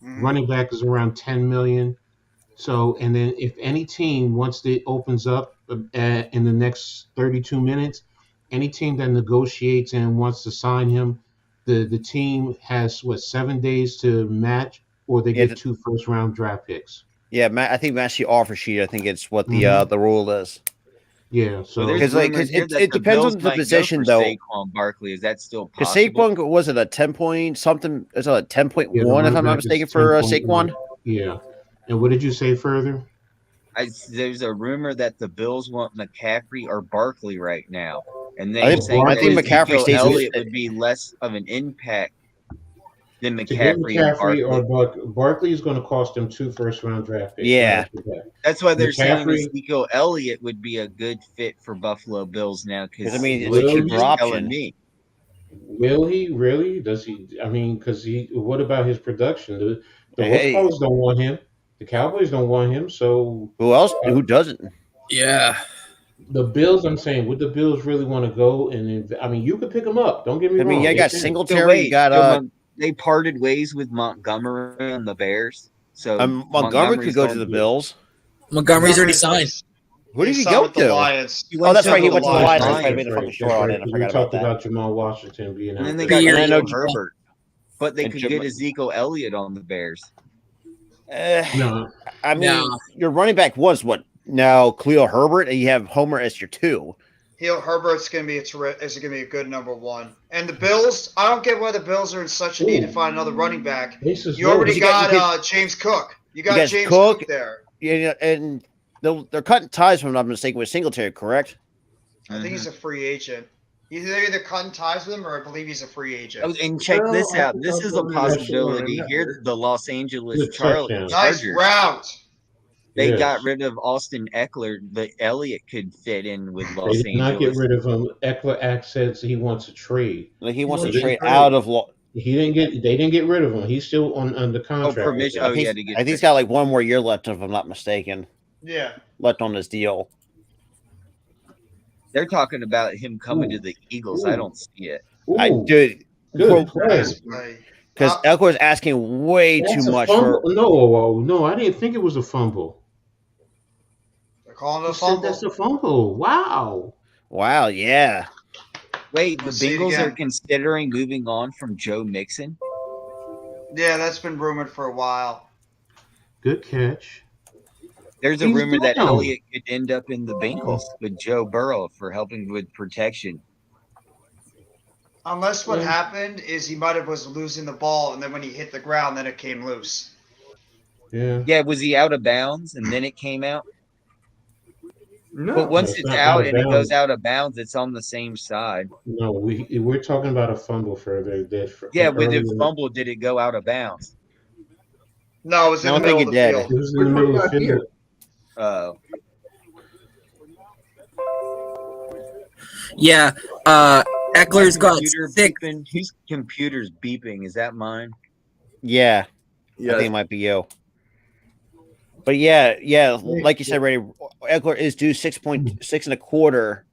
Speaker 5: Running back is around 10 million. So, and then if any team, once it opens up in the next 32 minutes, any team that negotiates and wants to sign him, the team has 7 days to match, or they get 2 first-round draft picks.
Speaker 1: Yeah, I think match the offer sheet. I think it's what the rule is.
Speaker 5: Yeah, so
Speaker 1: because it depends on the position though.
Speaker 10: Saquon Barkley, is that still possible?
Speaker 1: Because Saquon was it a 10 point something? Is it a 10.1 if I'm not mistaken for Saquon?
Speaker 5: Yeah. And what did you say further?
Speaker 10: There's a rumor that the Bills want McCaffrey or Barkley right now, and
Speaker 1: I think McCaffrey stays
Speaker 10: Elliott would be less of an impact than McCaffrey
Speaker 5: or Barkley is going to cost them 2 first-round draft picks.
Speaker 1: Yeah,
Speaker 10: that's why they're saying Ezekiel Elliott would be a good fit for Buffalo Bills now. Because
Speaker 1: I mean, it's a cheaper option.
Speaker 5: Will he really? Does he? I mean, because what about his production? The Wolves don't want him. The Cowboys don't want him. So
Speaker 1: who else? Who doesn't?
Speaker 12: Yeah.
Speaker 5: The Bills, I'm saying, would the Bills really want to go? And I mean, you could pick them up. Don't get me wrong.
Speaker 1: I mean, you got Singletary. You got
Speaker 10: they parted ways with Montgomery and the Bears. So
Speaker 1: Montgomery could go to the Bills.
Speaker 12: Montgomery's already signed.
Speaker 1: Who did he go to? Oh, that's right. He went to the Lions. I made the fucking short on it. I forgot about that.
Speaker 5: About Jamal Washington being out.
Speaker 10: And then they got Herbert. But they could get Ezekiel Elliott on the Bears.
Speaker 5: No.
Speaker 1: I mean, your running back was what? Now, Khalil Herbert, and you have Homer as your 2.
Speaker 3: Herbert's going to be a good number 1. And the Bills, I don't get why the Bills are in such a need to find another running back. You already got James Cook. You got James Cook there.
Speaker 1: Yeah, and they're cutting ties, if I'm not mistaken, with Singletary, correct?
Speaker 3: I think he's a free agent. They're either cutting ties with him, or I believe he's a free agent.
Speaker 10: Oh, and check this out. This is a possibility. Here, the Los Angeles Chargers.
Speaker 3: Nice route.
Speaker 10: They got rid of Austin Eckler, but Elliott could fit in with Los Angeles.
Speaker 5: They did not get rid of him. Eckler says he wants a trade.
Speaker 1: Like he wants to trade out of
Speaker 5: They didn't get rid of him. He's still on the contract.
Speaker 1: I think he's got like 1 more year left, if I'm not mistaken.
Speaker 3: Yeah.
Speaker 1: Left on his deal.
Speaker 10: They're talking about him coming to the Eagles. I don't see it.
Speaker 5: Ooh,
Speaker 1: Dude,
Speaker 5: good
Speaker 3: Nice
Speaker 5: play.
Speaker 3: play.
Speaker 1: because Eckler is asking way
Speaker 5: That's
Speaker 1: too
Speaker 5: a
Speaker 1: much
Speaker 5: fumble.
Speaker 1: for.
Speaker 5: No, I didn't think it was a fumble.
Speaker 3: They're calling it
Speaker 5: He
Speaker 3: a
Speaker 5: said that's
Speaker 3: fumble.
Speaker 5: a fumble. Wow.
Speaker 1: Wow, yeah.
Speaker 10: Wait, the
Speaker 3: Let's see it
Speaker 10: Bengals are
Speaker 3: again.
Speaker 10: considering moving on from Joe Mixon?
Speaker 3: Yeah, that's been rumored for a while.
Speaker 5: Good catch.
Speaker 10: There's a
Speaker 5: He's
Speaker 10: rumor that
Speaker 5: down.
Speaker 10: Elliott could end up in the Bengals with Joe Burrow for helping with protection.
Speaker 3: Unless what
Speaker 5: Yeah.
Speaker 3: happened is he might have was losing the ball, and then when he hit the ground, then it came loose.
Speaker 5: Yeah.
Speaker 10: Yeah, was he out of bounds and then it came out?
Speaker 2: No.
Speaker 10: But once
Speaker 5: it's
Speaker 10: it's
Speaker 5: not out
Speaker 10: out
Speaker 5: of
Speaker 10: and it goes
Speaker 5: bounds.
Speaker 10: out of bounds, it's on the same side.
Speaker 5: No, we're talking about a fumble further.
Speaker 10: Yeah, with
Speaker 5: Early
Speaker 10: the
Speaker 5: in
Speaker 10: fumble, did it go out of bounds?
Speaker 3: No, it was
Speaker 1: I
Speaker 3: in the
Speaker 1: don't think
Speaker 3: middle of
Speaker 1: it
Speaker 3: the
Speaker 1: did.
Speaker 3: field.
Speaker 5: it was in
Speaker 2: We're
Speaker 5: the middle
Speaker 2: talking
Speaker 5: of the
Speaker 2: about
Speaker 5: field.
Speaker 2: here.
Speaker 12: Yeah. Eckler's got
Speaker 10: Computer
Speaker 12: 6.
Speaker 10: beeping. Whose computer's beeping? Is that mine?
Speaker 1: Yeah, I
Speaker 2: Yes.
Speaker 1: think it might be you. But yeah, like you said, Ray, Eckler is due 6.6 and a quarter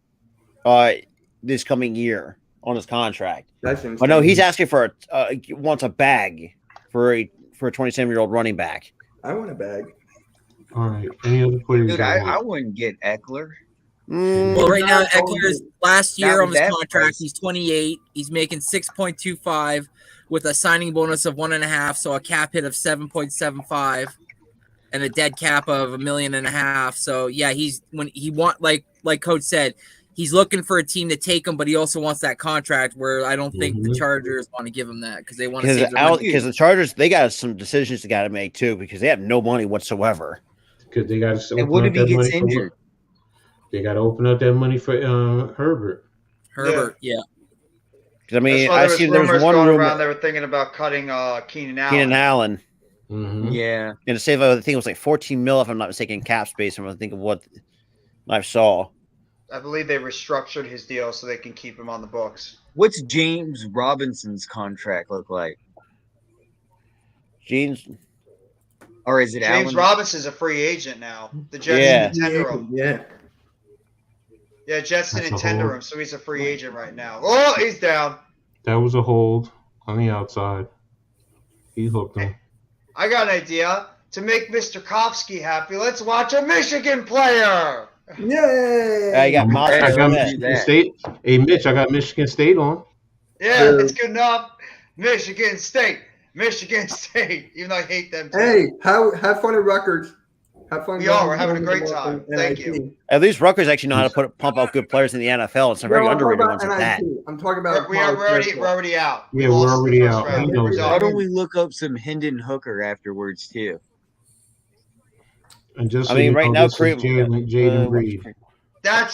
Speaker 1: this coming year on his contract.
Speaker 2: That's insane.
Speaker 1: But no, he's asking for wants a bag for a 27-year-old running back.
Speaker 2: I want a bag.
Speaker 5: All right. Any other players?
Speaker 10: Dude,
Speaker 5: y'all
Speaker 10: I
Speaker 5: want?
Speaker 10: wouldn't get Eckler.
Speaker 12: Well, right now,
Speaker 2: Not going
Speaker 12: Eckler's
Speaker 2: to-
Speaker 12: last
Speaker 10: Not
Speaker 12: year
Speaker 10: with
Speaker 12: on his
Speaker 10: that
Speaker 12: contract,
Speaker 10: price.
Speaker 12: he's 28. He's making 6.25 with a signing bonus of 1.5, so a cap hit of 7.75 and a dead cap of $1.5 million. So yeah, he's when he want like Coach said, he's looking for a team to take him, but he also wants that contract. Where I don't think the Chargers want to give him that because they want to save their money.
Speaker 1: Because the Chargers, they got some decisions they got to make too because they have no money whatsoever.
Speaker 5: Because they got to
Speaker 10: And
Speaker 5: open
Speaker 10: what
Speaker 5: up
Speaker 10: if he
Speaker 5: that
Speaker 10: gets
Speaker 5: money for
Speaker 10: injured?
Speaker 5: They got to open up that money for Herbert.
Speaker 12: Herbert, yeah.
Speaker 1: Because I mean,
Speaker 3: That's why
Speaker 1: I
Speaker 3: there
Speaker 1: see
Speaker 3: was
Speaker 1: there's
Speaker 3: rumors
Speaker 1: one
Speaker 3: going
Speaker 1: rumor
Speaker 3: around. They were thinking about cutting Keenan Allen.
Speaker 1: Keenan Allen.
Speaker 5: Mm-hmm.
Speaker 10: Yeah.
Speaker 1: And to save, I think it was like 14 mil if I'm not mistaken, cap space. I'm thinking of what I saw.
Speaker 3: I believe they restructured his deal so they can keep him on the books.
Speaker 10: What's James Robinson's contract look like?
Speaker 1: James,
Speaker 10: Or is it
Speaker 3: James
Speaker 10: Allen?
Speaker 3: Robinson's a free agent now. The Jets
Speaker 1: Yeah.
Speaker 3: didn't tender him.
Speaker 2: Yeah.
Speaker 3: Yeah, Jets
Speaker 5: That's
Speaker 3: didn't
Speaker 5: a
Speaker 3: tender
Speaker 5: hold.
Speaker 3: him, so he's a free agent right now. Oh, he's down.
Speaker 5: That was a hold on the outside. He hooked him.
Speaker 3: I got an idea. To make Mr. Kofsky happy, let's watch a Michigan player.
Speaker 2: Yay!
Speaker 1: I got Miles
Speaker 10: Hey,
Speaker 5: I got
Speaker 10: let's
Speaker 1: Smith.
Speaker 10: do
Speaker 5: Michigan
Speaker 10: that.
Speaker 5: State. Hey, Mitch, I got Michigan State on.
Speaker 3: Yeah,
Speaker 2: Dude.
Speaker 3: it's good enough. Michigan State. Michigan State. Even though I hate them too.
Speaker 2: Hey, have fun at Rutgers. Have fun.
Speaker 3: We
Speaker 2: going
Speaker 3: are. We're having a
Speaker 2: to
Speaker 3: great
Speaker 2: the
Speaker 3: time.
Speaker 2: NIT.
Speaker 3: Thank you.
Speaker 1: At least Rutgers actually know how to pump out good players in the NFL. It's some very
Speaker 2: No, I'm talking
Speaker 1: underrated
Speaker 2: about
Speaker 1: ones like that.
Speaker 2: NIT. I'm talking about
Speaker 3: We're
Speaker 2: college
Speaker 3: already
Speaker 2: basketball.
Speaker 3: we're already out. We
Speaker 5: Yeah, we're
Speaker 3: lost
Speaker 5: already
Speaker 3: the first
Speaker 5: out.
Speaker 3: round.
Speaker 5: He knows
Speaker 3: We're
Speaker 5: that.
Speaker 10: Why
Speaker 3: done.
Speaker 10: don't we look up some Hendon Hooker afterwards too?
Speaker 5: And just
Speaker 1: I
Speaker 5: so
Speaker 1: mean,
Speaker 5: you
Speaker 1: right
Speaker 5: know,
Speaker 1: now,
Speaker 5: this is Jaden Reed.
Speaker 3: That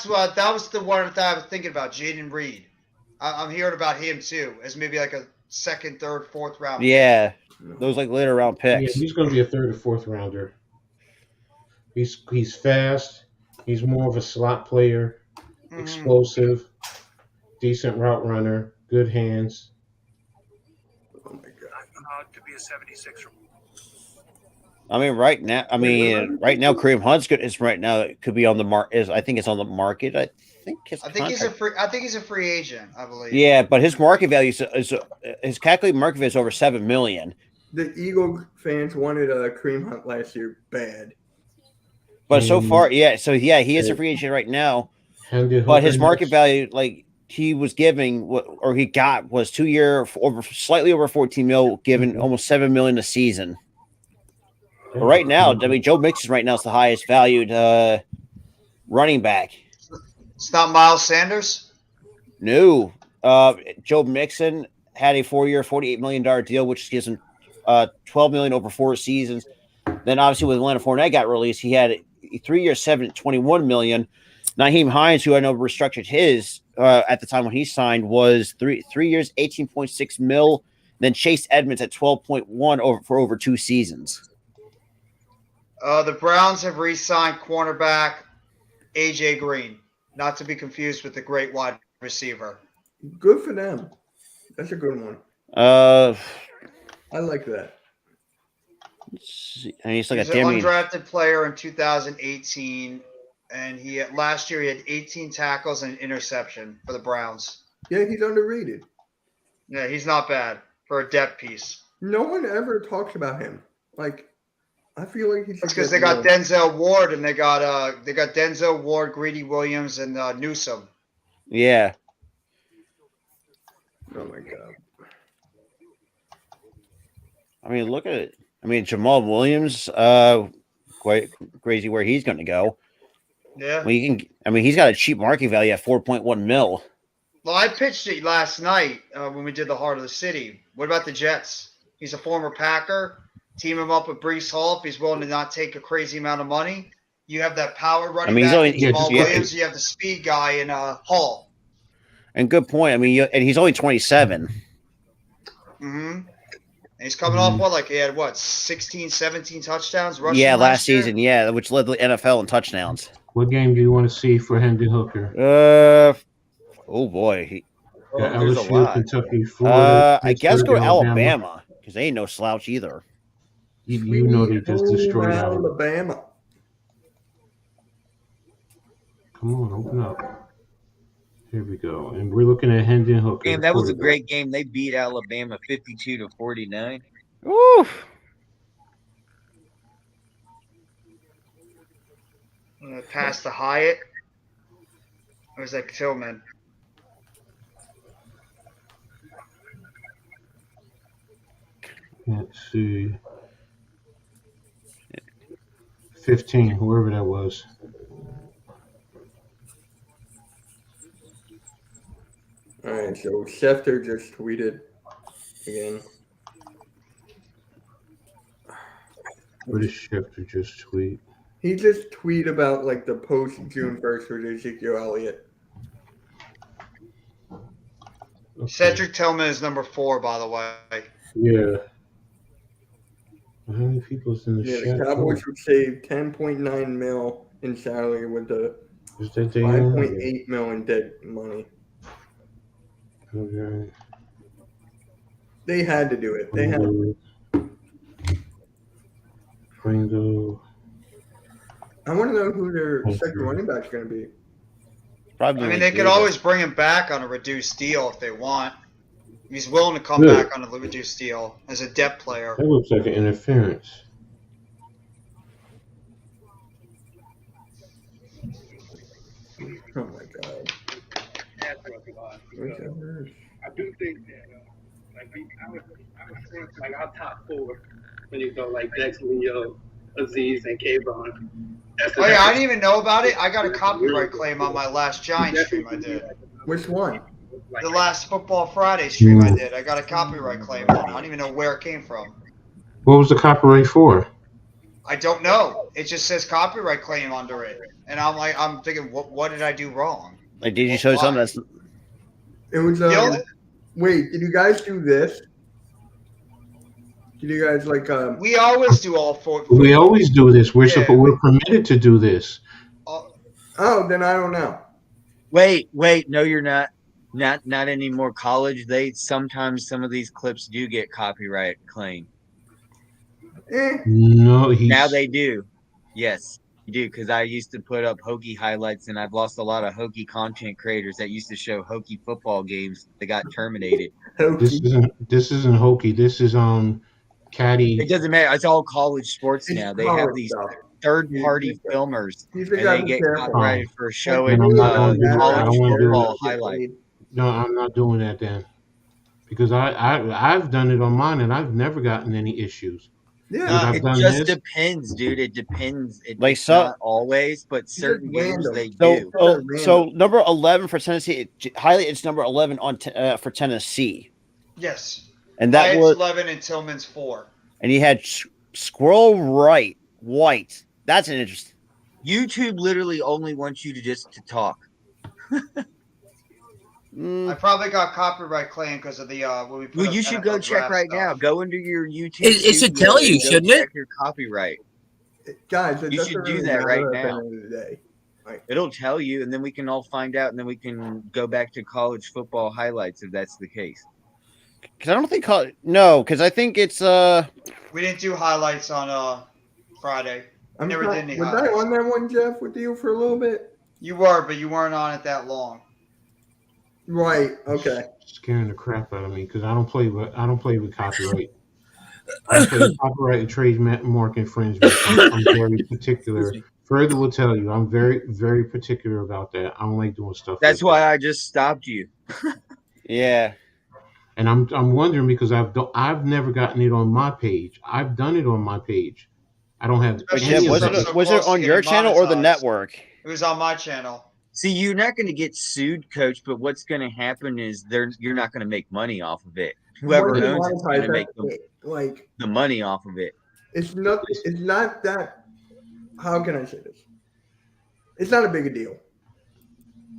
Speaker 3: was the one that I was thinking about, Jaden Reed. I'm hearing about him too, as maybe like a second, third, fourth round.
Speaker 1: Yeah, those like later round
Speaker 5: Yeah,
Speaker 1: picks.
Speaker 5: he's going to be a third or fourth rounder. He's fast. He's more of a slot player, explosive, decent route runner, good hands.
Speaker 2: Oh my god.
Speaker 11: To be a 76.
Speaker 1: I mean, right now, Kareem Hunt's good. Is right now it could be on the market. I think it's on the market. I think
Speaker 3: he's a free agent, I believe.
Speaker 1: Yeah, but his market value is his calculated market value is over $7 million.
Speaker 2: The Eagle fans wanted a Kareem Hunt last year bad.
Speaker 1: But so far, he is a free agent right now. But his market value, like he was giving, or he got, was 2 year slightly over 14 mil, given almost $7 million a season. But right now, I mean, Joe Mixon right now is the highest valued running back.
Speaker 3: It's not Miles Sanders?
Speaker 1: No. Joe Mixon had a 4 year, $48 million deal, which gives him $12 million over 4 seasons. Then obviously with Leonard Fournette got released, he had a 3 year, $21 million. Naheem Hines, who I know restructured his at the time when he signed, was 3 years, 18.6 mil. Then Chase Edmonds at 12.1 for over 2 seasons.
Speaker 3: The Browns have re-signed cornerback AJ Green, not to be confused with the great wide receiver.
Speaker 2: Good for them. That's a good one.
Speaker 1: I
Speaker 2: like that.
Speaker 1: He's like
Speaker 3: He's an undrafted player in 2018, and last year he had 18 tackles and an interception for the Browns.
Speaker 2: Yeah, he's underrated.
Speaker 3: Yeah, he's not bad for a depth piece.
Speaker 2: No one ever talks about him. Like, I feel like he's.
Speaker 3: That's because they got Denzel Ward and they got Denzel Ward, Greedy Williams, and Newsome.
Speaker 1: Yeah.
Speaker 2: Oh my god.
Speaker 1: I mean, look at it. I mean, Jamal Williams, quite crazy where he's going to go.
Speaker 3: Yeah.
Speaker 1: Well, he's got a cheap market value at 4.1 mil.
Speaker 3: Well, I pitched it last night when we did the Heart of the City. What about the Jets? He's a former Packer. Team him up with Brees Hall if he's willing to not take a crazy amount of money. You have that power running back in Jamal Williams. You have the speed guy in Hall.
Speaker 1: And good point. I mean, and he's only 27.
Speaker 3: Mm-hmm. And he's coming off he had 16, 17 touctouchdowns rushing
Speaker 1: last
Speaker 3: year?
Speaker 1: season, which led the NFL in touchdowns.
Speaker 5: What game do you want to see for Hendon Hooker?
Speaker 1: Oh boy.
Speaker 5: LSU, Kentucky, Florida.
Speaker 1: I guess go to Alabama because they ain't no slouch either.
Speaker 5: You know they just destroyed
Speaker 2: Alabama.
Speaker 5: Come on, open up. Here we go. And we're looking at Hendon Hooker.
Speaker 10: Damn, that was a great game. They beat Alabama 52-49.
Speaker 1: Oof.
Speaker 3: Pass to Hyatt. It was like Tillman.
Speaker 5: Let's see. 15, whoever that was.
Speaker 2: All right, so Schefter just tweeted again.
Speaker 5: What did Schefter just tweet?
Speaker 2: He just tweeted about the post June 1st with Ezekiel Elliott.
Speaker 5: Okay.
Speaker 3: Cedric Tillman is number 4, by the way.
Speaker 5: Yeah. How many people's in the chat?
Speaker 2: The Cowboys would save 10.9 mil in salary with the
Speaker 5: Is that
Speaker 2: 5.8 mil in dead money.
Speaker 5: Okay.
Speaker 2: They had to do it. They had to.
Speaker 5: Pringle.
Speaker 2: I want to know who their second running back's going to be.
Speaker 1: Probably.
Speaker 3: They could always bring him back on a reduced deal if they want. He's willing to come back on a reduced deal as a depth player.
Speaker 5: That looks like an interference.
Speaker 2: Oh my god.
Speaker 11: I do think that I would think our top 4 when you go Dex, Leo, Aziz, and Kayvon.
Speaker 3: Oh yeah, I didn't even know about it. I got a copyright claim on my last Giants stream I did.
Speaker 2: Which one?
Speaker 3: The last Football Friday stream I did. I got a copyright claim on it. I don't even know where it came from.
Speaker 5: What was the copyright for?
Speaker 3: I don't know. It just says copyright claim under it. And I'm thinking, what did I do wrong?
Speaker 1: Did you show something that's...
Speaker 2: It was, wait, did you guys do this? Did you guys
Speaker 3: We always do all 4.
Speaker 5: We always do this. We're permitted to do this.
Speaker 2: Oh, then I don't know.
Speaker 10: Wait, no, you're not. Not anymore. College, sometimes some of these clips do get copyright claim.
Speaker 5: No,
Speaker 10: now they do. Yes, you do, because I used to put up Hokie highlights, and I've lost a lot of Hokie content creators that used to show Hokie football games that got terminated.
Speaker 5: This isn't Hokie. This is Caddy.
Speaker 10: It doesn't matter. It's all college sports now. They have these third-party filmers, and they get copyrighted for showing college football highlights.
Speaker 5: No, I'm not doing that then, because I've done it on mine and I've never gotten any issues.
Speaker 2: Yeah,
Speaker 10: it just depends, dude. It depends. It's not always, but certain games they do.
Speaker 1: So number 11 for Tennessee, it's number 11 on for Tennessee.
Speaker 3: Yes.
Speaker 1: And that was
Speaker 3: 11 and Tillman's 4.
Speaker 1: And he had Squirrel White. That's an interesting.
Speaker 10: YouTube literally only wants you to talk.
Speaker 3: I probably got copyright claim because of the when we put
Speaker 10: well, you should go check right now. Go into your YouTube.
Speaker 12: It should tell you, shouldn't it?
Speaker 10: Check your copyright.
Speaker 2: Guys,
Speaker 10: you should do that right now.
Speaker 2: Right.
Speaker 10: It'll tell you, and then we can all find out, and then we can go back to college football highlights if that's the case.
Speaker 1: Because I don't think because I think it's
Speaker 3: we didn't do highlights on Friday.
Speaker 2: Was I on that one, Jeff, with you for a little bit?
Speaker 3: You were, but you weren't on it that long.
Speaker 2: Right. Okay.
Speaker 5: Scaring the crap out of me because I don't play with copyright. I don't play with copyright and trademark infringement. I'm very particular. Further will tell you, I'm very, very particular about that. I don't like doing stuff.
Speaker 10: That's
Speaker 5: like
Speaker 10: why
Speaker 5: that.
Speaker 10: I just stopped you.
Speaker 1: Yeah.
Speaker 5: And I'm wondering because I've never gotten it on my page. I've done it on my page. I don't have.
Speaker 1: Wait,
Speaker 3: Especially
Speaker 1: Jeff,
Speaker 5: any
Speaker 3: since
Speaker 5: of
Speaker 3: I'm
Speaker 5: the-
Speaker 3: so
Speaker 1: was
Speaker 3: close
Speaker 1: it
Speaker 3: to
Speaker 1: on your
Speaker 3: getting
Speaker 1: channel or the
Speaker 3: monetized.
Speaker 1: network?
Speaker 3: It was on my channel.
Speaker 10: See, you're not going to get sued, Coach. But what's going to happen is you're not going to make money off of it. Whoever
Speaker 2: Once you
Speaker 10: owns it's going to
Speaker 2: monetize
Speaker 10: make
Speaker 2: that, like
Speaker 10: the money off of it.
Speaker 2: it's not that. How can I say this? It's not a big a deal.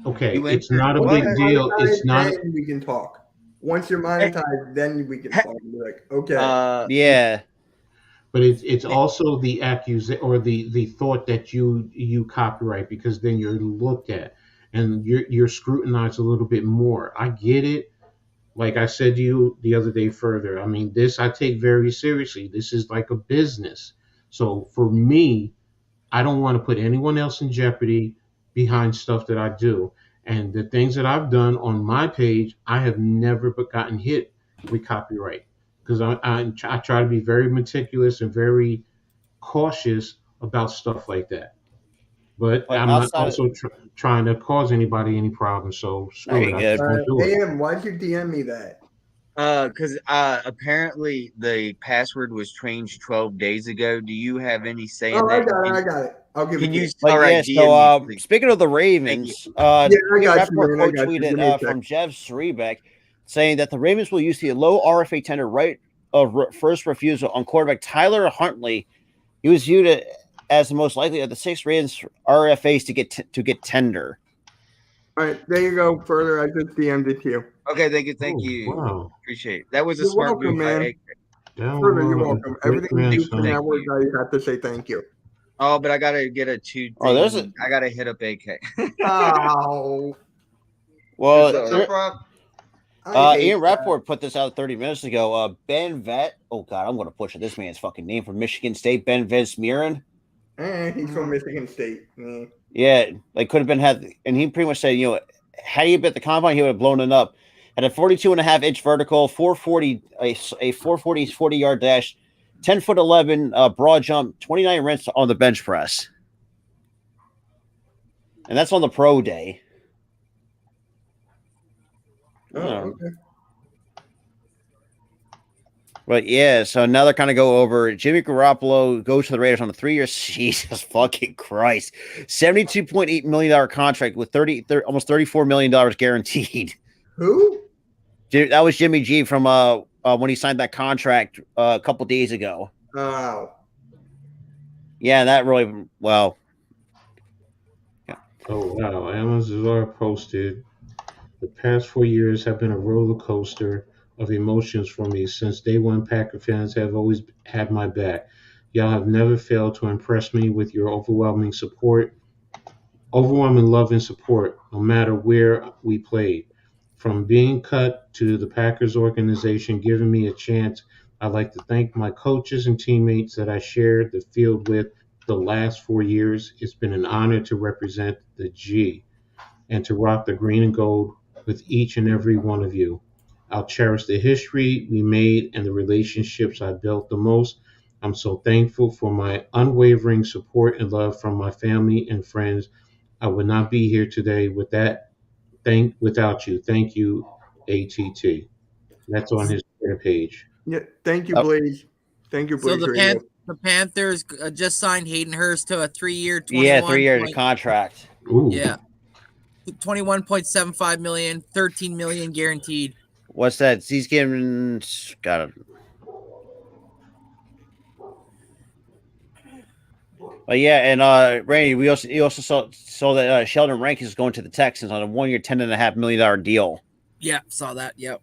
Speaker 5: Okay,
Speaker 10: You
Speaker 5: it's
Speaker 10: enter-
Speaker 5: not a
Speaker 10: What?
Speaker 5: big deal. It's not.
Speaker 2: Then we can talk. Once you're monetized, then we can talk. And be like, okay.
Speaker 1: Yeah.
Speaker 5: But it's also the accusation or the thought that you copyright because then you're looked at and you're scrutinized a little bit more. I get it. Like I said to you the other day further, I mean, this I take very seriously. This is like a business. So for me, I don't want to put anyone else in jeopardy behind stuff that I do. And the things that I've done on my page, I have never but gotten hit with copyright because I try to be very meticulous and very cautious about stuff like that. But I'm not also trying to cause anybody any problems. So screw it. I just won't do it.
Speaker 2: AM, why'd you DM me that?
Speaker 10: Because apparently the password was changed 12 days ago. Do you have any say in
Speaker 2: Oh, I
Speaker 10: that?
Speaker 2: got it. I'll give
Speaker 10: Can
Speaker 2: it
Speaker 10: you?
Speaker 2: to you.
Speaker 1: But
Speaker 10: All right,
Speaker 1: yeah,
Speaker 10: DM me,
Speaker 1: so speaking of the Ravens,
Speaker 2: I got you,
Speaker 1: Rappaport
Speaker 2: man. I
Speaker 1: quote
Speaker 2: got you. Give me a
Speaker 1: tweeted
Speaker 2: sec.
Speaker 1: from Jeff Srebeck saying that the Ravens will use the low RFA tender right of first refusal on quarterback Tyler Huntley. He was viewed as the most likely of the 6 Ravens RFAs to get tender.
Speaker 2: All right, there you go. Further, I just DM'd it to you.
Speaker 10: Okay, thank you.
Speaker 5: Wow.
Speaker 10: Appreciate it. That was a
Speaker 2: You're
Speaker 10: smart
Speaker 2: welcome,
Speaker 10: move by
Speaker 2: man.
Speaker 10: AK.
Speaker 2: Further, you're welcome. Everything you do for
Speaker 5: grandson.
Speaker 2: network, I have to say thank you.
Speaker 10: Oh, but I gotta get a 2
Speaker 1: Oh, there's
Speaker 10: thing. I gotta hit up AK.
Speaker 2: Oh.
Speaker 1: Well,
Speaker 3: What's up, Rob?
Speaker 1: Ian Rappaport put this out 30 minutes ago. Ben Vet. Oh God, I'm going to butcher this man's fucking name from Michigan State. Ben Vesmiren.
Speaker 2: He's from Michigan State.
Speaker 1: Yeah, like could have been had, and he pretty much said, had he been at the combine, he would have blown it up. Had a 42.5-inch vertical, 440, a 440 40-yard dash, 10'11" broad jump, 29 reps on the bench press, and that's on the pro day.
Speaker 2: Okay.
Speaker 1: But yeah, so now they're kind of go over Jimmy Garoppolo goes to the Raiders on a 3-year. Jesus fucking Christ, $72.8 million contract with almost $34 million guaranteed.
Speaker 2: Who?
Speaker 1: That was Jimmy G from when he signed that contract a couple days ago.
Speaker 2: Oh.
Speaker 1: Yeah, that really well.
Speaker 5: Yeah. Oh wow! Amazon posted. The past 4 years have been a roller coaster of emotions for me. Since day one, Packer fans have always had my back. Y'all have never failed to impress me with your overwhelming love and support, no matter where we played. From being cut to the Packers organization giving me a chance, I'd like to thank my coaches and teammates that I shared the field with the last 4 years. It's been an honor to represent the G and to rock the green and gold with each and every one of you. I'll cherish the history we made and the relationships I built the most. I'm so thankful for my unwavering support and love from my family and friends. I would not be here today without you. Thank you, ATT. That's on his Twitter page.
Speaker 2: Yeah, thank you, Blaze. Thank you, Blaze.
Speaker 12: So the Panthers just signed Hayden Hurst to a 3-year,
Speaker 1: 3-year contract.
Speaker 5: Ooh.
Speaker 12: Yeah, 21.75 million, 13 million guaranteed.
Speaker 1: What's that? He's getting got it. But yeah, and Randy, you also saw that Sheldon Rankins is going to the Texans on a 1-year, $10.5 million deal.
Speaker 12: Yeah, saw that. Yep.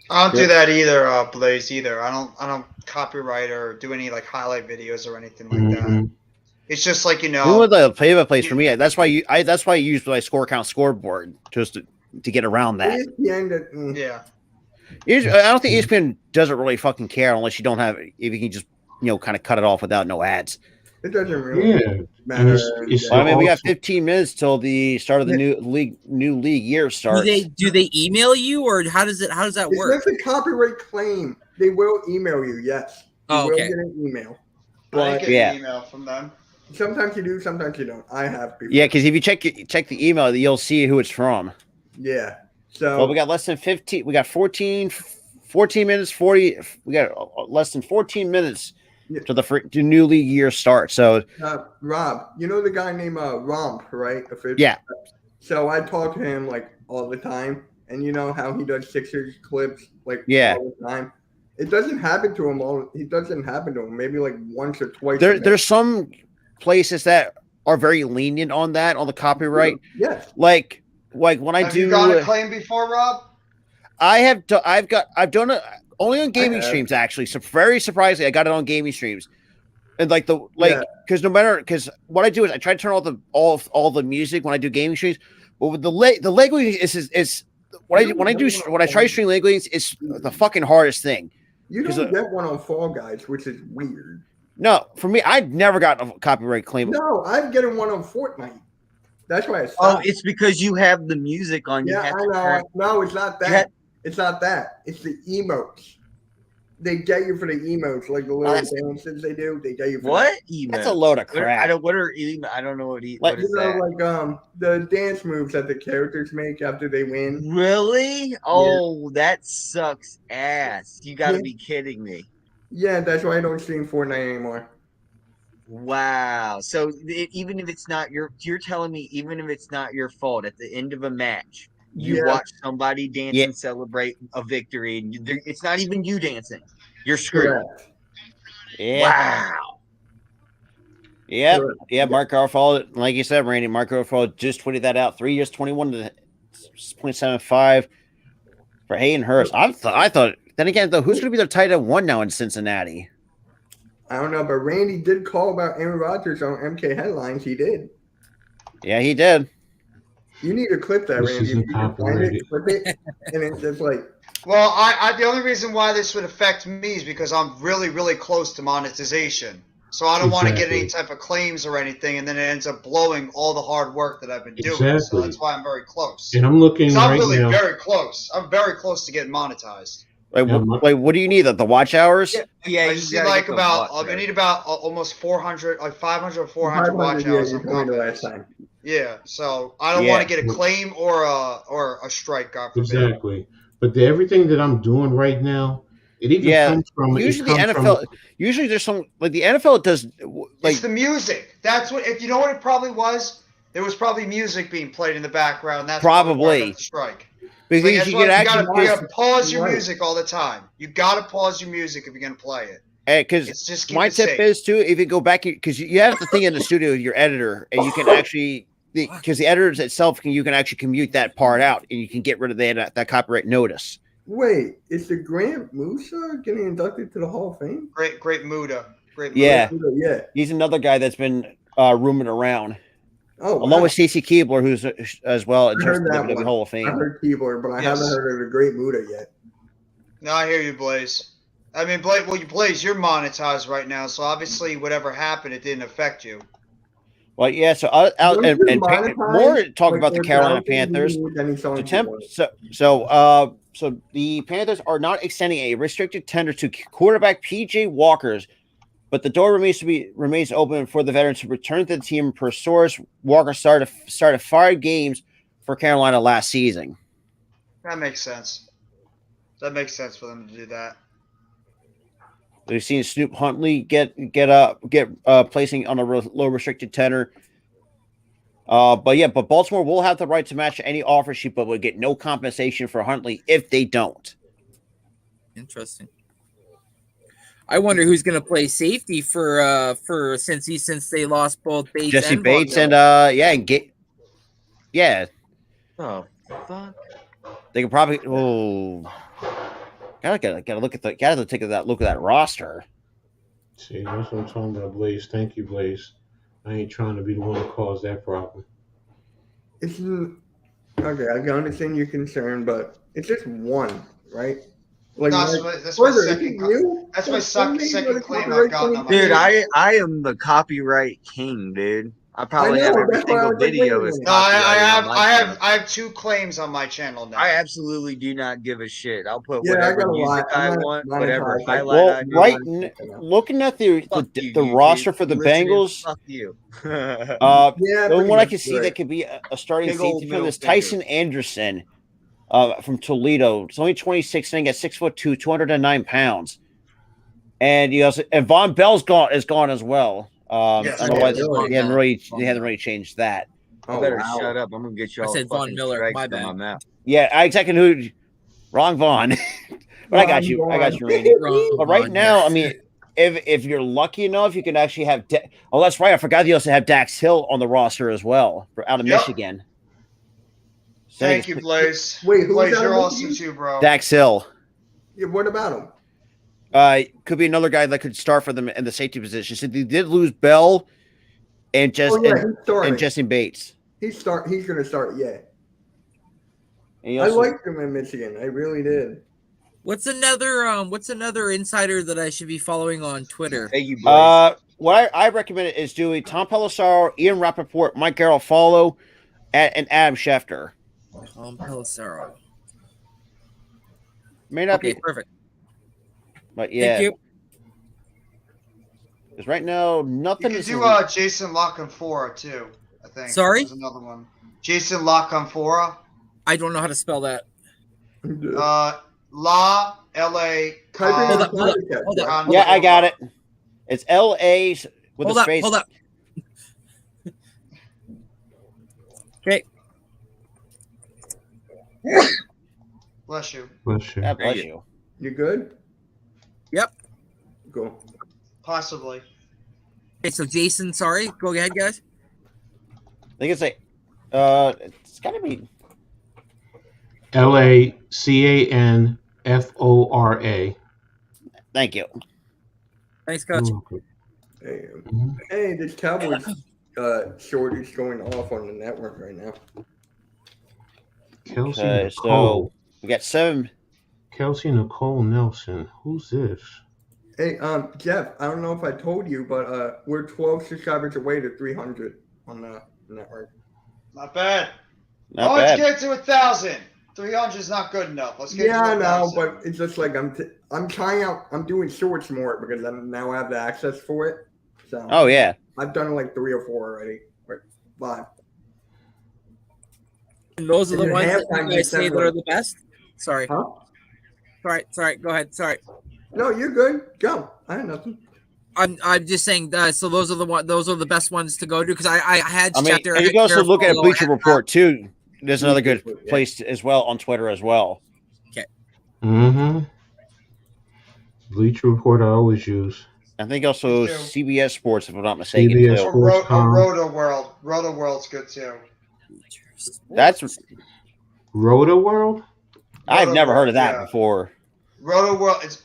Speaker 3: I don't do that either, Blaze. Either I don't copyright or do any like highlight videos or anything like that. It's just like
Speaker 1: You know what the play-by-plays for me? That's why I use my score count scoreboard just to get around that.
Speaker 3: Yeah.
Speaker 1: I don't think ESPN doesn't really fucking care unless you don't have if you can just kind of cut it off without no ads.
Speaker 2: It doesn't really
Speaker 5: Yeah,
Speaker 2: matter.
Speaker 5: and it's
Speaker 1: Well, I mean, we got
Speaker 5: also
Speaker 1: 15 minutes till the start of the new league year starts.
Speaker 12: Do they email you, or how does that
Speaker 2: It's
Speaker 12: work?
Speaker 2: just a copyright claim. They will email you. Yes, you
Speaker 12: Oh,
Speaker 2: will
Speaker 12: okay.
Speaker 2: get an email.
Speaker 3: I
Speaker 2: But
Speaker 3: didn't get an email from them.
Speaker 2: sometimes you do, sometimes you don't. I have before.
Speaker 1: Yeah, because if you check the email, you'll see who it's from.
Speaker 2: Yeah. So
Speaker 1: Well, we got less than 15. We got 14 minutes, 40. We got less than 14 minutes to the new league year start. So,
Speaker 2: Rob, you know the guy named Romp, right?
Speaker 1: Yeah.
Speaker 2: So I talk to him like all the time, and you know how he does Sixers clips like
Speaker 1: Yeah.
Speaker 2: all the time. It doesn't happen to him all. It doesn't happen to him. Maybe like once or twice.
Speaker 1: there's some places that are very lenient on that, on the copyright.
Speaker 2: Yes.
Speaker 1: Like when I
Speaker 3: Have
Speaker 1: do.
Speaker 3: you got a claim before, Rob?
Speaker 1: I've done it only on gaming streams, actually. So very surprisingly, I got it on gaming streams, and because what I do is I try to turn all the music when I do gaming streams. But with the leg leagues is when I try to stream leg leagues, it's the fucking hardest thing.
Speaker 2: You don't get one on Fall Guys, which is weird.
Speaker 1: No, for me, I've never gotten a copyright claim.
Speaker 2: No, I'm getting one on Fortnite. That's why I stopped.
Speaker 10: Oh, it's because you have the music on.
Speaker 2: Yeah, I know. No, it's not that. It's not that. It's the emotes. They get you for the emotes, like the little dances they do. They get you for
Speaker 10: what
Speaker 2: emotes.
Speaker 1: That's a load of crap.
Speaker 10: I don't know what is that?
Speaker 2: Like the dance moves that the characters make after they win.
Speaker 10: Really? Oh, that sucks ass. You got to be kidding me.
Speaker 2: Yeah, that's why I don't stream Fortnite anymore.
Speaker 10: Wow. So even if it's not you're telling me even if it's not your fault, at the end of a match, you watch somebody dance and celebrate a victory, and it's not even you dancing. You're screwed.
Speaker 2: Correct.
Speaker 1: Yeah.
Speaker 10: Wow.
Speaker 1: Yeah. Yeah. Mark Garfall, like you said, Randy, Mark Garfall just tweeted that out. 3 years, 21 to 0.75 for Hayden Hurst. I thought. Then again, though, who's going to be their tight end one now in Cincinnati?
Speaker 2: I don't know, but Randy did call about Aaron Rodgers on MK Headlines. He did.
Speaker 1: Yeah, he did.
Speaker 2: You need to clip that, Randy. If you can find it, clip it, and it's just like.
Speaker 3: Well, I the only reason why this would affect me is because I'm really, really close to monetization. So I don't want to get any type of claims or anything, and then it ends up blowing all the hard work that I've been doing. So that's why I'm very close.
Speaker 5: And I'm looking
Speaker 3: I'm
Speaker 5: right
Speaker 3: really
Speaker 5: now.
Speaker 3: very close. I'm very close to getting monetized.
Speaker 1: What do you need? The watch hours?
Speaker 10: Yeah,
Speaker 3: I just need like I need about almost 400, like 500 or 400 watch hours.
Speaker 2: You told me the last time.
Speaker 3: Yeah, so I don't want to get a claim or a strike. God forbid.
Speaker 5: Exactly. But everything that I'm doing right now, it even comes from
Speaker 1: usually the NFL. Usually there's some like the NFL does like
Speaker 3: it's the music. That's what. If you know what it probably was, there was probably music being played in the background. That's
Speaker 1: probably
Speaker 3: the strike.
Speaker 1: Because
Speaker 3: you gotta pause your music all the time. You gotta pause your music if you're gonna play it.
Speaker 1: Because my tip is too, if you go back, because you have to think in the studio with your editor, and you can actually, because the editors itself you can actually commute that part out, and you can get rid of that copyright notice.
Speaker 2: Wait, is the Grant Musa getting inducted to the Hall of Fame?
Speaker 3: Great Muda.
Speaker 1: Yeah,
Speaker 2: yeah.
Speaker 1: He's another guy that's been rumored around.
Speaker 2: Oh,
Speaker 1: along with Stacey Keebler, who's as well in terms of the Hall of Fame.
Speaker 2: I heard Keebler, but I haven't heard of the Great Muda yet.
Speaker 3: No, I hear you, Blaze. I mean, Blaze, you're monetized right now, so obviously whatever happened, it didn't affect you.
Speaker 1: Well, yeah. So more talk about the Carolina Panthers. So the Panthers are not extending a restricted tender to quarterback PJ Walker's, but the door remains open for the veteran to return to the team. Per source, Walker started 5 games for Carolina last season.
Speaker 3: That makes sense. That makes sense for them to do that.
Speaker 1: We've seen Snoop Huntley get placing on a low restricted tender. But Baltimore will have the right to match any offer sheet, but will get no compensation for Huntley if they don't.
Speaker 12: Interesting. I wonder who's going to play safety for Cincy since they lost both Bates
Speaker 1: Jesse
Speaker 12: and
Speaker 1: Bates
Speaker 12: Von
Speaker 1: and
Speaker 10: Oh fuck!
Speaker 1: They could probably gotta look at that roster.
Speaker 5: See, that's what I'm talking about, Blaze. Thank you, Blaze. I ain't trying to be the one to cause that problem.
Speaker 2: Okay, I can understand your concern, but it's just one, right? Like,
Speaker 3: No, that's my second. That's my second claim I've gotten on my
Speaker 10: Dude,
Speaker 3: channel.
Speaker 10: I am the copyright king, dude. I probably
Speaker 2: know,
Speaker 10: have every
Speaker 2: that's why I
Speaker 10: single
Speaker 2: was like,
Speaker 10: video
Speaker 2: wait a
Speaker 10: is
Speaker 2: minute.
Speaker 3: No, I
Speaker 10: copyrighted on my channel.
Speaker 3: have 2 claims on my channel now.
Speaker 10: I absolutely do not give a shit. I'll put
Speaker 2: Yeah, I
Speaker 10: whatever
Speaker 2: got a
Speaker 10: music
Speaker 2: lot.
Speaker 10: I
Speaker 2: I'm not
Speaker 10: want, whatever
Speaker 2: monetized.
Speaker 10: highlight I
Speaker 1: Well,
Speaker 10: do.
Speaker 1: looking at the
Speaker 10: Fuck you,
Speaker 1: the
Speaker 10: YouTube.
Speaker 1: roster for the
Speaker 10: You listening?
Speaker 1: Bengals,
Speaker 10: Fuck you.
Speaker 1: the
Speaker 2: Yeah,
Speaker 1: only
Speaker 2: pretty
Speaker 1: one I
Speaker 2: much,
Speaker 1: can see
Speaker 2: right.
Speaker 1: that could be a starting
Speaker 10: Big old
Speaker 1: safety for
Speaker 10: middle
Speaker 1: this
Speaker 10: finger.
Speaker 1: Tyson Anderson from Toledo. It's only 26 and at 6'2", 209 pounds. And and Von Bell's gone as well.
Speaker 3: Yes,
Speaker 1: I don't know why
Speaker 12: Von
Speaker 1: they haven't
Speaker 12: Bell.
Speaker 1: really changed that.
Speaker 10: I better shut up. I'm gonna get you
Speaker 12: I
Speaker 10: all
Speaker 12: said Von
Speaker 10: fucking
Speaker 12: Miller.
Speaker 10: strikes
Speaker 12: My
Speaker 10: from my
Speaker 12: bad.
Speaker 10: mouth.
Speaker 1: Yeah, I exactly who. Wrong Vaughn. But I got you. I got you, Randy.
Speaker 12: Wrong
Speaker 1: But right
Speaker 12: Von,
Speaker 1: now,
Speaker 12: yeah.
Speaker 1: I mean, if you're lucky enough, you can actually have. Oh, that's right. I forgot you also have Dax Hill on the roster as well, out of Michigan. So
Speaker 3: Thank you, Blaze.
Speaker 2: Wait, who's
Speaker 3: Blaze,
Speaker 2: out
Speaker 3: you're
Speaker 2: of
Speaker 3: awesome
Speaker 2: Michigan?
Speaker 3: too, bro.
Speaker 1: Dax Hill.
Speaker 2: Yeah, what about him?
Speaker 1: Could be another guy that could start for them in the safety position. So they did lose Bell and
Speaker 2: He's starting.
Speaker 1: Jesse Bates.
Speaker 2: He's gonna start. Yeah.
Speaker 1: And
Speaker 2: I liked him in Michigan. I really did.
Speaker 12: What's another insider that I should be following on Twitter?
Speaker 10: Thank you, Blaze.
Speaker 1: What I recommend is doing Tom Pelissaro, Ian Rappaport, Mike Garofalo, and Adam Schefter.
Speaker 12: Tom Pelissaro.
Speaker 1: May not be
Speaker 12: perfect.
Speaker 1: But yeah.
Speaker 12: Thank you.
Speaker 1: Because right now, nothing
Speaker 3: You
Speaker 1: is.
Speaker 3: could do Jason Lockenfora too. I think.
Speaker 12: Sorry?
Speaker 3: There's another one. Jason Lockenfora.
Speaker 12: I don't know how to spell that.
Speaker 3: La L-A.
Speaker 12: Hold up.
Speaker 1: Yeah, I got it. It's L-A with a space.
Speaker 12: Hold up. Okay.
Speaker 3: Bless you.
Speaker 5: Bless you.
Speaker 1: Yeah, bless you.
Speaker 2: You good?
Speaker 12: Yep.
Speaker 2: Cool.
Speaker 3: Possibly.
Speaker 12: Okay, so Jason, sorry. Go ahead, guys.
Speaker 1: I think it's it's gotta be
Speaker 5: Lacanfora.
Speaker 1: Thank you.
Speaker 12: Thanks, Coach.
Speaker 2: Hey, this Cowboys shortage going off on the network right now.
Speaker 5: Kelsey
Speaker 1: Okay,
Speaker 5: Nicole.
Speaker 1: so we got 7.
Speaker 5: Kelsey Nicole Nelson. Who's this?
Speaker 2: Hey, Jeff, I don't know if I told you, but we're 12 subscribers away to 300 on the network.
Speaker 3: Not bad.
Speaker 1: Not
Speaker 3: Let's
Speaker 1: bad.
Speaker 3: get to 1,000. 300 is not good enough. Let's get
Speaker 2: Yeah,
Speaker 3: to
Speaker 2: I know,
Speaker 3: 1,000.
Speaker 2: but it's just like I'm trying out. I'm doing shorts more because I now have the access for it. So.
Speaker 1: Oh yeah.
Speaker 2: I've done like 3 or 4 already. Or 5.
Speaker 12: And those are the
Speaker 2: And
Speaker 12: ones
Speaker 2: then
Speaker 12: that you
Speaker 2: halftime
Speaker 12: guys say that
Speaker 2: December.
Speaker 12: are the best? Sorry.
Speaker 2: Huh?
Speaker 12: Sorry. Go ahead. Sorry.
Speaker 2: No, you're good. Go. I had nothing.
Speaker 12: I'm just saying. So those are the best ones to go to because I had.
Speaker 1: I mean,
Speaker 12: Schefter,
Speaker 1: and you can also look at
Speaker 12: Garofalo,
Speaker 1: Bleacher
Speaker 12: and-
Speaker 1: Report too. There's another good
Speaker 2: Report, yeah.
Speaker 1: place as well on Twitter as well.
Speaker 12: Okay.
Speaker 5: Mm-hmm. Bleacher Report I always use.
Speaker 1: I think also
Speaker 3: Me too.
Speaker 1: CBS Sports, if I'm not mistaken.
Speaker 5: CBS
Speaker 1: Too.
Speaker 5: Sports.
Speaker 3: Roto World. Roto World's good too.
Speaker 1: That's
Speaker 5: Roto World?
Speaker 1: I've never heard of that
Speaker 3: Yeah.
Speaker 1: before.
Speaker 3: Roto World. It's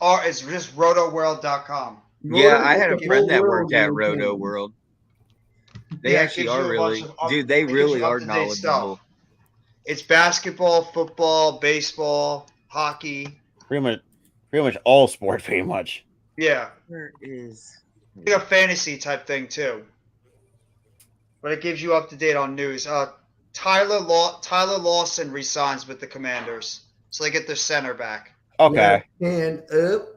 Speaker 3: just rotoworld.com.
Speaker 10: Yeah, I had a
Speaker 2: The
Speaker 10: friend
Speaker 2: whole
Speaker 10: that
Speaker 2: world
Speaker 10: worked at
Speaker 2: is
Speaker 10: Roto
Speaker 2: in.
Speaker 10: World. They
Speaker 3: Yeah, it
Speaker 10: actually
Speaker 3: gives you
Speaker 10: are
Speaker 3: a
Speaker 10: really,
Speaker 3: bunch of
Speaker 10: dude. They
Speaker 3: it gives
Speaker 10: really
Speaker 3: you
Speaker 10: are
Speaker 3: up-to-date stuff.
Speaker 10: knowledgeable.
Speaker 3: It's basketball, football, baseball, hockey.
Speaker 1: Pretty much all sports, pretty much.
Speaker 3: Yeah.
Speaker 10: Where is?
Speaker 3: Like a fantasy type thing too. But it gives you up to date on news. Tyler Lawson resigns with the Commanders, so they get their center back.
Speaker 1: Okay.
Speaker 2: Hand up.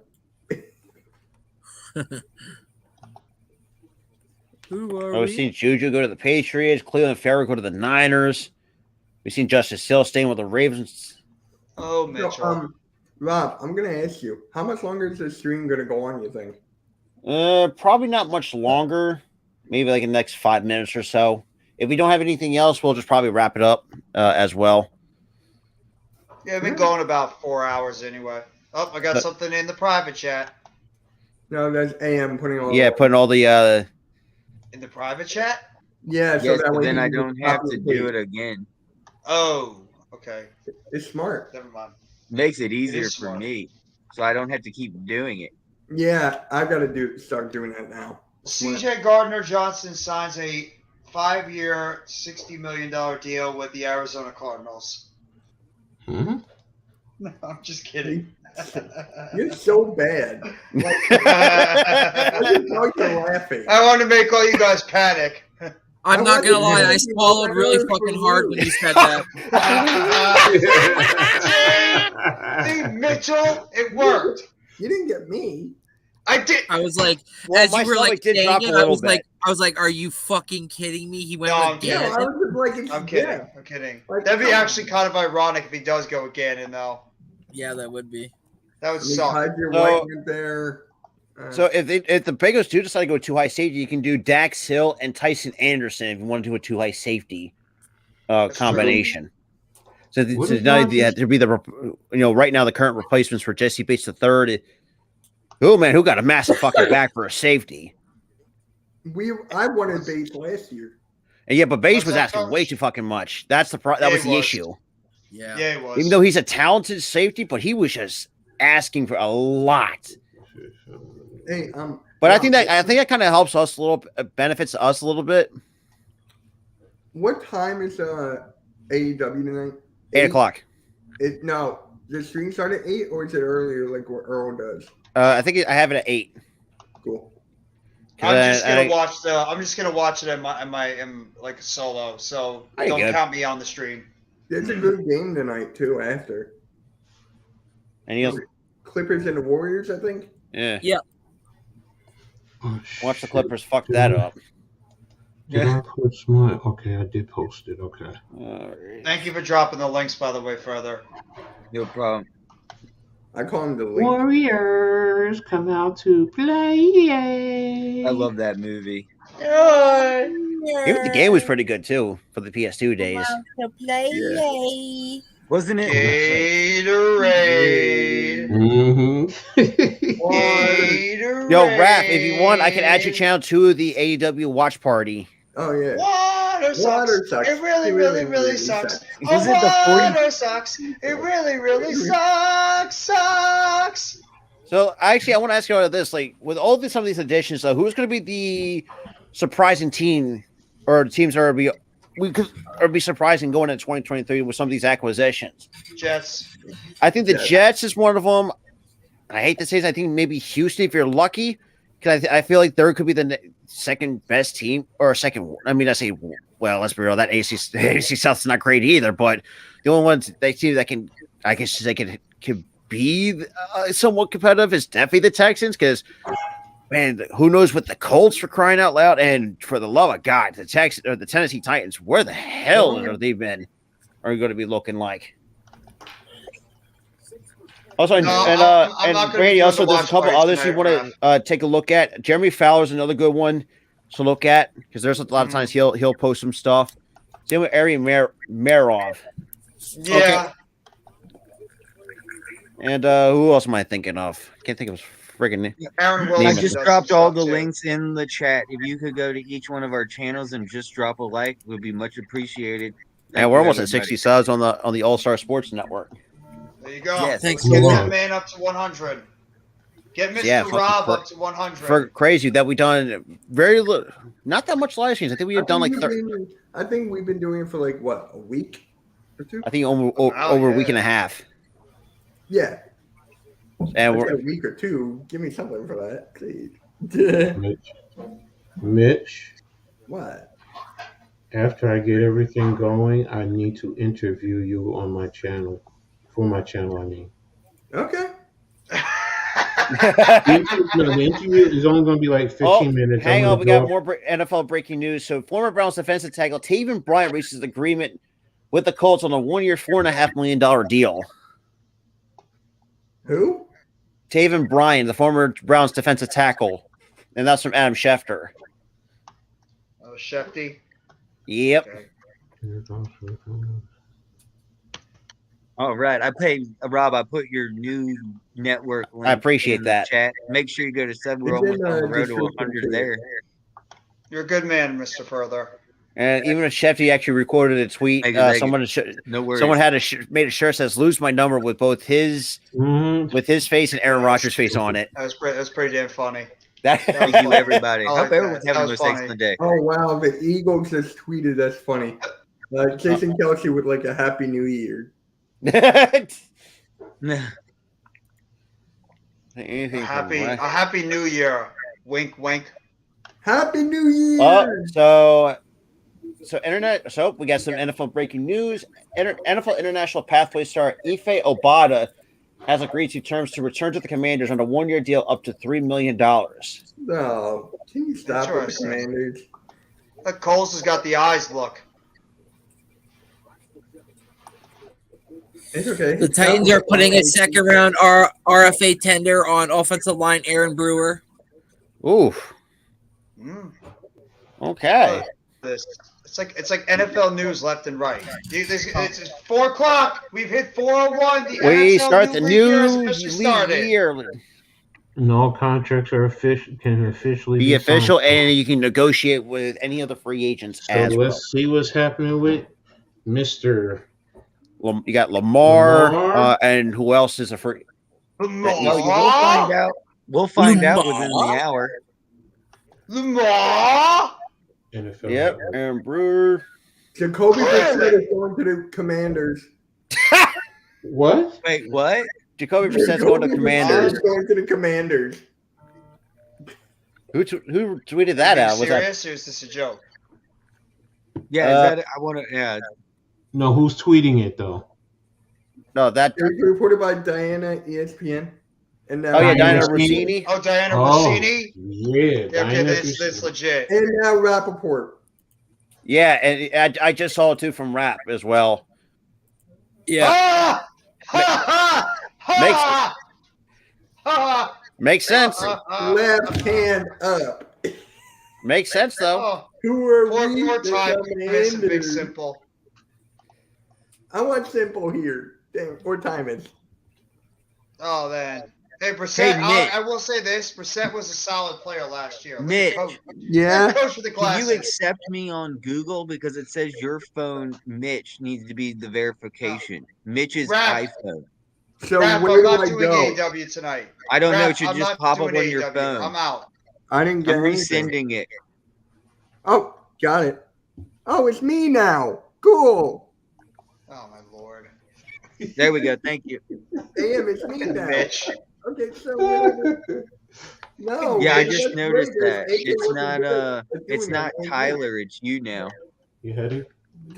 Speaker 12: Who are
Speaker 1: We've seen Juju go to the Patriots, Cleveland Farrell go to the Niners. We've seen Justice Hill staying with the Ravens.
Speaker 3: Oh,
Speaker 2: So,
Speaker 3: Mitchell.
Speaker 2: Rob, I'm gonna ask you, how much longer is this stream gonna go on? You think?
Speaker 1: Probably not much longer. Maybe like in the next 5 minutes or so. If we don't have anything else, we'll just probably wrap it up as well.
Speaker 3: Yeah, we've been going about 4 hours anyway. Oh, I got
Speaker 1: But-
Speaker 3: something in the private chat.
Speaker 2: No, that's AM putting all.
Speaker 1: Yeah, putting all the
Speaker 3: In the private chat?
Speaker 2: Yeah, so
Speaker 10: Yes,
Speaker 2: that
Speaker 10: but
Speaker 2: way
Speaker 10: then
Speaker 2: you
Speaker 10: I
Speaker 2: can
Speaker 10: don't
Speaker 2: just
Speaker 10: have
Speaker 2: copy
Speaker 10: to
Speaker 2: and
Speaker 10: do
Speaker 2: paste.
Speaker 10: it again.
Speaker 3: Oh, okay.
Speaker 2: It's smart.
Speaker 3: Never mind.
Speaker 10: Makes it easier
Speaker 3: is
Speaker 10: for
Speaker 3: smart.
Speaker 10: me, so I don't have to keep doing it.
Speaker 2: Yeah, I've got to start doing that now.
Speaker 3: CJ Gardner-Johnson signs a 5-year, $60 million deal with the Arizona Cardinals.
Speaker 5: Hmm?
Speaker 3: No, I'm just kidding.
Speaker 2: You're so bad. Like, you're laughing.
Speaker 3: I want to make all you guys panic.
Speaker 12: I'm not gonna lie, I swallowed really fucking hard when you said that.
Speaker 3: See, Mitchell, it worked.
Speaker 2: You didn't get me.
Speaker 3: I did.
Speaker 12: I was like,
Speaker 1: Well,
Speaker 12: as
Speaker 1: my
Speaker 12: you were like
Speaker 1: stomach did
Speaker 12: saying
Speaker 1: drop a
Speaker 12: it,
Speaker 1: little
Speaker 12: I was like, are you fucking kidding me? He went
Speaker 3: No, I'm
Speaker 12: with
Speaker 3: kidding.
Speaker 2: Yeah, I
Speaker 12: Gannon.
Speaker 2: was just like,
Speaker 3: I'm kidding.
Speaker 2: Yeah.
Speaker 3: I'm kidding.
Speaker 2: Like,
Speaker 3: That'd be
Speaker 2: come
Speaker 3: actually kind of ironic if he does go with Gannon, though.
Speaker 12: Yeah, that would be.
Speaker 3: That would
Speaker 2: You
Speaker 3: suck.
Speaker 2: hide your
Speaker 1: So-
Speaker 2: white in there.
Speaker 1: So if the Bengals do decide to go too high safety, you can do Dax Hill and Tyson Anderson if you want to do a too high safety combination. So,
Speaker 5: What
Speaker 1: so
Speaker 5: is
Speaker 1: now
Speaker 5: that?
Speaker 1: you have to be right now the current replacements for Jesse Bates the third. Oh man, who got a massive fucking back for a safety?
Speaker 2: I wanted Bates last year.
Speaker 1: And yeah, but Bates
Speaker 3: What's
Speaker 1: was
Speaker 3: that,
Speaker 1: asking
Speaker 3: Coach?
Speaker 1: way too fucking much. That
Speaker 3: Yeah,
Speaker 1: was
Speaker 3: he
Speaker 1: the
Speaker 3: was.
Speaker 1: issue.
Speaker 12: Yeah.
Speaker 3: Yeah, he was.
Speaker 1: Even though he's a talented safety, but he was just asking for a lot.
Speaker 2: Hey,
Speaker 1: But I think that kind of helps us a little, benefits us a little bit.
Speaker 2: what time is AEW tonight?
Speaker 1: 8:00.
Speaker 2: No, the stream start at 8, or is it earlier like what Earl does?
Speaker 1: I think I have it at 8.
Speaker 2: Cool.
Speaker 3: I'm just gonna watch it in like a solo. So
Speaker 1: There you
Speaker 3: don't
Speaker 1: go.
Speaker 3: count me on the stream.
Speaker 2: There's a good game tonight too. After
Speaker 1: And else?
Speaker 2: Clippers and the Warriors, I think.
Speaker 1: Yeah.
Speaker 12: Yeah.
Speaker 5: Oh,
Speaker 1: Watch the
Speaker 5: shit.
Speaker 1: Clippers fuck that up.
Speaker 5: Did I post mine? Okay, I did post it. Okay.
Speaker 3: Thank you for dropping the links, by the way, further.
Speaker 10: No problem.
Speaker 2: I call him the link.
Speaker 5: Warriors come out to play.
Speaker 10: I love that movie.
Speaker 1: Even the game was pretty good too for the PS2 days.
Speaker 10: Wasn't it?
Speaker 3: Gatorade. Gatorade.
Speaker 1: Yo, Raph, if you want, I can add your channel to the AEW watch party.
Speaker 2: Oh yeah.
Speaker 3: Water sucks.
Speaker 2: Water sucks.
Speaker 3: It really,
Speaker 2: It
Speaker 3: really,
Speaker 2: really,
Speaker 3: really
Speaker 2: really
Speaker 3: sucks.
Speaker 2: sucks.
Speaker 3: Oh,
Speaker 10: Was it the 40
Speaker 3: water sucks. It really, really sucks.
Speaker 1: So actually, I want to ask you about this. Like, with all some of these additions, though, who's going to be the surprising team, or teams that be surprising going into 2023 with some of these acquisitions?
Speaker 3: Jets.
Speaker 1: I think the Jets is one of them. I hate to say this, I think maybe Houston, if you're lucky, because I feel like there could be the second best team, or second. I mean, I say, well, let's be real, that AC South's not great either, but the only ones they see that can, I guess they could be somewhat competitive is definitely the Texans, because man, who knows what the Colts, for crying out loud, and for the love of God, the Tennessee Titans, where the hell are they going to be looking like? Also,
Speaker 3: I'm not
Speaker 1: and
Speaker 3: gonna
Speaker 1: Brady,
Speaker 3: be
Speaker 1: also
Speaker 3: doing the
Speaker 1: there's a couple
Speaker 3: watch
Speaker 1: others
Speaker 3: party
Speaker 1: you want to take a look at. Jeremy Fowler's another good one to look at, because there's a lot of times he'll post some stuff. Same with Ari Marov.
Speaker 3: Yeah.
Speaker 1: Okay. And who else am I thinking of? Can't think of his friggin'
Speaker 3: Aaron
Speaker 10: I
Speaker 3: Wilson
Speaker 10: just
Speaker 3: does
Speaker 10: dropped
Speaker 3: some
Speaker 10: all
Speaker 3: stuff,
Speaker 10: the
Speaker 3: too.
Speaker 10: links in the chat. If you could go to each one of our channels and just drop a like, it would be much appreciated.
Speaker 1: And we're almost at 60 subs on the All Star Sports Network.
Speaker 3: There you go.
Speaker 10: Yeah,
Speaker 12: thanks
Speaker 3: Get
Speaker 12: a lot.
Speaker 3: that man up to 100. Get Mr.
Speaker 1: Yeah,
Speaker 3: Rob
Speaker 1: for-
Speaker 3: up to 100.
Speaker 1: For crazy that we done very little, not that much live streams. I think we have done like 30.
Speaker 2: I think we've been doing it for like what, a week or two?
Speaker 1: I think over a week and a half.
Speaker 2: Yeah.
Speaker 1: And
Speaker 2: I
Speaker 1: we're
Speaker 2: said a week or two. Give me something for that, please.
Speaker 5: Mitch,
Speaker 2: What?
Speaker 5: after I get everything going, I need to interview you on my channel. For my channel, I mean.
Speaker 2: Okay.
Speaker 5: The interview is only going to be like 15 minutes.
Speaker 1: Hang
Speaker 5: I'm
Speaker 1: on,
Speaker 5: gonna
Speaker 1: we
Speaker 5: go
Speaker 1: got more NFL breaking news. So, former Browns defensive tackle Taven Bryan reaches an agreement with the Colts on a 1-year, $4.5 million deal.
Speaker 2: Who?
Speaker 1: Taven Bryan, the former Browns defensive tackle, and that's from Adam Schefter.
Speaker 3: Oh, Shefty.
Speaker 1: Yep.
Speaker 3: Okay.
Speaker 10: All right, Rob. I put your new network link.
Speaker 1: I appreciate
Speaker 10: in
Speaker 1: that.
Speaker 10: The chat. Make sure you go to sub. We're
Speaker 2: It's in
Speaker 10: almost on the road to
Speaker 2: description
Speaker 10: 100
Speaker 2: too.
Speaker 10: there.
Speaker 3: You're a good man, Mr. Further.
Speaker 1: And even if Shefty actually recorded a tweet,
Speaker 10: Thank you.
Speaker 1: someone
Speaker 10: No worries.
Speaker 1: someone had made a shirt that says "Lose my number" with both his face and Aaron Rodgers' face on it.
Speaker 3: That was pretty damn funny.
Speaker 10: Thank you, everybody.
Speaker 3: I like
Speaker 10: Hope everyone's
Speaker 3: that.
Speaker 10: having
Speaker 3: That was
Speaker 10: a
Speaker 3: funny.
Speaker 10: excellent day.
Speaker 2: Oh wow, the Eagles just tweeted. That's funny. Jason Kelsey with like a Happy New Year.
Speaker 1: Anything
Speaker 3: A
Speaker 1: from
Speaker 3: happy New Year. Wink, wink.
Speaker 2: Happy New Year.
Speaker 1: So we got some NFL breaking news. NFL international pathway star Ife Obada has agreed to terms to return to the Commanders on a 1-year deal up to $3 million.
Speaker 2: No, can you stop with the
Speaker 3: Interesting.
Speaker 2: Commanders?
Speaker 3: Coles has got the eyes look.
Speaker 2: It's okay.
Speaker 12: The Titans are putting a second round RFA tender on offensive line Aaron Brewer.
Speaker 1: Oof. Okay.
Speaker 3: It's like NFL news left and right. It's 4 o'clock. We've hit 4:01.
Speaker 1: We start the new
Speaker 3: started.
Speaker 1: year.
Speaker 5: And all contracts are can officially
Speaker 1: Be official,
Speaker 5: signed.
Speaker 1: and you can negotiate with any of the free agents
Speaker 5: So
Speaker 1: as well.
Speaker 5: let's see what's happening with Mr.
Speaker 1: You got Lamar. And who else is a free?
Speaker 3: Lamar.
Speaker 10: We'll find out. We'll find out within the hour.
Speaker 3: Lamar.
Speaker 5: NFL.
Speaker 1: Yep, Aaron Brewer.
Speaker 2: Jacoby Brissett is going to the Commanders.
Speaker 5: What?
Speaker 10: Wait, what?
Speaker 1: Jacoby Brissett's going to Commanders.
Speaker 2: Going to the Commanders.
Speaker 1: Who tweeted that out? Was that
Speaker 3: serious, or is this a joke?
Speaker 10: Yeah, is that? I want to. Yeah.
Speaker 5: No, who's tweeting it though?
Speaker 1: no that?
Speaker 2: It was reported by Diana ESPN. And now
Speaker 1: Diana Rossini.
Speaker 3: Oh, Diana Rossini.
Speaker 5: Yeah,
Speaker 3: Okay, this legit.
Speaker 2: And now Rappaport.
Speaker 1: Yeah, and I just saw it too from Rap as well.
Speaker 12: Yeah.
Speaker 1: Makes sense.
Speaker 2: Left hand up.
Speaker 1: Makes sense though.
Speaker 2: Who are we?
Speaker 3: More
Speaker 2: The
Speaker 3: time. Listen, big
Speaker 2: Commanders.
Speaker 3: simple.
Speaker 2: I want simple here. Damn, or time it.
Speaker 3: Oh, then. Hey, Brissett,
Speaker 10: Hey, Nick.
Speaker 3: I will say this. Brissett was a solid player last year.
Speaker 10: Nick.
Speaker 2: Yeah.
Speaker 3: Coach with the
Speaker 10: Can
Speaker 3: glasses.
Speaker 10: you accept me on Google because it says your phone, Mitch, needs to be the verification. Mitch's
Speaker 3: Rap.
Speaker 10: iPhone.
Speaker 2: So
Speaker 3: Rap,
Speaker 2: where
Speaker 3: I'm
Speaker 2: do
Speaker 3: not
Speaker 2: I
Speaker 3: doing
Speaker 2: go?
Speaker 3: AW tonight.
Speaker 10: I don't know.
Speaker 3: Rap,
Speaker 10: It should
Speaker 3: I'm
Speaker 10: just
Speaker 3: not
Speaker 10: pop up
Speaker 3: doing
Speaker 10: on your
Speaker 3: AW.
Speaker 10: phone.
Speaker 3: I'm out.
Speaker 2: I didn't get
Speaker 10: I'm
Speaker 2: anything.
Speaker 10: resending it.
Speaker 2: Oh, got it. Oh, it's me now. Cool.
Speaker 3: Oh, my Lord.
Speaker 10: There we go. Thank you.
Speaker 2: Damn, it's me now.
Speaker 3: Mitch.
Speaker 2: Okay, so whatever. No.
Speaker 10: Yeah, I
Speaker 2: that's
Speaker 10: just noticed
Speaker 2: great.
Speaker 10: that.
Speaker 2: It's
Speaker 10: It's not
Speaker 2: doing
Speaker 10: it's
Speaker 2: it.
Speaker 10: not Tyler, it's you now.
Speaker 5: You had it?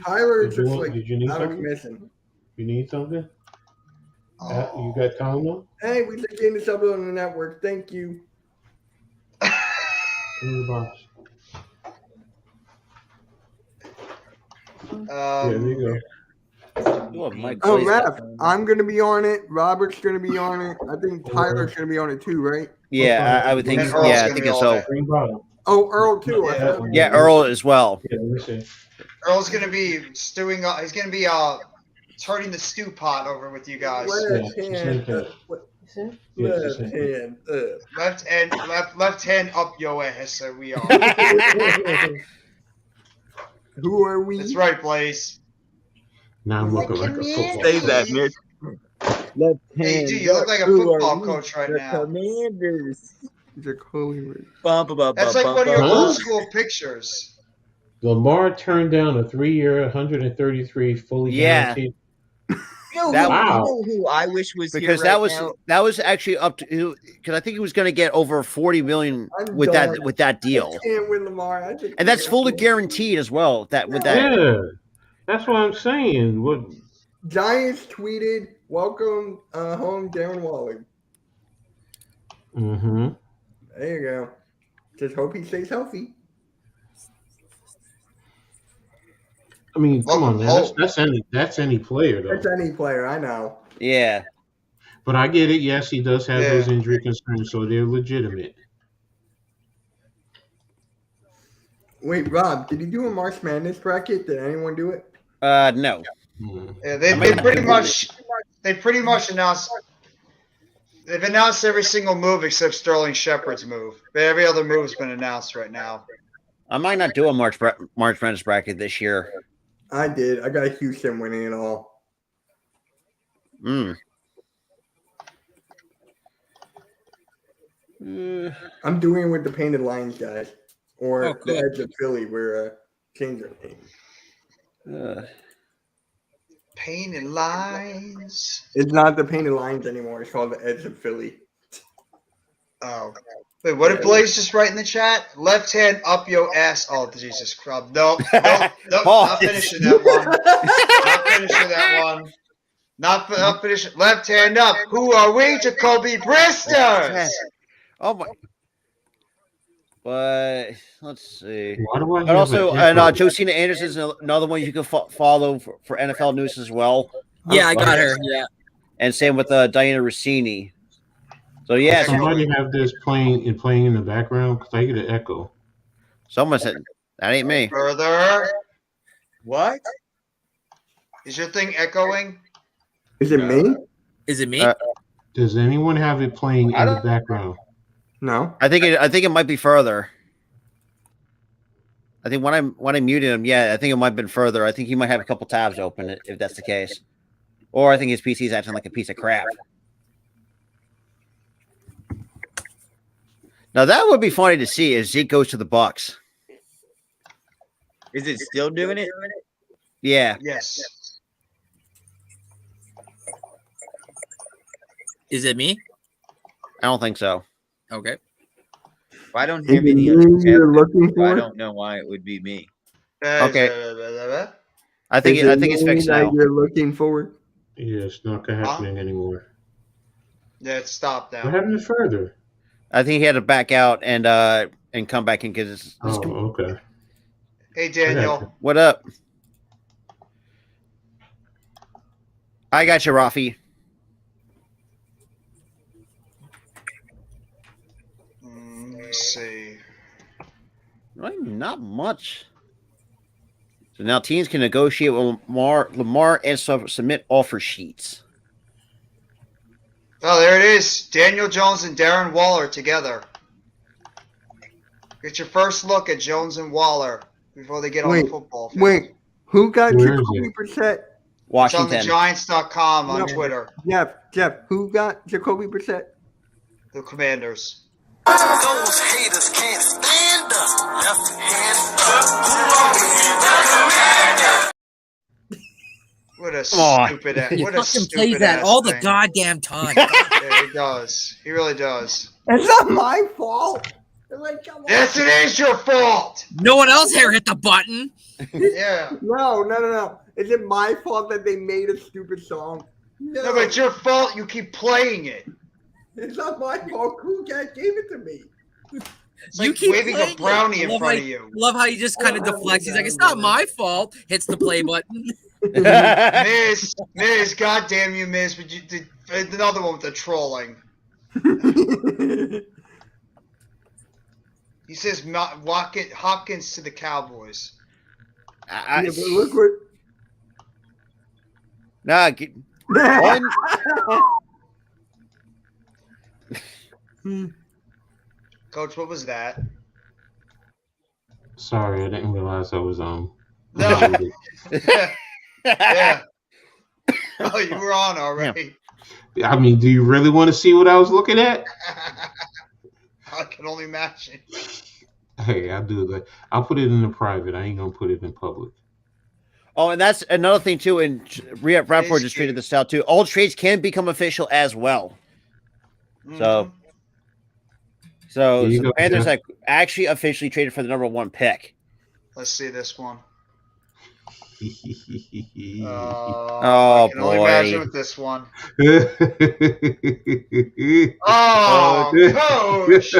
Speaker 2: Tyler
Speaker 5: Did
Speaker 2: is
Speaker 5: you
Speaker 2: just
Speaker 5: want-
Speaker 2: like
Speaker 5: did you need
Speaker 2: out of
Speaker 5: something?
Speaker 2: commission.
Speaker 5: You need something?
Speaker 3: Oh.
Speaker 5: You got Congo?
Speaker 2: Hey, we should get into something on the network. Thank you.
Speaker 5: In the box. Yeah, there you go.
Speaker 2: Oh, Raph, I'm going to be on it. Robert's going to be on it. I think Tyler's going to be on it too, right?
Speaker 1: Yeah, I would think.
Speaker 3: And Earl's
Speaker 1: Yeah, I
Speaker 3: gonna
Speaker 1: think
Speaker 3: be
Speaker 1: so.
Speaker 5: Green bottle.
Speaker 2: Oh, Earl too. I
Speaker 3: Yeah.
Speaker 2: thought-
Speaker 1: Yeah, Earl as well.
Speaker 5: Yeah, let me see.
Speaker 3: Earl's going to be stewing. He's going to be turning the stew pot over with you guys.
Speaker 2: Left
Speaker 5: Yeah,
Speaker 2: hand
Speaker 5: same
Speaker 2: up.
Speaker 5: Yeah,
Speaker 2: Left
Speaker 5: same.
Speaker 2: hand up.
Speaker 3: Left hand up your ass, so we are.
Speaker 2: Who are we?
Speaker 3: That's right, Blaze.
Speaker 5: Now I'm looking like a football.
Speaker 10: Say that, Mitch. Left
Speaker 3: Hey,
Speaker 10: hand
Speaker 3: dude, you look like a
Speaker 10: up. Who are
Speaker 3: football
Speaker 10: we?
Speaker 3: coach right
Speaker 10: The
Speaker 3: now.
Speaker 10: Commanders.
Speaker 2: Jacoby.
Speaker 3: That's like one of your
Speaker 5: Huh?
Speaker 3: old school pictures.
Speaker 5: Lamar turned down a 3-year, 133 fully
Speaker 1: Yeah.
Speaker 5: guaranteed.
Speaker 1: That-
Speaker 10: You know who I wish was
Speaker 1: Because
Speaker 10: here right
Speaker 1: that was actually up to because I think he was going to get over 40 million
Speaker 2: I'm
Speaker 1: with
Speaker 2: done.
Speaker 1: that deal,
Speaker 2: I can't win Lamar. I just
Speaker 1: and that's
Speaker 2: can't.
Speaker 1: fully guaranteed as well. That with that.
Speaker 5: Yeah, that's what I'm saying. What?
Speaker 2: Giants tweeted, "Welcome home, Darren Waller."
Speaker 5: Mm-hmm.
Speaker 2: There you go. Just hope he stays healthy.
Speaker 5: I mean, come on, man.
Speaker 3: Welcome
Speaker 5: That's any player though.
Speaker 2: That's any player, I know.
Speaker 1: Yeah,
Speaker 5: But I get it. Yes, he does have
Speaker 3: Yeah.
Speaker 5: those injury concerns, so they're legitimate.
Speaker 2: Wait, Rob, did you do a March Madness bracket? Did anyone do it?
Speaker 1: no.
Speaker 5: Mhm.
Speaker 3: Yeah, they pretty much announced. They've announced every single move except Sterling Shepard's move. But every other move's been announced right now.
Speaker 1: I might not do a March Madness bracket this year.
Speaker 2: I did. I got Houston winning it all.
Speaker 1: Mm.
Speaker 2: I'm doing it with the Painted Lions guys. Or
Speaker 12: Oh, cool.
Speaker 2: the Edge of Philly, where change their name.
Speaker 3: Painted lines.
Speaker 2: It's not the Painted Lions anymore. It's called the Edge of Philly.
Speaker 3: Oh. Wait, what did Blaze just write in the chat? Left hand up your ass. Oh, Jesus Christ. Nope. Not finishing that one. Not finishing that one. Not finishing. Left hand up. Who are we? Jacoby Bristers.
Speaker 1: Oh, my. But let's see.
Speaker 5: Why do I
Speaker 1: But
Speaker 5: have
Speaker 1: also,
Speaker 5: an echo?
Speaker 1: and Josina Anderson is another one you can follow for NFL news as well.
Speaker 12: Yeah, I got her. Yeah.
Speaker 1: And same with Diana Rossini. So yeah,
Speaker 5: Does somebody have this playing in the background? Because I get an echo.
Speaker 1: Someone said that ain't me.
Speaker 3: Further.
Speaker 10: What?
Speaker 3: Is your thing echoing?
Speaker 2: Is it me?
Speaker 12: Is it me?
Speaker 5: Does anyone have it playing in the background?
Speaker 2: No.
Speaker 1: I think it might be further. I think when I muted him, yeah, I think it might have been further. I think he might have a couple tabs open if that's the case. Or I think his PC is acting like a piece of crap. Now that would be funny to see if Zeke goes to the Bucks.
Speaker 10: Is it still doing it?
Speaker 1: Yeah.
Speaker 3: Yes.
Speaker 12: Is it me?
Speaker 1: I don't think so.
Speaker 12: Okay.
Speaker 10: If I don't
Speaker 2: Is
Speaker 10: have
Speaker 2: it
Speaker 10: any
Speaker 2: me you're looking
Speaker 10: I
Speaker 2: for?
Speaker 10: don't know why it would be me.
Speaker 1: Okay. I think it's fixed
Speaker 2: that
Speaker 1: now.
Speaker 2: you're looking for?
Speaker 5: Yeah, it's not happening anymore.
Speaker 3: Yeah, it stopped now.
Speaker 5: What happened to further?
Speaker 1: I think he had to back out and come back in because.
Speaker 5: Oh, okay.
Speaker 3: Hey, Daniel.
Speaker 1: What up? I got you, Rafi.
Speaker 3: Let's see.
Speaker 1: Right, not much. So now teams can negotiate with Lamar and submit offer sheets.
Speaker 3: Oh, there it is. Daniel Jones and Darren Waller together. Get your first look at Jones and Waller before they get on the football field.
Speaker 2: Wait, who got
Speaker 5: Where is
Speaker 2: Jacoby
Speaker 5: it?
Speaker 2: Brissett?
Speaker 1: Washington.
Speaker 3: It's on the Giants.com on Twitter.
Speaker 2: Jeff, who got Jacoby Brissett?
Speaker 3: The Commanders.
Speaker 13: Those haters can't stand us. Left hand up.
Speaker 3: What a stupid ass.
Speaker 12: He
Speaker 3: What a
Speaker 12: fucking
Speaker 3: stupid
Speaker 12: plays that
Speaker 3: ass
Speaker 12: all the
Speaker 3: thing.
Speaker 12: goddamn time.
Speaker 3: Yeah, he does. He really does.
Speaker 2: It's not my fault. Like, come on.
Speaker 3: Yes, it is your fault.
Speaker 12: No one else here hit the button.
Speaker 3: Yeah.
Speaker 2: No. Is it my fault that they made a stupid song?
Speaker 3: No, but it's your fault. You keep playing it.
Speaker 2: It's not my fault. Who gave it to me?
Speaker 3: It's
Speaker 12: You
Speaker 3: like
Speaker 12: keep
Speaker 3: waving a
Speaker 12: playing it.
Speaker 3: brownie in
Speaker 12: Love
Speaker 3: front
Speaker 12: how-
Speaker 3: of you.
Speaker 12: Love how he just kind of deflects. He's like, "It's not my fault." Hits the play button.
Speaker 3: Miz, goddamn you, Miz! But you did another one with the trolling. He says Hopkins to the Cowboys.
Speaker 2: Yeah, but look what.
Speaker 1: Nah,
Speaker 3: Coach, what was that?
Speaker 5: Sorry, I didn't realize I was
Speaker 3: No.
Speaker 5: muted.
Speaker 3: Yeah. Oh, you were on already.
Speaker 5: I mean, do you really want to see what I was looking at?
Speaker 3: I can only imagine.
Speaker 5: Hey, I'll do that. I'll put it in the private. I ain't gonna put it in public.
Speaker 1: Oh, and that's another thing too. And Rapport just tweeted this out too. All trades can become official as well. So
Speaker 5: you go,
Speaker 1: Panthers
Speaker 5: Jeff.
Speaker 1: actually officially traded for the number 1 pick.
Speaker 3: Let's see this one.
Speaker 1: Oh,
Speaker 3: I can only
Speaker 1: boy.
Speaker 3: imagine with this one. Oh, Coach!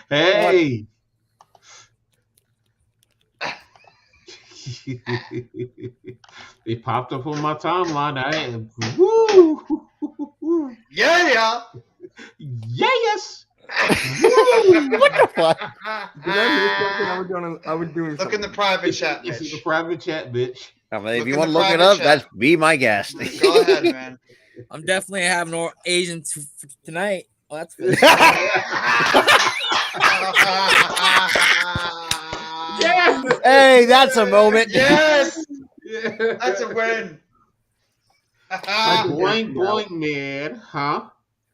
Speaker 5: Hey. They popped up on my timeline. Woo!
Speaker 3: Yeah!
Speaker 5: Yes!
Speaker 1: What the fuck?
Speaker 2: Did I miss something? I was doing
Speaker 3: Look in the private chat,
Speaker 5: This is
Speaker 3: Mitch.
Speaker 5: a private chat, bitch.
Speaker 1: I mean, if
Speaker 3: Look
Speaker 1: you
Speaker 3: in
Speaker 1: want to
Speaker 3: the
Speaker 1: look it
Speaker 3: private
Speaker 1: up,
Speaker 3: chat.
Speaker 1: that's be my guest.
Speaker 3: Go ahead, man.
Speaker 12: I'm definitely having no Asians tonight. Well, that's good.
Speaker 5: Yes!
Speaker 1: Hey, that's a moment.
Speaker 3: Yes!
Speaker 5: Yeah.
Speaker 3: That's a win.
Speaker 5: Boing, boing, man. Huh?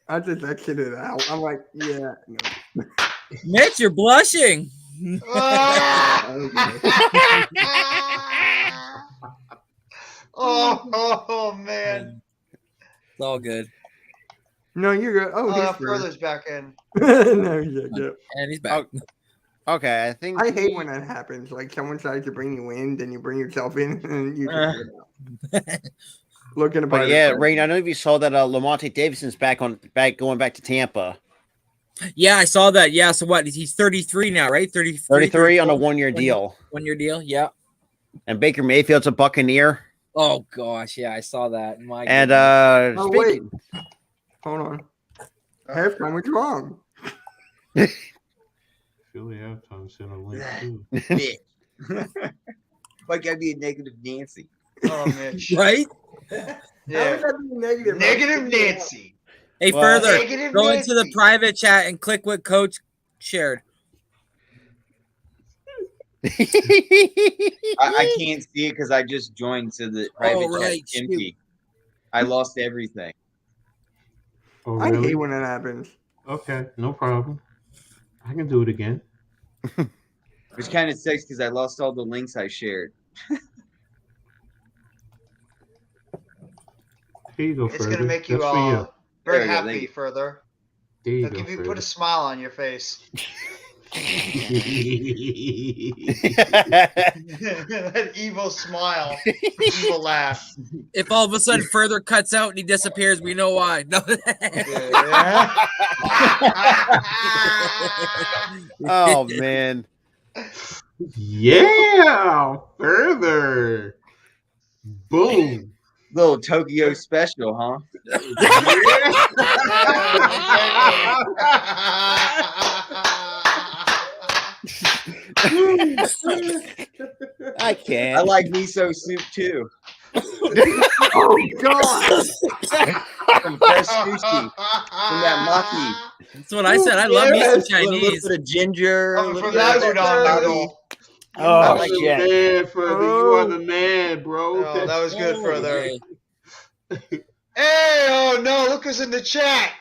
Speaker 2: I just exited out. I'm like, yeah. No.
Speaker 12: Mitch, you're blushing.
Speaker 3: Oh, man.
Speaker 12: It's all good.
Speaker 2: No, you're good. Oh, he's
Speaker 3: Further's back in.
Speaker 2: No, you're good.
Speaker 12: And he's back.
Speaker 1: Okay, I think
Speaker 2: I hate when that happens. Like someone tries to bring you in, then you bring yourself in, and you just looking to buy.
Speaker 1: But yeah, Rain, I don't know if you saw that Lamonte Davidson's going back to Tampa.
Speaker 12: Yeah, I saw that. Yeah, so what? He's 33 now, right?
Speaker 1: 33 on a 1-year deal.
Speaker 12: 1-year deal, yeah.
Speaker 1: And Baker Mayfield's a Buccaneer.
Speaker 12: Oh gosh, yeah, I saw that. My
Speaker 1: and
Speaker 2: oh wait, hold on. Halftime was wrong.
Speaker 5: Philly halftime sent a link too.
Speaker 10: Why gotta be a negative Nancy?
Speaker 3: Oh, Mitch.
Speaker 12: Right?
Speaker 3: Yeah.
Speaker 2: Negative
Speaker 3: Nancy.
Speaker 12: Hey,
Speaker 1: Well,
Speaker 12: further,
Speaker 3: Negative
Speaker 12: go
Speaker 3: Nancy.
Speaker 12: into the private chat and click what Coach shared.
Speaker 10: I can't see it because I just joined, so the private
Speaker 12: right,
Speaker 10: chat's empty. I lost everything.
Speaker 5: Oh,
Speaker 2: I
Speaker 5: really?
Speaker 2: hate when that happens.
Speaker 5: Okay, no problem. I can do it again.
Speaker 10: Which kind of sucks because I lost all the links I shared.
Speaker 5: Here you go,
Speaker 3: It's
Speaker 5: Further.
Speaker 3: going to make you
Speaker 5: That's for you.
Speaker 3: very
Speaker 10: There we go,
Speaker 3: happy,
Speaker 10: thank you.
Speaker 3: Further.
Speaker 5: There you
Speaker 3: It'll
Speaker 5: go,
Speaker 3: give you
Speaker 5: Further.
Speaker 3: put a smile on your face. That evil smile, evil laugh.
Speaker 12: If all of a sudden further cuts out and he disappears, we know why. No.
Speaker 1: Oh man.
Speaker 5: Yeah, Further. Boom.
Speaker 10: Little Tokyo special, huh?
Speaker 1: I can't.
Speaker 10: I like miso soup too.
Speaker 2: Oh God!
Speaker 10: Some fresh sushi from that maki.
Speaker 12: That's what I said. I love me some
Speaker 10: A little
Speaker 12: Chinese.
Speaker 10: bit of ginger.
Speaker 3: Coming
Speaker 10: a
Speaker 3: from
Speaker 10: little
Speaker 3: that
Speaker 10: bit of
Speaker 3: udon
Speaker 10: curry.
Speaker 3: noodle.
Speaker 1: Oh,
Speaker 10: like
Speaker 5: You
Speaker 1: shit.
Speaker 5: man, Further. You are the man, bro.
Speaker 3: Oh, that was good, Further.
Speaker 12: Okay.
Speaker 3: Hey, oh no, look who's in the chat.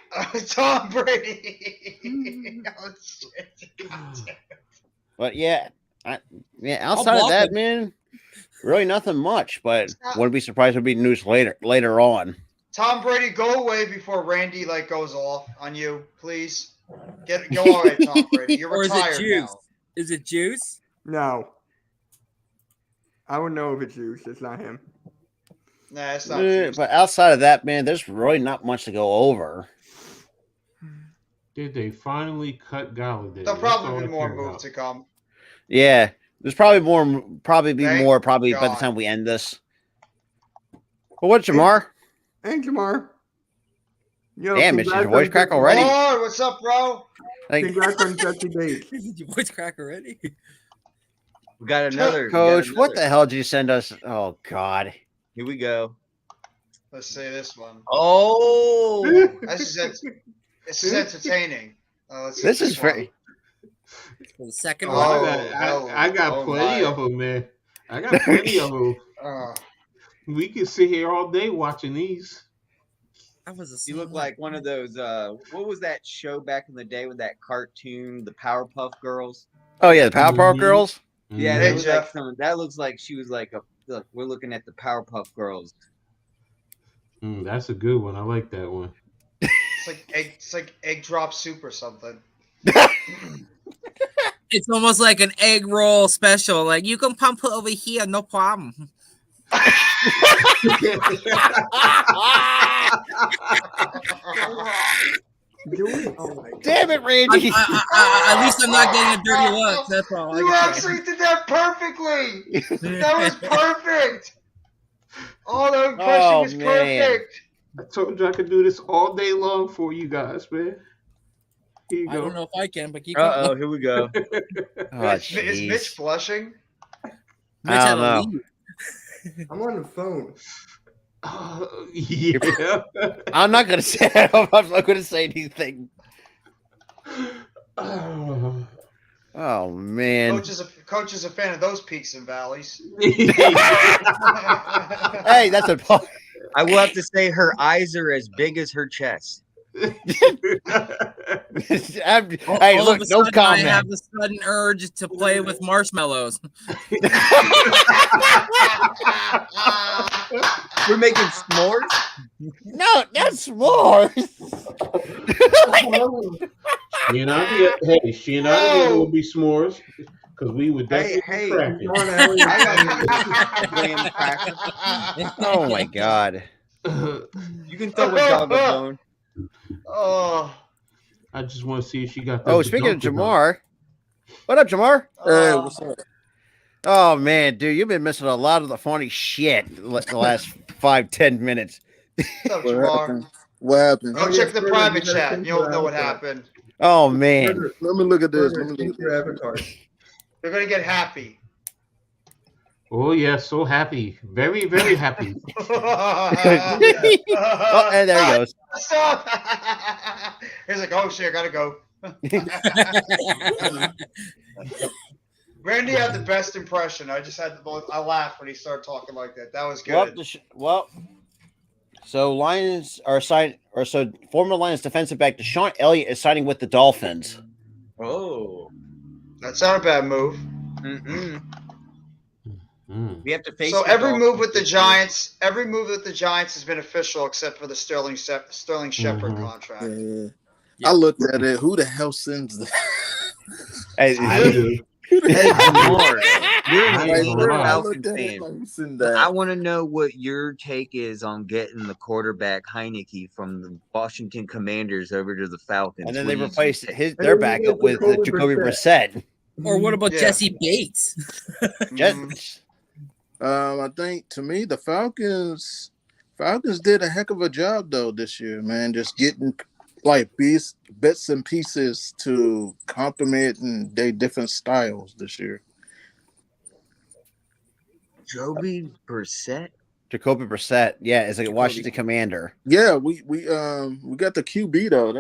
Speaker 3: Tom Brady. Oh, shit. God damn.
Speaker 1: But yeah, outside of
Speaker 12: block
Speaker 1: that,
Speaker 12: it.
Speaker 1: man, really nothing much. But wouldn't be surprised if it'd be news later on.
Speaker 3: Tom Brady, go away before Randy goes off on you, please. Go away, Tom Brady. You're
Speaker 12: Or is it
Speaker 3: retired
Speaker 12: juice?
Speaker 3: now.
Speaker 12: Is it juice?
Speaker 2: No. I would know if it's juice. It's not him.
Speaker 3: Nah, it's not juice.
Speaker 1: But outside of that, man, there's really not much to go over.
Speaker 5: Did they finally cut Galladay?
Speaker 3: There'll
Speaker 5: That's
Speaker 3: probably
Speaker 5: all
Speaker 3: be
Speaker 5: I
Speaker 3: more
Speaker 5: care
Speaker 3: moves
Speaker 5: about.
Speaker 3: to come.
Speaker 1: Yeah, there's probably more. By
Speaker 3: Thank
Speaker 1: the
Speaker 3: God.
Speaker 1: time we end this. But what, Jamar?
Speaker 2: Hey, Jamar. Yo,
Speaker 1: Damn, it's
Speaker 2: congrats
Speaker 1: your voice
Speaker 2: on
Speaker 1: crack
Speaker 2: Jesse-
Speaker 1: already.
Speaker 3: Lord, what's up, bro?
Speaker 1: Like,
Speaker 2: Congrats on Jesse Bates.
Speaker 12: Did your voice crack already?
Speaker 10: We got another.
Speaker 1: Coach, what the hell did you send us? Oh God.
Speaker 10: Here we go.
Speaker 3: Let's say this one.
Speaker 10: Oh,
Speaker 3: This is entertaining. Let's see
Speaker 1: This is
Speaker 3: one.
Speaker 1: very.
Speaker 12: For the second
Speaker 5: Oh,
Speaker 12: one.
Speaker 5: I got plenty of them, man. I got plenty of them. We can sit here all day watching these.
Speaker 12: That was a
Speaker 10: you look like one of those. What was that show back in the day with that cartoon, the Powerpuff Girls?
Speaker 1: Oh yeah, the Powerpuff Girls.
Speaker 10: Yeah,
Speaker 3: Hey,
Speaker 10: that, was
Speaker 3: Jeff.
Speaker 10: like that looks like she was like a. Look, we're looking at the Powerpuff Girls.
Speaker 5: That's a good one. I like that one.
Speaker 3: It's like egg drop soup or something.
Speaker 12: It's almost like an egg roll special. Like you can pump it over here, no problem.
Speaker 1: Damn it, Randy!
Speaker 12: At least I'm not getting a dirty look. That's all.
Speaker 3: You
Speaker 12: I can
Speaker 3: actually did that perfectly. That was perfect. Oh, the impression was perfect.
Speaker 5: I told you I could do this all day long for you guys, man. Here you
Speaker 12: I
Speaker 5: go.
Speaker 12: don't know if I can, but keep
Speaker 10: Uh-oh, here we go.
Speaker 3: Is Mitch blushing?
Speaker 12: Mitch
Speaker 1: I
Speaker 12: had
Speaker 1: don't
Speaker 12: to
Speaker 1: know.
Speaker 12: leave.
Speaker 2: I'm on the phone.
Speaker 5: Yeah.
Speaker 1: I'm not gonna say. I'm not gonna say anything. Oh man.
Speaker 3: Coach is a fan of those peaks and valleys.
Speaker 1: Hey, that's a.
Speaker 10: I will have to say her eyes are as big as her chest.
Speaker 1: Hey,
Speaker 12: All
Speaker 1: look,
Speaker 12: of a
Speaker 1: no
Speaker 12: sudden, I have
Speaker 1: comment.
Speaker 12: the sudden urge to play with marshmallows.
Speaker 10: We're making s'mores.
Speaker 1: No, that's s'mores.
Speaker 5: She and I, hey, she and I together would be s'mores because we would definitely be cracking.
Speaker 10: Graham cracker.
Speaker 1: Oh my god.
Speaker 10: You can throw a dog a bone.
Speaker 3: Oh.
Speaker 5: I just want to see if she got.
Speaker 1: Oh, speaking of Jamar, what up, Jamar?
Speaker 9: Hey, what's up?
Speaker 1: Oh man, dude, you've been missing a lot of the funny shit the last 5-10 minutes.
Speaker 3: What's up,
Speaker 9: What
Speaker 3: Jamar?
Speaker 9: happened? What happened?
Speaker 3: Go check the private chat. You'll know what happened.
Speaker 1: Oh man.
Speaker 9: Let me look at this. Let me look at this.
Speaker 3: They're gonna get happy.
Speaker 5: Oh yeah, so happy, very very happy.
Speaker 1: Oh, and there he goes.
Speaker 3: Stop. He's like, oh shit, I gotta go. Randy had the best impression. I just had I laughed when he started talking like that. That was good.
Speaker 1: Well, so Lions are signed, or so former Lions defensive back Deshaun Elliott is signing with the Dolphins.
Speaker 10: Oh,
Speaker 3: that's not a bad move.
Speaker 10: We have to face.
Speaker 3: So every move with the Giants has been official except for the Sterling Shepard contract.
Speaker 9: I looked at it. Who the hell sends that?
Speaker 5: I do.
Speaker 10: Hey, Jamar, you're
Speaker 5: I
Speaker 10: a
Speaker 5: ain't gonna lie.
Speaker 10: Falcon fan. I want to know what your take is on getting the quarterback Heineke from the Washington Commanders over to the Falcons.
Speaker 1: And then
Speaker 10: What
Speaker 1: they
Speaker 10: do you
Speaker 1: replaced
Speaker 10: think?
Speaker 1: their backup with Jacoby Brissett.
Speaker 12: Or what about
Speaker 3: Yeah.
Speaker 12: Jesse Bates?
Speaker 9: I think to me the Falcons did a heck of a job though this year, man. Just getting like bits and pieces to complement and their different styles this year.
Speaker 10: Jacoby Brissett.
Speaker 1: Jacoby Brissett, yeah, is a Washington Commander.
Speaker 9: Yeah, we got the QB though.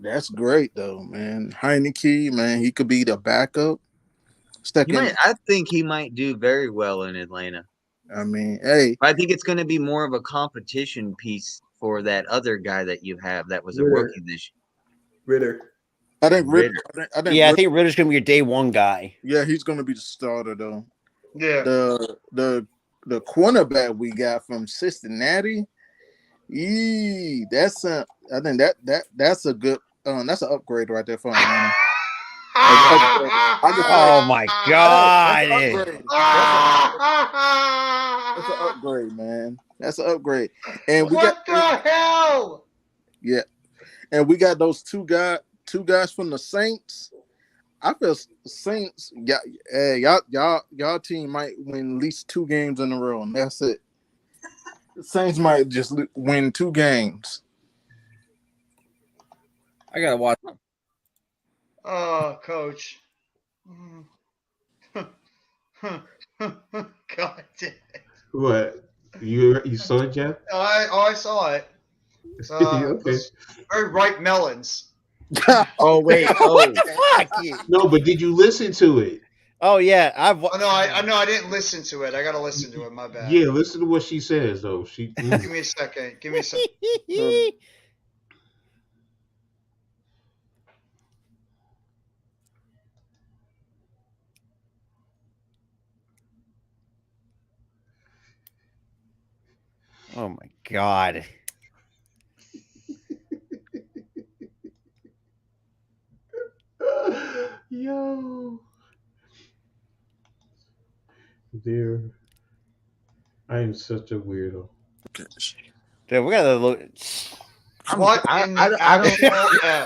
Speaker 9: That's great though, man. Heineke, man, he could be the backup.
Speaker 10: I think he might do very well in Atlanta.
Speaker 9: I mean, hey,
Speaker 10: I think it's going to be more of a competition piece for that other guy that you have that was a rookie this year.
Speaker 2: Ritter.
Speaker 9: I think Ritter.
Speaker 1: I think Ritter's gonna be your day one guy.
Speaker 9: Yeah, he's gonna be the starter though.
Speaker 3: Yeah.
Speaker 9: The cornerback we got from Cincinnati, that's a good that's an upgrade right there for him.
Speaker 1: Oh my god!
Speaker 9: That's an upgrade, man. That's an upgrade. And
Speaker 3: What the hell?
Speaker 9: Yeah, and we got those two guys from the Saints. I feel Saints, y'all team might win at least 2 games in a row, and that's it. The Saints might just win 2 games.
Speaker 12: I gotta watch.
Speaker 3: Oh, coach. God damn it.
Speaker 5: What? You saw it, Jeff?
Speaker 3: I saw it.
Speaker 5: Okay.
Speaker 3: Very ripe melons.
Speaker 10: Oh wait! Oh,
Speaker 5: No, but did you listen to it?
Speaker 1: Oh yeah,
Speaker 3: I didn't listen to it. I gotta listen to it. My bad.
Speaker 5: Yeah, listen to what she says though.
Speaker 3: Give me a second.
Speaker 1: Oh my god.
Speaker 5: Yo. Dear. I am such a weirdo.
Speaker 1: Dude, we gotta look.
Speaker 3: What?
Speaker 10: I
Speaker 3: in
Speaker 10: don't
Speaker 3: the
Speaker 10: know.
Speaker 3: actual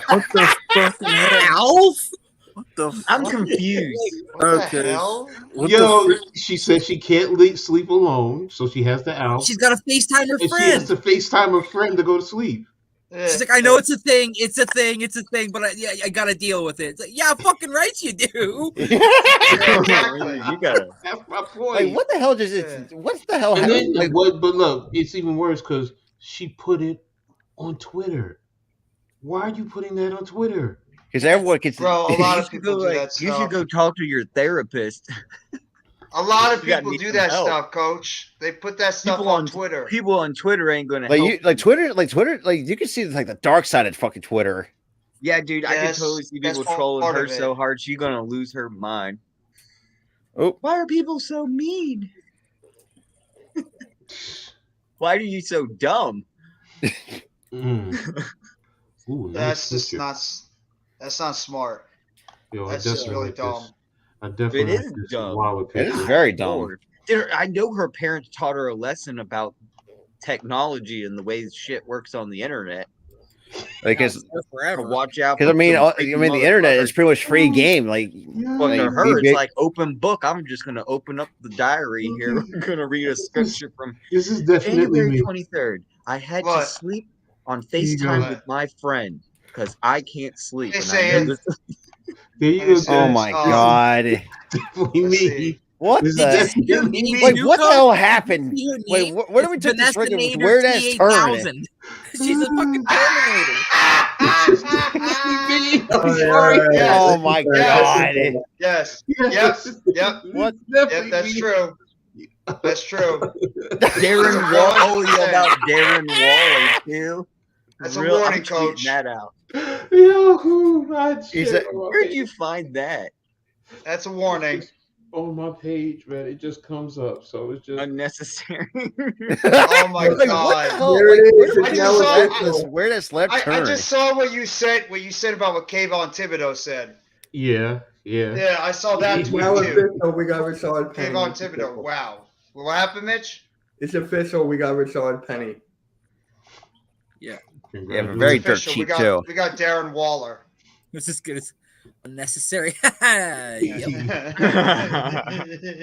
Speaker 10: What the fucking hell?
Speaker 12: Alf?
Speaker 9: What the?
Speaker 10: I'm confused.
Speaker 3: What the hell?
Speaker 5: Yo, she said she can't sleep alone, so she has the Alf.
Speaker 12: She's got to FaceTime her
Speaker 5: And she has
Speaker 12: friend.
Speaker 5: to FaceTime her friend to go to sleep.
Speaker 12: She's like, I know it's a thing, but I gotta deal with it. It's like, yeah, fucking right you do.
Speaker 3: Exactly.
Speaker 10: You gotta.
Speaker 5: That's my point.
Speaker 1: Like, what the hell does it? What's the hell?
Speaker 5: And then,
Speaker 1: Like,
Speaker 5: but look, it's even worse because she put it on Twitter. Why are you putting that on Twitter?
Speaker 1: Because everyone gets.
Speaker 3: Bro, a lot of
Speaker 10: You should
Speaker 3: people
Speaker 10: go,
Speaker 3: do that
Speaker 10: you
Speaker 3: stuff.
Speaker 10: should go talk to your therapist.
Speaker 3: A lot of
Speaker 10: You gotta
Speaker 3: people
Speaker 10: need
Speaker 3: do
Speaker 10: some
Speaker 3: that
Speaker 10: help.
Speaker 3: stuff, Coach. They put that stuff
Speaker 10: People
Speaker 3: on Twitter.
Speaker 10: People on Twitter ain't gonna
Speaker 1: Like
Speaker 10: help.
Speaker 1: you, like Twitter, like you can see like the dark side of fucking Twitter.
Speaker 10: Yeah, dude, I can
Speaker 3: Yes,
Speaker 10: totally see
Speaker 3: that's
Speaker 10: people trolling
Speaker 3: part
Speaker 10: her
Speaker 3: of it.
Speaker 10: so hard she's gonna lose her mind.
Speaker 1: Oh,
Speaker 10: Why are people so mean? Why are you so dumb?
Speaker 5: Mm. Ooh,
Speaker 3: That's
Speaker 5: nice
Speaker 3: just
Speaker 5: picture.
Speaker 3: that's not smart.
Speaker 5: Yo,
Speaker 3: That's
Speaker 5: I
Speaker 3: just
Speaker 5: definitely
Speaker 3: really
Speaker 5: like
Speaker 3: dumb.
Speaker 5: this. I definitely
Speaker 10: It
Speaker 5: like
Speaker 10: is
Speaker 5: this
Speaker 10: dumb.
Speaker 5: Waller
Speaker 1: it
Speaker 5: picture.
Speaker 1: is very dumb.
Speaker 10: Lord. I know her parents taught her a lesson about technology and the way shit works on the internet.
Speaker 1: Like,
Speaker 12: It's forever.
Speaker 10: To watch out.
Speaker 1: because I
Speaker 10: for
Speaker 1: mean,
Speaker 10: some
Speaker 1: the
Speaker 10: freaking
Speaker 1: internet is
Speaker 10: motherfuckers.
Speaker 1: pretty much free game. Like,
Speaker 10: But to
Speaker 1: like,
Speaker 10: her, it's like open book. I'm just gonna open up the diary here. We're gonna read a scripture from
Speaker 5: This is definitely
Speaker 10: January
Speaker 5: me.
Speaker 10: 23rd. I had to
Speaker 3: What?
Speaker 10: sleep on
Speaker 5: Here you go.
Speaker 10: FaceTime with my friend because I can't sleep.
Speaker 3: They
Speaker 10: And
Speaker 3: say
Speaker 10: I know
Speaker 3: it.
Speaker 10: this.
Speaker 5: There you go.
Speaker 1: oh my god,
Speaker 5: Definitely
Speaker 3: Let's
Speaker 5: me.
Speaker 3: see.
Speaker 1: what
Speaker 5: This is
Speaker 1: the?
Speaker 5: definitely me.
Speaker 1: Like,
Speaker 12: You
Speaker 1: what the
Speaker 12: Coach?
Speaker 1: hell happened?
Speaker 12: See her
Speaker 1: Wait,
Speaker 12: name?
Speaker 1: where do we
Speaker 12: It's
Speaker 1: take this
Speaker 12: Vanessa
Speaker 1: freaking
Speaker 12: Nader
Speaker 1: weird ass turn?
Speaker 12: T8000. She's a fucking Terminator.
Speaker 5: This is definitely me. I'm
Speaker 2: Oh, yeah,
Speaker 5: sorry.
Speaker 2: yeah, yeah.
Speaker 1: Oh my god!
Speaker 3: Yes.
Speaker 5: Yes.
Speaker 3: Yep.
Speaker 1: What?
Speaker 3: Yep. That's true. That's true.
Speaker 10: Darren Wall. Oh, yeah, about Darren Wally too.
Speaker 3: That's a
Speaker 10: Real-
Speaker 3: warning,
Speaker 10: I'm tweeting
Speaker 3: Coach.
Speaker 10: that out.
Speaker 5: Yo, my
Speaker 1: Is
Speaker 5: shit.
Speaker 1: that-
Speaker 10: Where'd you find that?
Speaker 3: That's a warning.
Speaker 5: On my page, man, it just comes up. So it's just
Speaker 10: Unnecessary.
Speaker 3: Oh my
Speaker 1: Like, what the
Speaker 3: god.
Speaker 1: hell?
Speaker 2: There
Speaker 1: Like,
Speaker 2: it
Speaker 1: where
Speaker 2: is.
Speaker 1: did
Speaker 3: I
Speaker 1: we
Speaker 3: just
Speaker 1: go
Speaker 3: saw-
Speaker 1: with this weirdest left
Speaker 3: I
Speaker 1: turn?
Speaker 3: just saw what you said about what Kayvon Thibodeau said.
Speaker 5: yeah.
Speaker 3: Yeah, I saw that tweet
Speaker 2: Now
Speaker 3: too.
Speaker 2: official, we got Rashard Penny.
Speaker 3: Kayvon Thibodeau. Wow. What happened, Mitch?
Speaker 2: It's official, we got Rashard Penny.
Speaker 1: Yeah, but very dirt
Speaker 3: Official.
Speaker 1: cheap
Speaker 3: we
Speaker 1: too.
Speaker 3: got Darren Waller.
Speaker 12: This is good. It's unnecessary. Yep.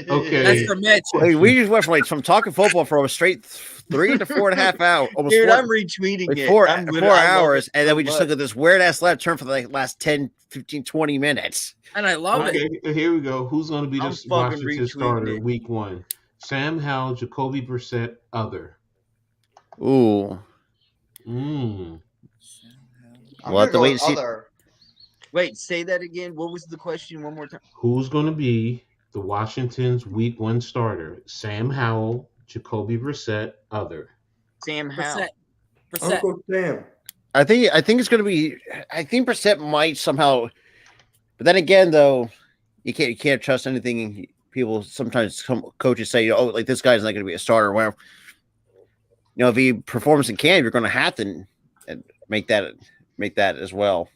Speaker 5: Okay.
Speaker 12: That's for Mitch.
Speaker 1: Like, we just went from talking football for a straight 3 to 4.5 hours, almost
Speaker 10: Dude,
Speaker 1: 4,
Speaker 10: I'm retweeting
Speaker 1: like
Speaker 10: it.
Speaker 1: four
Speaker 10: I'm literally-
Speaker 1: 4
Speaker 10: I love
Speaker 1: hours,
Speaker 10: it
Speaker 1: and then
Speaker 10: so
Speaker 1: we just
Speaker 10: much.
Speaker 1: look at this weird ass left turn for the last 10, 15, 20 minutes.
Speaker 12: And I love
Speaker 5: Okay,
Speaker 12: it.
Speaker 5: here we go. Who's going to be
Speaker 10: I'm
Speaker 5: the
Speaker 10: fucking
Speaker 5: Washington
Speaker 10: retweeting
Speaker 5: starter
Speaker 10: it.
Speaker 5: week 1? Sam Howell, Jacoby Brissett, other.
Speaker 1: Ooh,
Speaker 5: Mm.
Speaker 3: I'm
Speaker 1: We'll have
Speaker 3: gonna
Speaker 1: to
Speaker 3: go
Speaker 1: wait
Speaker 3: with
Speaker 1: and see.
Speaker 3: other.
Speaker 10: Wait, say that again. What was the question one more time?
Speaker 5: Who's going to be the Washington's week 1 starter? Sam Howell, Jacoby Brissett, other.
Speaker 10: Sam Howell.
Speaker 12: Brissett.
Speaker 2: Uncle Sam.
Speaker 1: I think it's going to be. I think Brissett might somehow, but then again, though, you can't trust anything. People sometimes coaches say, "Oh, like this guy's not going to be a starter." Well, if he performs in camp, you're going to have to make that as well.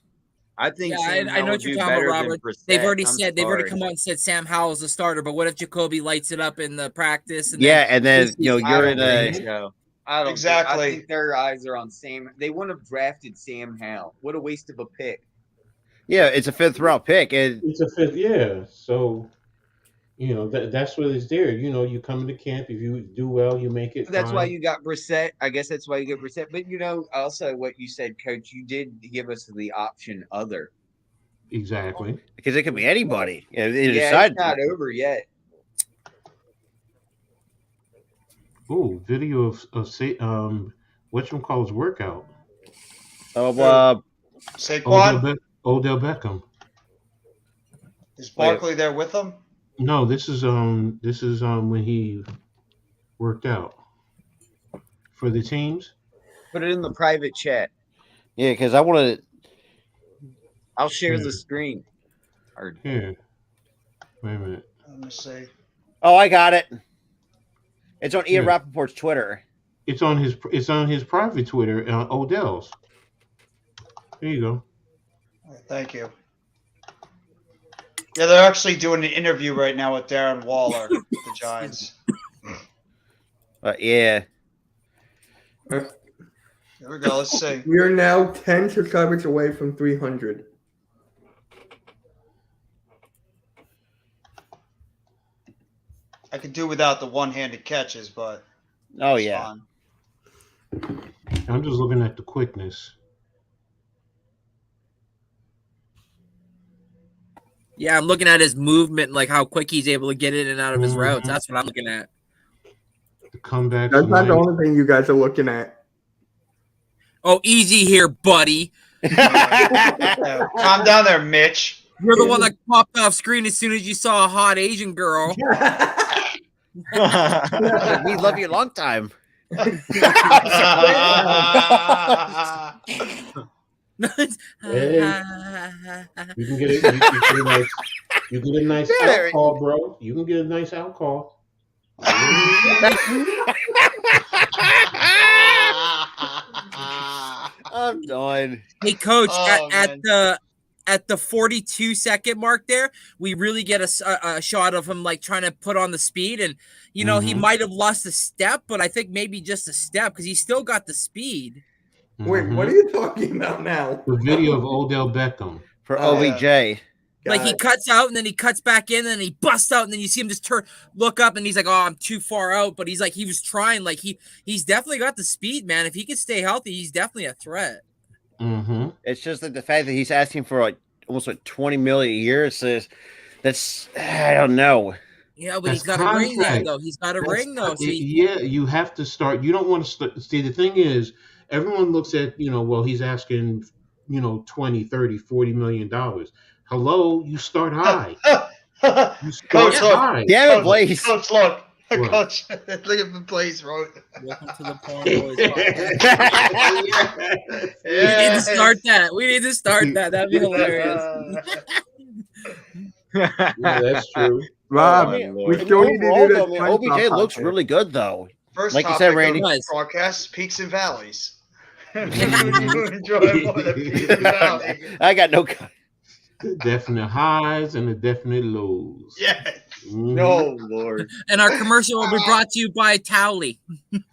Speaker 10: I think
Speaker 12: Yeah,
Speaker 10: Sam
Speaker 12: I
Speaker 10: Howell
Speaker 12: know what
Speaker 10: will
Speaker 12: you're
Speaker 10: do
Speaker 12: talking about,
Speaker 10: better than
Speaker 12: Robert.
Speaker 10: Brissett.
Speaker 12: They've already
Speaker 10: I'm
Speaker 12: said they've already
Speaker 10: sorry.
Speaker 12: come out and said Sam Howell's the starter, but what if Jacoby lights it up in the practice? And
Speaker 1: Yeah, and then
Speaker 12: this
Speaker 1: you're
Speaker 12: season-
Speaker 1: in a.
Speaker 10: So, I don't
Speaker 3: Exactly.
Speaker 10: I think their eyes are on Sam. They wouldn't have drafted Sam Howell. What a waste of a pick.
Speaker 1: Yeah, it's a 5th round pick, and
Speaker 5: It's a 5th, yeah. So, that's what it's there. You come into camp. If you do well, you make it.
Speaker 10: That's why
Speaker 5: fine.
Speaker 10: you got Brissett. I guess that's why you get Brissett. But also what you said, Coach, you did give us the option other.
Speaker 5: Exactly.
Speaker 1: because it could be anybody. They
Speaker 10: Yeah,
Speaker 1: decide.
Speaker 10: it's not over yet.
Speaker 5: Ooh, video of whatchamacallit's workout.
Speaker 3: Saquon.
Speaker 5: Odell Beckham.
Speaker 3: Is Barkley there with him?
Speaker 5: No, this is when he worked out for the teams.
Speaker 10: Put it in the private chat.
Speaker 1: Yeah, because I want to.
Speaker 10: I'll share the screen.
Speaker 5: Here, wait a minute.
Speaker 3: Let me see.
Speaker 1: Oh, I got it. It's on Ian
Speaker 5: Yeah.
Speaker 1: Rappaport's Twitter.
Speaker 5: It's on his private Twitter, Odell's. There you go.
Speaker 3: All right, thank you. Yeah, they're actually doing an interview right now with Darren Waller, with the Giants.
Speaker 1: Yeah.
Speaker 3: Here we go. Let's see.
Speaker 2: We are now 10 subscribers away from 300.
Speaker 3: I could do without the one-handed catches, but
Speaker 1: Oh
Speaker 3: it's
Speaker 1: yeah.
Speaker 3: fine.
Speaker 5: I'm just looking at the quickness.
Speaker 12: Yeah, I'm looking at his movement, like how quick he's able to get in and out of his
Speaker 5: Mhm.
Speaker 12: routes. That's what I'm looking at.
Speaker 5: The comebacks.
Speaker 2: That's not the
Speaker 5: Miami-
Speaker 2: only thing you guys are looking at.
Speaker 12: Oh, easy here, buddy.
Speaker 3: Yeah, calm down there, Mitch.
Speaker 12: You're the one that popped off screen as soon as you saw a hot Asian girl.
Speaker 1: We love you a long time.
Speaker 5: Hey, you can get a nice alcohol, bro. You can get a nice alcohol.
Speaker 1: I'm done.
Speaker 12: Hey, coach,
Speaker 3: Oh,
Speaker 12: at the 42-second mark there, we really get a shot of him like trying to put on the speed, and he might have lost a step, but I think maybe just a step because he still got the speed.
Speaker 2: Wait, what are you talking about now?
Speaker 5: The video of Odell Beckham
Speaker 1: for OBJ.
Speaker 12: Like he cuts out and then he cuts back in and he busts out and then you see him just look up and he's like, oh, I'm too far out. But he's like, he was trying. Like he's definitely got the speed, man. If he could stay healthy, he's definitely a threat.
Speaker 5: Mm-hmm.
Speaker 1: It's just that the fact that he's asking for like almost like $20 million a year says that's I don't know.
Speaker 12: Yeah, but he's got a ring there, though. He's got a ring, though. So
Speaker 5: yeah, you have to start. You don't want to see. The thing is, everyone looks at, well, he's asking, 20, 30, $40 million. Hello, you start high. You start high.
Speaker 1: Damn it, Blaze.
Speaker 3: Coach, look. Coach, look at the Blaze wrote.
Speaker 12: Welcome to the Porn Boys podcast. We need to start that. We need to start that. That'd be hilarious.
Speaker 5: Yeah, that's true.
Speaker 2: Rob, we still need to do this.
Speaker 1: OBJ looks really good, though.
Speaker 3: First
Speaker 1: like you said, Randy.
Speaker 3: Broadcast peaks and valleys.
Speaker 1: I got no.
Speaker 5: Definite highs and the definite lows.
Speaker 3: Yes.
Speaker 5: Mm-hmm.
Speaker 10: No, Lord.
Speaker 12: And our commercial will be brought to you by Towley.
Speaker 3: What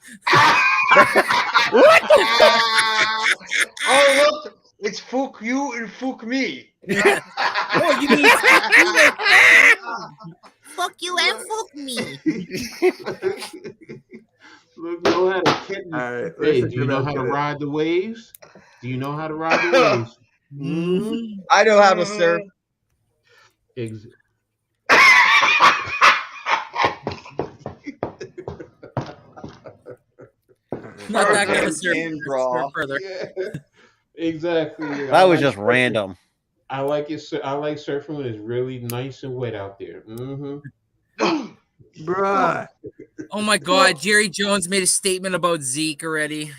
Speaker 3: the fuck? Oh, look. It's fuck you and fuck me.
Speaker 12: Oh, you mean
Speaker 14: fuck you and fuck me.
Speaker 5: Look, know how to kid me. Hey, do you know how to ride the waves? Do you know how to ride the waves?
Speaker 10: Mm-hmm. I know how to surf.
Speaker 12: Not that kind of surf. Further.
Speaker 5: Yeah, exactly.
Speaker 1: That was just random.
Speaker 5: I like it. I like surfing when it's really nice and wet out there. Mm-hmm.
Speaker 2: Bruh.
Speaker 12: Oh my God, Jerry Jones made a statement about Zeke already.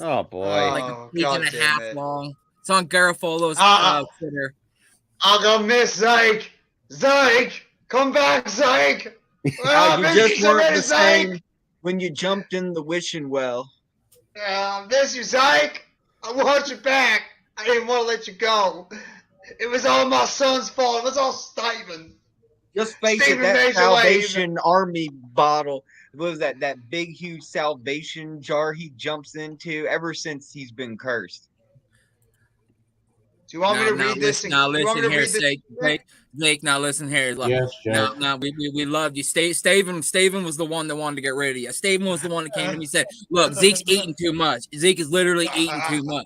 Speaker 1: Oh boy,
Speaker 12: like a week and a half long. It's on Garofalo's Twitter.
Speaker 3: I'm gonna miss Zeke. Zeke, come back, Zeke.
Speaker 10: You just weren't the same when you jumped in the wishing well.
Speaker 3: Miss you, Zeke. I want you back. I didn't want to let you go. It was all my son's fault. It was all Steven.
Speaker 10: Just face it, that Salvation Army bottle, what was that big, huge Salvation jar he jumps into ever since he's been cursed.
Speaker 3: Do you want me to read this?
Speaker 12: Now listen here, Blake. Now listen here.
Speaker 5: Yes, Jack.
Speaker 12: Now we loved you. Staven was the one that wanted to get rid of you. Staven was the one that came to me and said, "Look, Zeke's eating too much. Zeke is literally eating too much."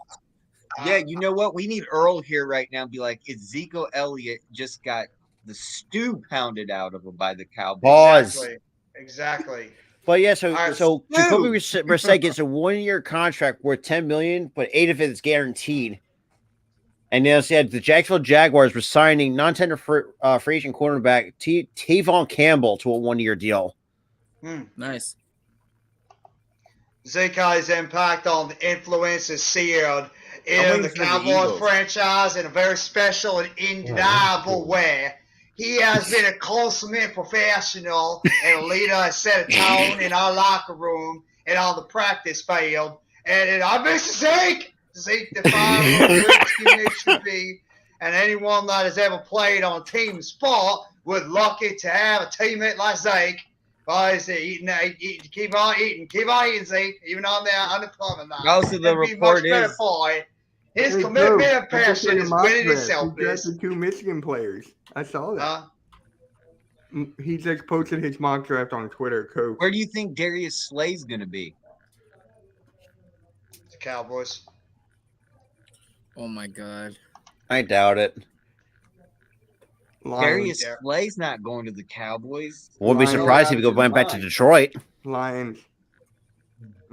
Speaker 10: Yeah, you know what? We need Earl here right now. Be like, Ezekiel Elliott just got the stew pounded out of him by the Cowboys.
Speaker 1: Pause.
Speaker 3: Exactly.
Speaker 1: But yeah, so Jacoby Brissett gets a 1-year contract worth $10 million, but 8 of it is guaranteed. And they said the Jacksonville Jaguars were signing non-tender free agent cornerback Tavon Campbell to a 1-year deal.
Speaker 12: Nice.
Speaker 3: Zeke's impact on the influence is sealed in the Cowboys franchise in a very special and undeniable way. He has been a consummate professional and a leader, has set a tone in our locker room and on the practice field. And I miss Zeke. Zeke defines what a great teammate should be. And anyone that has ever played on a team sport would lucky to have a teammate like Zeke. Guys, keep on eating, Zeke, even on the unemployment line.
Speaker 10: Also, the report is
Speaker 3: his commitment and passion is winning itself.
Speaker 2: He drafted 2 Michigan players. I saw that. He just posted his mock draft on Twitter, Coach.
Speaker 10: Where do you think Darius Slay's going to be?
Speaker 3: The Cowboys.
Speaker 12: Oh my God.
Speaker 1: I doubt it.
Speaker 10: Darius Slay's not going to the Cowboys.
Speaker 1: Wouldn't be surprised if he went back to Detroit.
Speaker 2: Lions.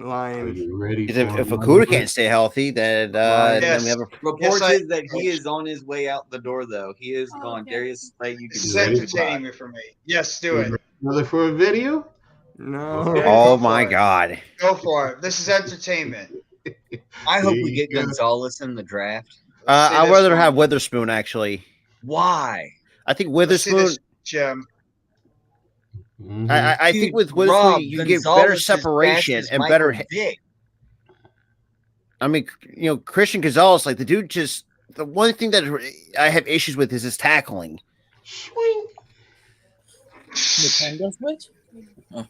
Speaker 2: Lions.
Speaker 5: you ready?
Speaker 1: If Okuda can't stay healthy, then we have a
Speaker 10: Reports is that he is on his way out the door, though. He is gone. Darius Slay, you
Speaker 3: This
Speaker 10: can
Speaker 3: is
Speaker 10: say
Speaker 3: entertaining me for me. Yes, do it.
Speaker 5: Another for a video?
Speaker 2: No.
Speaker 3: Yeah,
Speaker 1: Oh
Speaker 3: go for
Speaker 1: my
Speaker 3: it.
Speaker 1: God.
Speaker 3: Go for it. This is entertainment.
Speaker 10: I hope we get Gonzalez in the draft.
Speaker 1: I'd rather have Witherspoon, actually.
Speaker 10: Why?
Speaker 1: I think
Speaker 3: Let's see
Speaker 1: Witherspoon.
Speaker 3: this, Jim.
Speaker 1: I think with Witherspoon,
Speaker 10: Rob,
Speaker 1: you get better
Speaker 10: Gonzalez is
Speaker 1: separation
Speaker 10: fast as
Speaker 1: and
Speaker 10: Michael
Speaker 1: better.
Speaker 10: Vick.
Speaker 1: I mean, Christian Gonzalez, like the dude, just the one thing that I have issues with is his tackling.
Speaker 12: Nintendo Switch? Oh.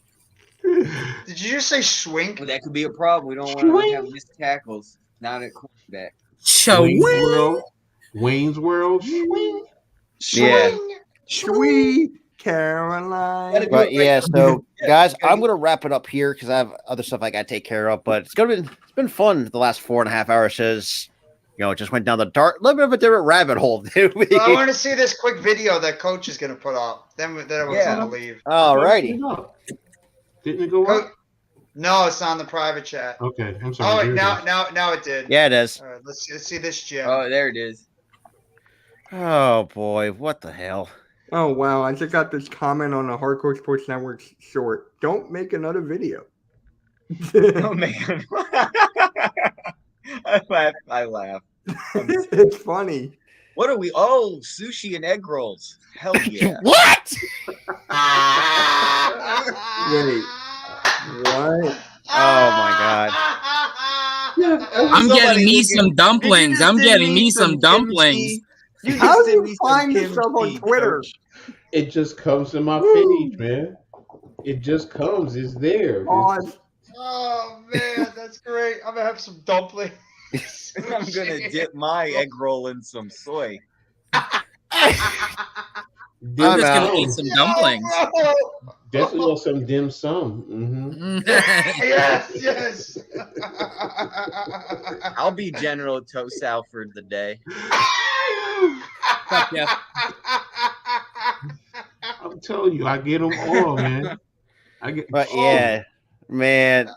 Speaker 3: Did you just say swink?
Speaker 10: Well, that could be a problem. We don't want to have missed tackles. Not at quarterback.
Speaker 5: Wayne's World.
Speaker 1: Yeah.
Speaker 2: Sweet Caroline.
Speaker 1: But yeah, so guys, I'm gonna wrap it up here because I have other stuff I gotta take care of. But it's been fun the last 4.5 hours. Says, just went down the little bit of a different rabbit hole.
Speaker 3: Well, I want to see this quick video that Coach is gonna put up. Then we're gonna leave.
Speaker 1: Alrighty.
Speaker 5: Didn't it go up?
Speaker 3: No, it's not in the private chat.
Speaker 5: Okay, I'm
Speaker 3: Oh,
Speaker 5: sorry.
Speaker 3: wait, now it did.
Speaker 1: Yeah, it is.
Speaker 3: All right, let's see this, Jim.
Speaker 10: Oh, there it is.
Speaker 1: Oh boy, what the hell?
Speaker 2: Oh wow, I just got this comment on the Hardcore Sports Network short. Don't make another video.
Speaker 10: Oh man. I laugh.
Speaker 2: It's funny.
Speaker 10: What are we? Oh, sushi and egg rolls. Hell yeah.
Speaker 1: What?
Speaker 2: Wait. What?
Speaker 1: Oh my God.
Speaker 12: I'm getting me some dumplings. I'm getting me some dumplings.
Speaker 2: How do you find this stuff on Twitter?
Speaker 5: It just comes to my page, man. It just comes. It's there.
Speaker 3: Oh man, that's great. I'm gonna have some dumplings.
Speaker 10: I'm gonna dip my egg roll in some soy.
Speaker 12: I'm just gonna eat some dumplings.
Speaker 5: Definitely want some dim sum. Mm-hmm.
Speaker 3: Yes.
Speaker 10: I'll be General Toast Al for the day.
Speaker 12: Yeah.
Speaker 5: I'm telling you, I get them all, man.
Speaker 1: Yeah, man.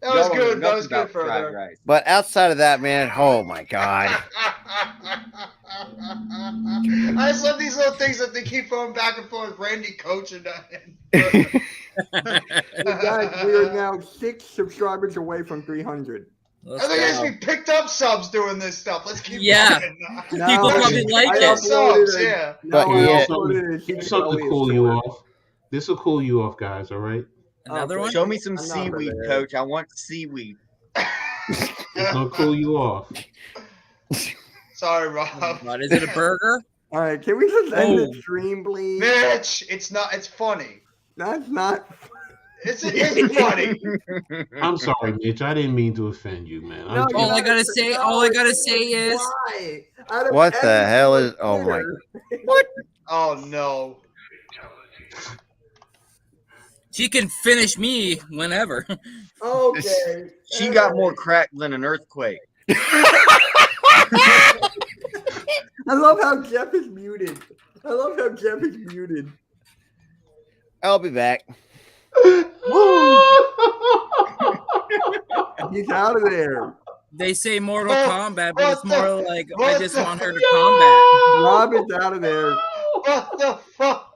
Speaker 3: That was good. That was good for her.
Speaker 10: Rice.
Speaker 1: But outside of that, man, oh my God.
Speaker 3: I just love these little things that they keep going back and forth. Randy coaching.
Speaker 2: Hey guys, we are now 6 subscribers away from 300.
Speaker 3: I think it should be picked up subs doing this stuff. Let's keep going.
Speaker 12: People probably like it.
Speaker 3: Subs, yeah.
Speaker 5: Here's something to cool you off. This will cool you off, guys. All right.
Speaker 12: Another one.
Speaker 10: Show me some seaweed, Coach. I want seaweed.
Speaker 5: It's gonna cool you off.
Speaker 3: Sorry, Rob.
Speaker 12: What is it? A burger?
Speaker 2: All right, can we just end the stream, please?
Speaker 3: Mitch, it's not. It's funny.
Speaker 2: That's not.
Speaker 3: It's funny.
Speaker 5: I'm sorry, Mitch. I didn't mean to offend you, man.
Speaker 12: All I gotta say is.
Speaker 1: What the hell is? Oh my!
Speaker 3: What? Oh no!
Speaker 12: She can finish me whenever.
Speaker 2: Okay.
Speaker 10: She got more crack than an earthquake.
Speaker 2: I love how Jeff is muted.
Speaker 1: I'll be back.
Speaker 2: He's out of there.
Speaker 12: They say Mortal Kombat, but it's more like I just want her to combat.
Speaker 2: Rob is out of there.
Speaker 3: What the fuck?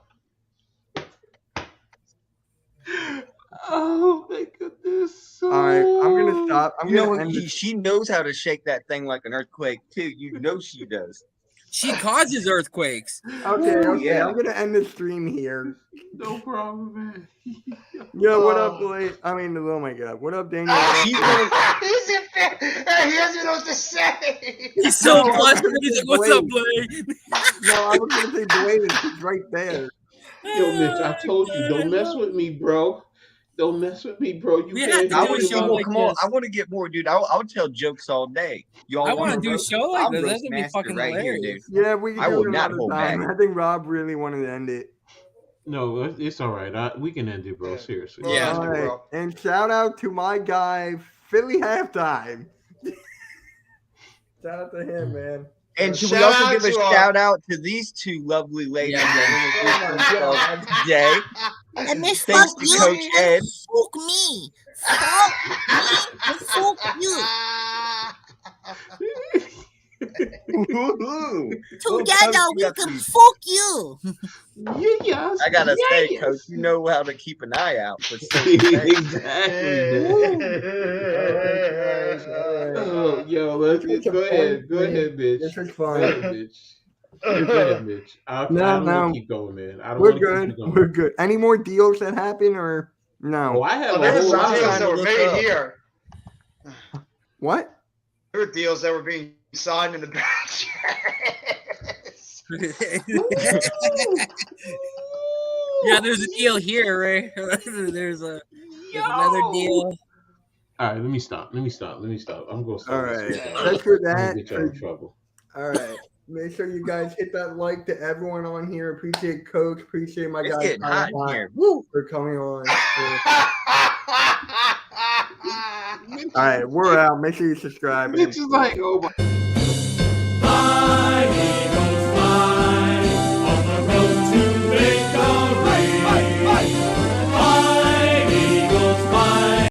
Speaker 5: Oh my goodness!
Speaker 2: All right, I'm gonna stop.
Speaker 10: She knows how to shake that thing like an earthquake too. You know she does.
Speaker 12: She causes earthquakes.
Speaker 2: Okay.
Speaker 10: Yeah.
Speaker 2: I'm gonna end the stream here.
Speaker 5: No problem, man.
Speaker 2: Yo, what up, Blake? I mean, oh my God, what up, Daniel?
Speaker 3: He doesn't know what to say.
Speaker 12: He's so flustered. He's like, "What's up, Blake?"
Speaker 2: No, I was gonna say Blake. He's right there.
Speaker 5: Yo, Mitch, I told you, don't mess with me, bro. Don't mess with me, bro. You can't.
Speaker 10: I want to get more. Come on, I want to get more, dude. I'll tell jokes all day.
Speaker 12: I want to do a show like this. That's gonna be fucking hilarious.
Speaker 2: Yeah, we can
Speaker 10: I
Speaker 2: do
Speaker 10: will
Speaker 2: it
Speaker 10: not
Speaker 2: another
Speaker 10: hold
Speaker 2: time.
Speaker 10: back.
Speaker 2: I think Rob really wanted to end it.
Speaker 5: No, it's all right. We can end it, bro. Seriously.
Speaker 12: Yeah.
Speaker 2: All right. And shout out to my guy, Philly Halftime. Shout out to him, man.
Speaker 10: And should we also give a shout out to these two lovely ladies that introduced themselves today? Thanks to Coach Ed.
Speaker 14: fuck me. Fuck me. Fuck you. Together we can fuck you.
Speaker 10: Yes. I gotta say, Coach, you know how to keep an eye out for
Speaker 5: Exactly. Oh, yo, let's go ahead, Mitch.
Speaker 2: This is
Speaker 5: Go
Speaker 2: fun.
Speaker 5: ahead, Mitch. Go ahead, Mitch. I don't want to keep going, man. I don't
Speaker 2: We're
Speaker 5: want to
Speaker 2: good.
Speaker 5: keep going.
Speaker 2: We're good. Any more deals that happen or no?
Speaker 5: Oh, I have
Speaker 3: there
Speaker 5: a
Speaker 3: were
Speaker 5: whole
Speaker 3: some
Speaker 5: lot
Speaker 3: deals
Speaker 5: of
Speaker 3: that were made
Speaker 10: up.
Speaker 3: here.
Speaker 2: What?
Speaker 3: There were deals that were being signed in the batch.
Speaker 12: Yeah, there's a deal here, right? there's another deal.
Speaker 5: All right, let me stop. I'm going to start.
Speaker 2: All right.
Speaker 5: This
Speaker 2: That's for
Speaker 5: I'm going
Speaker 2: that.
Speaker 5: to get y'all in trouble.
Speaker 2: All right. Make sure you guys hit that like to everyone on here. Appreciate Coach. Appreciate my
Speaker 10: It's
Speaker 2: guys
Speaker 10: getting hot in here.
Speaker 2: for coming on. All right, we're out. Make sure you subscribe.
Speaker 5: Mitch is like, oh my.